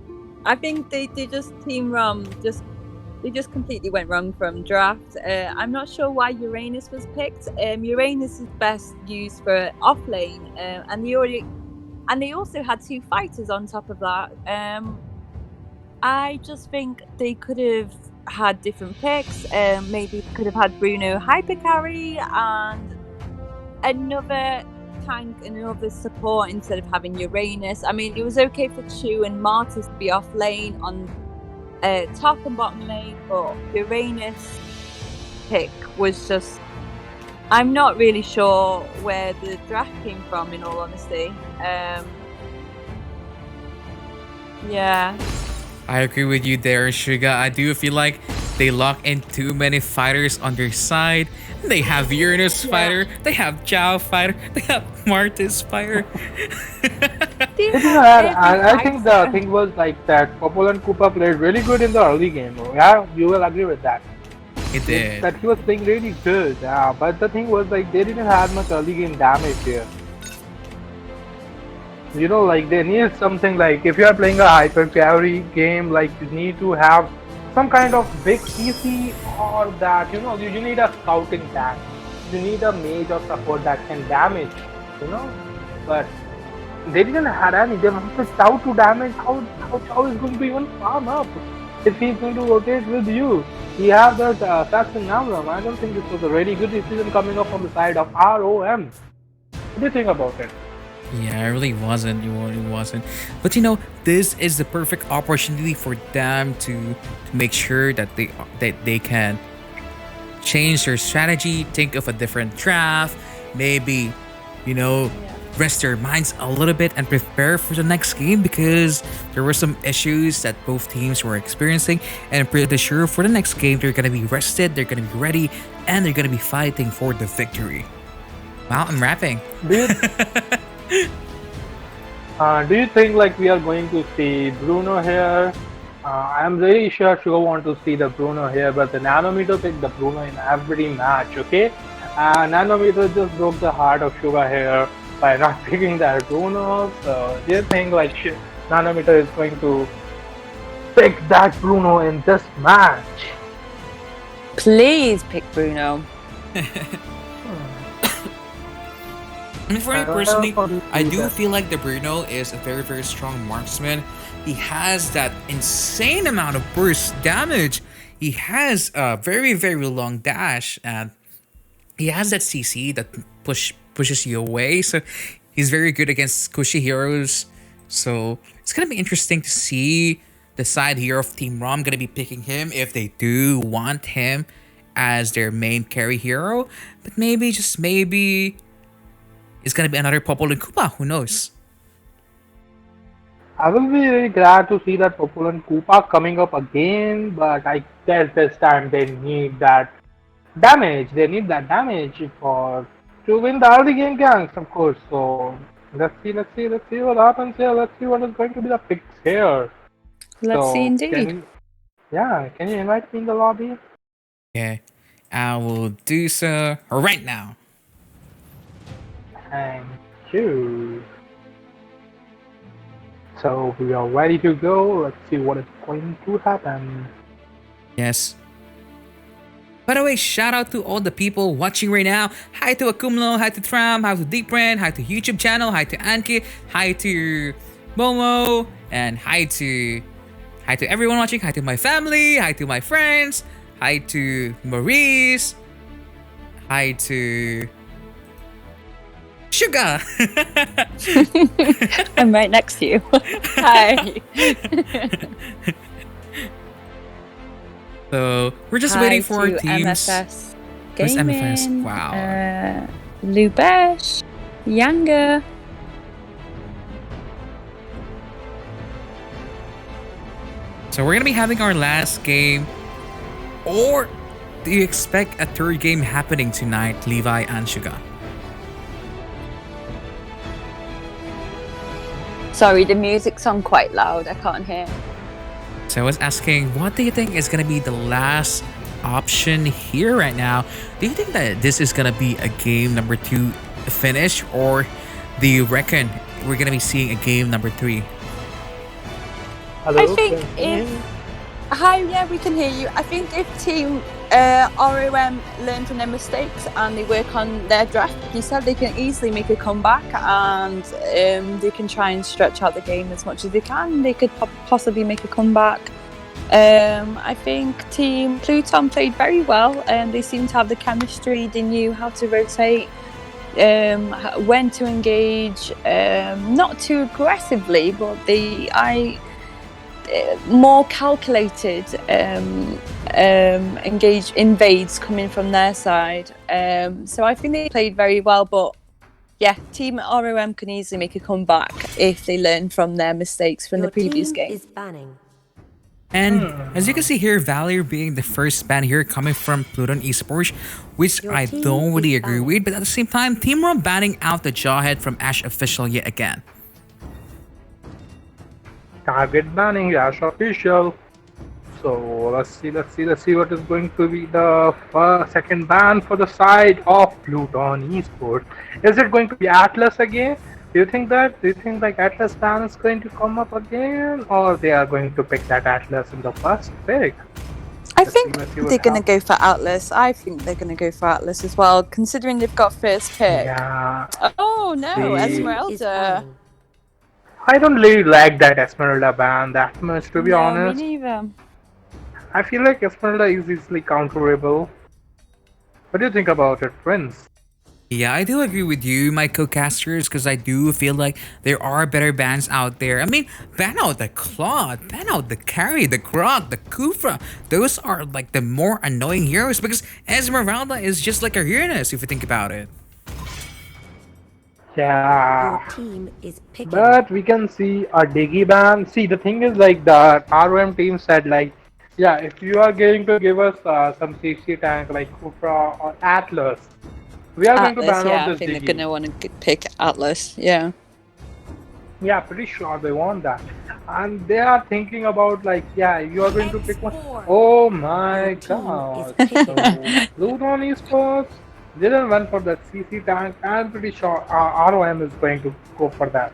I think they just Team ROM they just completely went wrong from draft. I'm not sure why Uranus was picked. Uranus is best used for off lane, and they also had two fighters on top of that. I just think they could have had different picks. Maybe could have had Bruno hyper carry and another tank and another support instead of having Uranus. I mean, it was okay for Chu and Martis to be off lane on top and bottom lane, but Uranus pick was just... I'm not really sure where the draft came from, in all honesty. Yeah. I agree with you there, Suga. I do feel like they lock in too many fighters on their side. They have Uranus fighter, they have Zhao fighter, they have Martis fighter. I think the thing was like that Popol and Koopa played really good in the early game. Yeah, you will agree with that. It did. That he was playing really good. Yeah, but the thing was like they didn't have much early game damage here. You know, like they need something like if you are playing a hyper carry game, like you need to have some kind of big CC or that, you know, you need a scouting tank. You need a mage or support that can damage, you know. But they didn't have any. They wanted Chao to damage. How Chao is going to even farm up if he's going to rotate with you? He have that assassin emblem. I don't think this was a really good decision coming up from the side of ROM. What do you think about it? Yeah, it really wasn't. It really wasn't. But you know, this is the perfect opportunity for them to make sure that they can change their strategy, think of a different draft, maybe, you know, rest their minds a little bit and prepare for the next game, because there were some issues that both teams were experiencing, and I'm pretty sure for the next game they're gonna be rested, they're gonna be ready, and they're gonna be fighting for the victory. Wow, I'm rapping. Do you think like we are going to see Bruno here? I'm really sure Sugar want to see the Bruno here, but the Nanometer picked the Bruno in every match, okay? Nanometer just broke the heart of Sugar here by not picking that Bruno. So do you think like Nanometer is going to pick that Bruno in this match? Please pick Bruno. And for me personally, I do feel like the Bruno is a very, very strong marksman. He has that insane amount of burst damage. He has a very, very long dash, and he has that CC that pushes you away. So he's very good against squishy heroes. So it's gonna be interesting to see the side here of Team Rom gonna be picking him if they do want him as their main carry hero. But maybe, just maybe, it's gonna be another Popol and Koopa. Who knows? I will be really glad to see that Popol and Koopa coming up again, but I guess this time they need that damage. They need that damage to win the early game ganks, of course. So let's see what happens here. Let's see what is going to be the picks here. Let's see indeed. Can you invite me in the lobby? Yeah, I will do so right now. Thank you. So we are ready to go. Let's see what is going to happen. Yes. By the way, shout out to all the people watching right now. Hi to Akumlo, hi to Tram, hi to Deepbrand, hi to YouTube channel, hi to Anki, hi to Momo, and hi to everyone watching. Hi to my family, hi to my friends, hi to Maurice, hi to Sugar. I'm right next to you. Hi. So we're just waiting for our teams. MFS Where's Gaming, MFS? Wow. Lubesh, Younger. So we're gonna be having our last game, or do you expect a third game happening tonight, Levi and Sugar? Sorry, the music's on quite loud. I can't hear. So I was asking, what do you think is gonna be the last option here right now? Do you think that this is gonna be a game number 2 finish, or do you reckon we're gonna be seeing a game number 3? Hello? I think Hi, yeah, we can hear you. I think if Team ROM learn from their mistakes and they work on their draft, like you said, they can easily make a comeback, and they can try and stretch out the game as much as they can. They could possibly make a comeback. I think Team Pluton played very well, and they seem to have the chemistry. They knew how to rotate when to engage, not too aggressively, but more calculated invades coming from their side. So I think they played very well, but yeah, Team ROM can easily make a comeback if they learn from their mistakes from the previous game. Is banning. And as you can see here, Valor being the first ban here coming from Pluton eSports, which I don't really agree with, but at the same time, Team ROM banning out the Jawhead from Ash Official yet again. Target banning, Ash Official. So let's see what is going to be the second ban for the side of Pluton eSports. Is it going to be Atlas again? Do you think like Atlas ban is going to come up again, or they are going to pick that Atlas in the first pick? I think they're going to go for Atlas. I think they're going to go for Atlas as well, considering they've got first pick. Yeah. Oh no, Esmeralda. I don't really like that Esmeralda ban that much, to be honest. Me neither. I feel like Esmeralda is easily counterable. What do you think about it, Prince? Yeah, I do agree with you, my co-casters, because I do feel like there are better bans out there. I mean, ban out the Claude, ban out the Carry, the Grog, the Kufra. Those are like the more annoying heroes because Esmeralda is just like a Uranus if you think about it. Yeah. Your team is picking. But we can see a Diggy ban. See, the thing is like the ROM team said like, yeah, if you are going to give us some CC tank like Kufra or Atlas, we are going to ban out this I think Diggy. they're going to want to pick Atlas, yeah. Yeah, pretty sure they want that. And they are thinking about like, yeah, you are going to pick one. Oh my god. So, Pluton eSports didn't went for that CC tank. I'm pretty sure ROM is going to go for that.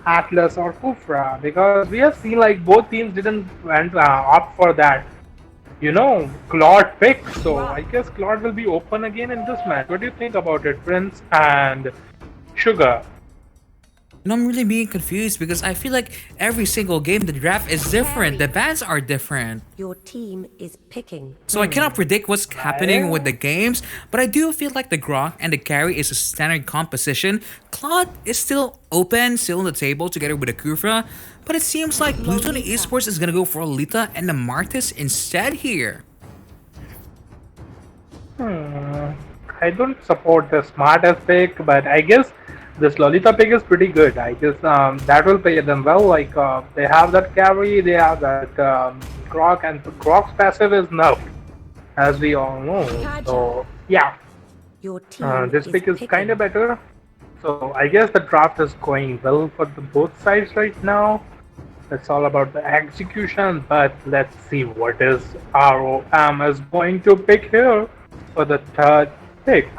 Atlas or Kufra, because we have seen like both teams didn't opt for that. You know, Claude pick. So I guess Claude will be open again in this match. What do you think about it, Prince and Sugar? And I'm really being confused because I feel like every single game the draft is different. The bans are different. Your team is picking. So I cannot predict what's happening with the games, but I do feel like the Grok and the Carry is a standard composition. Claude is still open, still on the table together with the Kufra, but it seems like Pluton eSports is gonna go for Lolita and the Martis instead here. I don't support the smartest pick, but I guess this Lolita pick is pretty good. I guess that will pay them well. Like they have that Carry, they have that Grok, and Grok's passive is nerfed, as we all know. So yeah, Your team this pick is kind of better. So I guess the draft is going well for both sides right now. It's all about the execution, but let's see what is ROM is going to pick here for the third pick.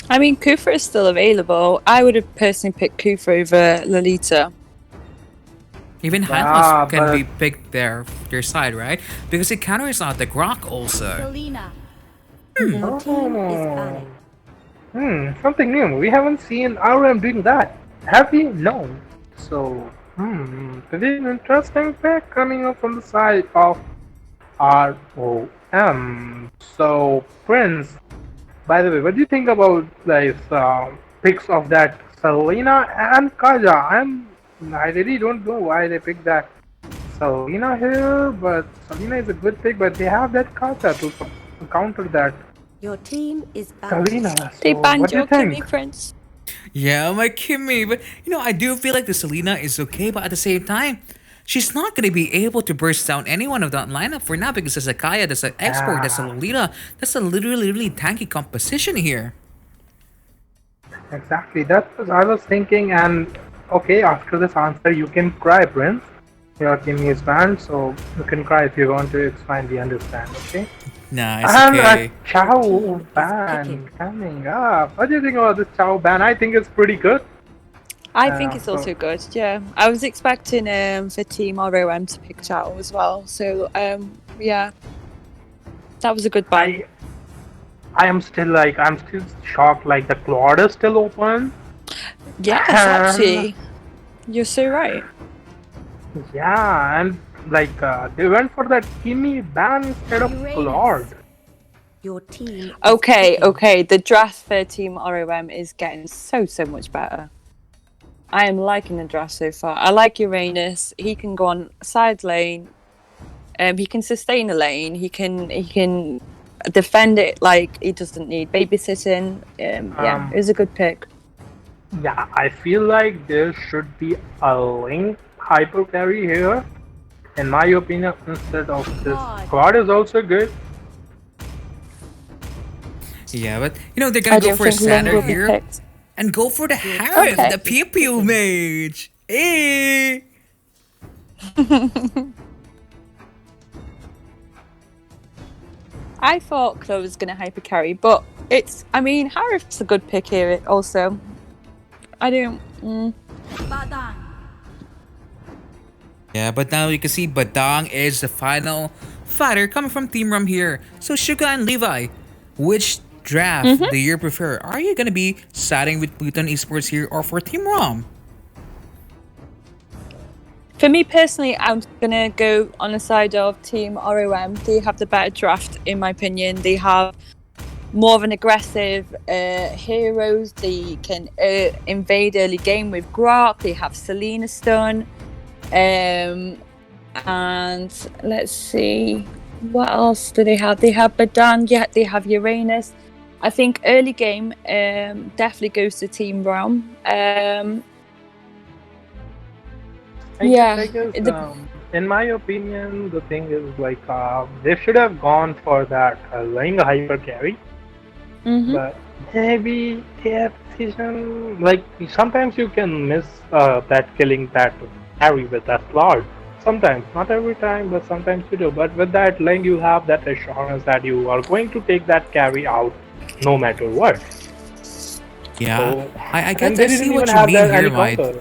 I mean, Kufra is still available. I would have personally picked Kufra over Lolita. Even Atlas can be picked their side, right? Because it counters out the Grok also. Selena. Your team is banning. Something new. We haven't seen ROM doing that. Have we? No. So, pretty interesting pick coming up from the side of ROM. So, Prince, by the way, what do you think about these picks of that Selena and Kaja? I really don't know why they picked that Selena here, but Selena is a good pick, but they have that Kaja to counter that Your team is banning. Selena. They So, banned what do your you think? Kimmy Prince. Yeah, my Kimmy, but you know, I do feel like the Selena is okay, but at the same time, she's not going to be able to burst down any one of that lineup for now because there's a Kaya, there's an Export, there's a Lolita, that's a literally really tanky composition here. Exactly, that's what I was thinking. And okay, after this answer, you can cry, Prince. Your Kimmy is banned, so you can cry if you want to. It's fine, we understand, okay? Nice, And okay. a Chow ban coming up. What do you think about this Chow ban? I think it's pretty good. I think it's also good, yeah. I was expecting for Team ROM to pick Chow as well. So, yeah. That was a good ban. I'm still shocked, like the Claude is still open. Yes, actually. You're so right. Yeah, and like they went for that Kimmy ban instead of Claude. Your team. Is Okay, picking. okay. The draft for Team ROM is getting so much better. I am liking the draft so far. I like Uranus. He can go on side lane. He can sustain a lane. He can defend it like he doesn't need babysitting. Yeah, it was a good pick. Yeah, I feel like there should be a link hyper carry here. In my opinion, instead of this Claude is also good. Yeah, but they're gonna go for a standard here and go for the Harith, Okay. the Pew Pew mage. Hey. I thought Chloe was going to hyper carry, but Harith's a good pick here also. I don't. Badang. Yeah, but now you can see Badang is the final fighter coming from Team Rum here. So Suga and Levi, which draft do you prefer? Are you gonna be siding with Pluton eSports here or for Team Rum? For me personally, I'm gonna go on the side of Team ROM. They have the better draft, in my opinion. They have more of an aggressive heroes. They can invade early game with Grok. They have Selena Stun. And let's see, what else do they have? They have Badang, yeah, they have Uranus. I think early game definitely goes to Team Realm. I Yeah, guess, the- in my opinion, the thing is like they should have gone for that laying a hyper carry, but maybe their decision, like sometimes you can miss that killing that carry with that Lord. Sometimes, not every time, but sometimes you do. But with that lane, you have that assurance that you are going to take that carry out no matter what. Yeah, So, I and get. they I see didn't what even you have mean that here, any my. counter.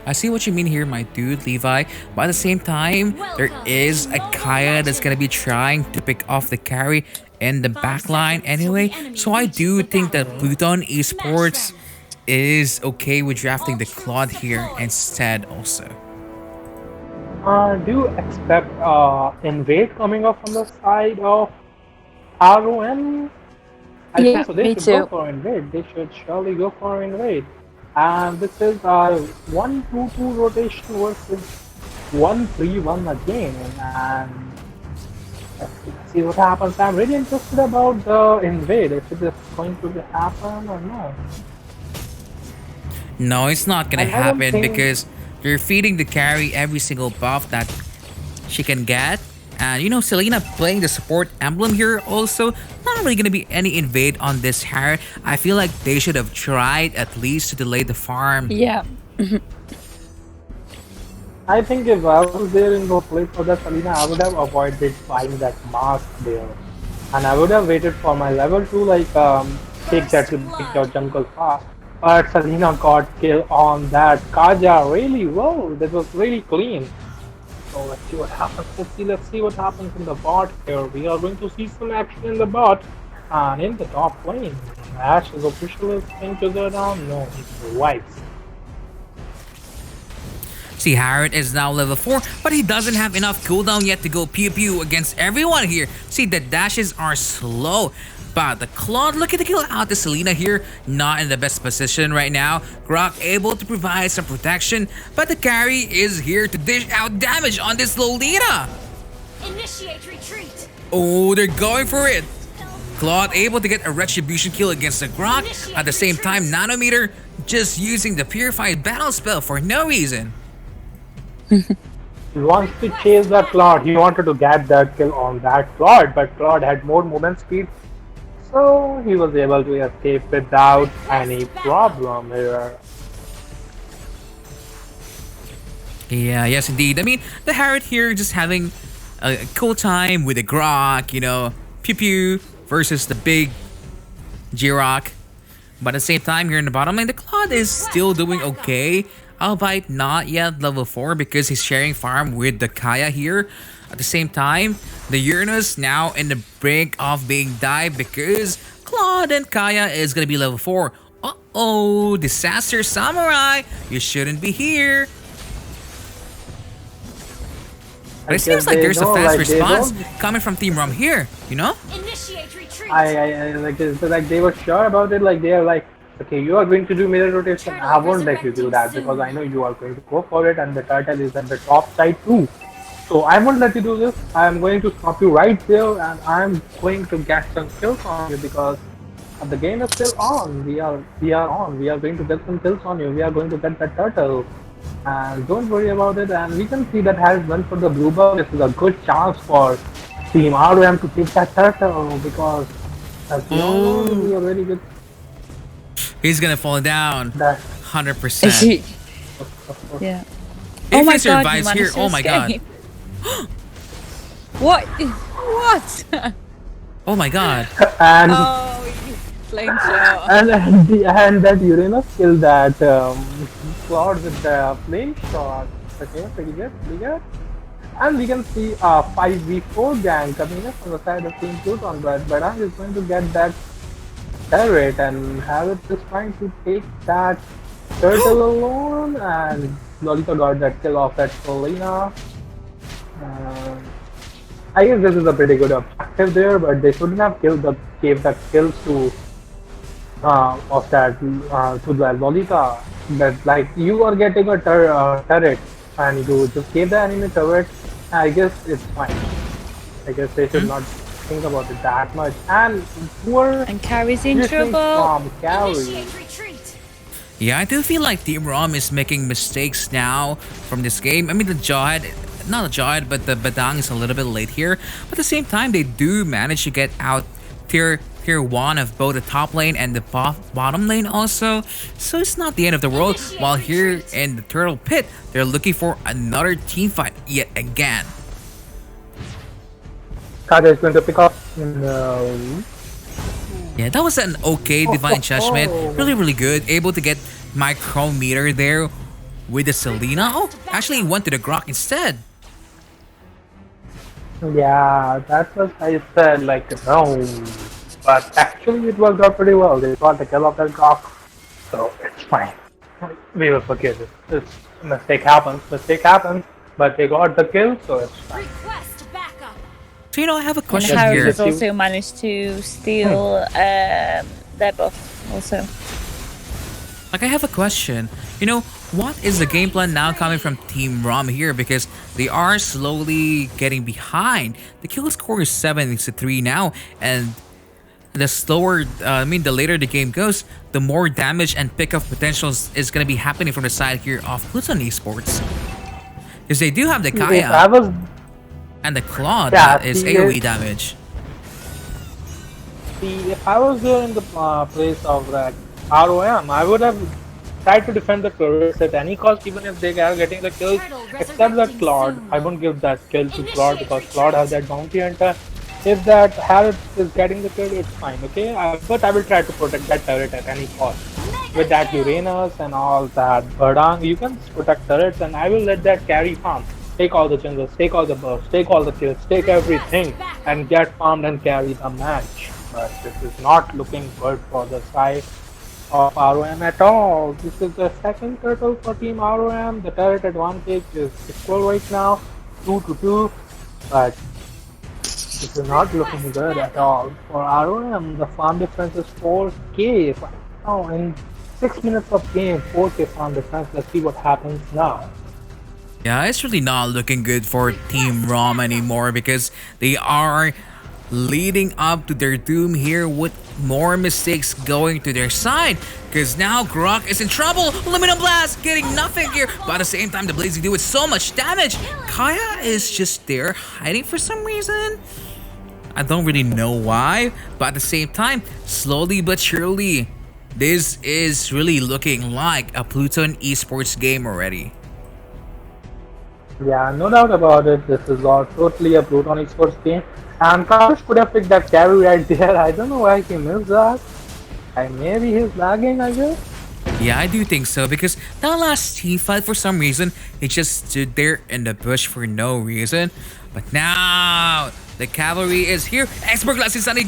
I see what you mean here, my dude, Levi. But at the same time, there is a Kaya that's gonna be trying to pick off the carry in the backline anyway. So I do think that Pluton eSports is okay with drafting the Claude here instead also. Do you expect invade coming up from the side of ROM? I Yeah, think so. They me should go too. for invade. They should surely go for invade. And this is 1-2-2 rotation versus 1-3-1 again. And let's see what happens. I'm really interested about the invade. If it is going to happen or not. No, it's not gonna And I don't happen think- because you're feeding the carry every single buff that she can get. And Selena playing the support emblem here also, not really gonna be any invade on this Harry. I feel like they should have tried at least to delay the farm. Yeah. I think if I was there in the place for that Selena, I would have avoided buying that mask there. And I would have waited for my level 2 take that to pick your jungle fast. But Selena got killed on that Kaja really well. That was really clean. So let's see what happens. Let's see what happens in the bot here. We are going to see some action in the bot. And in the top lane, Ash is officially going to go down. No, it's Whites. See, Harriet is now level 4, but he doesn't have enough cooldown yet to go pew pew against everyone here. See, the dashes are slow. But the Claude looking to kill out the Selena here, not in the best position right now. Grok able to provide some protection, but the carry is here to dish out damage on this Lolita. Initiate retreat. Oh, they're going for it. Claude able to get a retribution kill against the Grok. At the same time, Nanometer just using the Purified Battle spell for no reason. He wants to chase that Claude. He wanted to get that kill on that Claude, but Claude had more movement speed. So he was able to escape without any problem here. Yeah, yes indeed. I mean, the Harriet here just having a cool time with the Grok, pew pew versus the big G-Rock. But at the same time, here in the bottom lane, the Claude is still doing okay. Albeit not yet level 4 because he's sharing farm with the Kaya here. At the same time, the Uranus now in the brink of being died because Claude and Kaya is gonna be level 4. Uh-oh, Disaster Samurai, you shouldn't be here. But it seems guess like they there's a know, fast like, they response don't- coming from Team Rom here, you know? Initiate retreat. I like it's like they were sure about it. Like they are like, okay, you are going to do mirror rotation. I won't let you do that because I know you are going to go for it, and the turtle is at the top side too. So I won't let you do this. I am going to stop you right there, and I am going to get some kills on you because the game is still on. We are on. We are going to get some kills on you. We are going to get that turtle. And don't worry about it. And we can see that Harris went for the blue bug. This is a good chance for Team RM to take that turtle because as we all know, we are very good. He's gonna fall down. That 100%. Yeah. If Oh my he god, survives you here, managed to oh my god. escape. What? What? Oh my god. and Oh, you flame shot. and that Uranus killed that Claude with the flame shot. Okay, pretty good, pretty good. And we can see a 5v4 gang coming up from the side of Team Pluton, but Badang is going to get that turret and Harris is trying to take that turtle alone, and Lolita got that kill off that Selena. I guess this is a pretty good objective there, but they shouldn't have gave that kills to of that to the Lolita. But like you are getting a turret and you just gave the enemy turret, I guess it's fine. I guess they should not think about it that much. And poor And Carrie's in listening trouble. from Carrie. Initiate retreat. Yeah, I do feel like Team Rom is making mistakes now from this game. I mean, the Jawhead, not the Jawhead, but the Badang is a little bit late here. But at the same time, they do manage to get out tier 1 of both the top lane and the bottom lane also. So it's not the end of the world. While here in the Turtle Pit, they're looking for another team fight yet again. Kaja is going to pick up. No. Yeah, that was an okay Divine Judgment. Really, really good. Able to get my Chrome meter there with the Selena. Oh, actually he went to the Grok instead. Yeah, that's what I said, like, no. But actually it worked out pretty well. They got the kill of that Gok, so it's fine. We will forgive it. It's mistake happens, but they got the kill, so it's fine. Request backup. So, you know, I have a And question Harry here. has also managed to steal their buff also. Like, I have a question. You know, what is the game plan now coming from Team Rom here? Because they are slowly getting behind. The kill score is 7-3 now, and the slower, the later the game goes, the more damage and pickup potentials is going to be happening from the side here of Pluton eSports. Because they do have the If I Kaya was and the Claude Yeah, that is see, AoE damage. See, if I was there in the place of like ROM, I would have tried to defend the turrets at any cost, even if they are getting the kills. Except that Claude, I won't give that kill to Claude because Claude has that bounty hunter. If that Harris is getting the kill, it's fine, okay? But I will try to protect that turret at any cost. With that Uranus and all that Badang, you can protect turrets, and I will let that carry farm. Take all the jungles, take all the buffs, take all the kills, take everything, and get farmed and carry the match. But this is not looking good for the side of ROM at all. This is the second turtle for Team ROM. The turret advantage is equal right now, 2-2, but this is not looking good at all. For ROM, the farm difference is 4k. Oh, in 6 minutes of game, 4k farm difference. Let's see what happens now. Yeah, it's really not looking good for Team Rom anymore because they are leading up to their doom here with more mistakes going to their side. Because now Grok is in trouble. Luminum Blast getting nothing here. But at the same time, the Blazing do with so much damage. Kaya is just there hiding for some reason. I don't really know why. But at the same time, slowly but surely, this is really looking like a Pluton eSports game already. Yeah, no doubt about it. This is all totally a Pluton eSports game. And Kavish could have picked that carry right there. I don't know why he missed that. Maybe he's lagging, I guess. Yeah, I do think so because that last team fight, for some reason, he just stood there in the bush for no reason. But now the cavalry is here. Expert Glass Sunny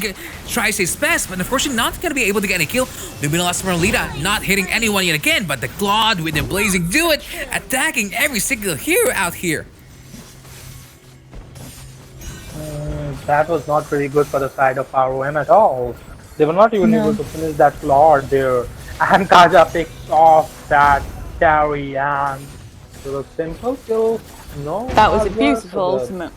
tries his best, but unfortunately not going to be able to get a kill. Luminal Esmeralda not hitting anyone yet again, but the Claude with the Blazing do it, attacking every single hero out here. that was not really good for the side of ROM at all. They were not even able No. to finish that Lord there. And Kaja picks off that carry, and it was simple kill. No That was a hard work. beautiful ultimate.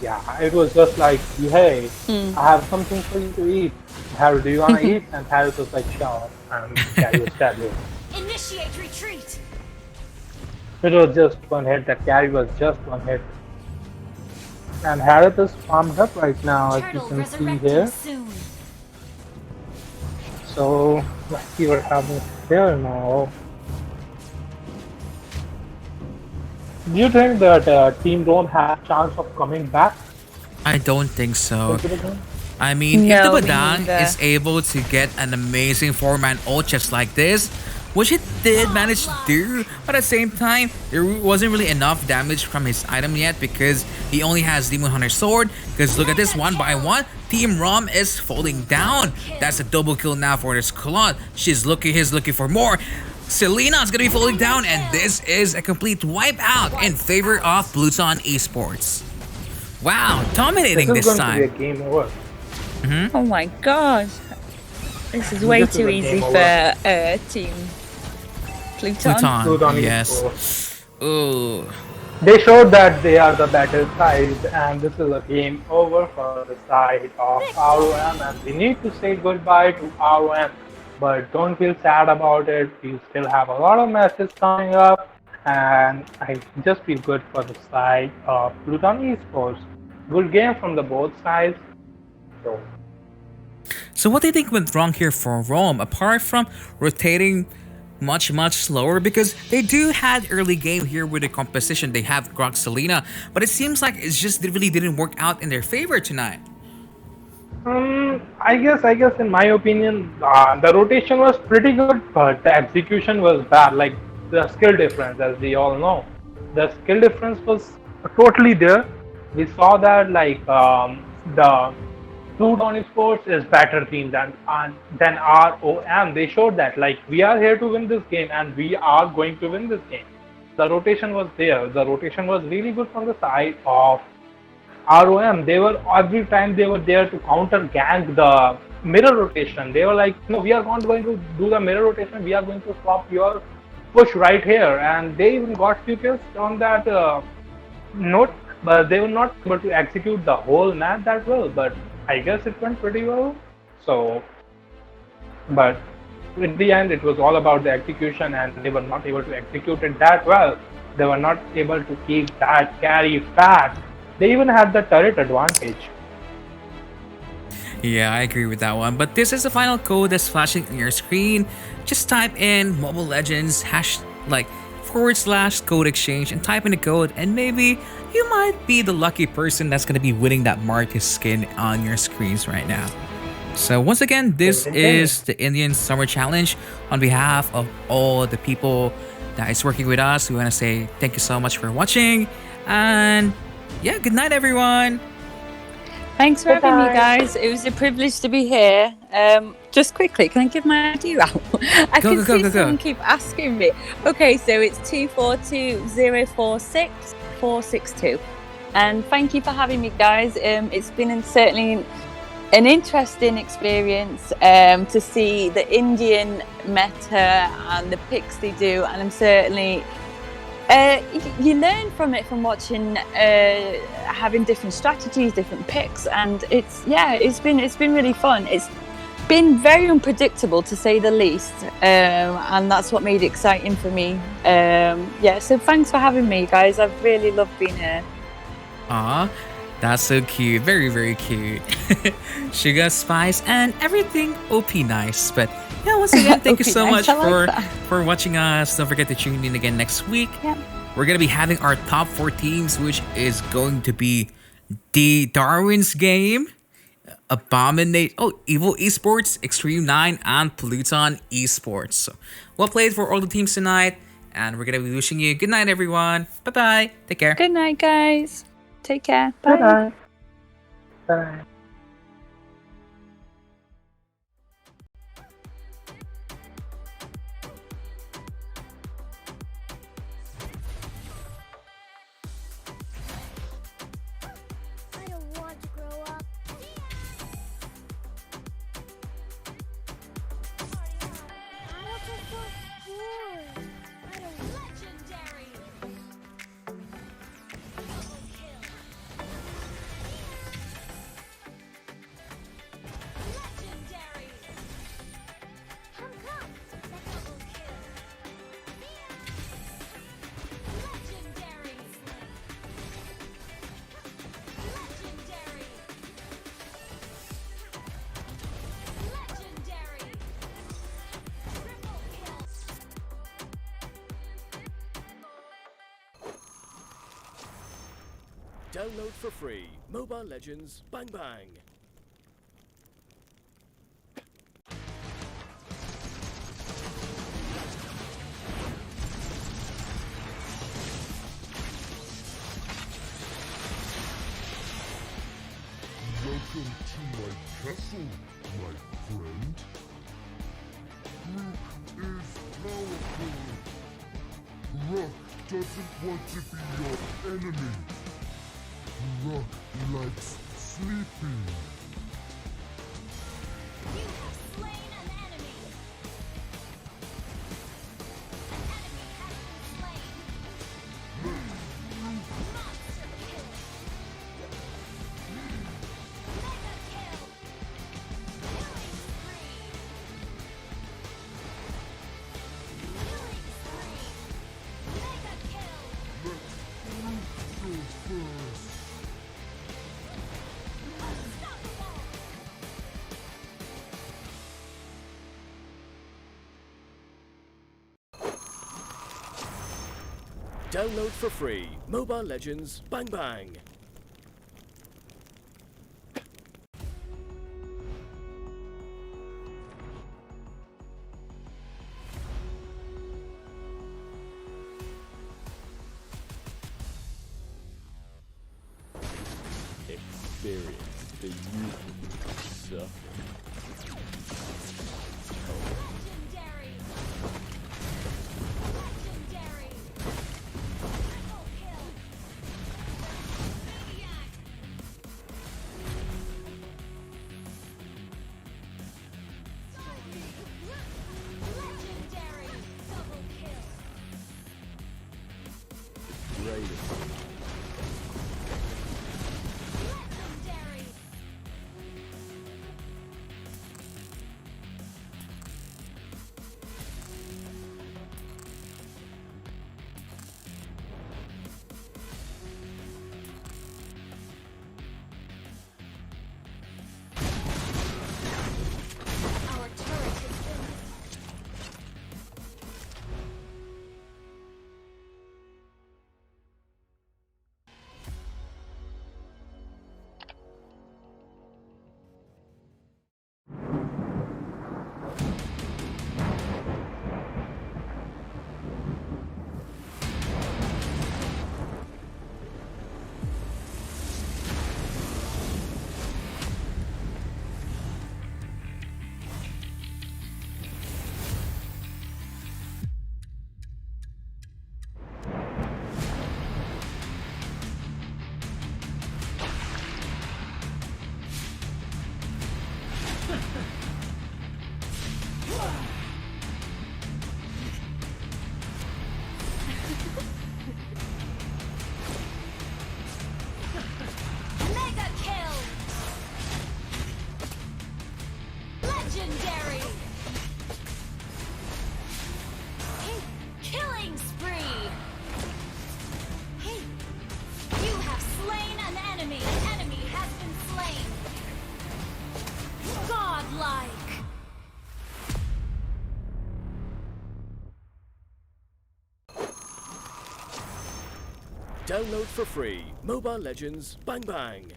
Yeah, it was just like, hey, Mm. I have something for you to eat. Harry, do you want to eat? And Harry was like, sure. And Carrie was stabbed. Initiate retreat. It was just one hit. That carry was just one hit. And Harith is farmed up right now, as you Turtle can see resurrecting here. soon. So let's see what happens here now. Do you think that Team Rome has a chance of coming back I don't think so. into the game? I mean, No, if me the Badang neither. is able to get an amazing 4-man ult just like this, which it did manage to do, but at the same time, there wasn't really enough damage from his item yet because he only has Demon Hunter Sword. Because look at this, one by one, Team Rom is falling down. That's a double kill now for this Claude. He's looking for more. Selena's gonna be falling down, and this is a complete wipeout in favor of Pluton eSports. Wow, dominating This this is going to time. be a game over. Oh my gosh. This is way This is too a easy game for Team Pluton. Pluton, Pluton yes. eSports. Oh, They showed that they are the better side, and this is a game over for the side of ROM, and we need to say goodbye to ROM. But don't feel sad about it. We still have a lot of matches coming up, and I just feel good for the side of Pluton eSports. Good game from the both sides. so what do you think went wrong here for Rome, apart from rotating much slower? Because they do had early game here with the composition. They have Grog Selena, but it seems like it just really didn't work out in their favor tonight. I guess in my opinion, the rotation was pretty good, but the execution was bad. Like the skill difference, as we all know, the skill difference was totally there. We saw that the Pluton Sports is better team than ROM. They showed that like we are here to win this game and we are going to win this game. The rotation was there. The rotation was really good from the side of ROM. They were every time they were there to counter gank the mirror rotation. They were like, no, we are not going to do the mirror rotation. We are going to stop your push right here. And they even got few kills on that note, but they were not able to execute the whole map that well. But I guess it went pretty well. So, but in the end, it was all about the execution, and they were not able to execute it that well. They were not able to keep that carry fat. They even had the turret advantage. Yeah, I agree with that one. But this is the final code that's flashing on your screen. Just type in Mobile Legends / code exchange and type in the code, and maybe you might be the lucky person that's gonna be winning that Marcus skin on your screens right now. So once again, this is the Indian Summer Challenge. On behalf of all the people that is working with us, we want to say thank you so much for watching, and yeah, good night everyone. Thanks for having me, guys. It was a privilege to be here. Just quickly, can I give my ID out? I can see someone keep asking me. Okay, so it's 242046462. And thank you for having me, guys. It's been certainly an interesting experience to see the Indian meta and the picks they do, and I'm certainly you learn from it, from watching, having different strategies, different picks, and it's been really fun. It's been very unpredictable, to say the least, and that's what made it exciting for me. So thanks for having me, guys. I've really loved being here. Aw, that's so cute. Very, very cute. Sugar, spice, and everything OP nice. But yeah, once again, thank you so much for watching us. Don't forget to tune in again next week. Yep. We're going to be having our top 4 teams, which is going to be the Darwin's Game, Evil eSports, Xtreme 9, and Pluton eSports. So, well played for all the teams tonight, and we're going to be wishing you good night, everyone. Bye-bye. Take care. Good night, guys. Take care. Bye. Bye. Bye. I don't want to grow up. Download for free. Mobile Legends Bang Bang. Welcome to my castle, my friend. Rook is powerful. Rook doesn't want to be your enemy. Rook likes sleeping. You have slain an enemy. An enemy has been slain. Monster kill. Mega kill. Killing spree. Killing spree. Mega kill. Go first. Unstoppable. Download for free. Mobile Legends Bang Bang. Experience the youth suffering. Legendary. Legendary. Triple kill. Maniac. Legendary. Double kill. Greatest. Legendary. Our turret has been Mega kill! Legendary! Hey, killing spree! Hey, you have slain an enemy! An enemy has been slain! Godlike! Download for free. Mobile Legends Bang Bang.